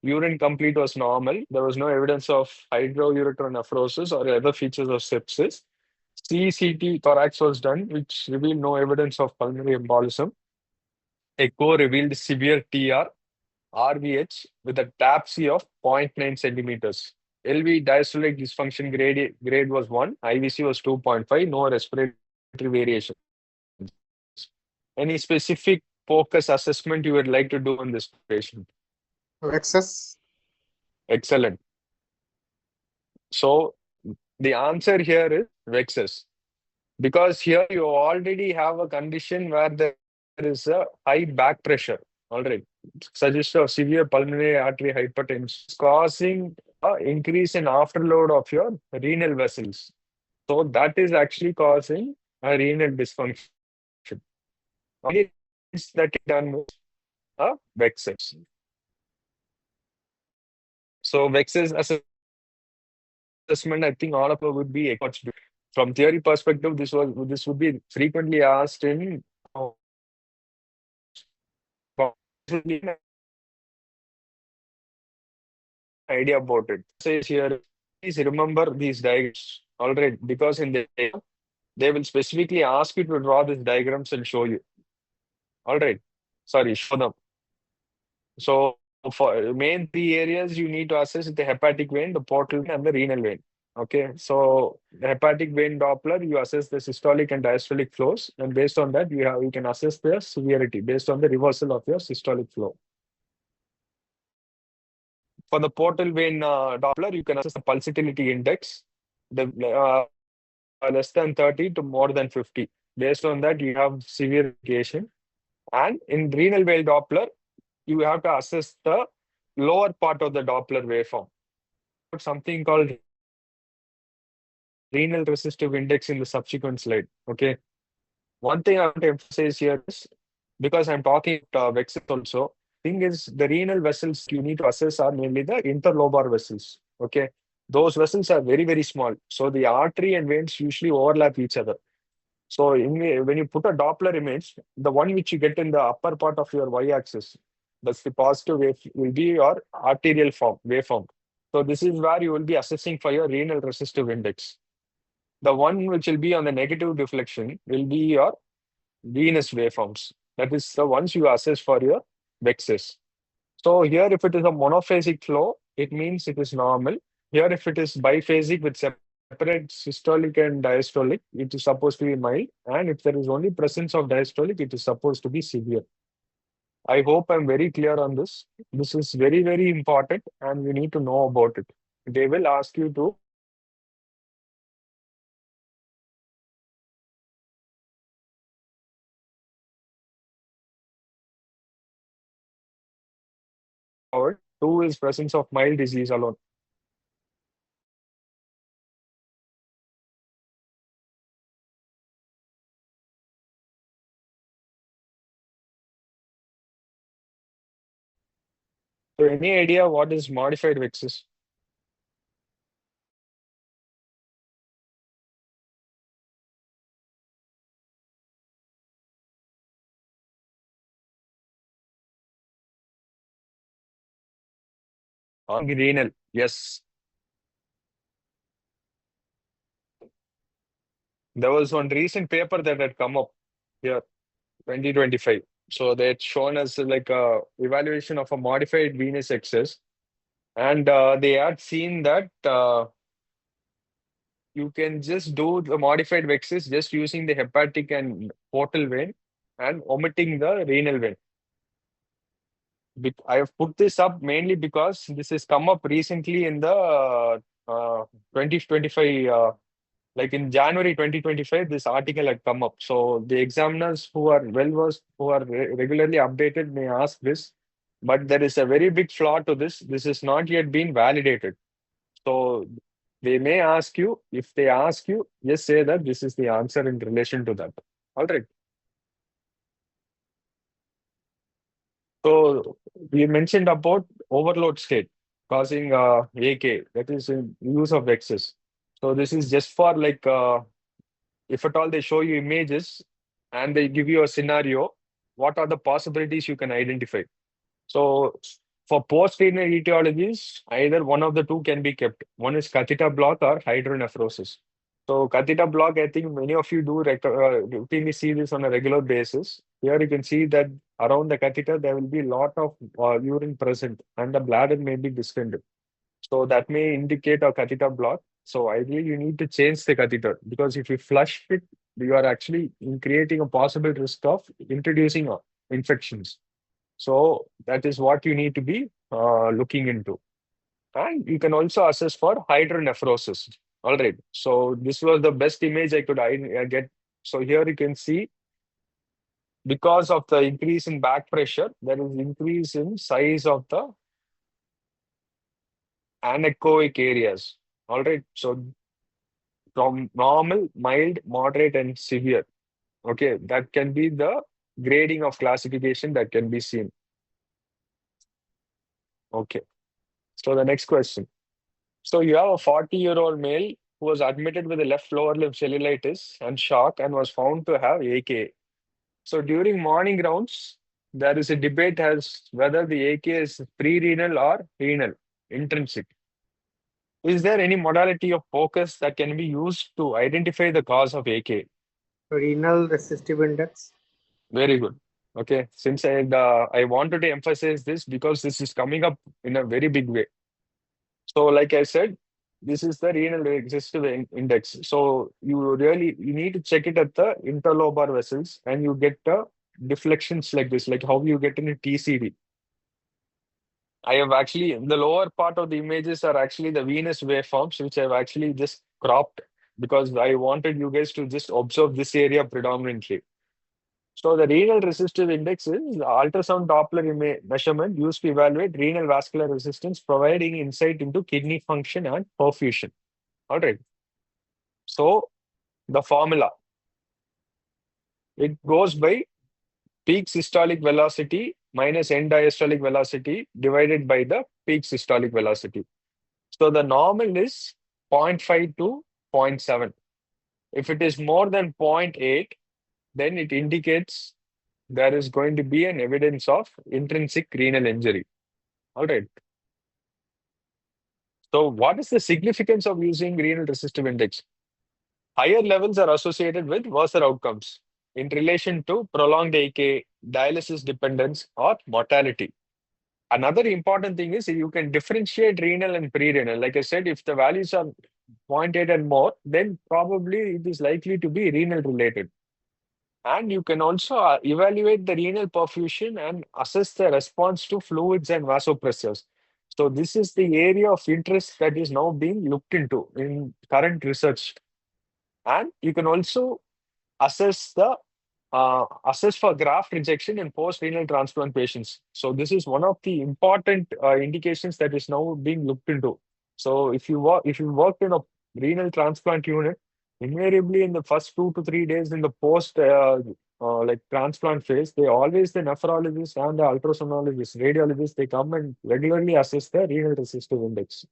Urine complete was normal. There was no evidence of hydrouretronephrosis or other features of sepsis. CCT thorax was done, which revealed no evidence of pulmonary embolism. Echo revealed severe TR, RVH with a TAPC of 0.9 centimeters. LV diastolic dysfunction grade was 1, IVC was 2.5, no respiratory variations. Any specific focus assessment you would like to do on this patient? Access. Excellent. So the answer here is Vexus. Because here you already have a condition where there is a high back pressure. All right. Suggests of severe pulmonary artery hypertension causing an increase in afterload of your renal vessels. So that is actually causing a renal dysfunction. Only things that is done with a Vexus. So Vexus assessment, I think all of it would be experts do. From theory perspective, this would be frequently asked in idea about it. Says here, please remember these diagrams. All right, because in the they will specifically ask you to draw these diagrams and show you. All right, sorry, show them. So for main 3 areas, you need to assess the hepatic vein, the portal vein, and the renal vein. Okay, so the hepatic vein Doppler, you assess the systolic and diastolic flows, and based on that, you can assess the severity based on the reversal of your systolic flow. For the portal vein Doppler, you can assess the pulsatility index, the less than 30 to more than 50. Based on that, you have severe irrigation. And in renal vein Doppler, you have to assess the lower part of the Doppler waveform. Something called renal resistive index in the subsequent slide. Okay. One thing I want to emphasize here is because I'm talking Vexus also, thing is the renal vessels you need to assess are mainly the interlobar vessels. Okay. Those vessels are very, very small. So the artery and veins usually overlap each other. So when you put a Doppler image, the one which you get in the upper part of your y-axis, that's the positive wave, will be your arterial waveform. So this is where you will be assessing for your renal resistive index. The one which will be on the negative deflection will be your venous waveforms. That is the ones you assess for your Vexus. So here, if it is a monophasic flow, it means it is normal. Here, if it is biphasic with separate systolic and diastolic, it is supposed to be mild. And if there is only presence of diastolic, it is supposed to be severe. I hope I'm very clear on this. This is very, very important and you need to know about it. They will ask you to forward. Two is presence of mild disease alone. So any idea what is modified Vexus? On renal, yes. There was one recent paper that had come up here, 2025. So they're shown as like a evaluation of a modified venous excess, and they had seen that you can just do the modified vexes just using the hepatic and portal vein and omitting the renal vein. I have put this up mainly because this has come up recently in the 2025, like in January 2025, this article had come up. So the examiners who are well versed, who are regularly updated, may ask this, but there is a very big flaw to this. This has not yet been validated. So they may ask you, if they ask you, just say that this is the answer in relation to that. All right. So we mentioned about overload state causing AK, that is in use of excess. So this is just for like if at all they show you images and they give you a scenario, what are the possibilities you can identify? So for post-renal etiologies, either one of the two can be kept. One is catheter block or hydronephrosis. So catheter block, I think many of you do routinely see this on a regular basis. Here you can see that around the catheter there will be a lot of urine present and the bladder may be distended. So that may indicate a catheter block. So ideally you need to change the catheter, because if you flush it, you are actually creating a possible risk of introducing infections. So that is what you need to be looking into. And you can also assess for hydronephrosis. All right. So this was the best image I could get. So here you can see, because of the increase in back pressure, there is increase in size of the anechoic areas. All right. So from normal, mild, moderate, and severe. Okay. That can be the grading of classification that can be seen. Okay. So the next question. So you have a 40-year-old male who was admitted with a left lower limb cellulitis and shock and was found to have AK. So during morning rounds, there is a debate as whether the AK is pre-renal or renal, intrinsic. Is there any modality of focus that can be used to identify the cause of AK? Renal resistive index. Very good. Okay, since I wanted to emphasize this because this is coming up in a very big way. So like I said, this is the renal resistive index. So you need to check it at the interlobar vessels and you get the deflections like this, like how you get in a TCD. I have actually, the lower part of the images are actually the venous waveforms, which I've actually just cropped because I wanted you guys to just observe this area predominantly. So the renal resistive index is the ultrasound Doppler measurement used to evaluate renal vascular resistance, providing insight into kidney function and perfusion. All right. So the formula, it goes by peak systolic velocity minus end diastolic velocity divided by the peak systolic velocity. So the normal is 0.5 to 0.7. If it is more than 0.8, then it indicates there is going to be an evidence of intrinsic renal injury. All right. So what is the significance of using renal resistive index? Higher levels are associated with worse outcomes in relation to prolonged AK, dialysis dependence, or mortality. Another important thing is you can differentiate renal and pre-renal. Like I said, if the values are 0.8 and more, then probably it is likely to be renal related. And you can also evaluate the renal perfusion and assess the response to fluids and vasopressors. So this is the area of interest that is now being looked into in current research. And you can also assess for graft rejection in post-renal transplant patients. So this is one of the important indications that is now being looked into. So if you work in a renal transplant unit, invariably in the first 2 to 3 days in the post like transplant phase, the nephrologist and the ultrasonologist, radiologist, they come and regularly assess the renal resistive index.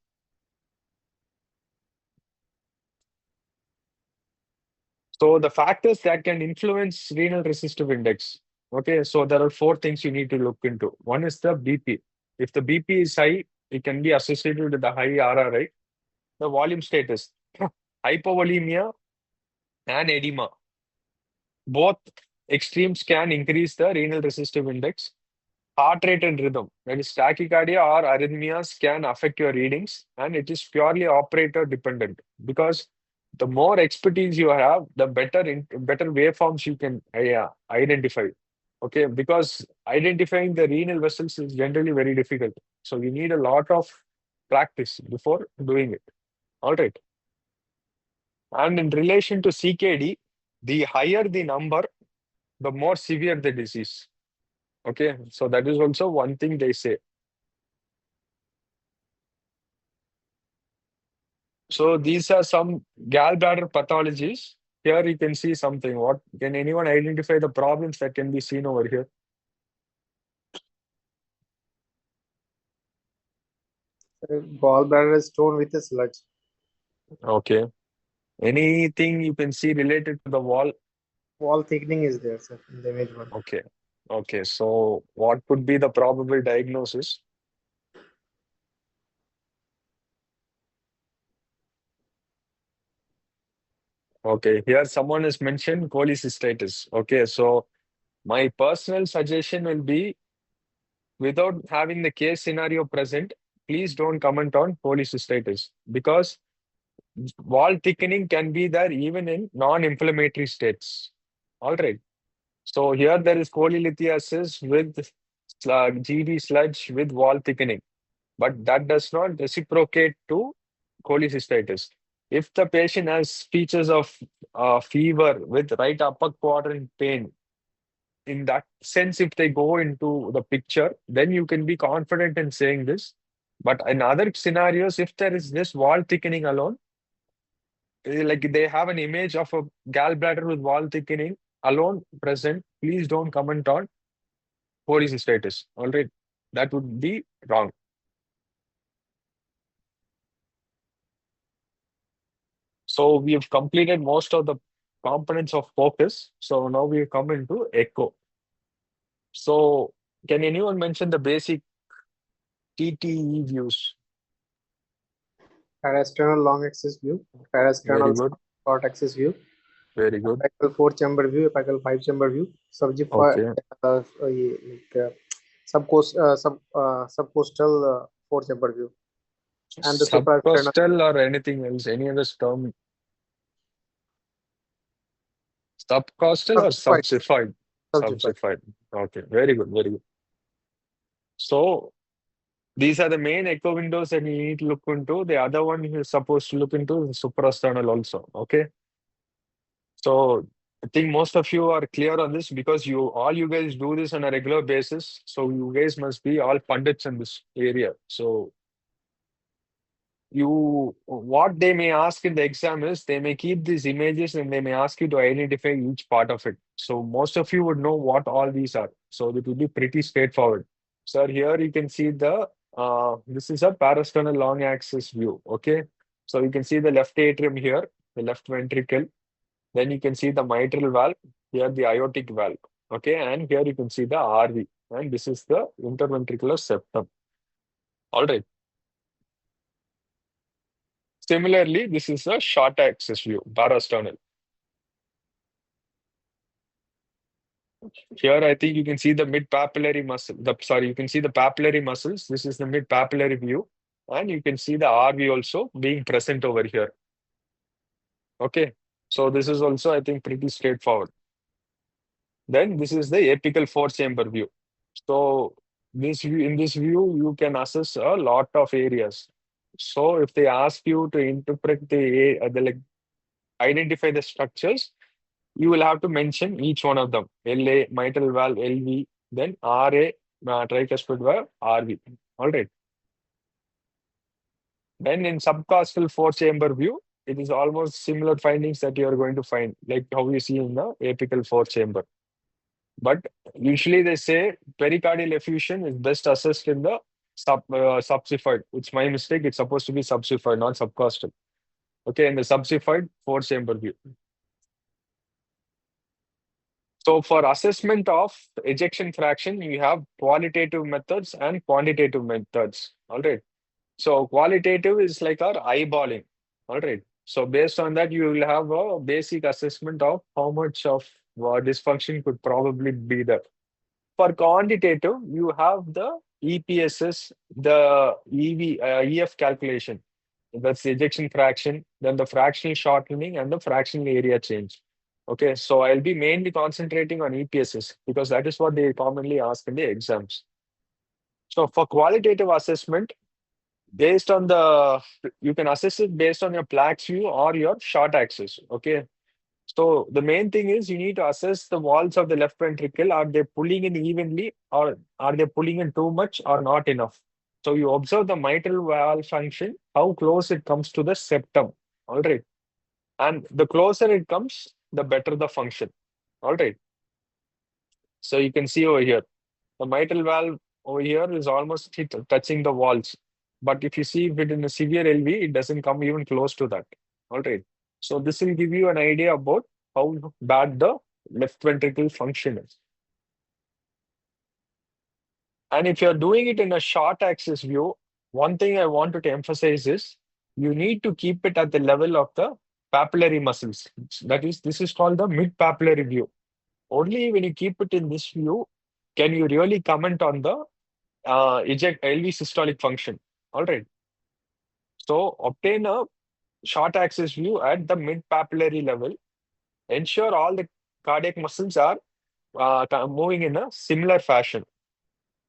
So the factors that can influence renal resistive index. Okay, so there are 4 things you need to look into. One is the BP. If the BP is high, it can be associated with the high RRI. The volume status, hypovolemia and edema. Both extremes can increase the renal resistive index. Heart rate and rhythm, that is tachycardia or arrhythmias, can affect your readings, and it is purely operator dependent, because the more expertise you have, the better waveforms you can identify. Okay, because identifying the renal vessels is generally very difficult. So you need a lot of practice before doing it. All right. And in relation to CKD, the higher the number, the more severe the disease. Okay, so that is also one thing they say. So these are some gallbladder pathologies. Here you can see something. What can anyone identify the problems that can be seen over here? Gallbladder is stone with a sludge. Okay. Anything you can see related to the wall? Wall thickening is there, sir, in the image one. Okay. Okay. So what could be the probable diagnosis? Okay. Here someone has mentioned cholecystitis. Okay. So my personal suggestion will be, without having the case scenario present, please don't comment on cholecystitis, because wall thickening can be there even in non-inflammatory states. All right. So here there is cholelithiasis with GB sludge with wall thickening, but that does not reciprocate to cholecystitis. If the patient has features of fever with right upper quadrant pain, in that sense, if they go into the picture, then you can be confident in saying this. But in other scenarios, if there is this wall thickening alone, like they have an image of a gallbladder with wall thickening alone present, please don't comment on cholecystitis. All right, that would be wrong. So we have completed most of the components of focus. So now we come into echo. So can anyone mention the basic TTE views? Parasternal long axis view, Very parasternal good. short axis view, Very good. apical 4 chamber view, apical 5 chamber view, Okay. subcostal 4 chamber view, and the suprasternal Subcostal or anything else? Any other term? Subcostal or subxiphoid. subxiphoid? Subxiphoid. Subxiphoid. Okay. Very good. Very good. So these are the main echo windows that you need to look into. The other one you're supposed to look into is suprasternal also. Okay. So I think most of you are clear on this, because you guys do this on a regular basis. So you guys must be all pundits in this area. So what they may ask in the exam is, they may keep these images and they may ask you to identify each part of it. So most of you would know what all these are. So it will be pretty straightforward. So here you can see this is a parasternal long axis view. Okay. So you can see the left atrium here, the left ventricle. Then you can see the mitral valve, here the aortic valve. Okay. And here you can see the RV. And this is the interventricular septum. All right. Similarly, this is a short axis view, parasternal. Here, I think you can see the mid-papillary muscle. You can see the papillary muscles. This is the mid-papillary view. And you can see the RV also being present over here. Okay. So this is also, I think, pretty straightforward. Then this is the apical 4-chamber view. So in this view, you can assess a lot of areas. So if they ask you to interpret identify the structures, you will have to mention each one of them. LA, mitral valve, LV, then RA, tricuspid valve, RV. All right. Then in subcostal 4-chamber view, it is almost similar findings that you are going to find, like how you see in the apical 4-chamber. But usually they say pericardial effusion is best assessed in the subxiphoid. It's my mistake. It's supposed to be subxiphoid, not subcostal. Okay, in the subxiphoid 4-chamber view. So for assessment of ejection fraction, you have qualitative methods and quantitative methods. All right. So qualitative is like our eyeballing. All right. So based on that, you will have a basic assessment of how much of dysfunction could probably be there. For quantitative, you have the EPSS, the EF calculation. That's the ejection fraction, then the fractional shortening and the fractional area change. Okay, so I'll be mainly concentrating on EPSS because that is what they commonly ask in the exams. So for qualitative assessment, based on you can assess it based on your Planck's view or your short axis. Okay, so the main thing is you need to assess the walls of the left ventricle. Are they pulling in evenly or are they pulling in too much or not enough? So you observe the mitral valve function, how close it comes to the septum. All right. And the closer it comes, the better the function. All right. So you can see over here, the mitral valve over here is almost touching the walls. But if you see it in a severe LV, it doesn't come even close to that. All right. So this will give you an idea about how bad the left ventricle function is. And if you're doing it in a short axis view, one thing I wanted to emphasize is you need to keep it at the level of the papillary muscles. That is, this is called the mid papillary view. Only when you keep it in this view can you really comment on the eject LV systolic function. All right. So obtain a short axis view at the mid papillary level. Ensure all the cardiac muscles are moving in a similar fashion.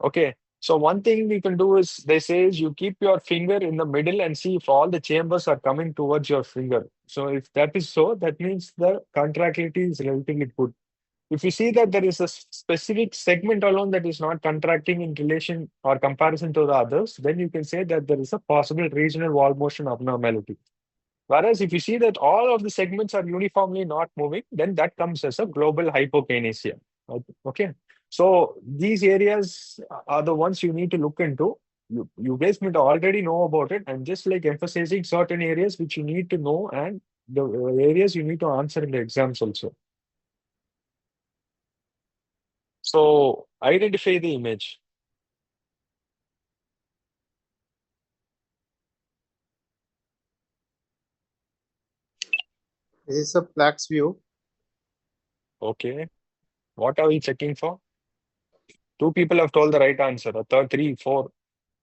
Okay. So one thing we can do is they say is you keep your finger in the middle and see if all the chambers are coming towards your finger. So if that is so, that means the contractility is relatively good. If you see that there is a specific segment alone that is not contracting in relation or comparison to the others, then you can say that there is a possible regional wall motion abnormality. Whereas if you see that all of the segments are uniformly not moving, then that comes as a global hypokinesia. Okay. So these areas are the ones you need to look into. You guys might already know about it. I'm just like emphasizing certain areas which you need to know and the areas you need to answer in the exams also. So identify the image. This is a Planck's view. Okay. What are we checking for? 2 people have told the right answer. A third, 3, 4.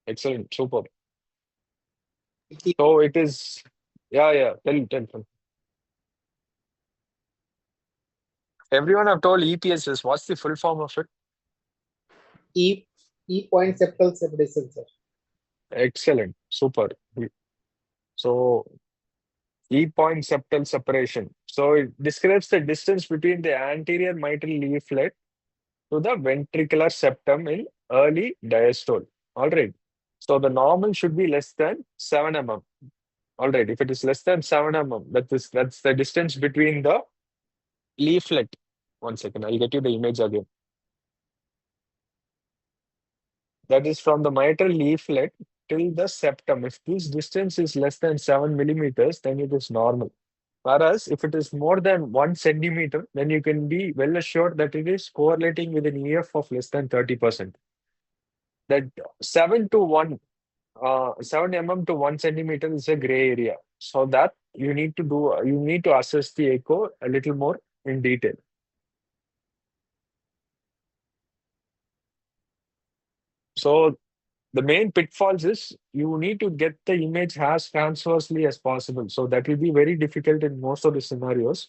Excellent. Super. So it is, yeah. Tell. Everyone have told EPSS. What's the full form of it? E point septal separation, sir. Excellent. Super. So E point septal separation. So it describes the distance between the anterior mitral leaflet to the ventricular septum in early diastole. All right. So the normal should be less than 7 mm. All right. If it is less than 7 mm, that's the distance between the leaflet. 1 second. I'll get you the image again. That is from the mitral leaflet till the septum. If this distance is less than 7 millimeters, then it is normal. Whereas if it is more than 1 centimeter, then you can be well assured that it is correlating with an EF of less than 30%. That 7 to 1, 7 mm to 1 centimeter is a gray area. So that you need to assess the echo a little more in detail. So the main pitfalls is you need to get the image as transversely as possible. So that will be very difficult in most of the scenarios.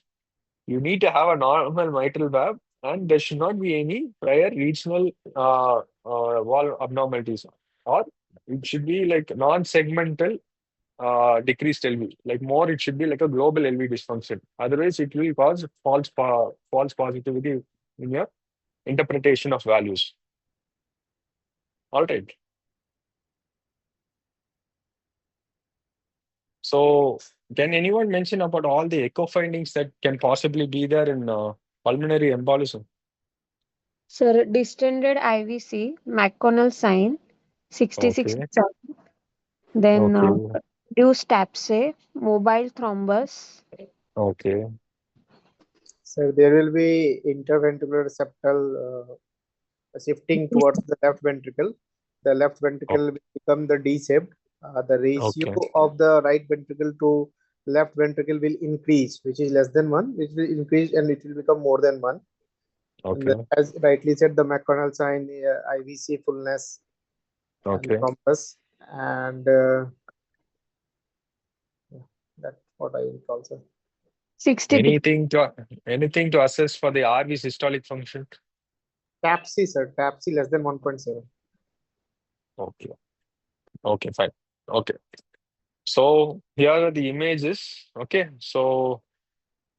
You need to have a normal mitral valve, and there should not be any prior regional wall abnormalities, or it should be like non-segmental decreased LV. Like more, it should be like a global LV dysfunction. Otherwise, it will cause false positivity in your interpretation of values. All right. So, can anyone mention about all the echo findings that can possibly be there in pulmonary embolism? Sir, distended IVC, McConnell sign, 66%. Okay. Then Okay. reduced TAPSE, mobile thrombus. Okay. So there will be interventricular septal shifting towards the left ventricle. The left ventricle will become the D-shaped. The ratio Okay. of the right ventricle to left ventricle will increase, which is less than 1, which will increase and it will become more than 1. And Okay. as rightly said, the McConnell sign, IVC fullness and Okay. thrombus, and yeah, that's what I will call, sir. 60 Anything to assess for the RV systolic function? TAPC, sir. TAPC less than 1.7. Okay. Okay, fine. Okay. So here are the images. Okay. So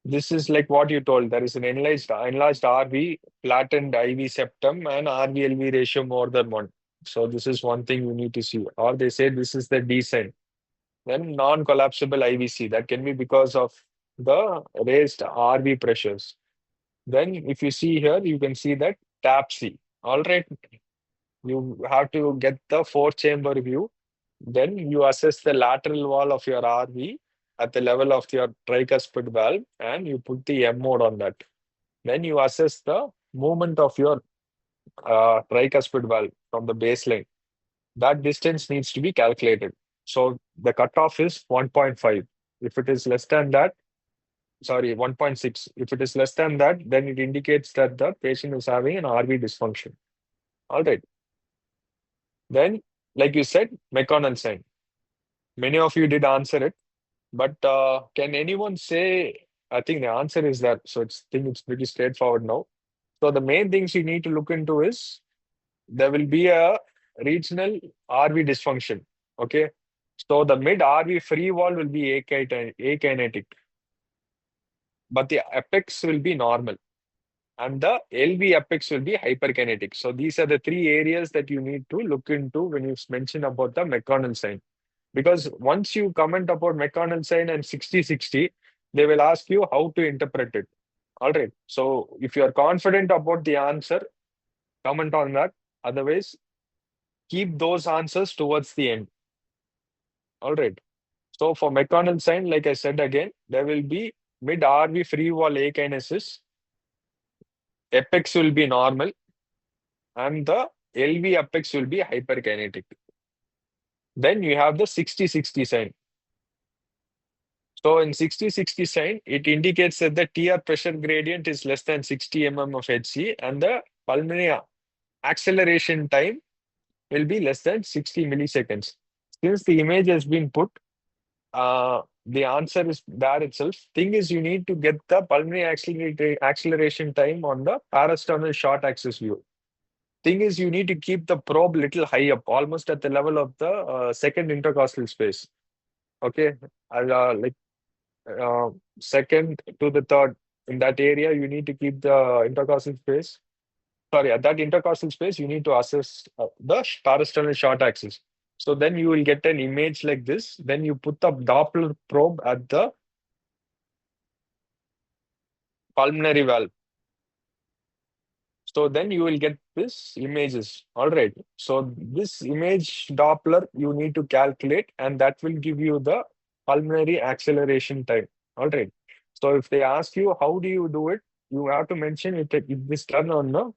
this is like what you told. There is an enlarged RV, flattened IV septum, and RV-LV ratio more than 1. So this is one thing you need to see. Or they say this is the D sign. Then non-collapsible IVC. That can be because of the raised RV pressures. Then if you see here, you can see that TAPC. All right. You have to get the four-chamber view. Then you assess the lateral wall of your RV at the level of your tricuspid valve and you put the M mode on that. Then you assess the movement of your tricuspid valve from the baseline. That distance needs to be calculated. So the cutoff is 1.5. If it is less than that, sorry, 1.6. If it is less than that, then it indicates that the patient is having an RV dysfunction. All right. Then, like you said, McConnell sign. Many of you did answer it, but can anyone say? I think the answer is that. So I think it's pretty straightforward now. So the main things you need to look into is there will be a regional RV dysfunction. Okay. So the mid RV free wall will be akinetic, but the apex will be normal. And the LV apex will be hyperkinetic. So these are the three areas that you need to look into when you mention about the McConnell sign. Because once you comment about McConnell sign and 60-60, they will ask you how to interpret it. All right. So if you are confident about the answer, comment on that. Otherwise, keep those answers towards the end. All right. So for McConnell sign, like I said again, there will be mid RV free wall akinesis. Apex will be normal and the LV apex will be hyperkinetic. Then you have the 60-60 sign. So in 60-60 sign, it indicates that the TR pressure gradient is less than 60 mm of Hc and the pulmonary acceleration time will be less than 60 milliseconds. Since the image has been put, the answer is there itself. Thing is, you need to get the pulmonary acceleration time on the parasternal short axis view. Thing is, you need to keep the probe little high up, almost at the level of the second intercostal space. Okay, like second to the third in that area, you need to keep the intercostal space. Sorry, at that intercostal space, you need to assess the parasternal short axis. So then you will get an image like this. Then you put the Doppler probe at the pulmonary valve. So then you will get this images. All right. So this image Doppler you need to calculate, and that will give you the pulmonary acceleration time. All right. So if they ask you how do you do it, you have to mention it. It is done on the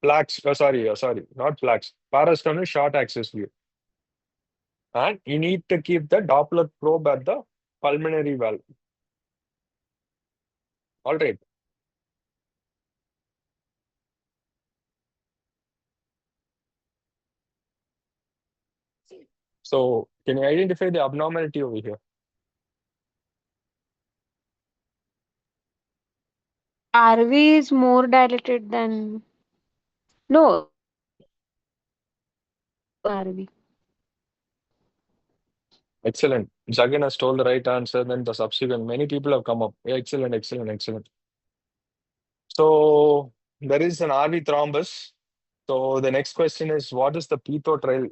flax. Sorry, not flax. Parasternal short axis view, and you need to keep the Doppler probe at the pulmonary valve. All right. So can you identify the abnormality over here? RV is more dilated than no RV. Excellent. Jagan has told the right answer. Then the subsequent, many people have come up. Yeah, excellent. So there is an RV thrombus. So the next question is, what is the Pitho trial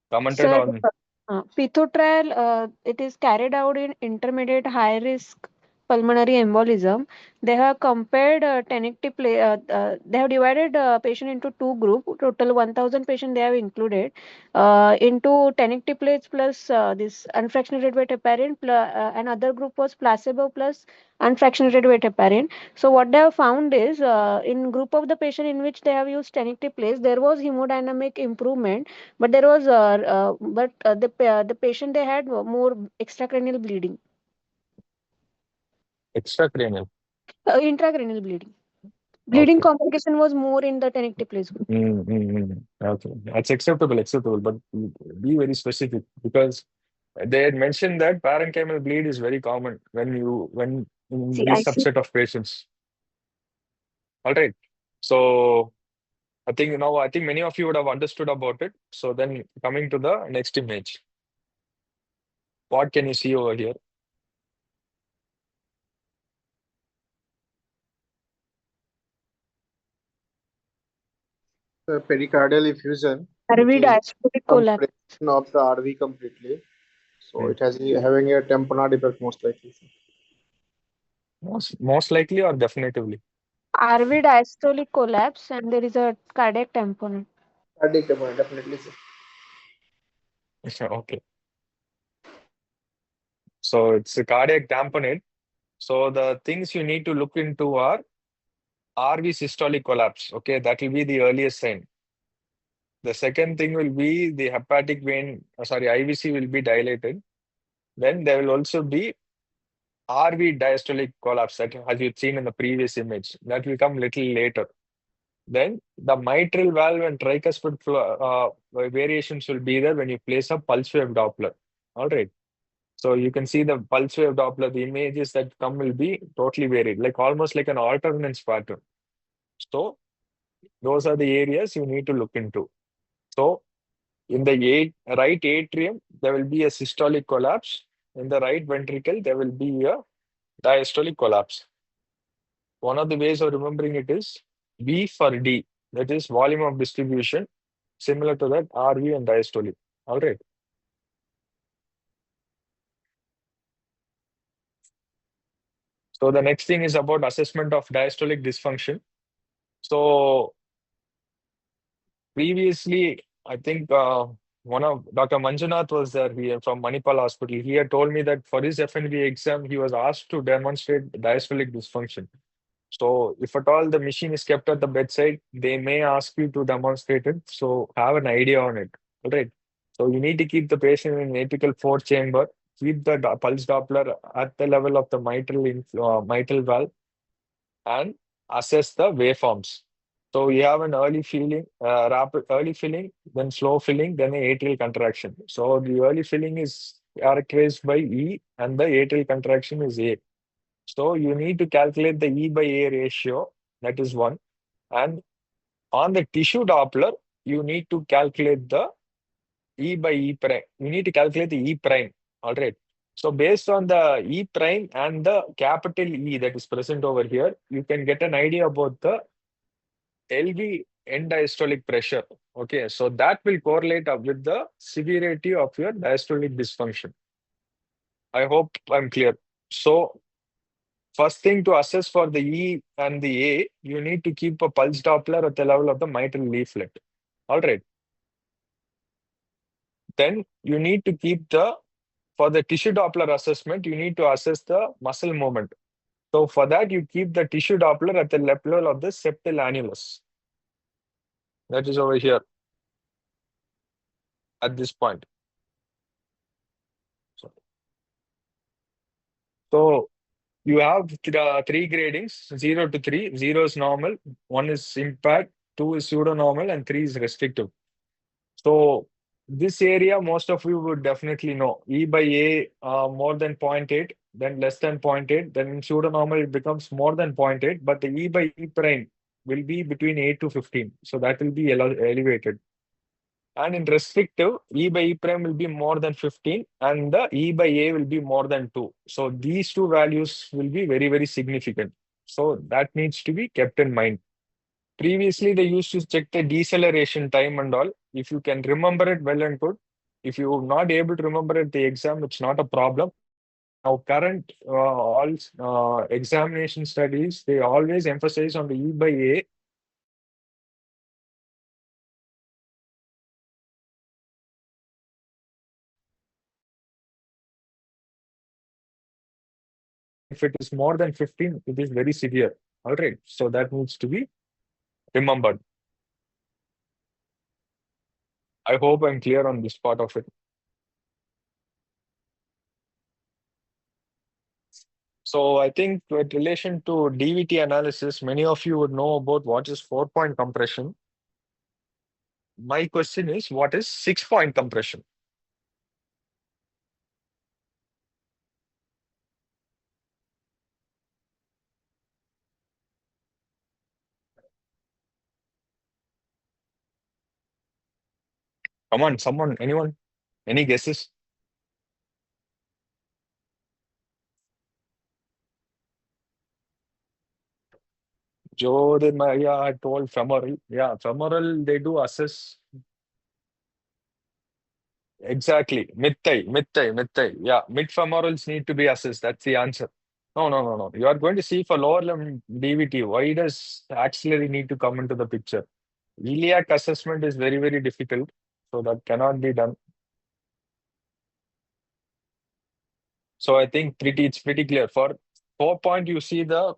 commented Sir, on? Pitho trial, it is carried out in intermediate high risk pulmonary embolism, they have compared they have divided patient into two group. Total 1,000 patient they have included into tenecteplase plus this unfractionated weight heparin. Another group was placebo plus unfractionated weight heparin. So what they have found is in group of the patient in which they have used tenecteplase, there was hemodynamic improvement, but there was the patient they had more extracranial bleeding, Extracranial. intracranial bleeding Okay. complication was more in the tenecteplase group. Okay, that's acceptable, but be very specific because they had mentioned that parenchymal bleed is very common when in See, I this see. subset of patients. All right. So I think many of you would have understood about it. So then coming to the next image, what can you see over here? The pericardial effusion, which RV is diastolic collapse. compression of the RV completely. So Hmm. it has having a tamponade effect most likely. Most likely or definitively? RV diastolic collapse, and there is a cardiac tamponade. Cardiac tamponade, definitely. Okay. So it's a cardiac tamponade. So the things you need to look into are RV systolic collapse. Okay, that will be the earliest sign. The second thing will be the hepatic vein, IVC will be dilated. Then there will also be RV diastolic collapse, that as you've seen in the previous image. That will come little later. Then the mitral valve and tricuspid variations will be there when you place a pulse wave Doppler. All right. So you can see the pulse wave Doppler, the images that come will be totally varied, like almost like an alternance pattern. So those are the areas you need to look into. So in the right atrium, there will be a systolic collapse. In the right ventricle, there will be a diastolic collapse. One of the ways of remembering it is V for D, that is volume of distribution, similar to that RV and diastolic. All right. So the next thing is about assessment of diastolic dysfunction. So previously, I think one of Dr. Manjunath was there here from Manipal Hospital. He had told me that for his FNB exam, he was asked to demonstrate diastolic dysfunction. So if at all the machine is kept at the bedside, they may ask you to demonstrate it. So have an idea on it. All right. So you need to keep the patient in apical four chamber, keep the pulse Doppler at the level of the mitral valve, and assess the waveforms. So you have an early filling, rapid early filling, then slow filling, then a atrial contraction. So the early filling is characterized by E and the atrial contraction is A. So you need to calculate the E by A ratio, that is one. And on the tissue Doppler, you need to calculate the E by E prime. You need to calculate the E prime. All right. So based on the E prime and the capital E that is present over here, you can get an idea about the LV end diastolic pressure. Okay, so that will correlate up with the severity of your diastolic dysfunction. I hope I'm clear. So first thing to assess for the E and the A, you need to keep a pulse Doppler at the level of the mitral leaflet. All right. Then you need to keep for the tissue Doppler assessment, you need to assess the muscle movement. So for that, you keep the tissue Doppler at the level of the septal annulus. That is over here at this point. So you have three gradings, 0 to 3. 0 is normal, 1 is impaired, 2 is pseudo-normal, and 3 is restrictive. So this area, most of you would definitely know. E by A more than 0.8, then less than 0.8, then in pseudo-normal it becomes more than 0.8, but the E by E prime will be between 8 to 15. So that will be elevated. And in restrictive, E by E prime will be more than 15 and the E by A will be more than 2. So these two values will be very, very significant. So that needs to be kept in mind. Previously, they used to check the deceleration time and all. If you can remember it well and good. If you're not able to remember it, the exam, it's not a problem. Now, current all examination studies, they always emphasize on the E by A. If it is more than 15, it is very severe. All right. So that needs to be remembered. I hope I'm clear on this part of it. So I think with relation to DVT analysis, many of you would know about what is 4-point compression. My question is, what is 6-point compression? Come on, someone, anyone? Any guesses? Joe, yeah, I told femoral. Yeah, femoral, they do assess. Exactly. Mid-thigh, mid-thigh, mid-thigh. Yeah, mid-femorals need to be assessed. That's the answer. No, no, no, no. You are going to see for lower limb DVT. Why does axillary need to come into the picture? Iliac assessment is very, very difficult. So that cannot be done. So I think it's pretty clear. For 4-point, you see the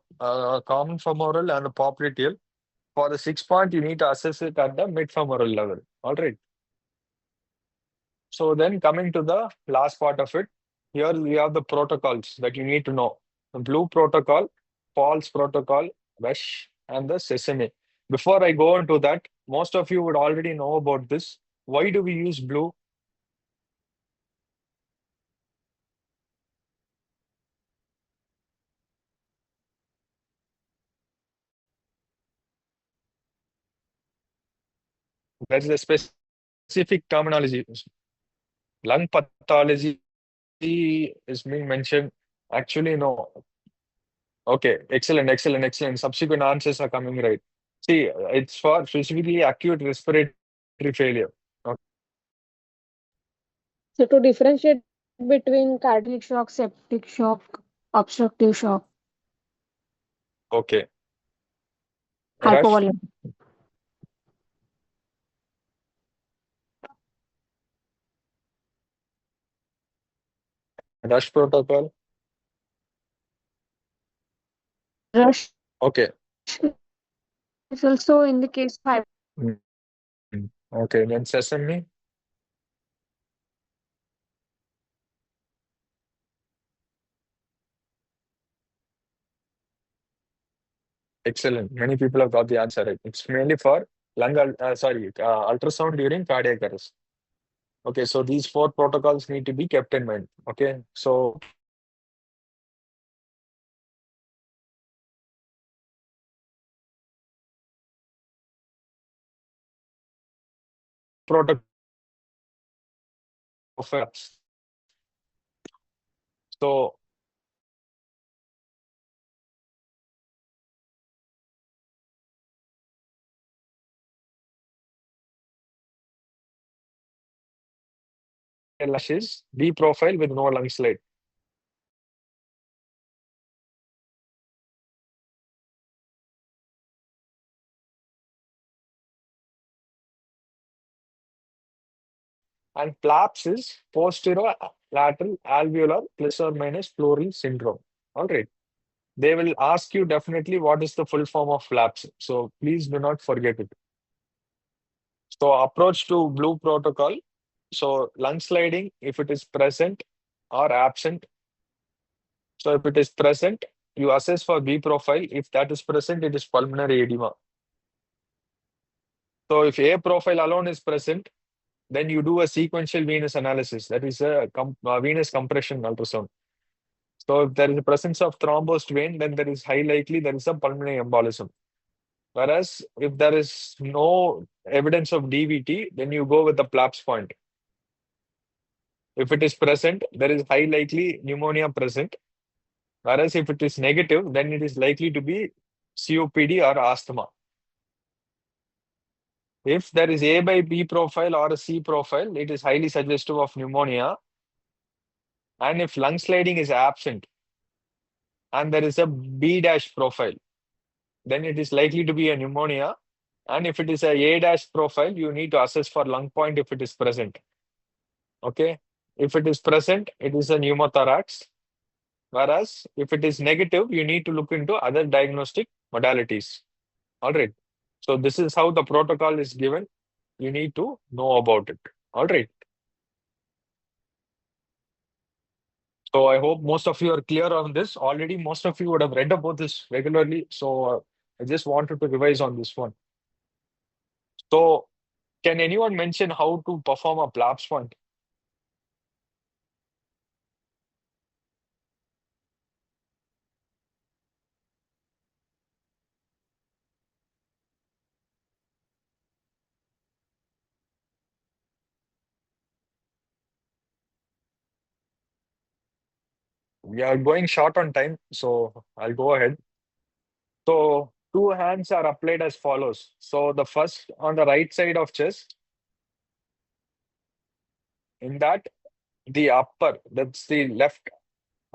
common femoral and the popliteal. For the 6-point, you need to assess it at the mid-femoral level. All right. So then coming to the last part of it, here we have the protocols that you need to know. The blue protocol, false protocol, WESH, and the sesame. Before I go into that, most of you would already know about this. Why do we use blue? That's the specific terminology. Lung pathology is being mentioned. Actually, no. Okay, excellent, excellent, excellent. Subsequent answers are coming right. See, it's for specifically acute respiratory failure. So to differentiate between cardiac shock, septic shock, obstructive shock, Okay. Rush, hypovolemia. rush protocol. Rush Okay. is also in the case of Mm. Okay, then sesame. Excellent. Many people have got the answer right. It's mainly for ultrasound during cardiac arrest. Okay, so these 4 protocols need to be kept in mind. Okay, so protocol. So lash is B profile with no lung slide. And PLAPS is posterior lateral alveolar plus or minus pleural syndrome. All right. They will ask you definitely what is the full form of flaps. So please do not forget it. So approach to blue protocol. So lung sliding, if it is present or absent. So if it is present, you assess for B profile. If that is present, it is pulmonary edema. So if A profile alone is present, then you do a sequential venous analysis. That is a venous compression ultrasound. So if there is a presence of thrombosed vein, then there is high likely there is a pulmonary embolism. Whereas if there is no evidence of DVT, then you go with the PLAPS point. If it is present, there is high likely pneumonia present. Whereas if it is negative, then it is likely to be COPD or asthma. If there is A by B profile or a C profile, it is highly suggestive of pneumonia. And if lung sliding is absent and there is a B dash profile, then it is likely to be a pneumonia. And if it is a A dash profile, you need to assess for lung point if it is present. Okay. If it is present, it is a pneumothorax. Whereas if it is negative, you need to look into other diagnostic modalities. All right. So this is how the protocol is given. You need to know about it. All right. So I hope most of you are clear on this. Already, most of you would have read about this regularly. So I just wanted to revise on this one. So can anyone mention how to perform a PLAPS point? We are going short on time, so I'll go ahead. So two hands are applied as follows. So the first on the right side of chest, in that the upper, that's the left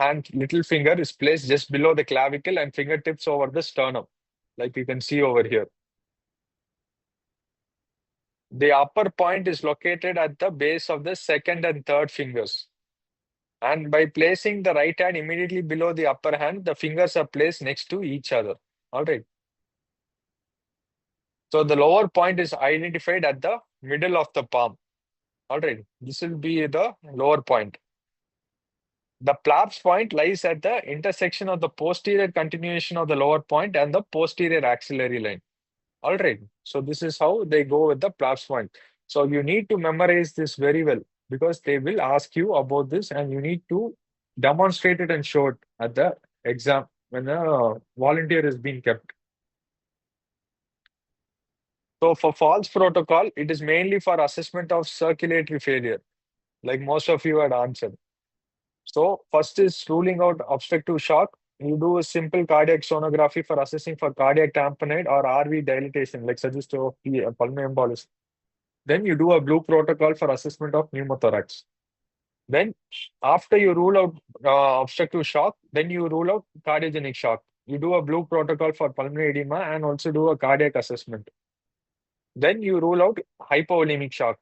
hand little finger is placed just below the clavicle and fingertips over the sternum, like you can see over here. The upper point is located at the base of the second and third fingers. And by placing the right hand immediately below the upper hand, the fingers are placed next to each other. All right. So the lower point is identified at the middle of the palm. All right. This will be the lower point. The PLAPS point lies at the intersection of the posterior continuation of the lower point and the posterior axillary line. All right. So this is how they go with the PLAPS point. So you need to memorize this very well because they will ask you about this and you need to demonstrate it and show it at the exam when a volunteer is being kept. So for false protocol, it is mainly for assessment of circulatory failure, like most of you had answered. So first is ruling out obstructive shock. You do a simple cardiac sonography for assessing for cardiac tamponade or RV dilatation, like suggestive of pulmonary embolism. Then you do a blue protocol for assessment of pneumothorax. Then after you rule out obstructive shock, then you rule out cardiogenic shock. You do a blue protocol for pulmonary edema and also do a cardiac assessment. Then you rule out hypovolemic shock.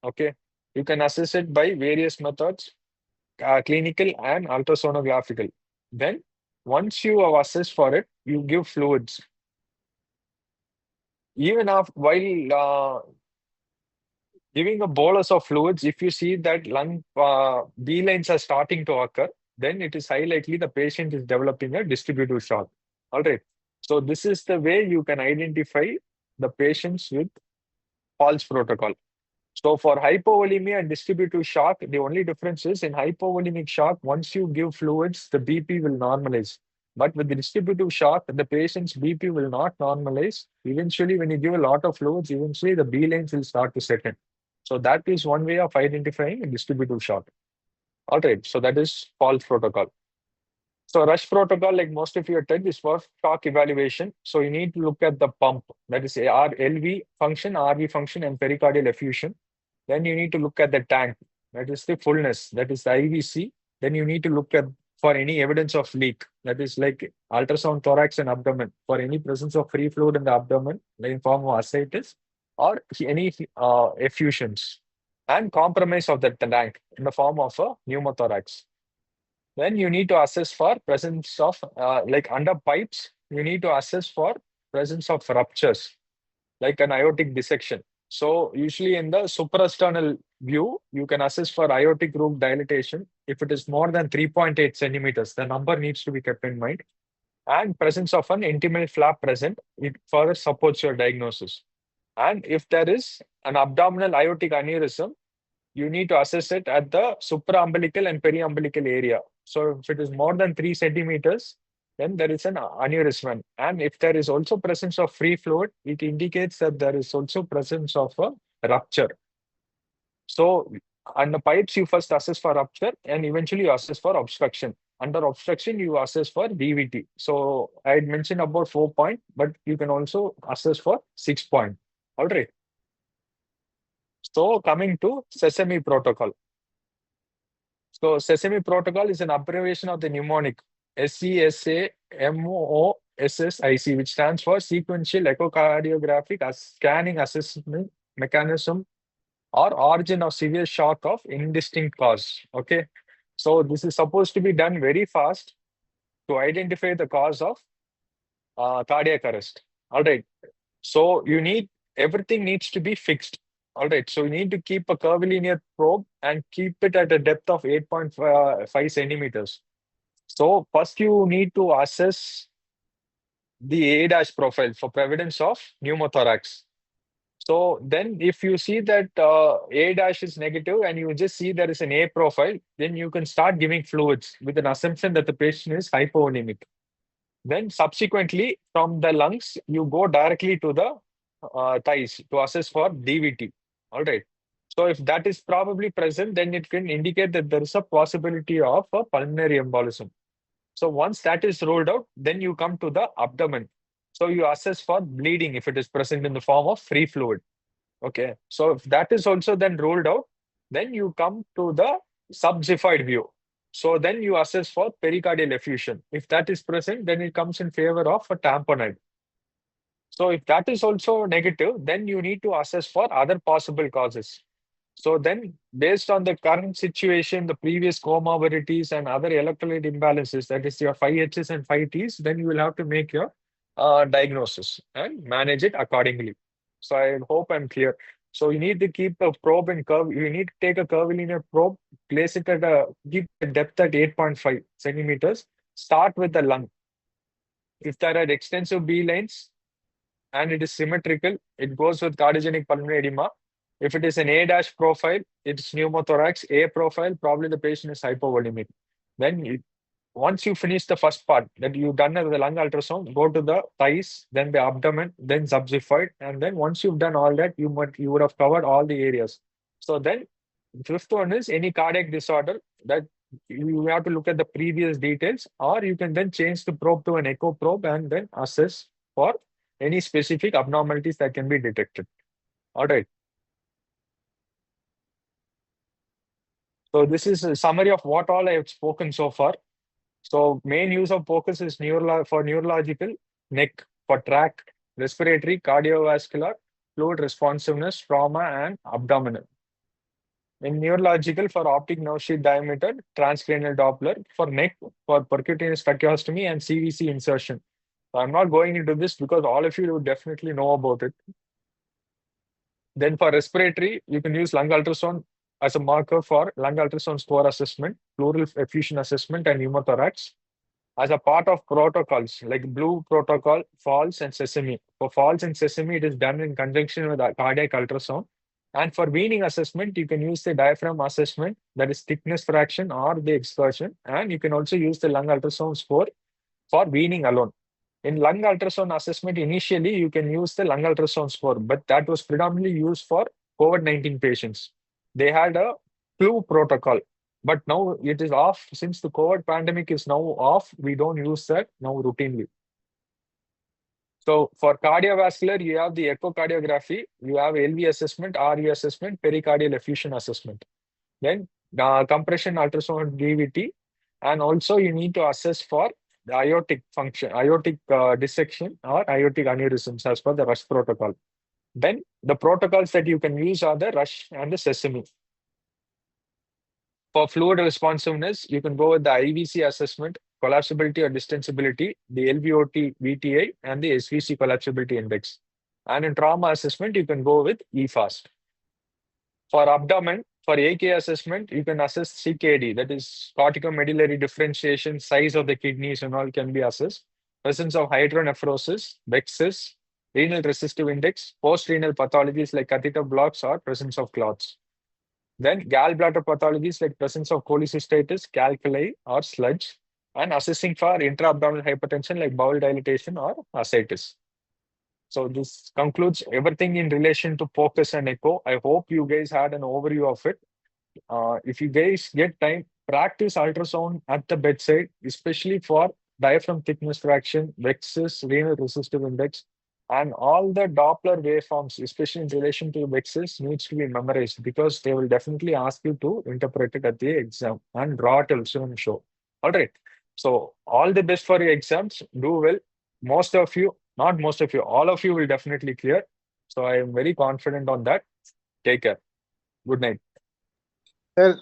Okay. You can assess it by various methods, clinical and ultrasonographical. Then once you have assessed for it, you give fluids. Even while giving a bolus of fluids, if you see that lung B lines are starting to occur, then it is high likely the patient is developing a distributive shock. All right. So this is the way you can identify the patients with false protocol. So for hypovolemia and distributive shock, the only difference is in hypovolemic shock, once you give fluids, the BP will normalize. But with the distributive shock, the patient's BP will not normalize. Eventually, when you give a lot of fluids, eventually the B lines will start to set in. So that is one way of identifying a distributive shock. All right, so that is false protocol. So rush protocol, like most of you attend, is for shock evaluation. So you need to look at the pump, that is LV function, RV function, and pericardial effusion. Then you need to look at the tank, that is the fullness, that is the IVC. Then you need to look at for any evidence of leak, that is like ultrasound thorax and abdomen, for any presence of free fluid in the abdomen, like in form of ascites, or any effusions, and compromise of the tank in the form of a pneumothorax. Then you need to assess for presence of like under pipes, you need to assess for presence of ruptures, like an aortic dissection. So usually in the suprasternal view, you can assess for aortic root dilatation. If it is more than 3.8 centimeters, the number needs to be kept in mind. And presence of an intimal flap present, it further supports your diagnosis. And if there is an abdominal aortic aneurysm, you need to assess it at the supraumbilical and periumbilical area. So if it is more than 3 centimeters, then there is an aneurysm. And if there is also presence of free fluid, it indicates that there is also presence of a rupture. So under pipes, you first assess for rupture and eventually you assess for obstruction. Under obstruction, you assess for DVT. So I had mentioned about 4-point, but you can also assess for 6-point. All right. So coming to Sesame protocol. So Sesame protocol is an abbreviation of the mnemonic SESAMOSSIC, which stands for Sequential Echocardiographic Scanning Assessment Mechanism or Origin of Severe Shock of Indistinct Cause. Okay, so this is supposed to be done very fast to identify the cause of cardiac arrest. All right, so everything needs to be fixed. All right, so you need to keep a curvilinear probe and keep it at a depth of 8.5 centimeters. So first you need to assess the A- profile for prevalence of pneumothorax. So then if you see that A- is negative and you just see there is an A profile, then you can start giving fluids with an assumption that the patient is hypovolemic. Then subsequently from the lungs, you go directly to the thighs to assess for DVT. All right. So if that is probably present, then it can indicate that there is a possibility of a pulmonary embolism. So once that is ruled out, then you come to the abdomen. So you assess for bleeding if it is present in the form of free fluid. Okay. So if that is also then ruled out, then you come to the subxiphoid view. So then you assess for pericardial effusion. If that is present, then it comes in favor of a tamponade. So if that is also negative, then you need to assess for other possible causes. So then, based on the current situation, the previous comorbidities and other electrolyte imbalances, that is your 5Hs and 5Ts, then you will have to make your diagnosis and manage it accordingly. So I hope I'm clear. So you need to keep a probe and curve. You need to take a curvilinear probe, place it at keep the depth at 8.5 centimeters. Start with the lung. If there are extensive B lines, and it is symmetrical, it goes with cardiogenic pulmonary edema. If it is an A- profile, it's pneumothorax. A profile, probably the patient is hypovolemic. Then once you finish the first part that you've done the lung ultrasound, go to the thighs, then the abdomen, then subxiphoid, and then once you've done all that, you would have covered all the areas. So then fifth one is any cardiac disorder that you have to look at the previous details, or you can then change the probe to an echo probe and then assess for any specific abnormalities that can be detected. All right. So this is a summary of what all I have spoken so far. So main use of Pocus is for neurological, neck, for tract, respiratory, cardiovascular, fluid responsiveness, trauma, and abdominal. In neurological, for optic nerve sheath diameter, transcranial Doppler, for neck, for percutaneous tracheostomy and CVC insertion. So I'm not going into this because all of you would definitely know about it. Then for respiratory, you can use lung ultrasound as a marker for lung ultrasound score assessment, pleural effusion assessment, and pneumothorax. As a part of protocols like Blue Protocol, Falls, and Sesame. For Falls and Sesame, it is done in conjunction with a cardiac ultrasound. And for weaning assessment, you can use the diaphragm assessment, that is thickness fraction or the excursion. And you can also use the lung ultrasound score for weaning alone. In lung ultrasound assessment, initially you can use the lung ultrasound score, but that was predominantly used for COVID-19 patients. They had a flu protocol, but now it is off. Since the COVID pandemic is now off, we don't use that now routinely. So for cardiovascular, you have the echocardiography, you have LV assessment, RU assessment, pericardial effusion assessment. Then compression ultrasound DVT, and also you need to assess for the aortic function, aortic dissection or aortic aneurysms as per the Rush protocol. Then the protocols that you can use are the Rush and the Sesame. For fluid responsiveness, you can go with the IVC assessment, collapsibility or distensibility, the LVOT VTI, and the SVC collapsibility index. And in trauma assessment, you can go with EFAST. For abdomen, for AK assessment, you can assess CKD, that is corticomedullary differentiation, size of the kidneys and all can be assessed. Presence of hydronephrosis, VEXIS, renal resistive index, post-renal pathologies like catheter blocks or presence of clots. Then gallbladder pathologies like presence of cholecystitis, calculi or sludge, and assessing for intra-abdominal hypertension like bowel dilatation or ascites. So this concludes everything in relation to Pocus and Echo. I hope you guys had an overview of it. If you guys get time, practice ultrasound at the bedside, especially for diaphragm thickness fraction, VEXIS, renal resistive index, And all the Doppler waveforms, especially in relation to vexels, needs to be memorized because they will definitely ask you to interpret it at the exam and draw it also and show. All right. So all the best for your exams. Do well. Most of you, not most of you, all of you will definitely clear. So I am very confident on that. Take care. Good night. Sir,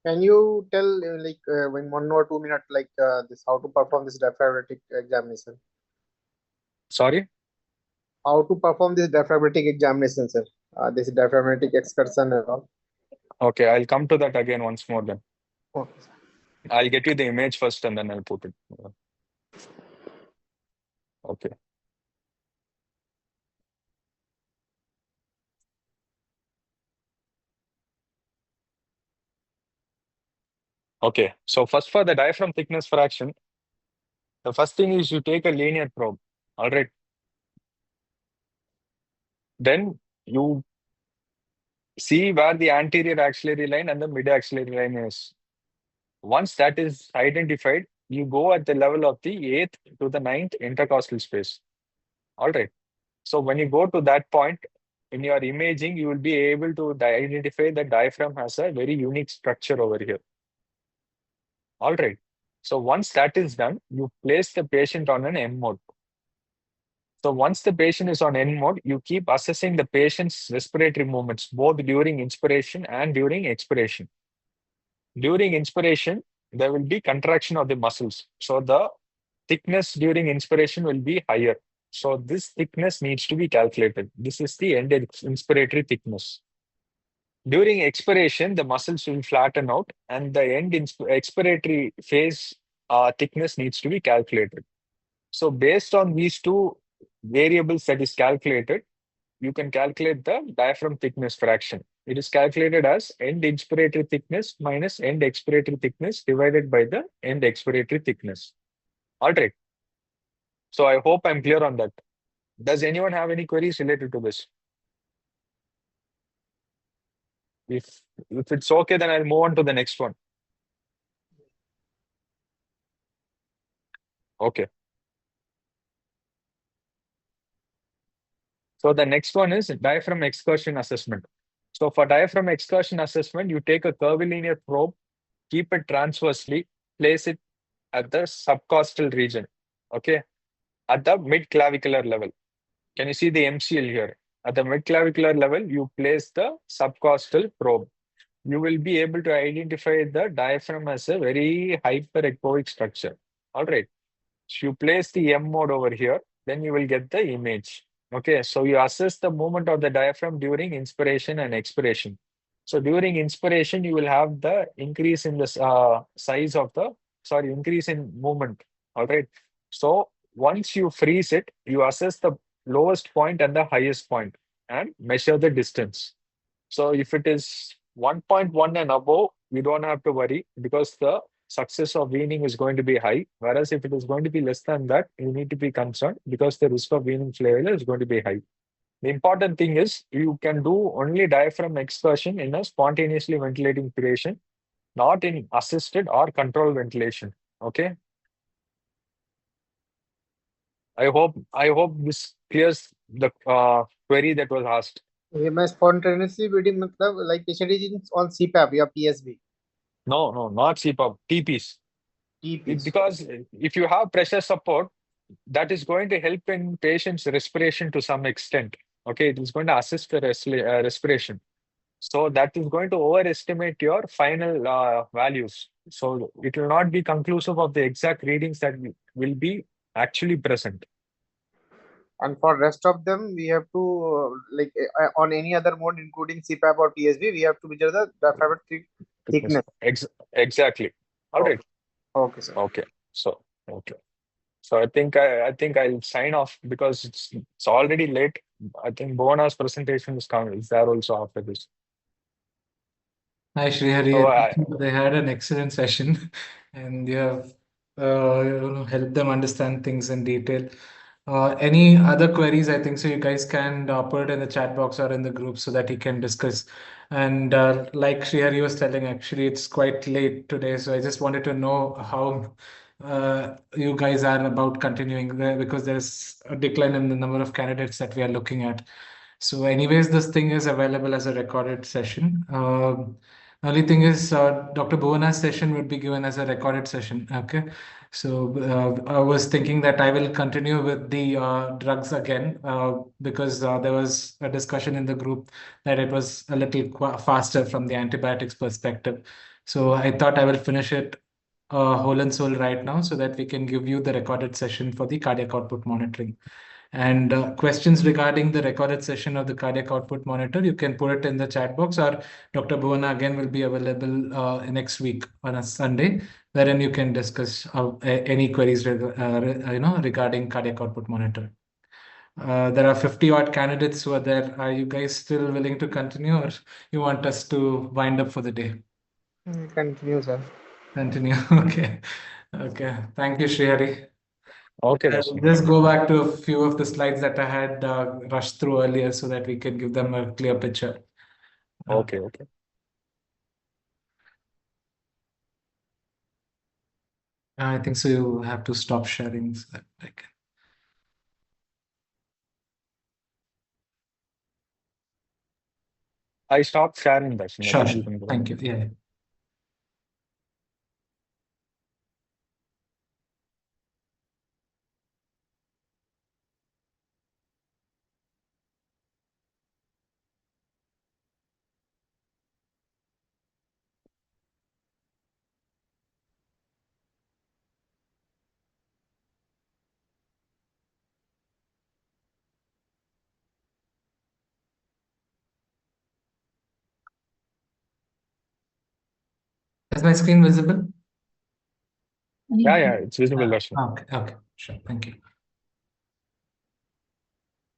can you tell in 1 or 2 minutes this how to perform this diaphragmatic examination? Sorry. How to perform this diaphragmatic examination, sir? This diaphragmatic excursion and all. Okay, I'll come to that again once more then. Okay, sir. I'll get you the image first and then I'll put it. Okay. Okay, so first for the diaphragm thickness fraction, the first thing is you take a linear probe. All right. Then you see where the anterior axillary line and the mid axillary line is. Once that is identified, you go at the level of the 8th to the 9th intercostal space. All right. So when you go to that point in your imaging, you will be able to identify the diaphragm has a very unique structure over here. All right. So once that is done, you place the patient on an M mode. So once the patient is on N mode, you keep assessing the patient's respiratory movements, both during inspiration and during expiration. During inspiration, there will be contraction of the muscles. So the thickness during inspiration will be higher. So this thickness needs to be calculated. This is the end inspiratory thickness. During expiration, the muscles will flatten out and the end expiratory phase thickness needs to be calculated. So based on these two variables that is calculated, you can calculate the diaphragm thickness fraction. It is calculated as end inspiratory thickness minus end expiratory thickness divided by the end expiratory thickness. All right. So I hope I'm clear on that. Does anyone have any queries related to this? If it's okay, then I'll move on to the next one. Okay. So the next one is diaphragm excursion assessment. So for diaphragm excursion assessment, you take a curvilinear probe, keep it transversely, place it at the subcostal region, okay, at the mid-clavicular level. Can you see the MCL here? At the mid-clavicular level, you place the subcostal probe. You will be able to identify the diaphragm as a very hyperechoic structure. All right. So you place the M mode over here, then you will get the image. Okay, so you assess the movement of the diaphragm during inspiration and expiration. So during inspiration, you will have the increase in the increase in movement. All right. So once you freeze it, you assess the lowest point and the highest point and measure the distance. So if it is 1.1 and above, you don't have to worry because the success of weaning is going to be high. Whereas if it is going to be less than that, you need to be concerned because the risk of weaning failure is going to be high. The important thing is you can do only diaphragm excursion in a spontaneously ventilating patient, not in assisted or controlled ventilation. Okay. I hope this clears the query that was asked. ये मैं spontaneously bleeding मतलब like patient is on CPAP या PSB. No, not CPAP, TPs. TPs. Because if you have pressure support, that is going to help in patient's respiration to some extent. Okay, it is going to assist the respiration. So that is going to overestimate your final values. So it will not be conclusive of the exact readings that will be actually present. And for rest of them, we have to on any other mode, including CPAP or PSB, we have to measure the diaphragmatic thickness. Exactly. All right. Okay, sir. Okay. So okay. So I think I'll sign off because it's already late. I think Bhuwana's presentation is there also after this. Hi, Srihari. So They had an excellent session, and you have helped them understand things in detail. Any other queries? I think so. You guys can put it in the chat box or in the group so that he can discuss. And like Srihari was telling, actually, it's quite late today, so I just wanted to know how you guys are about continuing there because there's a decline in the number of candidates that we are looking at. So anyways, this thing is available as a recorded session. Only thing is, Dr. Bhuvana's session would be given as a recorded session. Okay. So I was thinking that I will continue with the drugs again because there was a discussion in the group that it was a little faster from the antibiotics perspective. So I thought I will finish it whole and soul right now so that we can give you the recorded session for the cardiac output monitoring. And questions regarding the recorded session of the cardiac output monitor, you can put it in the chat box, or Dr. Bhuvana again will be available next week on a Sunday, wherein you can discuss any queries regarding cardiac output monitor. There are 50 odd candidates who are there. Are you guys still willing to continue, or you want us to wind up for the day? Continue, sir. Continue. Okay. Okay. Thank you, Shrihari. Okay, I'll Rashmi. just go back to a few of the slides that I had rushed through earlier so that we can give them a clear picture. Okay, okay. I think so. You have to stop sharing so that I can. I stopped sharing, Rashmi. Sure, Maybe sure. you can go Thank ahead. you. Yeah. Is my screen visible? Yeah, it's visible, Rashmi. Okay, okay, sure. Thank you.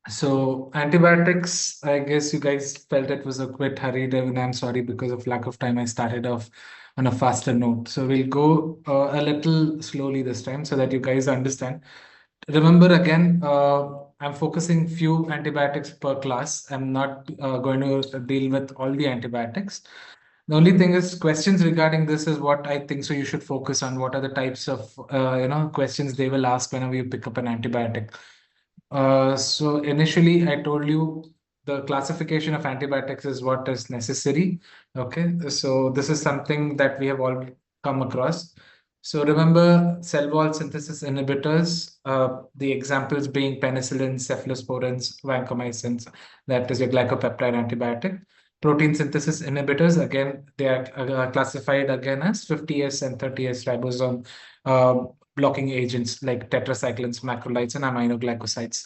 So antibiotics, I guess you guys felt it was a bit hurried, and I'm sorry because of lack of time. I started off on a faster note. So we'll go a little slowly this time so that you guys understand. Remember again, I'm focusing few antibiotics per class. I'm not going to deal with all the antibiotics. The only thing is questions regarding this is what I think so you should focus on. What are the types of questions they will ask whenever you pick up an antibiotic. So initially, I told you the classification of antibiotics is what is necessary. Okay, so this is something that we have all come across. So remember cell wall synthesis inhibitors, the examples being penicillin, cephalosporins, vancomycins, that is your glycopeptide antibiotic. Protein synthesis inhibitors, again, they are classified again as 50S and 30S ribosome blocking agents like tetracyclines, macrolides, and aminoglycosides.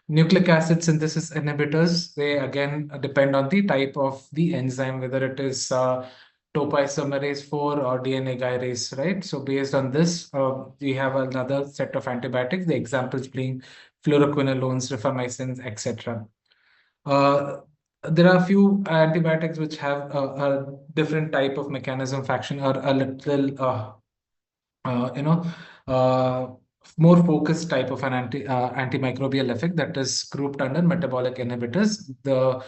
Nucleic acid synthesis inhibitors, they again depend on the type of the enzyme, whether it is topoisomerase 4 or DNA gyrase, right? So based on this, we have another set of antibiotics, the examples being fluoroquinolones, rifamycins, etc. There are a few antibiotics which have a different type of mechanism of action or a little uh, you know, uh, more focused type of an antimicrobial effect that is grouped under metabolic inhibitors. The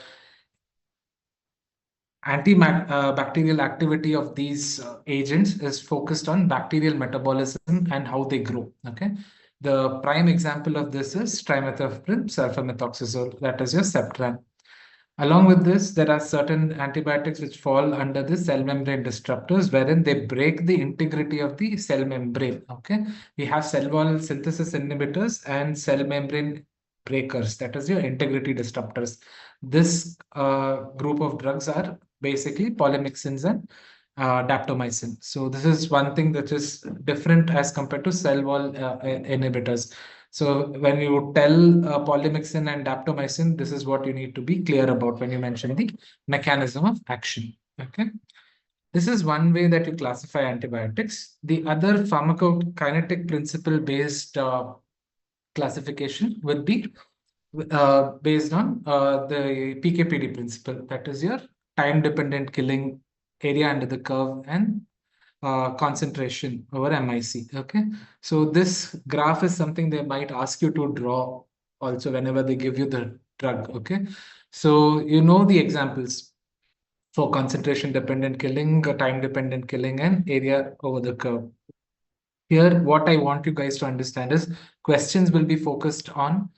antibacterial activity of these agents is focused on bacterial metabolism and how they grow. Okay. The prime example of this is trimethoprim sulfamethoxazole, that is your Septran. Along with this, there are certain antibiotics which fall under the cell membrane disruptors, wherein they break the integrity of the cell membrane. Okay, we have cell wall synthesis inhibitors and cell membrane breakers, that is your integrity disruptors. This group of drugs are basically polymyxins and daptomycin. So this is one thing that is different as compared to cell wall inhibitors. So when you tell polymyxin and daptomycin, this is what you need to be clear about when you mention the mechanism of action. Okay. This is one way that you classify antibiotics. The other pharmacokinetic principle based classification would be based on the PKPD principle. That is your time dependent killing, area under the curve, and concentration over MIC. Okay, so this graph is something they might ask you to draw also whenever they give you the drug. Okay, so you know the examples for concentration dependent killing, time dependent killing, and area over the curve. Here, what I want you guys to understand is questions will be focused on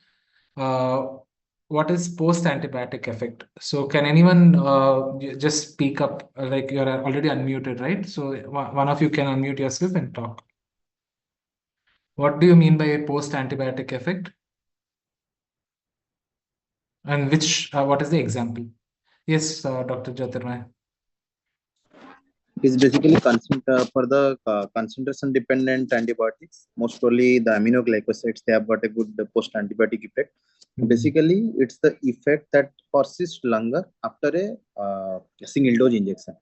what is post-antibiotic effect. So can anyone just speak up? Like you're already unmuted, right? So one of you can unmute yourself and talk. What do you mean by a post-antibiotic effect? And what is the example? Yes, Dr. Jyotirmay. Is basically for the concentration dependent antibiotics. Most probably the aminoglycosides, they have got a good post antibiotic effect. Basically, it's the effect that persists longer after a single dose injection.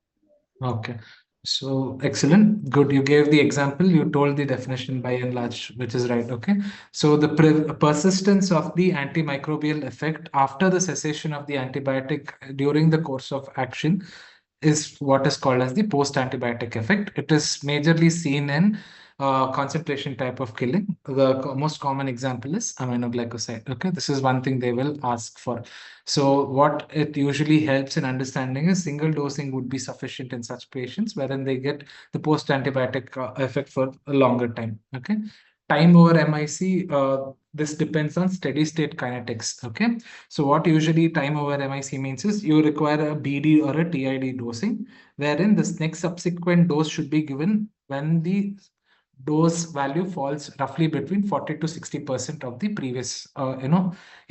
Okay. So excellent. Good. You gave the example. You told the definition by and large, which is right. Okay. So the persistence of the antimicrobial effect after the cessation of the antibiotic during the course of action is what is called as the post-antibiotic effect. It is majorly seen in concentration type of killing. The most common example is aminoglycoside. Okay, this is one thing they will ask for. So what it usually helps in understanding is single dosing would be sufficient in such patients, wherein they get the post-antibiotic effect for a longer time. Okay, time over MIC. This depends on steady state kinetics. Okay, so what usually time over MIC means is you require a BD or a TID dosing, wherein this next subsequent dose should be given when the dose value falls roughly between 40 to 60% of the previous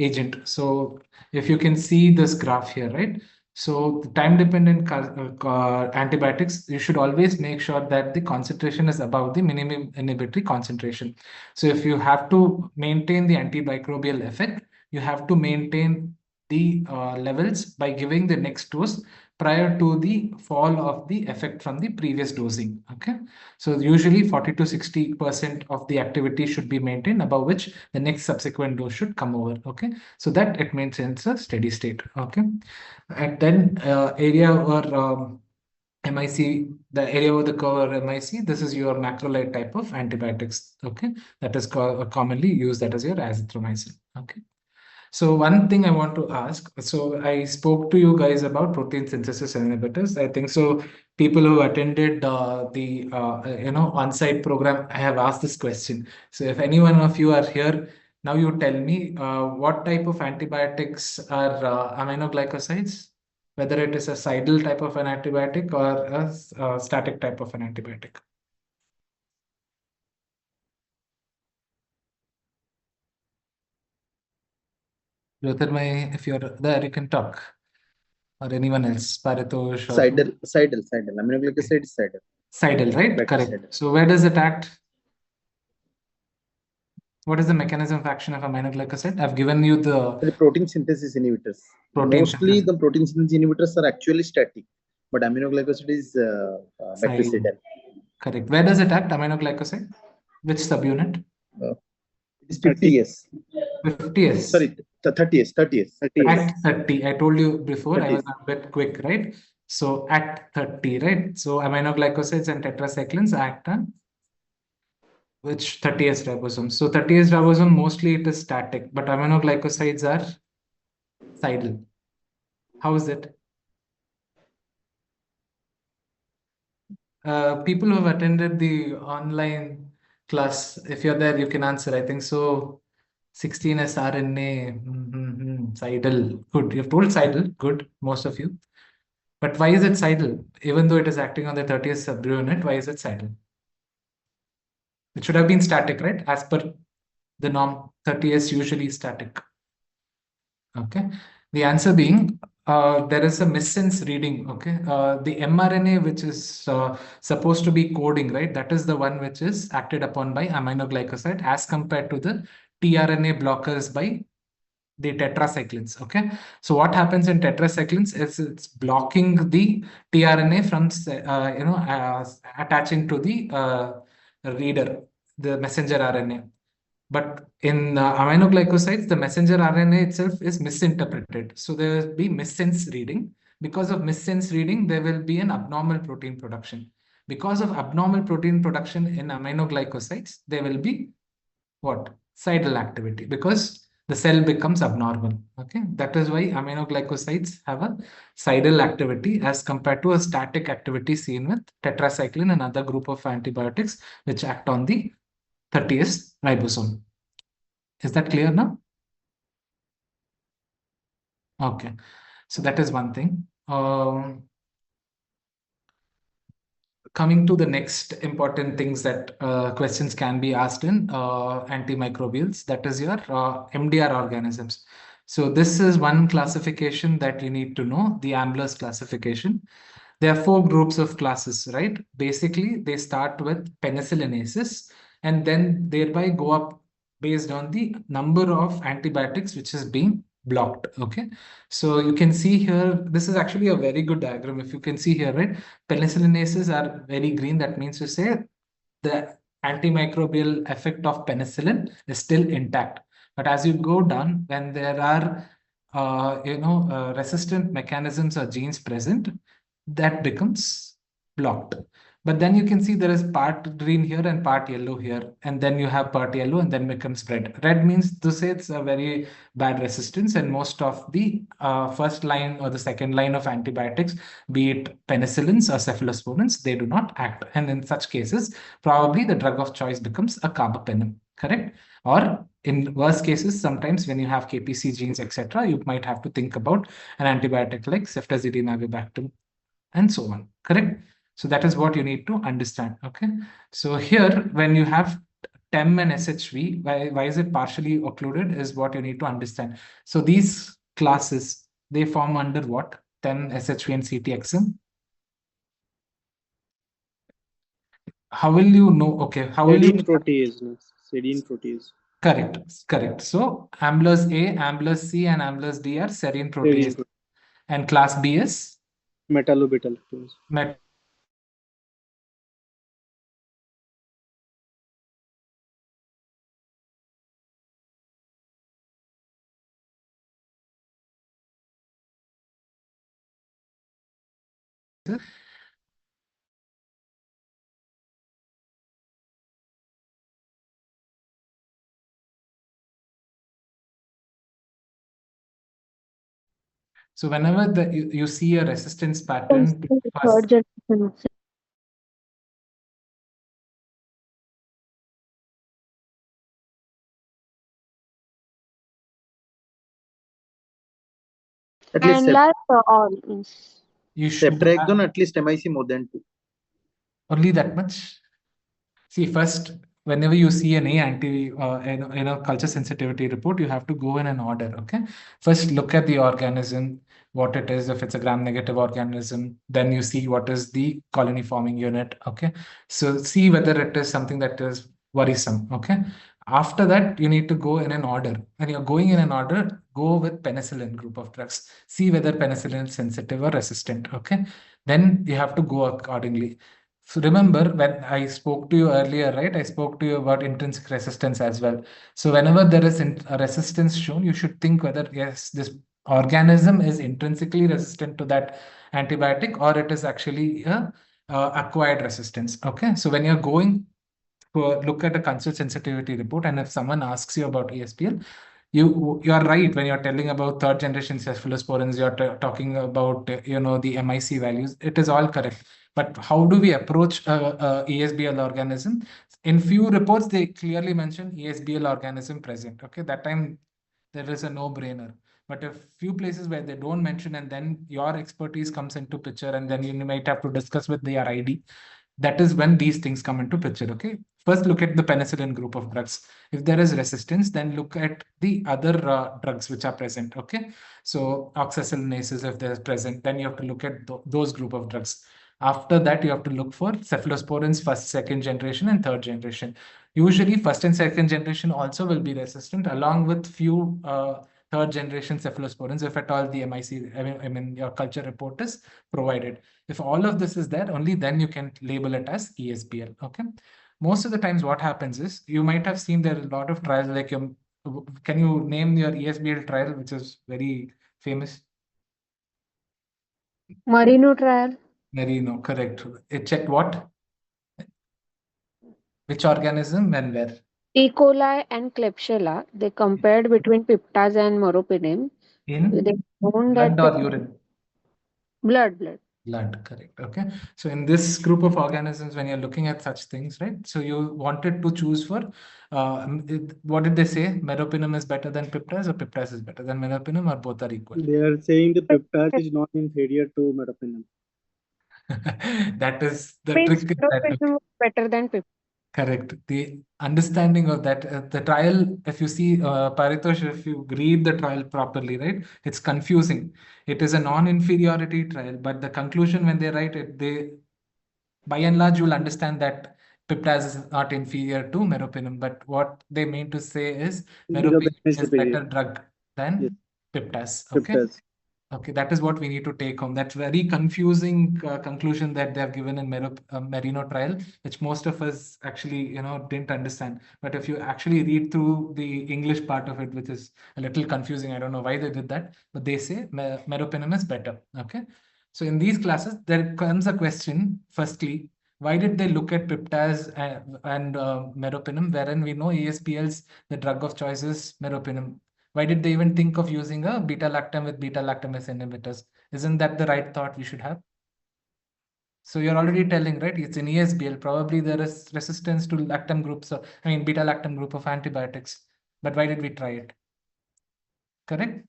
agent. So if you can see this graph here, right? So time dependent antibiotics, you should always make sure that the concentration is above the minimum inhibitory concentration. So if you have to maintain the antimicrobial effect, you have to maintain the levels by giving the next dose prior to the fall of the effect from the previous dosing. Okay, so usually 40 to 60% of the activity should be maintained, above which the next subsequent dose should come over. Okay, so that it maintains a steady state. Okay, and then area or MIC, the area over the curve or MIC, this is your macrolide type of antibiotics. Okay, that is commonly used, that is your azithromycin. Okay. So one thing I want to ask, so I spoke to you guys about protein synthesis inhibitors. I think so people who attended the on-site program, I have asked this question. So if any one of you are here, now you tell me what type of antibiotics are aminoglycosides, whether it is a cidal type of an antibiotic or a static type of an antibiotic. Jyotirmay, if you're there, you can talk. Or anyone else, Paritosh or Cidal. Aminoglycoside is cidal. Cidal, right? Better Correct. cidal. So where does it act? What is the mechanism of action of aminoglycoside? I've given you the protein synthesis inhibitors. Mostly the protein synthesis inhibitors are actually static, but aminoglycoside is bactericidal. Correct. Where does it act, aminoglycoside? Which subunit? It is 50S. 50S. Sorry, 30S. At 30. I told you before, 30S. I was a bit quick, right? So at 30, right? So aminoglycosides and tetracyclines act on which 30S ribosome. So 30S ribosome, mostly it is static, but aminoglycosides are cidal. How is it? People who have attended the online class, if you're there, you can answer. I think so. 16S RNA, cidal. Good. You've told cidal. Good. Most of you. But why is it cidal? Even though it is acting on the 30th subunit, why is it cidal? It should have been static, right? As per the norm, 30S usually static. Okay. The answer being there is a missense reading. Okay. The mRNA, which is supposed to be coding, right? That is the one which is acted upon by aminoglycoside as compared to the tRNA blockers by the tetracyclines. Okay. So what happens in tetracyclines is it's blocking the tRNA from attaching to the reader, the messenger RNA. But in aminoglycosides, the messenger RNA itself is misinterpreted. So there will be missense reading. Because of missense reading, there will be an abnormal protein production. Because of abnormal protein production in aminoglycosides, there will be what? Cidal activity. Because the cell becomes abnormal. Okay, that is why aminoglycosides have a cidal activity as compared to a static activity seen with tetracycline, another group of antibiotics which act on the 30th ribosome. Is that clear now? Okay, so that is one thing. Coming to the next important things that questions can be asked in antimicrobials, that is your MDR organisms. So this is one classification that you need to know, the Ambler's classification. There are four groups of classes, right? Basically, they start with penicillinaceous and then thereby go up based on the number of antibiotics which is being blocked. Okay, so you can see here, this is actually a very good diagram. If you can see here, right, penicillinaceous are very green. That means to say the antimicrobial effect of penicillin is still intact. But as you go down, when there are resistant mechanisms or genes present, that becomes blocked. But then you can see there is part green here and part yellow here, and then you have part yellow and then becomes red. Red means to say it's a very bad resistance, and most of the first line or the second line of antibiotics, be it penicillins or cephalosporins, they do not act. And in such cases, probably the drug of choice becomes a carbapenem, correct? Or in worst cases, sometimes when you have KPC genes, etc., you might have to think about an antibiotic like ceftazidime avibactam and so on, correct? So that is what you need to understand, okay? So here, when you have TEM and SHV, why is it partially occluded is what you need to understand. So these classes, they form under what? TEM, SHV, and CTXM. How will you know? Okay, how will you? Serine protease. Serine protease. Correct. So amylase A, amylase C, and amylase D are serine protease. Serine And class B is? Metallo-beta lactose. So whenever you see a resistance pattern, Third generation. At least And last all. you should Ceftriaxone, have at least MIC more than 2. only that much. See, first, whenever you see an culture sensitivity report, you have to go in an order. Okay, first look at the organism, what it is. If it's a gram-negative organism, then you see what is the colony forming unit. Okay, so see whether it is something that is worrisome. Okay, after that, you need to go in an order. When you're going in an order, go with penicillin group of drugs. See whether penicillin is sensitive or resistant. Okay, then you have to go accordingly. So remember when I spoke to you earlier, right? I spoke to you about intrinsic resistance as well. So whenever there is a resistance shown, you should think whether, yes, this organism is intrinsically resistant to that antibiotic or it is actually a acquired resistance. Okay. So when you're going to look at a culture sensitivity report, and if someone asks you about ESPL, you are right when you're telling about third generation cephalosporins. You're talking about the MIC values. It is all correct. But how do we approach a ESBL organism? In few reports, they clearly mention ESBL organism present. Okay, that time there is a no-brainer. But if few places where they don't mention, and then your expertise comes into picture, and then you might have to discuss with their ID, that is when these things come into picture. Okay, first look at the penicillin group of drugs. If there is resistance, then look at the other drugs which are present. Okay, so oxacillinases, if they're present, then you have to look at those group of drugs. After that, you have to look for cephalosporins, first, second generation, and third generation. Usually, first and second generation also will be resistant, along with few third generation cephalosporins, if at all the MIC, I mean your culture report is provided. If all of this is there, only then you can label it as ESBL. Okay. Most of the times, what happens is you might have seen there are a lot of trials like can you name your ESBL trial, which is very famous? Marino trial. Merino, correct. It checked what? Which organism and where? E. coli and Klebsiella, they compared between piptaz and meropenem. In They found that blood or urine? blood. Blood, correct. Okay. So in this group of organisms, when you're looking at such things, right? So you wanted to choose for, what did they say? Meropenem is better than piptaz, or piptaz is better than meropenem, or both are equal? They are saying the peptide is not inferior to meropenem. That is the Means trick. meropenem was better than piptaz. Correct. The understanding of that, the trial, if you see, Paritosh, if you read the trial properly, right, it's confusing. It is a non-inferiority trial, but the conclusion when they write it, they, by and large, you'll understand that piptaz is not inferior to meropenem. But what they mean to say is Because of the meropenem chemistry is superior. better drug than Yes. piptaz. Okay. Peptides. Okay, that is what we need to take home. That's very confusing conclusion that they have given in Merino trial, which most of us actually, didn't understand. But if you actually read through the English part of it, which is a little confusing, I don't know why they did that, but they say meropenem is better. Okay, so in these classes, there comes a question. Firstly, why did they look at piptaz and meropenem, wherein we know ASPL's the drug of choice is meropenem? Why did they even think of using a beta lactam with beta lactamase inhibitors? Isn't that the right thought we should have? So you're already telling, right? It's in ESBL. Probably there is resistance to lactam groups, beta lactam group of antibiotics. But why did we try it? Correct?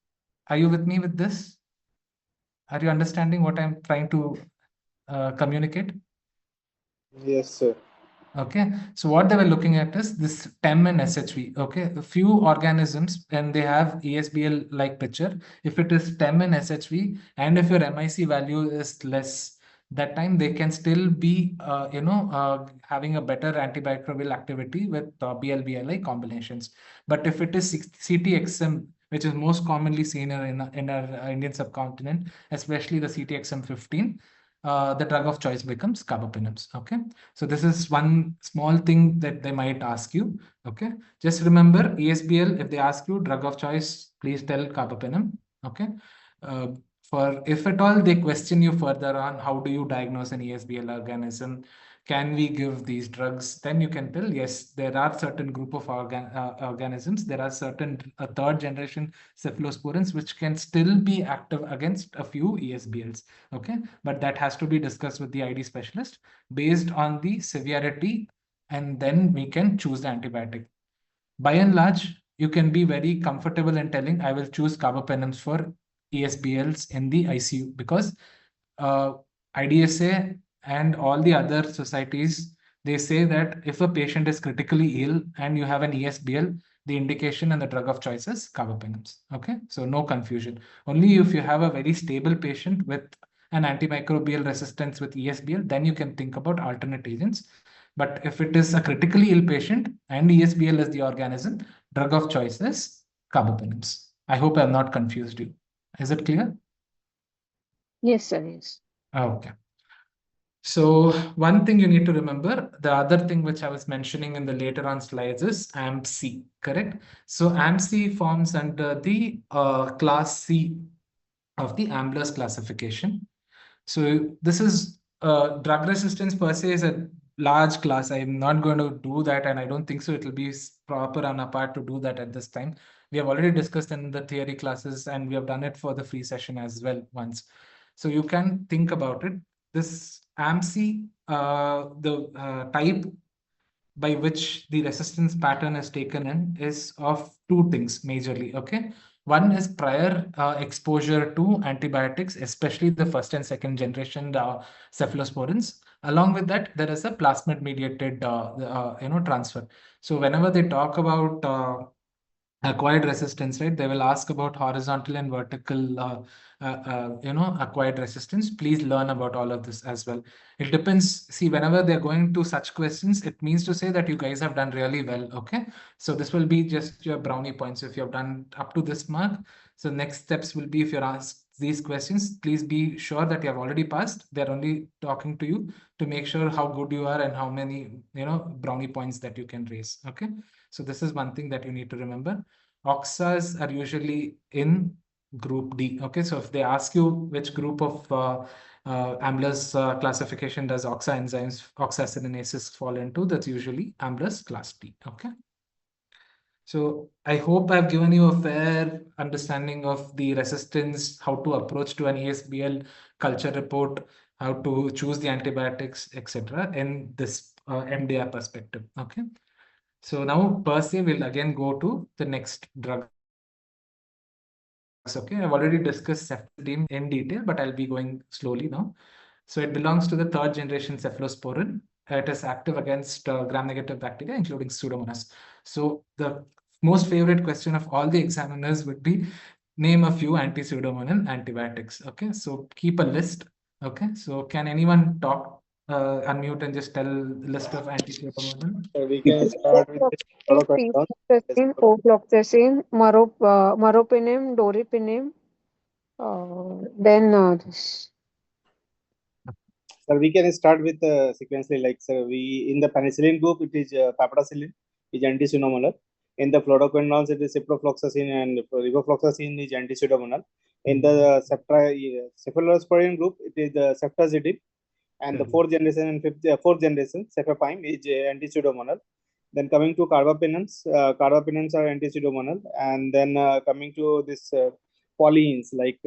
Are you with me with this? Are you understanding what I'm trying to communicate? Yes, sir. Okay, so what they were looking at is this TEM and SHV. Okay, a few organisms, and they have ESBL like picture. If it is TEM and SHV, and if your MIC value is less, that time they can still be, having a better antimicrobial activity with BLBLI combinations. But if it is CTXM, which is most commonly seen in our Indian subcontinent, especially the CTXM 15, the drug of choice becomes carbapenems. Okay, so this is one small thing that they might ask you. Okay, just remember ESBL. If they ask you drug of choice, please tell carbapenem. Okay, uh, for if at all they question you further on how do you diagnose an ESBL organism, can we give these drugs? Then you can tell yes, there are certain group of organisms. There are certain third generation cephalosporins which can still be active against a few ESBLs. Okay, but that has to be discussed with the ID specialist based on the severity, and then we can choose the antibiotic. By and large, you can be very comfortable in telling I will choose carbapenems for ESBLs in the ICU because IDSA and all the other societies, they say that if a patient is critically ill and you have an ESBL, the indication and the drug of choice is carbapenems. Okay, so no confusion. Only if you have a very stable patient with an antimicrobial resistance with ESBL, then you can think about alternate agents. But if it is a critically ill patient and ESBL is the organism, drug of choice is carbapenems. I hope I have not confused you. Is it clear? Yes, sir. Yes. Okay. So one thing you need to remember, the other thing which I was mentioning in the later on slides is AMP-C, correct? So AMP-C forms under the class C of the Ambler's classification. So this is drug resistance per se is a large class. I'm not going to do that, and I don't think so. It will be proper on our part to do that at this time. We have already discussed in the theory classes, and we have done it for the free session as well once. So you can think about it. This AMC, the type by which the resistance pattern is taken in is of two things majorly. Okay, one is prior exposure to antibiotics, especially the first and second generation cephalosporins. Along with that, there is a plasmid mediated transfer. So whenever they talk about acquired resistance, right, they will ask about horizontal and vertical acquired resistance. Please learn about all of this as well. It depends. See, whenever they're going to such questions, it means to say that you guys have done really well. Okay, so this will be just your brownie points if you have done up to this mark. So next steps will be, if you're asked these questions, please be sure that you have already passed. They're only talking to you to make sure how good you are and how many brownie points that you can raise. Okay, so this is one thing that you need to remember. Oxas are usually in group D. Okay, so if they ask you which group of Ambler's classification does oxa enzymes, oxacidinases fall into, that's usually Ambler's class D. Okay. So I hope I've given you a fair understanding of the resistance, how to approach to an ESBL culture report, how to choose the antibiotics, etc. in this MDR perspective. Okay. So now per se, we'll again go to the next drugs. Okay. I've already discussed ceftazidime in detail, but I'll be going slowly now. So it belongs to the third generation cephalosporin. It is active against gram-negative bacteria, including Pseudomonas. So the most favorite question of all the examiners would be name a few anti-pseudomonal antibiotics. Okay, so keep a list. Okay, so can anyone talk, unmute and just tell the list of anti-pseudomonal? We can start with this fluoroquinolone. Fluoxetine, ofloxacin, meropenem, doripenem, then this. Sir, we can start with sequentially, like, sir, we in the penicillin group, it is piperacillin, is anti-pseudomonal. In the fluoroquinolones, it is ciprofloxacin and ribofloxacin is anti-pseudomonal. In the cephalosporin group, it is the ceftazidime, and the fourth generation and fourth generation cefepime is anti-pseudomonal. Then coming to carbapenems, carbapenems are anti-pseudomonal, and then coming to this polyenes like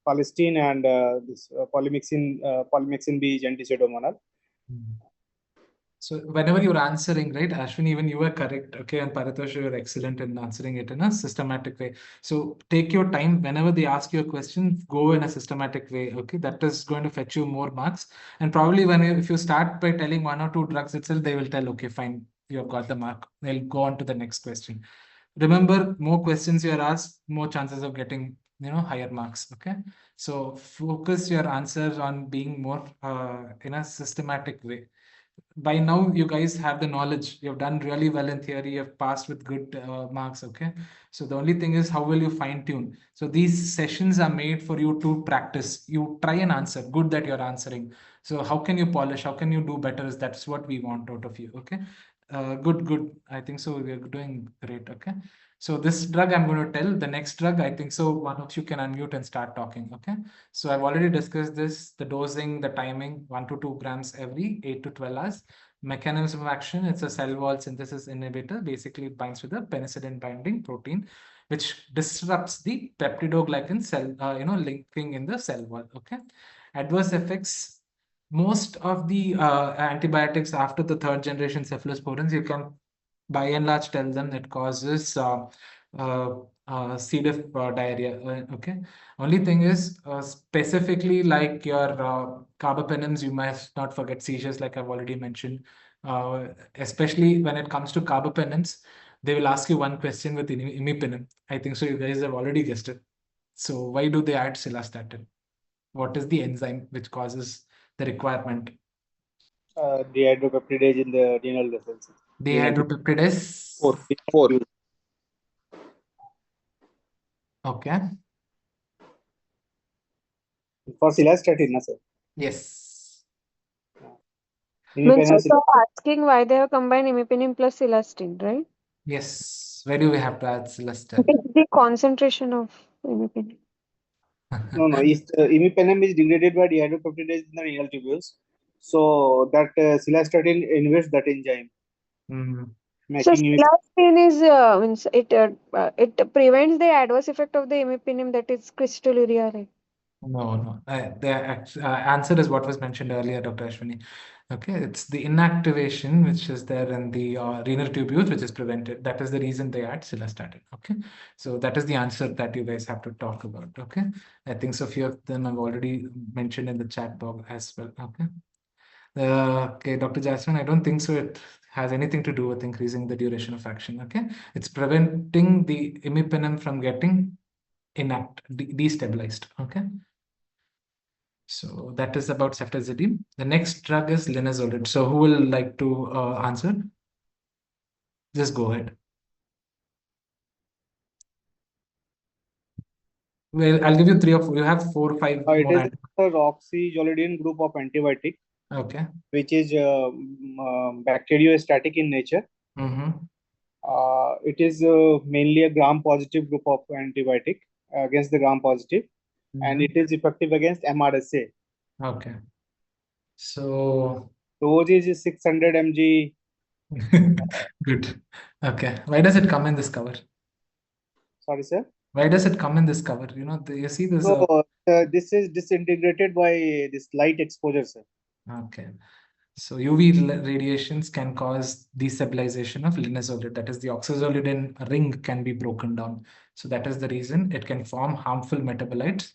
polystine and this polymyxin B is anti-pseudomonal. So whenever you're answering, right, Ashwin, even you were correct. Okay, and Paratosh, you were excellent in answering it in a systematic way. So take your time. Whenever they ask you a question, go in a systematic way. Okay, that is going to fetch you more marks. And probably if you start by telling one or two drugs itself, they will tell, okay, fine, you have got the mark. They'll go on to the next question. Remember, more questions you are asked, more chances of getting higher marks. Okay, so focus your answers on being more in a systematic way. By now you guys have the knowledge, you've done really well in theory, you've passed with good marks. Okay, so the only thing is, how will you fine tune? So these sessions are made for you to practice. You try and answer, good that you're answering. So how can you polish, how can you do better? Is that's what we want out of you. Okay, good, I think so we're doing great. Okay, so this drug I'm going to tell, the next drug, I think so one of you can unmute and start talking. Okay, so I've already discussed this, the dosing, the timing, 1 to 2 grams every 8 to 12 hours. Mechanism of action, it's a cell wall synthesis inhibitor. Basically, it binds to the penicillin binding protein, which disrupts the peptidoglycan cell, linking in the cell wall. Okay. Adverse effects, most of the antibiotics after the third generation cephalosporins, you can by and large tell them it causes C. diff diarrhea. Okay. Only thing is, specifically like your carbapenems, you must not forget seizures, like I've already mentioned. Especially when it comes to carbapenems, they will ask you one question with imipenem. I think so you guys have already guessed it. So why do they add cilastatin? What is the enzyme which causes the requirement? Dehydropeptidase in the renal vessels. Dehydropeptidase. Four. Okay. For cilastatin, na, sir. Yes. Means also asking why they have combined imipenem plus elastin, right? Yes. Where do we have to add What cilastatin? is the concentration of imipenem? No, imipenem is degraded by dehydropeptidase in the renal tubules. So that cilastatin inverts that enzyme. So Making elastin is means it prevents the adverse effect of the imipenem, that is crystalluria, right? No. The answer is what was mentioned earlier, Dr. Ashwini. Okay, it's the inactivation which is there in the renal tubules, which is prevented. That is the reason they add cilastatin. Okay, so that is the answer that you guys have to talk about. Okay, I think so few of them have already mentioned in the chat box as well. Okay. Okay, Dr. Jasmine, I don't think so. It has anything to do with increasing the duration of action. Okay, it's preventing the imipenem from getting destabilized. Okay. So that is about ceftazidime. The next drug is linezolid. So who will like to answer? Just go ahead. Well, I'll give you 3 or 4. You have 4 or 5 it more. is a roxyjolidine group of antibiotic, Okay. which is bacteriostatic in nature. It is mainly a gram-positive group of antibiotic against the gram-positive, and it is effective against MRSA. Okay. So dosage is 600 mg Good. Okay. Why does it come in this cover? Sorry, sir. Why does it come in this cover? You know, you see this. So this is disintegrated by this light exposure, sir. Okay. So UV radiations can cause destabilization of linezolid. That is, the oxazolidine ring can be broken down. So that is the reason it can form harmful metabolites.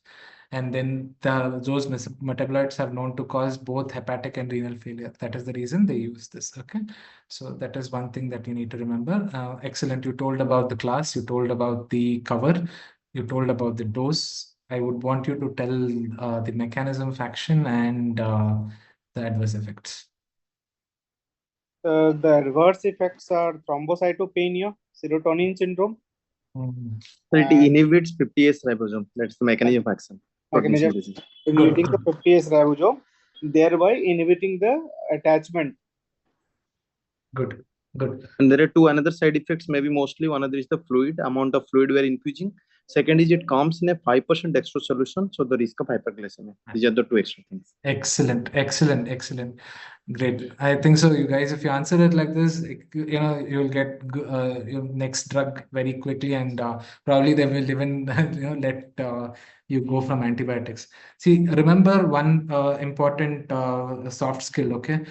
And then those metabolites have known to cause both hepatic and renal failure. That is the reason they use this. Okay. So that is one thing that you need to remember. Excellent. You told about the class, you told about the cover, you told about the dose. I would want you to tell the mechanism of action and the adverse effects. The reverse effects are thrombocytopenia, serotonin syndrome. So it inhibits 50S ribosome. That's the mechanism of action. Mechanism inhibiting the 50S ribosome, thereby inhibiting the attachment. Good. Good. And there are two another side effects. Maybe mostly one other is the fluid amount of fluid we are infusing. Second is it comes in a 5% dextrose solution, so the risk of hyperglycemia. These are the two extra things. Excellent, excellent, excellent. Great. I think so, you guys, if you answer it like this, you know, you'll get your next drug very quickly, and probably they will even let you go from antibiotics. See, remember one important soft skill, okay?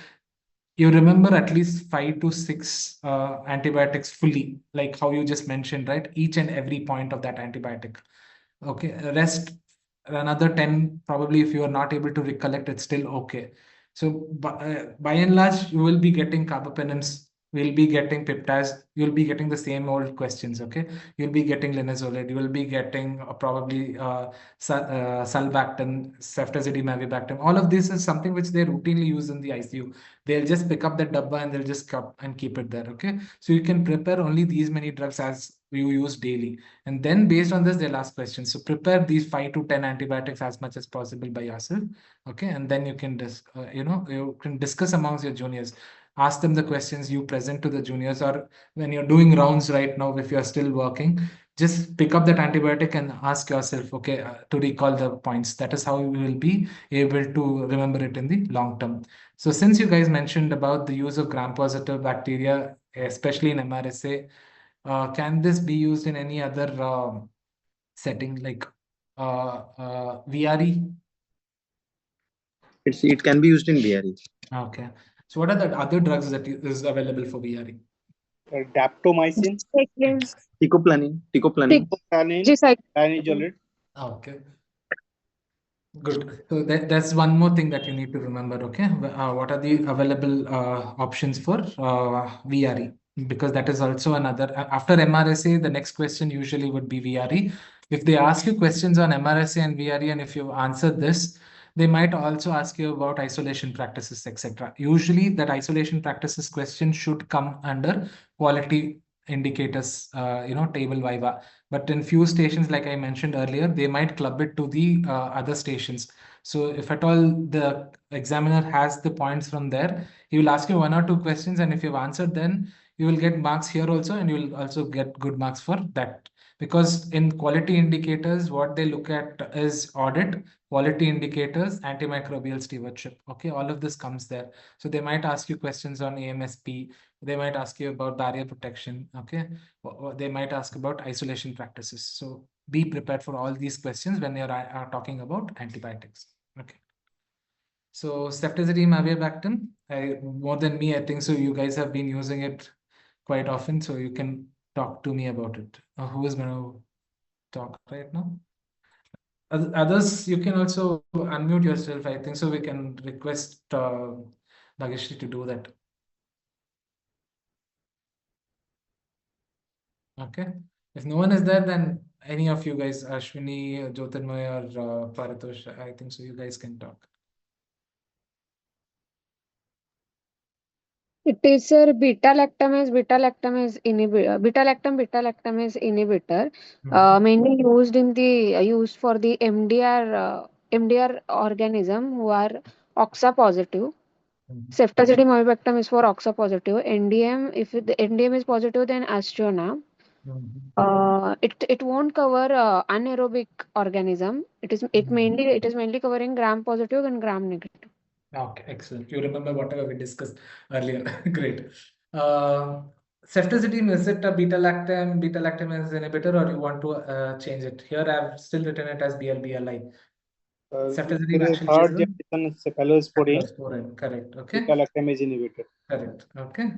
You remember at least 5 to 6 antibiotics fully, like how you just mentioned, right? Each and every point of that antibiotic. Okay, rest another 10, probably if you are not able to recollect, it's still okay. So by and large, you will be getting carbapenems, we'll be getting peptides, you'll be getting the same old questions, okay? You'll be getting linezolid, you will be getting probably sulbactam, ceftazidime, avibactam. All of this is something which they routinely use in the ICU. They'll just pick up that dabba and they'll just cup and keep it there, okay? So you can prepare only these many drugs as you use daily. And then based on this, they'll ask questions. So prepare these 5 to 10 antibiotics as much as possible by yourself. Okay. And then you can you can discuss amongst your juniors. Ask them the questions you present to the juniors, or when you're doing rounds right now, if you're still working, just pick up that antibiotic and ask yourself, okay, to recall the points. That is how you will be able to remember it in the long term. So since you guys mentioned about the use of gram-positive bacteria, especially in MRSA, can this be used in any other setting like VRE? It can be used in VRE. Okay. So what are the other drugs that is available for VRE? Daptomycin, Ticoplanin, linezolid. Okay. Good. So that's one more thing that you need to remember. Okay. What are the available options for VRE? Because that is also another. After MRSA, the next question usually would be VRE. If they ask you questions on MRSA and VRE, and if you answer this, they might also ask you about isolation practices, etc. Usually, that isolation practices question should come under quality indicators, table viva. But in few stations, like I mentioned earlier, they might club it to the other stations. So if at all the examiner has the points from there, he will ask you 1 or 2 questions, and if you've answered, then you will get marks here also, and you will also get good marks for that. Because in quality indicators, what they look at is audit, quality indicators, antimicrobial stewardship. Okay, all of this comes there. So they might ask you questions on AMSP. They might ask you about barrier protection. Okay, they might ask about isolation practices. So be prepared for all these questions when you're talking about antibiotics. Okay. So ceftazidime, avibactam, more than me, I think so. You guys have been using it quite often, so you can talk to me about it. Who is going to talk right now? Others, you can also unmute yourself. I think so. We can request Nageshri to do that. Okay. If no one is there, then any of you guys, Ashwini, Jyotirmay, or Paratosh, I think so. You guys can talk. It is sir beta-lactamase inhibitor, mainly used for the MDR organism who are OXA positive. Ceftazidime avibactam is for OXA positive. NDM, if the NDM is positive, then Astrona. It won't cover anaerobic organism. It is mainly covering gram positive and gram negative. Okay, excellent. You remember whatever we discussed earlier. Great. Ceftazidime, is it a beta-lactamase inhibitor, or you want to change it? Here I've still written it as BLBLI. Ceftazidime There is actually third is a generation cephalosporin, cephalosporin, correct? Okay. beta-lactamase inhibitor. Correct. Okay.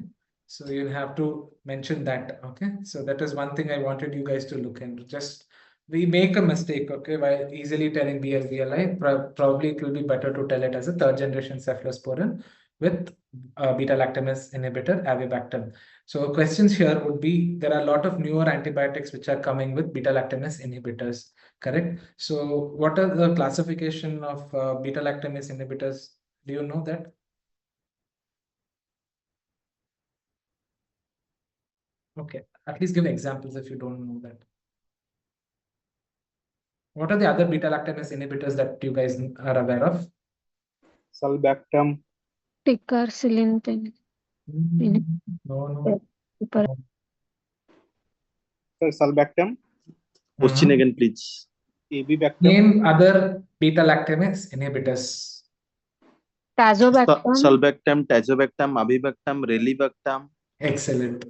So you'll have to mention that. Okay. So that is one thing I wanted you guys to look into. Just we make a mistake, okay, by easily telling BLBLI. Probably it will be better to tell it as a third generation cephalosporin with beta lactamase inhibitor, avibactam. So questions here would be, there are a lot of newer antibiotics which are coming with beta lactamase inhibitors, correct? So what are the classification of beta lactamase inhibitors? Do you know that? Okay, at least give examples if you don't know that. What are the other beta lactamase inhibitors that you guys are aware of? Sulbactam, Ticarcilin. No. sir, sulbactam, Question Mhm. again, please. abibactam, Name other beta lactamase inhibitors. Tazobactam. Sulbactam, tazobactam, avibactam, relibactam. Excellent.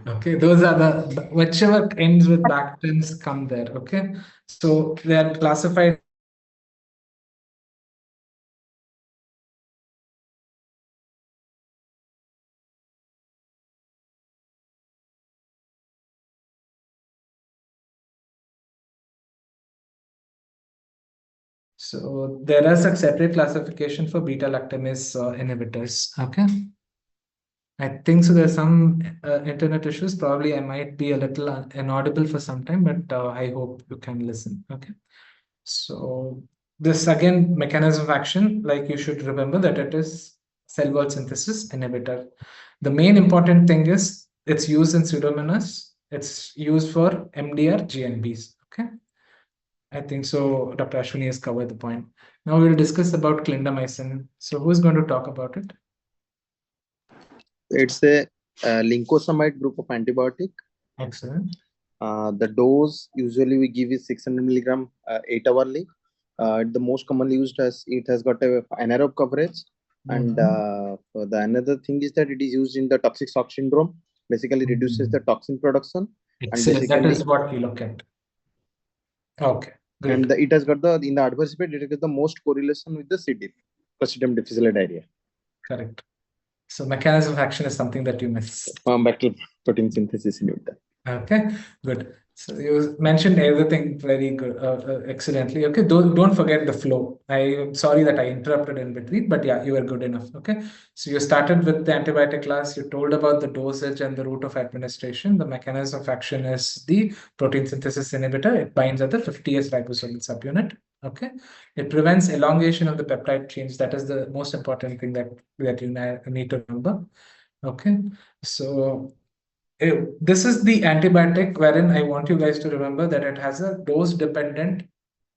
Okay, those are the whichever ends with bactams come there. Okay, so they are classified. So there is a separate classification for beta lactamase inhibitors. Okay. I think so. There's some internet issues. Probably I might be a little inaudible for some time, but I hope you can listen. Okay. So this again mechanism of action, like you should remember that it is cell wall synthesis inhibitor. The main important thing is it's used in Pseudomonas. It's used for MDR GNBs. Okay. I think so. Dr. Ashwini has covered the point. Now we'll discuss about clindamycin. So who's going to talk about it? It's a lincosamide group of antibiotic. Excellent. The dose usually we give is 600 milligram 8 hourly. The most commonly used as it has got a anaerobe coverage, and the another thing is that it is used in the toxic shock syndrome. Basically, reduces the toxin production. Excellent. That is what we look at. Okay. Great. And it has got the in the adverse effect, it has got the most correlation with the C. diff, Clostridium difficile diarrhea. Correct. So mechanism of action is something that you missed. Bacterial protein synthesis inhibitor. Okay, good. So you mentioned everything very good, excellently. Okay, don't forget the flow. I'm sorry that I interrupted in between, but yeah, you were good enough. Okay, so you started with the antibiotic class. You told about the dosage and the route of administration. The mechanism of action is the protein synthesis inhibitor. It binds at the 50S ribosomal subunit. Okay, it prevents elongation of the peptide chains. That is the most important thing that you need to remember. Okay, so this is the antibiotic wherein I want you guys to remember that it has a dose-dependent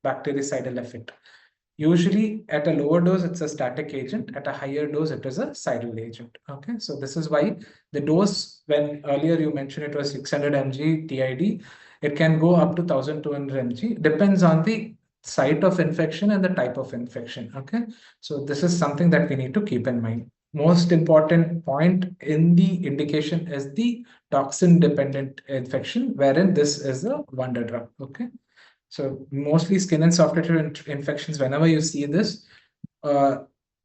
bactericidal effect. Usually at a lower dose, it's a static agent. At a higher dose, it is a cidal agent. Okay, so this is why the dose, when earlier you mentioned it was 600 mg TID, it can go up to 1200 mg, depends on the site of infection and the type of infection. Okay, so this is something that we need to keep in mind. Most important point in the indication is the toxin dependent infection, wherein this is a wonder drug. Okay, so mostly skin and soft tissue infections, whenever you see this,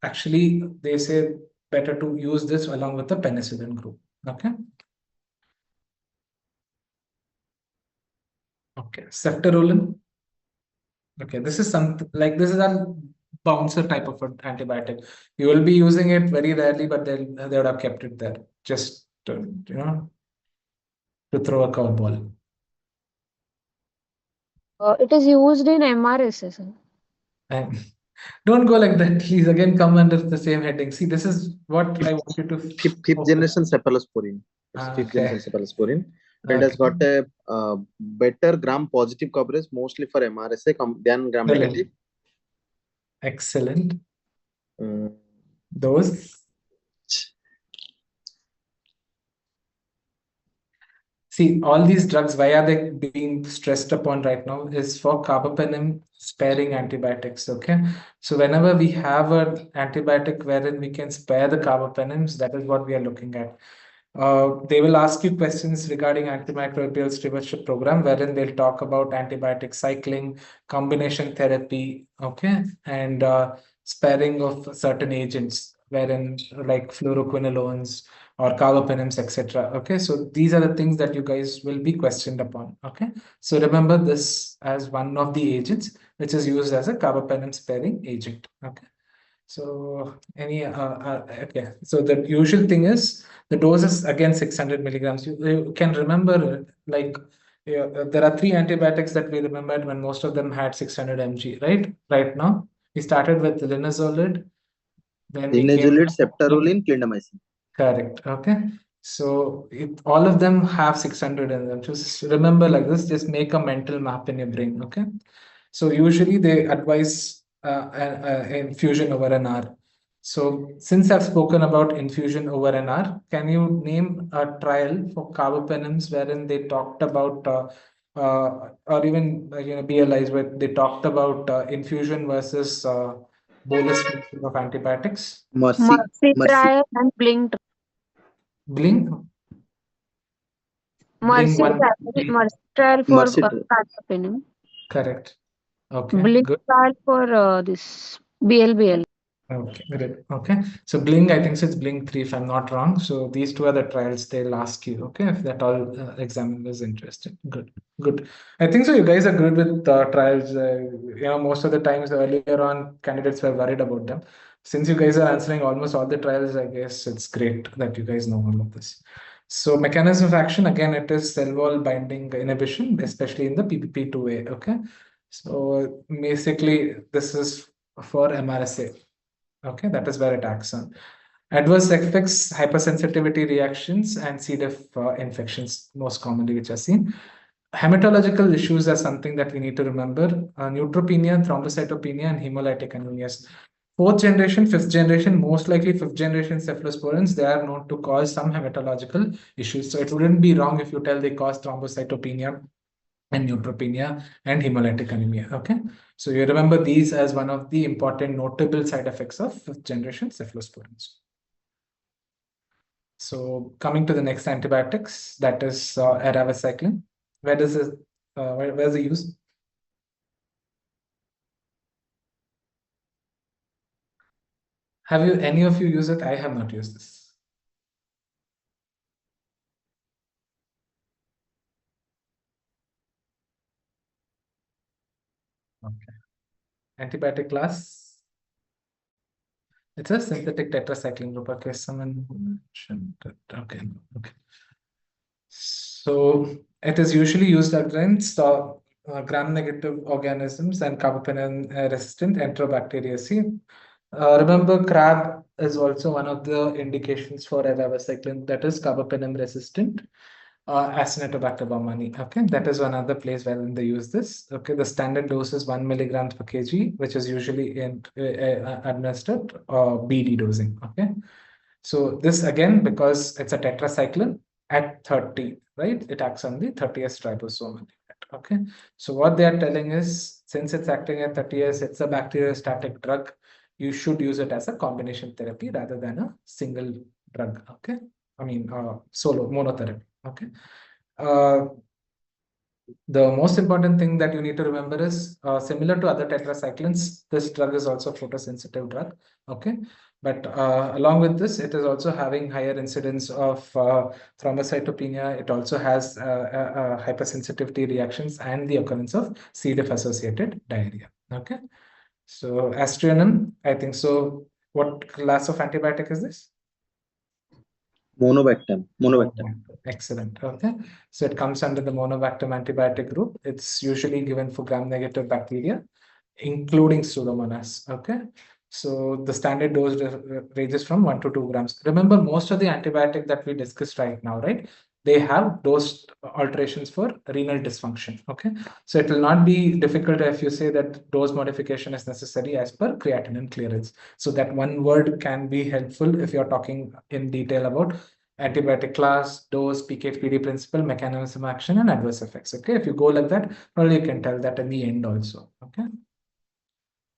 actually they say better to use this along with the penicillin group. Okay. Okay, ceftaroline. Okay, this is something like this is a bouncer type of an antibiotic. You will be using it very rarely, but they would have kept it there just to, to throw a curveball. It is used in MRSA, sir. And don't go like that, please. Again, come under the same heading. See, this is what I want you to Fifth generation cephalosporin. It's fifth generation cephalosporin. It has got a better gram positive coverage, mostly for MRSA than gram negative. Excellent. Those. See, all these drugs, why are they being stressed upon right now is for carbapenem sparing antibiotics. Okay. So whenever we have an antibiotic wherein we can spare the carbapenems, that is what we are looking at. They will ask you questions regarding antimicrobial stewardship program, wherein they'll talk about antibiotic cycling, combination therapy, okay, and sparing of certain agents, wherein like fluoroquinolones or carbapenems, etc. Okay, so these are the things that you guys will be questioned upon. Okay, so remember this as one of the agents which is used as a carbapenem sparing agent. Okay. So okay. So the usual thing is the dose is again 600 milligrams. You can remember like there are three antibiotics that we remembered when most of them had 600 mg, right? Right now, we started with linezolid, then we came Linezolid, to ceftaroline, clindamycin. correct. Okay. So all of them have 600 in them. Just remember like this, just make a mental map in your brain. Okay. So usually they advise infusion over an hour. So since I've spoken about infusion over an hour, can you name a trial for carbapenems wherein they talked about or even BLIs where they talked about infusion versus bolus of antibiotics? Mercy, Mercy mercy, trial and blink. Blink, blink Mercy one. trial, mercy trial for mercy. Trial. carbapenem. Correct. Okay, Blink good. trial for this BLBL. Okay, good. Okay. So Blink, I think so it's Blink 3 if I'm not wrong. So these two are the trials they'll ask you. Okay, if that all examiner is interested. Good, good. I think so you guys are good with trials. Most of the times earlier on candidates were worried about them. Since you guys are answering almost all the trials, I guess it's great that you guys know all of this. So mechanism of action, again, it is cell wall binding inhibition, especially in the PPP2A. Okay. So basically this is for MRSA. Okay, that is where it acts on. Adverse effects, hypersensitivity reactions, and C. diff infections, most commonly which are seen. Hematological issues are something that we need to remember. Neutropenia, thrombocytopenia, and hemolytic anemias. Fourth generation, fifth generation, most likely fifth generation cephalosporins, they are known to cause some hematological issues. So it wouldn't be wrong if you tell they cause thrombocytopenia and neutropenia and hemolytic anemia. Okay, so you remember these as one of the important notable side effects of fifth generation cephalosporins. So coming to the next antibiotics, that is eravacycline. Where does it? Where's the use? Have you any of you used it? I have not used this. Okay. Antibiotic class. It's a synthetic tetracycline group. Okay, someone mentioned it. Okay, okay. So it is usually used against gram-negative organisms and carbapenem-resistant Enterobacteriaceae. Remember, crab is also one of the indications for eravacycline, that is carbapenem-resistant Acinetobacter baumannii. Okay, that is one other place where they use this. Okay, the standard dose is 1 milligrams per kg, which is usually administered BD dosing. Okay, so this again, because it's a tetracycline at 30, right? It acts on the 30th ribosome. Okay, so what they are telling is, since it's acting at 30th, it's a bacteriostatic drug. You should use it as a combination therapy rather than a single drug. Okay, I mean solo monotherapy. Okay. The most important thing that you need to remember is similar to other tetracyclines, this drug is also photosensitive drug. Okay, but along with this, it is also having higher incidence of thrombocytopenia. It also has hypersensitivity reactions and the occurrence of C. diff associated diarrhea. Okay, so Astreonum, I think so. What class of antibiotic is this? Monobactam. Excellent. Okay. So it comes under the monobactam antibiotic group. It's usually given for gram-negative bacteria, including Pseudomonas. Okay. So the standard dose ranges from 1 to 2 grams. Remember, most of the antibiotic that we discussed right now, right? They have dose alterations for renal dysfunction. Okay. So it will not be difficult if you say that dose modification is necessary as per creatinine clearance. So that one word can be helpful if you're talking in detail about antibiotic class, dose, PK/PD principle, mechanism of action, and adverse effects. Okay, if you go like that, probably you can tell that in the end also. Okay.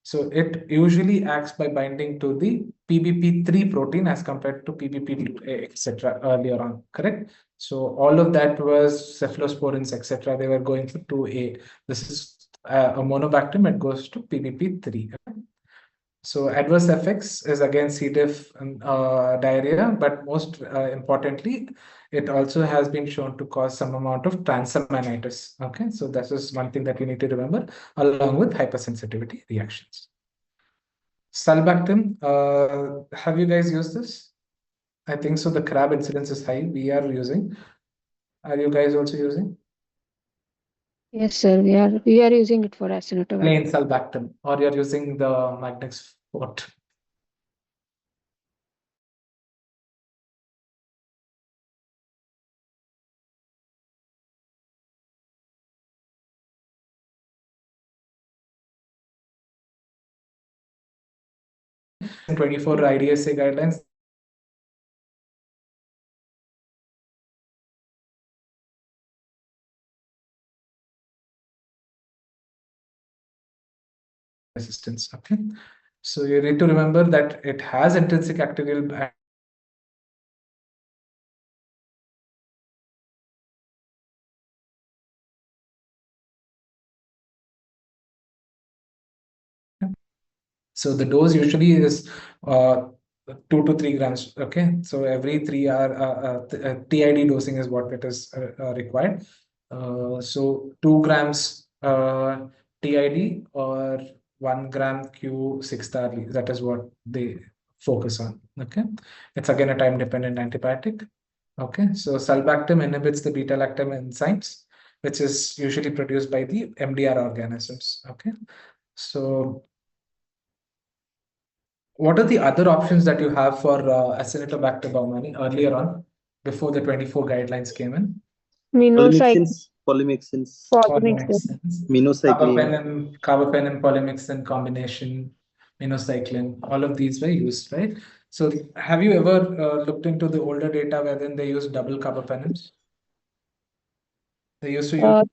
So it usually acts by binding to the PBP3 protein as compared to PBP2, etc. earlier on, correct? So all of that was cephalosporins, etc. They were going for 2A. This is a monobacterium, it goes to PBP3. So adverse effects is again C. diff and diarrhea, but most importantly, it also has been shown to cause some amount of transaminitis. Okay, so this is one thing that we need to remember, along with hypersensitivity reactions. Sulbactam, have you guys used this? I think so. The crab incidence is high. We are using. Are you guys also using? Yes, sir. We are using it for Acinetobacter. Plain sulbactam, or you're using the Magnex Fort? In 24 IDSA guidelines, resistance. Okay, so you need to remember that it has intrinsic active So the dose usually is 2 to 3 grams. Okay, so every 3 hour TID dosing is what it is required. So 2 grams TID or 1 gram Q6 that is what they focus on. Okay, it's again a time dependent antibiotic. Okay, so sulbactam inhibits the beta lactam enzymes, which is usually produced by the MDR organisms. Okay, so what are the other options that you have for Acinetobacter baumannii earlier on, before the 24 guidelines came in? Minocycline, polymyxins, polymyxin. minocycline. Carbapenem, polymyxin combination, minocycline, all of these were used, right? So have you ever looked into the older data wherein they used double carbapenems? They used to use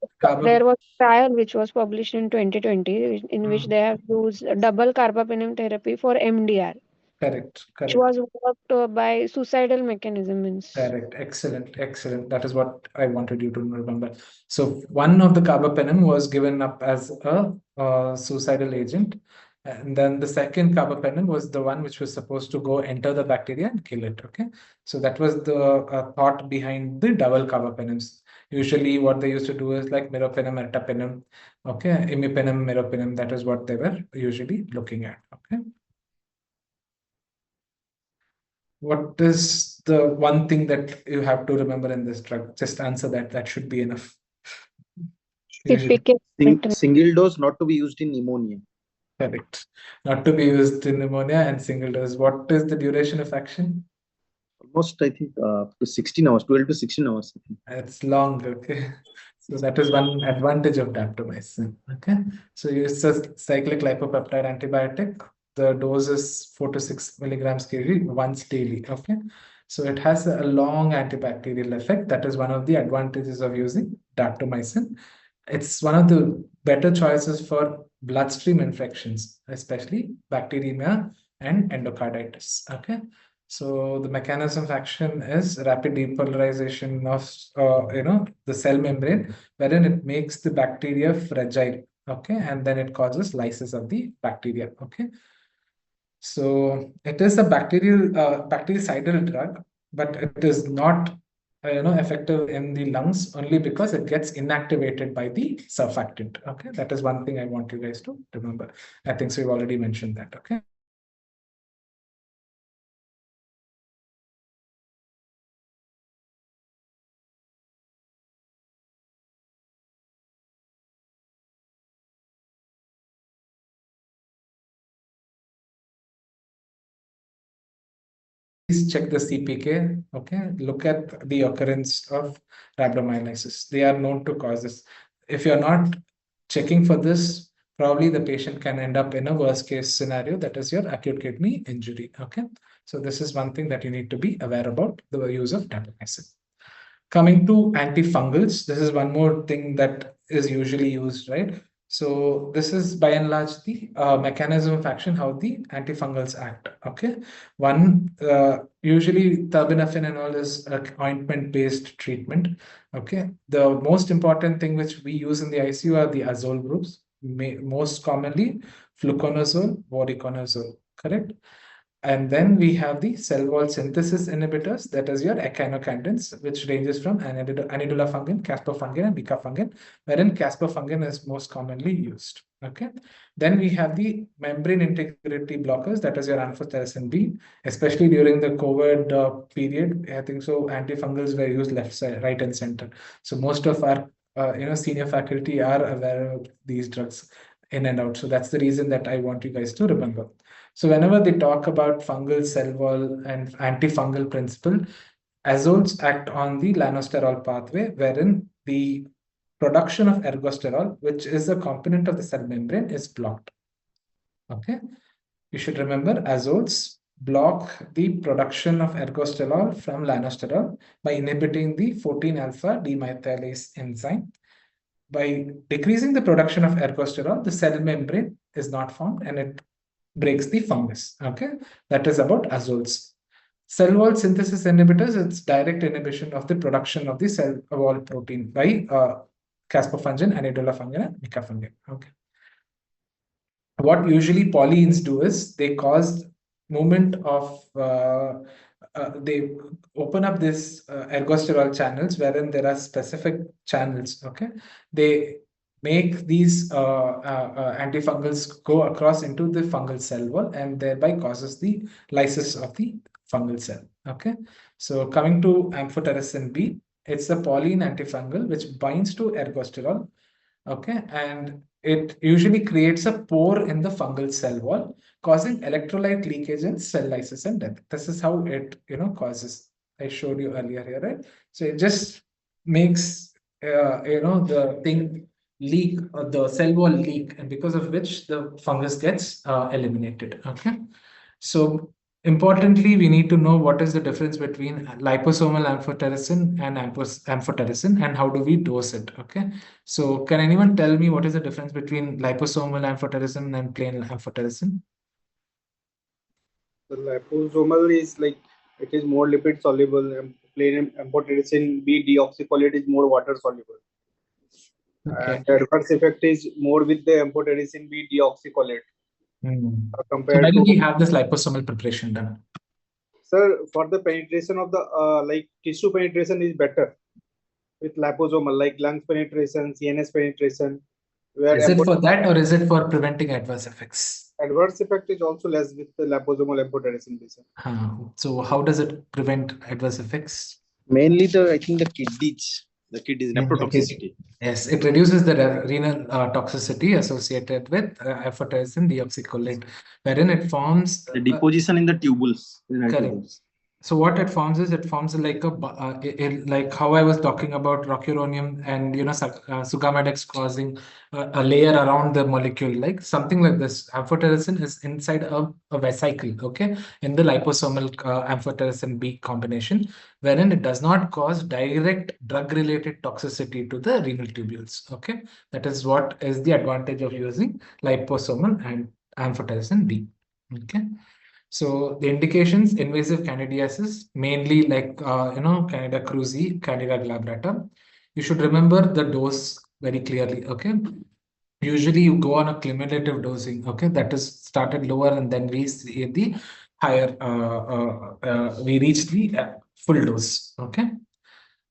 There was a trial which was published in 2020 in which they have used double carbapenem therapy for MDR, correct. which was worked by suicidal mechanisms. Correct. Excellent. Excellent. That is what I wanted you to remember. So one of the carbapenem was given up as a suicidal agent. And then the second carbapenem was the one which was supposed to go enter the bacteria and kill it. Okay. So that was the thought behind the double carbapenems. Usually what they used to do is like meropenem, ertapenem, okay, imipenem, meropenem. That is what they were usually looking at. Okay. What is the one thing that you have to remember in this drug? Just answer that. That should be enough. CPK. Single dose, not to be used in pneumonia. Correct. Not to be used in pneumonia and single dose. What is the duration of action? Almost, I think, to 16 hours, 12 to 16 hours. It's long, okay. So that is one advantage of daptomycin, okay. So it's a cyclic lipopeptide antibiotic. The dose is 4 to 6 milligrams kg once daily, okay. So it has a long antibacterial effect. That is one of the advantages of using daptomycin. It's one of the better choices for bloodstream infections, especially bacteremia and endocarditis, okay. So the mechanism of action is rapid depolarization of the cell membrane, wherein it makes the bacteria fragile, okay, and then it causes lysis of the bacteria, okay. So it is a bactericidal drug, but it is not effective in the lungs only because it gets inactivated by the surfactant. Okay, that is one thing I want you guys to remember. I think so we've already mentioned that. Okay. Please check the CPK. Okay, look at the occurrence of rhabdomyolysis. They are known to cause this. If you're not checking for this, probably the patient can end up in a worst case scenario, that is your acute kidney injury. Okay, so this is one thing that you need to be aware about the use of daptomycin. Coming to antifungals, this is one more thing that is usually used, right? So this is by and large the mechanism of action, how the antifungals act. Okay, one usually terbinafine and all is ointment-based treatment. Okay, the most important thing which we use in the ICU are the azole groups, most commonly fluconazole, voriconazole. Correct. And then we have the cell wall synthesis inhibitors, that is your echinocandins, which ranges from anidulafungin, caspofungin, and bicafungin, wherein caspofungin is most commonly used. Okay. Then we have the membrane integrity blockers, that is your amphotericin B, especially during the COVID period. I think so. Antifungals were used left side, right, and center. So most of our senior faculty are aware of these drugs in and out. So that's the reason that I want you guys to remember. So whenever they talk about fungal cell wall and antifungal principle, azoles act on the lanosterol pathway, wherein the production of ergosterol, which is a component of the cell membrane, is blocked. Okay, you should remember azoles block the production of ergosterol from lanosterol by inhibiting the 14-alpha demethylase enzyme. By decreasing the production of ergosterol, the cell membrane is not formed and it breaks the fungus. Okay, that is about azoles. Cell wall synthesis inhibitors, it's direct inhibition of the production of the cell wall protein by caspofungin, anidulafungin, and bicafungin. Okay. What usually polyenes do is they cause movement of they open up this ergosterol channels wherein there are specific channels. Okay, they make these antifungals go across into the fungal cell wall and thereby causes the lysis of the fungal cell. Okay, so coming to amphotericin B, it's a polyene antifungal which binds to ergosterol. Okay, and it usually creates a pore in the fungal cell wall, causing electrolyte leakage and cell lysis and death. This is how it causes. I showed you earlier here, right? So it just makes the thing leak, the cell wall leak, and because of which the fungus gets eliminated. Okay, so importantly, we need to know what is the difference between liposomal amphotericin and amphotericin and how do we dose it. Okay, so can anyone tell me what is the difference between liposomal amphotericin and plain amphotericin? The liposomal is like it is more lipid soluble, and plain amphotericin B deoxycholate is more water soluble. Okay. And the adverse effect is more with the amphotericin B deoxycholate So compared why do to. we have this liposomal preparation done? Sir, for the penetration of the like tissue penetration is better with liposomal, like lungs penetration, CNS penetration. Where Is it for that or is it for preventing adverse effects? adverse effect is also less with the liposomal amphotericin B. So how does it prevent adverse effects? Mainly I think the kidneys nephrotoxicity. Yes, it reduces the renal toxicity associated with amphotericin deoxycholate, wherein it forms The deposition in the tubules. correct. So what it forms is it forms like like how I was talking about rocuronium and sugammadex causing a layer around the molecule, like something like this. Amphotericin is inside a vesicle, okay, in the liposomal amphotericin B combination, wherein it does not cause direct drug-related toxicity to the renal tubules. Okay, that is what is the advantage of using liposomal and amphotericin B. Okay. So the indications, invasive candidiasis, mainly like, Candida krusei, Candida glabrata. You should remember the dose very clearly, okay? Usually you go on a cumulative dosing, okay? That is started lower and then we see the higher, we reach the full dose, okay?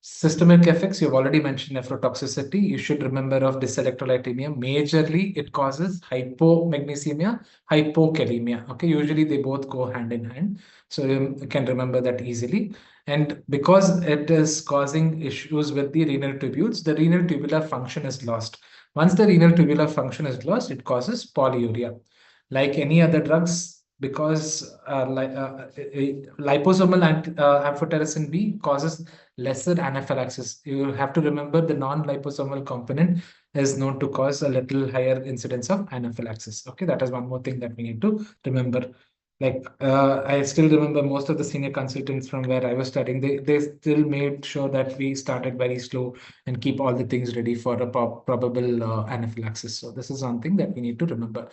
Systemic effects, you've already mentioned nephrotoxicity. You should remember of dyselectrolytemia. Majorly, it causes hypomagnesemia, hypokalemia. Okay, usually they both go hand in hand. So you can remember that easily. And because it is causing issues with the renal tubules, the renal tubular function is lost. Once the renal tubular function is lost, it causes polyuria. Like any other drugs, because liposomal amphotericin B causes lesser anaphylaxis. You have to remember the non-liposomal component is known to cause a little higher incidence of anaphylaxis. Okay, that is one more thing that we need to remember. I still remember most of the senior consultants from where I was studying, they still made sure that we started very slow and keep all the things ready for a probable anaphylaxis. So this is one thing that we need to remember.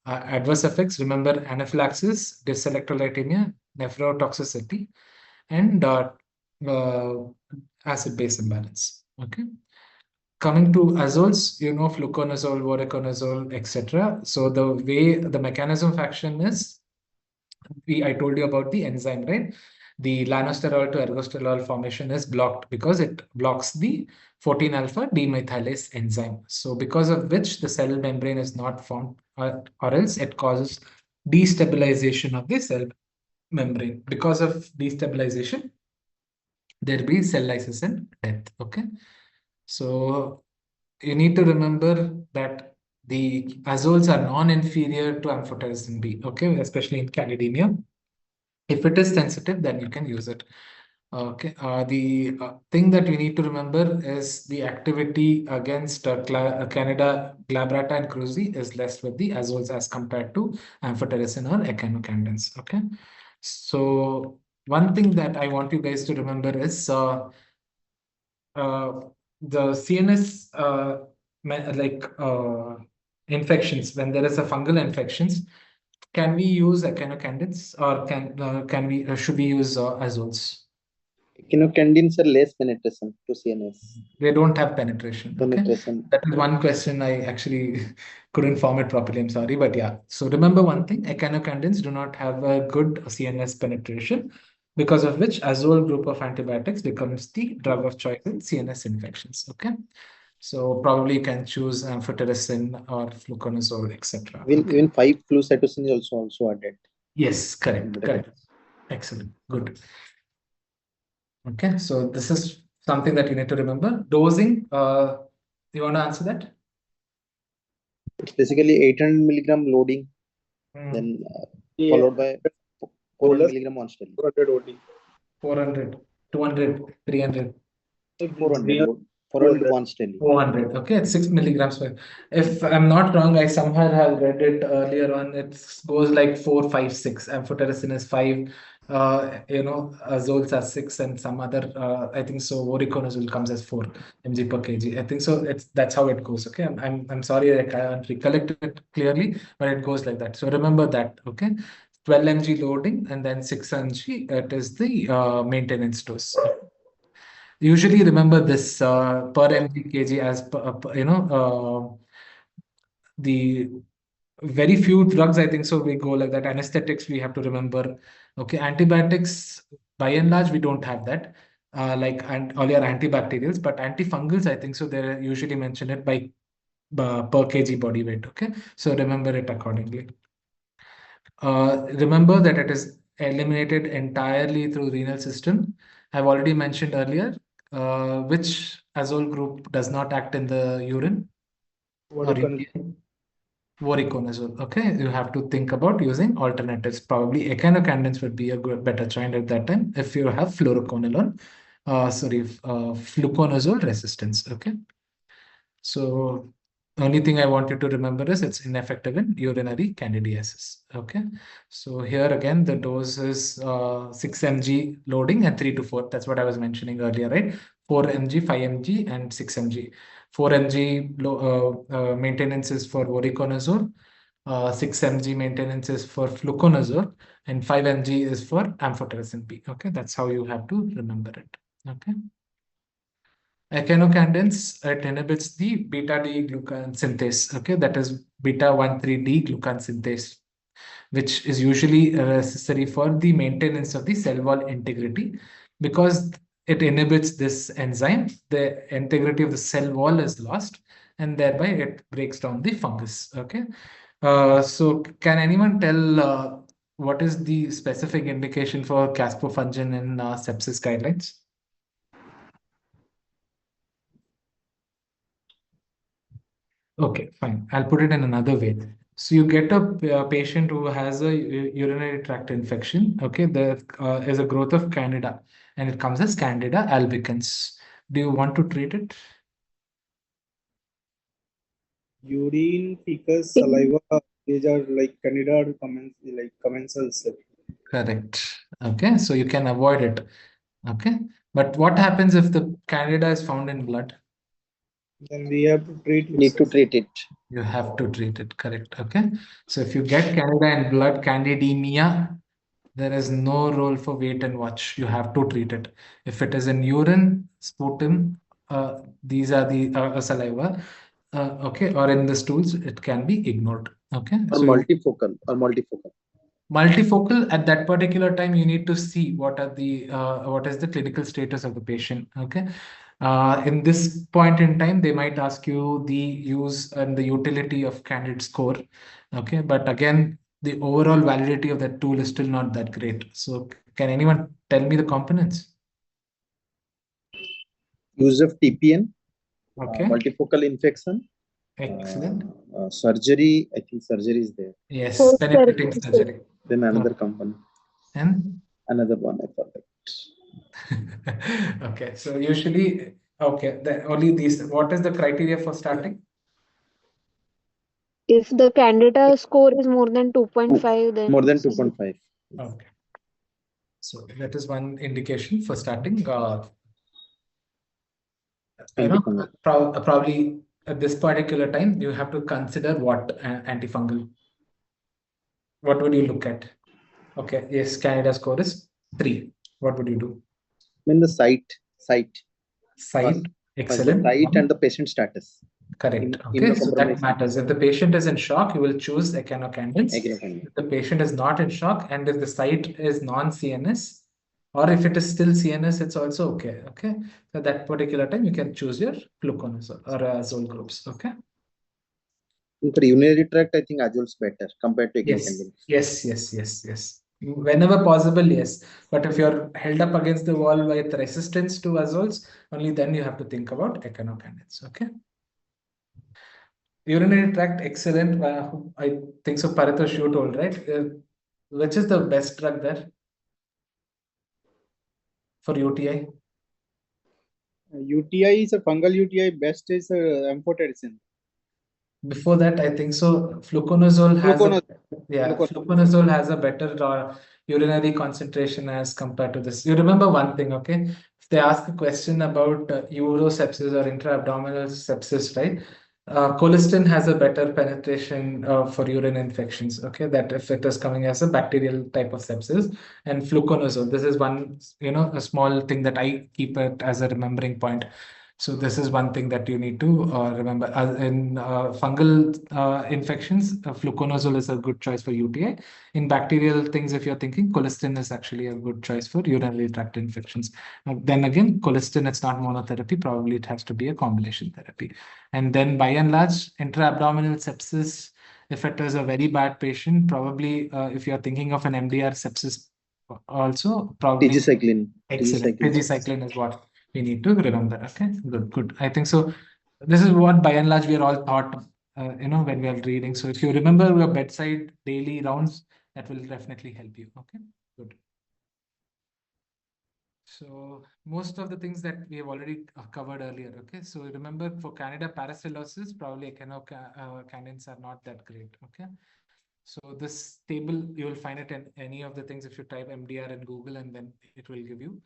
Adverse effects, remember anaphylaxis, dyselectrolytemia, nephrotoxicity, and uh, acid-base imbalance. Okay. Coming to azoles, fluconazole, voriconazole, etc. So the way the mechanism of action is, I told you about the enzyme, right? The lanosterol to ergosterol formation is blocked because it blocks the 14 alpha demethylase enzyme. So because of which the cell membrane is not formed, or else it causes destabilization of the cell membrane. Because of destabilization, there will be cell lysis and death. Okay. So you need to remember that the azoles are non-inferior to amphotericin B, okay, especially in candidemia. If it is sensitive, then you can use it. Okay. The thing that we need to remember is the activity against Candida glabrata and cruzi is less with the azoles as compared to amphotericin or echinocandins. Okay. So one thing that I want you guys to remember is the CNS infections. When there is a fungal infections, can we use echinocandins, or can we should we use azoles? Echinocandins are less penetration to CNS. They don't have penetration. Okay, Penetration. that is one question I actually couldn't form it properly. I'm sorry, but yeah. So remember one thing: echinocandins do not have a good CNS penetration, because of which azole group of antibiotics becomes the drug of choice in CNS infections. Okay, so probably you can choose amphotericin or fluconazole, etc. Even 5-flucytosine is also added. Yes, correct. Excellent, good. Okay, so this is something that you need to remember. Dosing, you want to answer that? It's basically 800 milligram loading, then followed by 400 milligram once daily. 400 OD. 400, 200, 300. 400 once daily. 400. Okay, it's 6 milligrams per. If I'm not wrong, I somehow have read it earlier on. It goes like 4, 5, 6. Amphotericin is 5. Azoles are 6, and some other. I think so. Voriconazole comes as 4 mg per kg. I think so. That's how it goes. Okay, I'm sorry, I can't recollect it clearly, but it goes like that. So remember that. Okay. 12 mg loading and then 6 mg. It is the maintenance dose. Usually remember this per mg kg as the very few drugs, I think so, we go like that. Anesthetics, we have to remember. Okay, antibiotics, by and large, we don't have that. And all your antibacterials, but antifungals, I think so, they usually mention it by per kg body weight. Okay, so remember it accordingly. Remember that it is eliminated entirely through renal system. I've already mentioned earlier which azole group does not act in the urine or UTI? Voriconazole. Okay, you have to think about using alternatives. Probably echinocandins would be a better choice at that time if you have fluconazole resistance. Okay. So only thing I want you to remember is it's ineffective in urinary candidiasis. Okay. So here again, the dose is 6 mg loading and 3 to 4. That's what I was mentioning earlier, right? 4 mg, 5 mg, and 6 mg. 4 mg maintenance is for voriconazole. 6 mg maintenance is for fluconazole, and 5 mg is for amphotericin B. Okay, that's how you have to remember it. Okay. Echinocandins, it inhibits the beta-D glucan synthase. Okay, that is beta-1,3-D glucan synthase, which is usually necessary for the maintenance of the cell wall integrity. Because it inhibits this enzyme, the integrity of the cell wall is lost, and thereby it breaks down the fungus. Okay, so can anyone tell what is the specific indication for caspofungin in sepsis guidelines? Okay, fine. I'll put it in another way. So you get a patient who has a urinary tract infection. Okay, there is a growth of Candida, and it comes as Candida albicans. Do you want to treat it? Urine, feces, saliva, These are like candida commensals. Correct. Okay, so you can avoid it. Okay, but what happens if the candida is found in blood? Then we have to treat it. Need to treat it. You have to treat it, correct? Okay, so if you get candida in blood, candidemia, there is no role for wait and watch. You have to treat it. If it is in urine, sputum, these are the saliva, okay, or in the stools, it can be ignored. Okay, Or so multifocal. multifocal at that particular time you need to see what is the clinical status of the patient. Okay, in this point in time they might ask you the use and the utility of candid score. Okay, but again the overall validity of that tool is still not that great. So can anyone tell me the components? Use of TPN, Okay, multifocal infection, excellent. surgery. I think surgery is there. Yes, So, penetrating surgery. Then another component, And another one I forgot. okay, so usually, okay, only these. What is the criteria for starting? if the candida score is more than 2.5, then More than 2.5. Okay, so that is one indication for starting. Antifungal. Probably at this particular time, you have to consider what antifungal. What would you look at? Okay, yes, Canada score is 3. What would you do? In the site. Site, First, excellent. the site and the patient status. Correct. Okay, so that immunocompromised. matters. If the patient is in shock, you will choose echinocandins. Echinocandins. If the patient is not in shock, and if the site is non-CNS, or if it is still CNS, it's also okay. Okay, so that particular time you can choose your fluconazole or azole groups. Okay. For urinary tract, I think azole is better compared to Yes, echinocandins. yes. Whenever possible, yes. But if you're held up against the wall with resistance to azoles, only then you have to think about echinocandins. Okay. Urinary tract, excellent. I think so. Paritosh, you told, right? Which is the best drug there for UTI? UTI is a fungal UTI. Best is amphotericin. Before that, I think so. Fluconazole has fluconazole has a better urinary concentration as compared to this. You remember one thing, okay? If they ask a question about urosepsis or intra-abdominal sepsis, right? Colistin has a better penetration for urine infections. Okay, that if it is coming as a bacterial type of sepsis, and fluconazole. This is one, a small thing that I keep it as a remembering point. So this is one thing that you need to remember. In fungal infections, fluconazole is a good choice for UTI. In bacterial things, if you're thinking, colistin is actually a good choice for urinary tract infections. Then again, colistin, it's not monotherapy. Probably it has to be a combination therapy. And then by and large, intra-abdominal sepsis, if it is a very bad patient, probably if you're thinking of an MDR sepsis also, probably Tigecycline. Excellent. Tigecycline is what we need to remember. Okay, good. I think so. This is what by and large we are all taught, when we are reading. So if you remember your bedside daily rounds, that will definitely help you. Okay, good. So most of the things that we have already covered earlier. Okay, so remember for Candida parasitosis, probably echinocandins are not that great. Okay. So this table, you will find it in any of the things if you type MDR in Google, and then it will give you.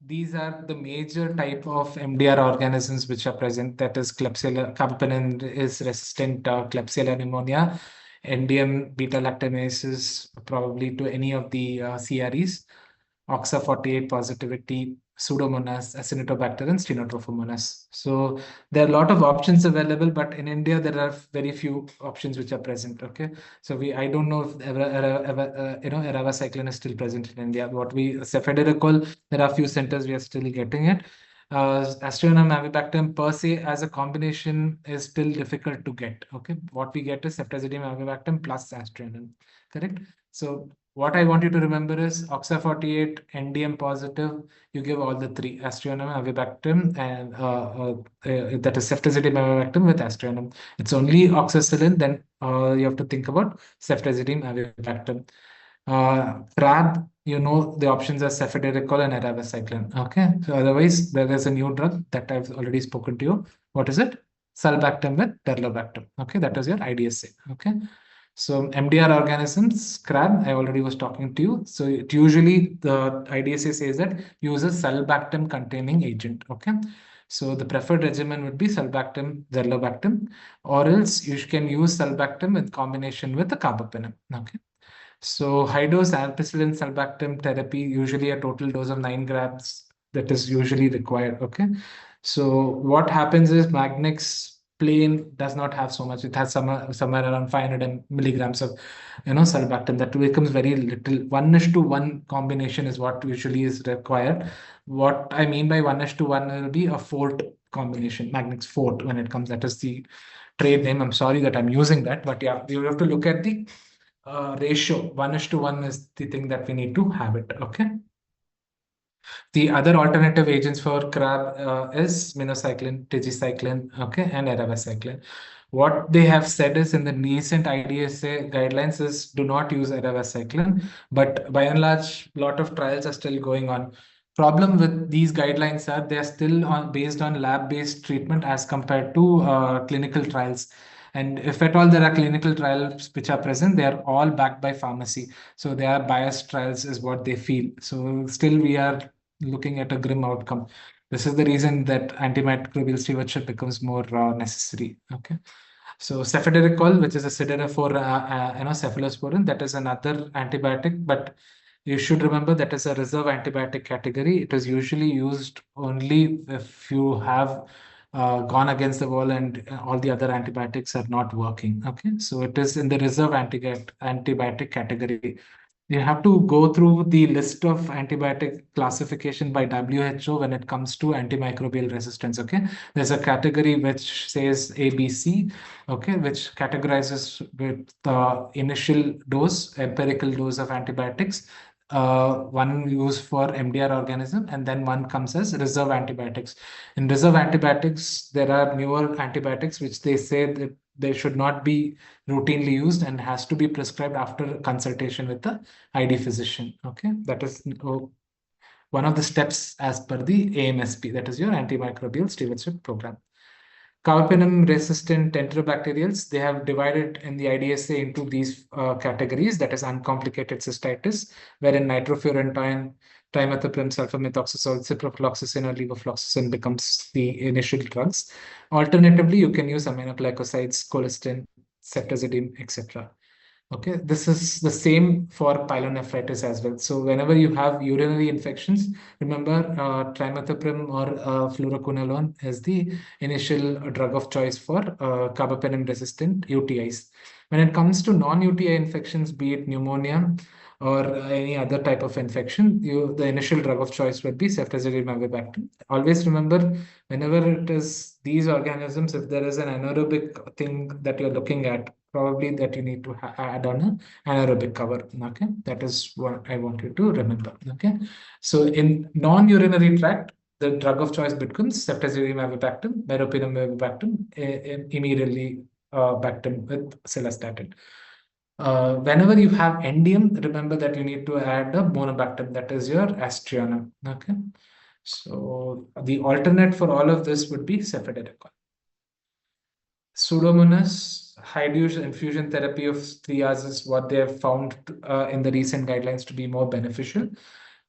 These are the major type of MDR organisms which are present. That is Klebsiella, carbapenem is resistant Klebsiella pneumonia, NDM beta lactamases, probably to any of the CREs, OXA48 positivity, Pseudomonas, Acinetobacter, and Stenotrophomonas. So there are a lot of options available, but in India there are very few options which are present. Okay, so I don't know if eravacycline is still present in India. Cefiderocol, there are few centers we are still getting it. Aztreonam avibactam per se as a combination is still difficult to get. Okay, what we get is ceftazidime avibactam plus aztreonam. Correct. So what I want you to remember is OXA48, NDM positive, you give all the three, aztreonam, avibactam, and that is ceftazidime avibactam with aztreonam. It's only oxacillin, then you have to think about ceftazidime avibactam. PrAB, the options are cefiderocol and eravacycline. Okay, so otherwise there is a new drug that I've already spoken to you. What is it? sulbactam with derlobactam. Okay, that is your IDSA. Okay. So MDR organisms, crab, I already was talking to you. So usually the IDSA says that use a sulbactam containing agent. Okay. So the preferred regimen would be sulbactam, derlobactam, or else you can use sulbactam in combination with the carbapenem. Okay. So high dose ampicillin sulbactam therapy, usually a total dose of 9 grams that is usually required. Okay. So what happens is Magnex plain does not have so much. It has somewhere around 500 milligrams of sulbactam. That becomes very little. 1:1 combination is what usually is required. What I mean by 1:1 will be a fort combination, Magnex fort when it comes. That is the trade name. I'm sorry that I'm using that, but yeah, you have to look at the ratio. 1:1 is the thing that we need to have it. Okay. The other alternative agents for crab is minocycline, tigecycline, okay, and eravacycline. What they have said is in the recent IDSA guidelines is do not use eravacycline, but by and large, a lot of trials are still going on. Problem with these guidelines are they're still based on lab-based treatment as compared to clinical trials. And if at all there are clinical trials which are present, they are all backed by pharmacy. So they are biased trials is what they feel. So still we are looking at a grim outcome. This is the reason that antimicrobial stewardship becomes more necessary. Okay. So cefidericol, which is a siderophore, cephalosporin, that is another antibiotic, but you should remember that is a reserve antibiotic category. It is usually used only if you have gone against the wall and all the other antibiotics are not working. Okay, so it is in the reserve antibiotic category. You have to go through the list of antibiotic classification by WHO when it comes to antimicrobial resistance. Okay, there's a category which says ABC, okay, which categorizes with the initial dose, empirical dose of antibiotics, one used for MDR organism, and then one comes as reserve antibiotics. In reserve antibiotics, there are newer antibiotics which they say that they should not be routinely used and has to be prescribed after consultation with the ID physician. Okay, that is one of the steps as per the AMSP, that is your antimicrobial stewardship program. Carbapenem resistant enterobacterials, they have divided in the IDSA into these categories, that is uncomplicated cystitis, wherein nitrofurantoin, trimethoprim, sulfamethoxazole, ciprofloxacin, or levofloxacin becomes the initial drugs. Alternatively, you can use aminoglycosides, colistin, ceftazidime, etc. Okay, this is the same for pyelonephritis as well. So whenever you have urinary infections, remember trimethoprim or fluoroquinolone is the initial drug of choice for carbapenem resistant UTIs. When it comes to non-UTI infections, be it pneumonia or any other type of infection, the initial drug of choice would be ceftazidime avibactam. Always remember, whenever it is these organisms, if there is an anaerobic thing that you're looking at, probably that you need to add on an anaerobic cover. Okay, that is what I want you to remember. Okay, so in non-urinary tract, the drug of choice becomes ceftazidime avibactam, meropenem avibactam, immediately bactam with cilastatin. Whenever you have endium, remember that you need to add a monobactam, that is your astrionum. Okay, so the alternate for all of this would be cefidericol. Pseudomonas, high-dose infusion therapy of 3 hours is what they have found in the recent guidelines to be more beneficial.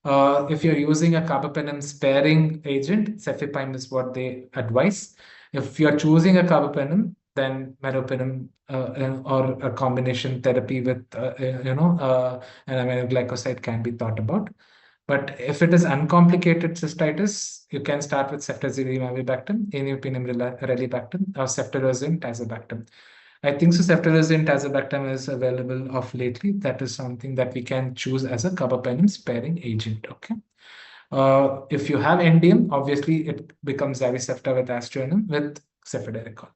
If you're using a carbapenem sparing agent, cefepime is what they advise. If you're choosing a carbapenem, then meropenem or a combination therapy with an aminoglycoside can be thought about. But if it is uncomplicated cystitis, you can start with ceftazidime avibactam, imipenem relibactam, or ceftriaxone tazobactam. I think so ceftriaxone tazobactam is available of lately. That is something that we can choose as a carbapenem sparing agent. Okay. If you have endium, obviously it becomes Zavicefta with astrionum with cefidericol.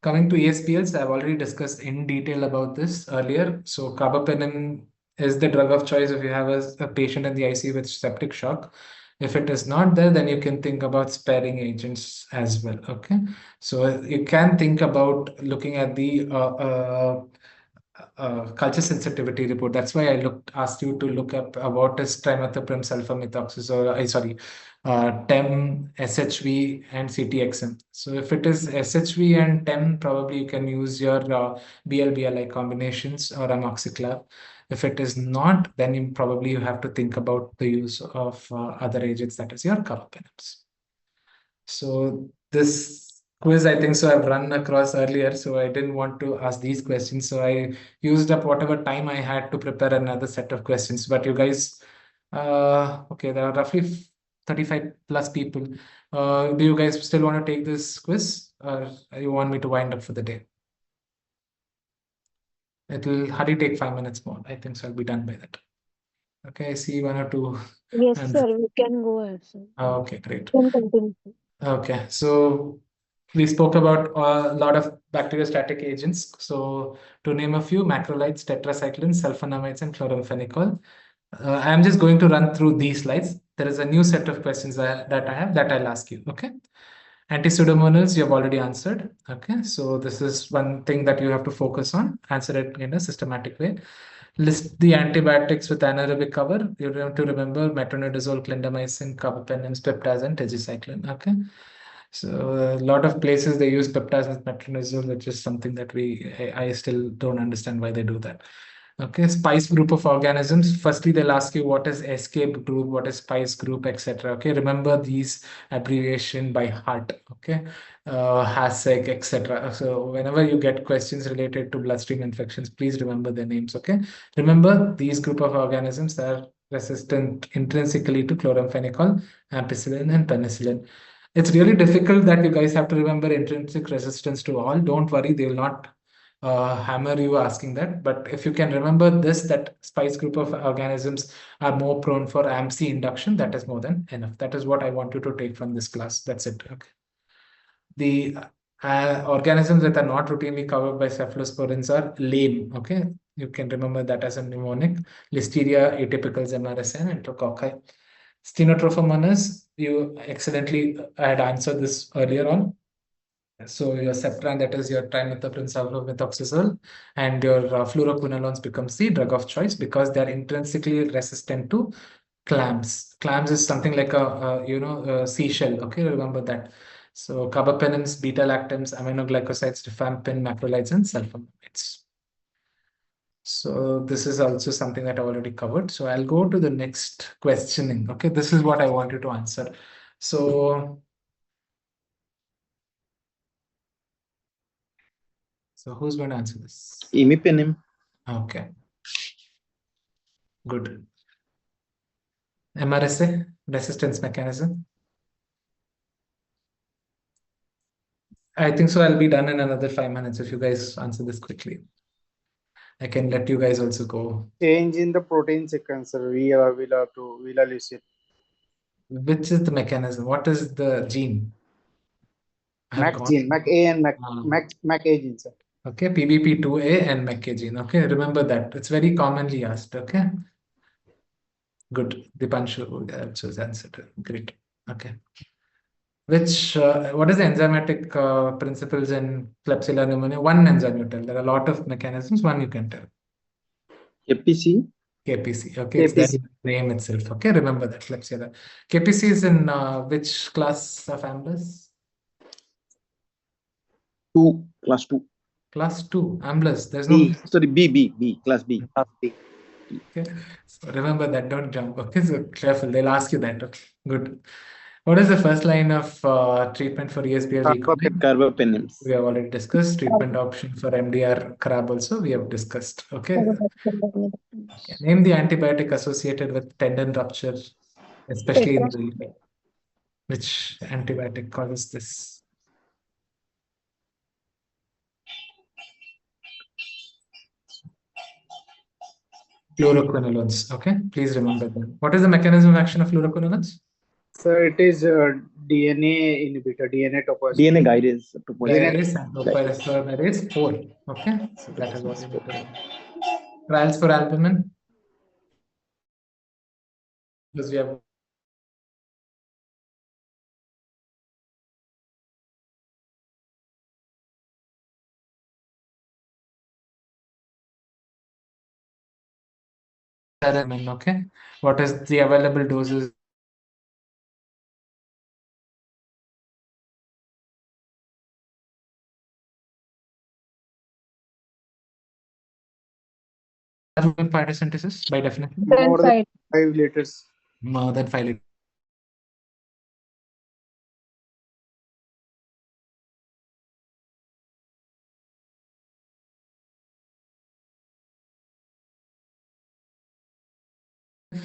Coming to ESPLs, I've already discussed in detail about this earlier. So carbapenem is the drug of choice if you have a patient in the ICU with septic shock. If it is not there, then you can think about sparing agents as well. Okay, so you can think about looking at the culture sensitivity report. That's why I asked you to look up what is trimethoprim sulfamethoxazole, TEM, SHV, and CTXM. So if it is SHV and TEM, probably you can use your BL-BLI combinations or amoxiclav. If it is not, then you have to think about the use of other agents, that is your carbapenems. So this quiz, I think so I've run across earlier, so I didn't want to ask these questions. So I used up whatever time I had to prepare another set of questions. But you guys, okay, there are roughly 35 plus people. Do you guys still want to take this quiz, or you want me to wind up for the day? It'll hardly take 5 minutes more. I think so I'll be done by that. Okay, I see one or two. Yes, sir, we can go ahead, sir. Okay, great. Can continue. Okay, so we spoke about a lot of bacteriostatic agents. So to name a few, macrolides, tetracyclines, sulfonamides, and chloramphenicol. I'm just going to run through these slides. There is a new set of questions that I have that I'll ask you. Okay. Anti-pseudomonals, you have already answered. Okay, so this is one thing that you have to focus on. Answer it in a systematic way. List the antibiotics with anaerobic cover. You have to remember metronidazole, clindamycin, carbapenems, peptaz, and tetracycline. Okay. So a lot of places they use peptaz with metronidazole, which is something that I still don't understand why they do that. Okay, spice group of organisms. Firstly, they'll ask you what is escape group, what is spice group, etc. Okay, remember these abbreviation by heart. Okay, HASEC, etc. So whenever you get questions related to bloodstream infections, please remember their names. Okay, remember these group of organisms are resistant intrinsically to chloramphenicol, ampicillin, and penicillin. It's really difficult that you guys have to remember intrinsic resistance to all. Don't worry, they will not hammer you asking that. But if you can remember this, that spice group of organisms are more prone for AMC induction, that is more than enough. That is what I want you to take from this class. That's it. Okay. The organisms that are not routinely covered by cephalosporins are lame. Okay. You can remember that as a mnemonic. Listeria, atypicals, MRSA, and Enterococci. Stenotrophomonas, you excellently had answered this earlier on. So your Septran, that is your trimethoprim sulfamethoxazole, and your fluoroquinolones becomes the drug of choice because they are intrinsically resistant to clams. Clams is something like a seashell. Okay, remember that. So carbapenems, beta-lactams, aminoglycosides, rifampin, macrolides, and sulfonamides. So this is also something that I already covered. So I'll go to the next questioning. Okay, this is what I want you to answer. So who's going to answer this? Imipenem. Okay. Good. MRSA, resistance mechanism. I think so. I'll be done in another 5 minutes if you guys answer this quickly. I can let you guys also go. Change in the protein sequence, sir. We'll list it. Which is the mechanism? What is the gene? MAC gene, MAC A and MAC A gene, sir. Okay, PBP2A and MEK gene. Okay, remember that. It's very commonly asked. Okay. Good. Dipanshu also answered. Great. Okay. What is the enzymatic principles in Klebsiella pneumoniae? One enzyme you tell. There are a lot of mechanisms. One you can tell. KPC. KPC. Okay, it's that name itself. Okay, remember that. Klebsiella. KPC is in which class of amylase? 2, class 2. Class 2 amylase. There's B, no. sorry, B, class B. Okay, so remember that. Don't jump. Okay, so careful. They'll ask you that. Okay, good. What is the first line of treatment for ESBL? Carbapenems. We have already discussed. Treatment option for MDR crab also we have discussed. Okay. Name the antibiotic associated with tendon rupture, especially in the which antibiotic causes this? Fluoroquinolones. Okay, please remember that. What is the mechanism of action of fluoroquinolones? Sir, it is DNA inhibitor, DNA topoisomerase. DNA guidance. Guidance and topoisomerase 4. Okay, so that is what you need to know. Trials for albumin. Because we have Okay, what is the available doses? Photosynthesis by definition? More than 5. 5 liters. More than 5 liters.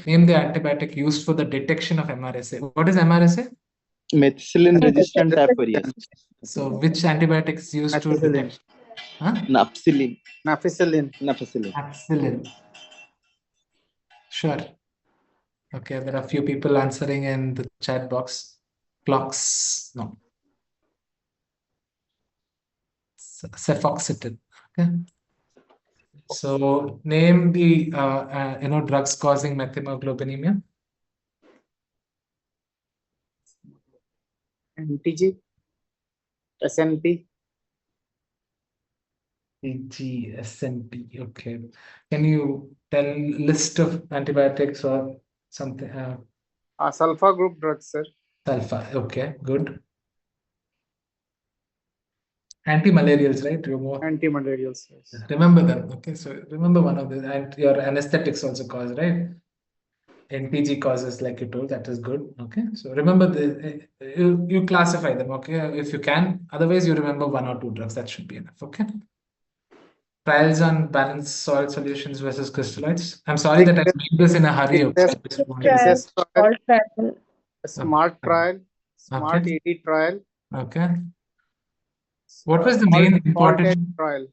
Name the antibiotic used for the detection of MRSA. What is MRSA? Methicillin resistant aquarius. So which antibiotic is used to Ampicillin. detect? Huh? Napsilin. Ampicillin. Napsilin. Axillin. Sure. Okay, there are a few people answering in the chat box. Clocks. No. Cefoxitin. Okay. So name the drugs causing methemoglobinemia. NTG. SNP. SNP. Okay. Can you tell list of antibiotics or something? Sulfur group drugs, sir. Sulfa. Okay, good. Anti-malarials, right? Antimalarials. Yes. Remember them. Okay, so remember one of the, and your anesthetics also cause, right? NTG causes, like you told, that is good. Okay, so remember you classify them. Okay, if you can. Otherwise, you remember 1 or 2 drugs. That should be enough. Okay. Trials on balanced soil solutions versus crystalloids. I'm sorry that I made this in a hurry. Okay. Excess trial, All trial. smart trial, smart Okay. ED trial. Okay. What was the Salt- main salt important edge trial?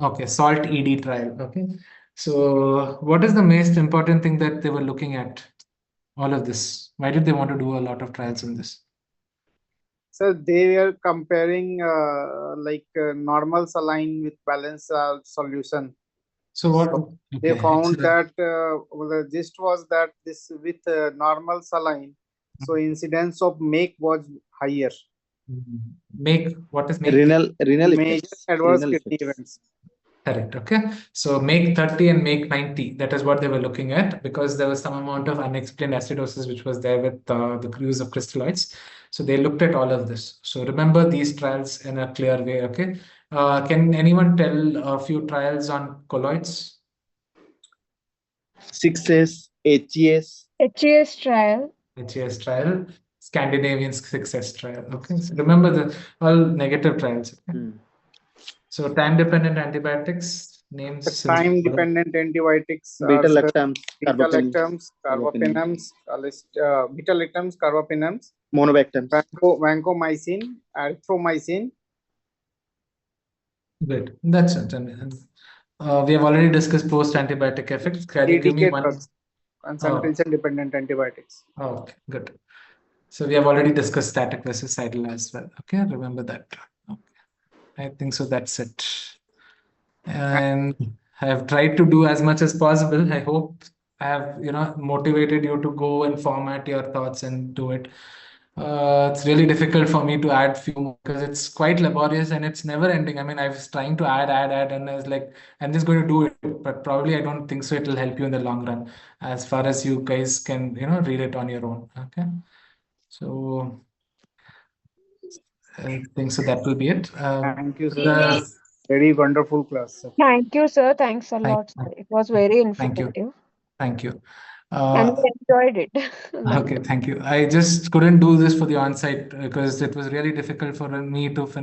Okay, salt ED trial. Okay. So what is the most important thing that they were looking at? All of this. Why did they want to do a lot of trials on this? So they were comparing normal saline with balanced solution. So what? They Okay. found that the gist was that this with normal saline, so incidence of make was higher. Make, what is make? Renal Major effects. adverse Renal kidney effects. events. Correct. Okay. So make 30 and make 90. That is what they were looking at, because there was some amount of unexplained acidosis which was there with the use of crystalloids. So they looked at all of this. So remember these trials in a clear way. Okay. Can anyone tell a few trials on colloids? 6S, HES. HES trial. HES trial, Scandinavian success trial. Okay. So remember the all negative trials. Okay? So time-dependent antibiotics names. Time-dependent antibiotics Beta-lactams, beta-lactams, carbapenems, beta-lactams, carbapenems, monobactams, vancomycin, erythromycin. Good. That's it. We have already discussed post-antibiotic effects. Can you give me one? Drugs, concentration-dependent antibiotics. Okay, good. So we have already discussed static versus idle as well. Okay, remember that. Okay. I think so. That's it. And I have tried to do as much as possible. I hope I have, motivated you to go and format your thoughts and do it. It's really difficult for me to add few more because it's quite laborious and it's never ending. I mean, I was trying to add, and I was like, I'm just going to do it, but probably I don't think so. It'll help you in the long run, as far as you guys can, read it on your own. Okay. So I think so. That will be it. Thank you, sir. Very wonderful class, sir. Thank you, sir. Thanks a lot, sir. It was very informative. Thank you. And we enjoyed it. Okay, thank you. I just couldn't do this for the on-site because it was really difficult for me to finish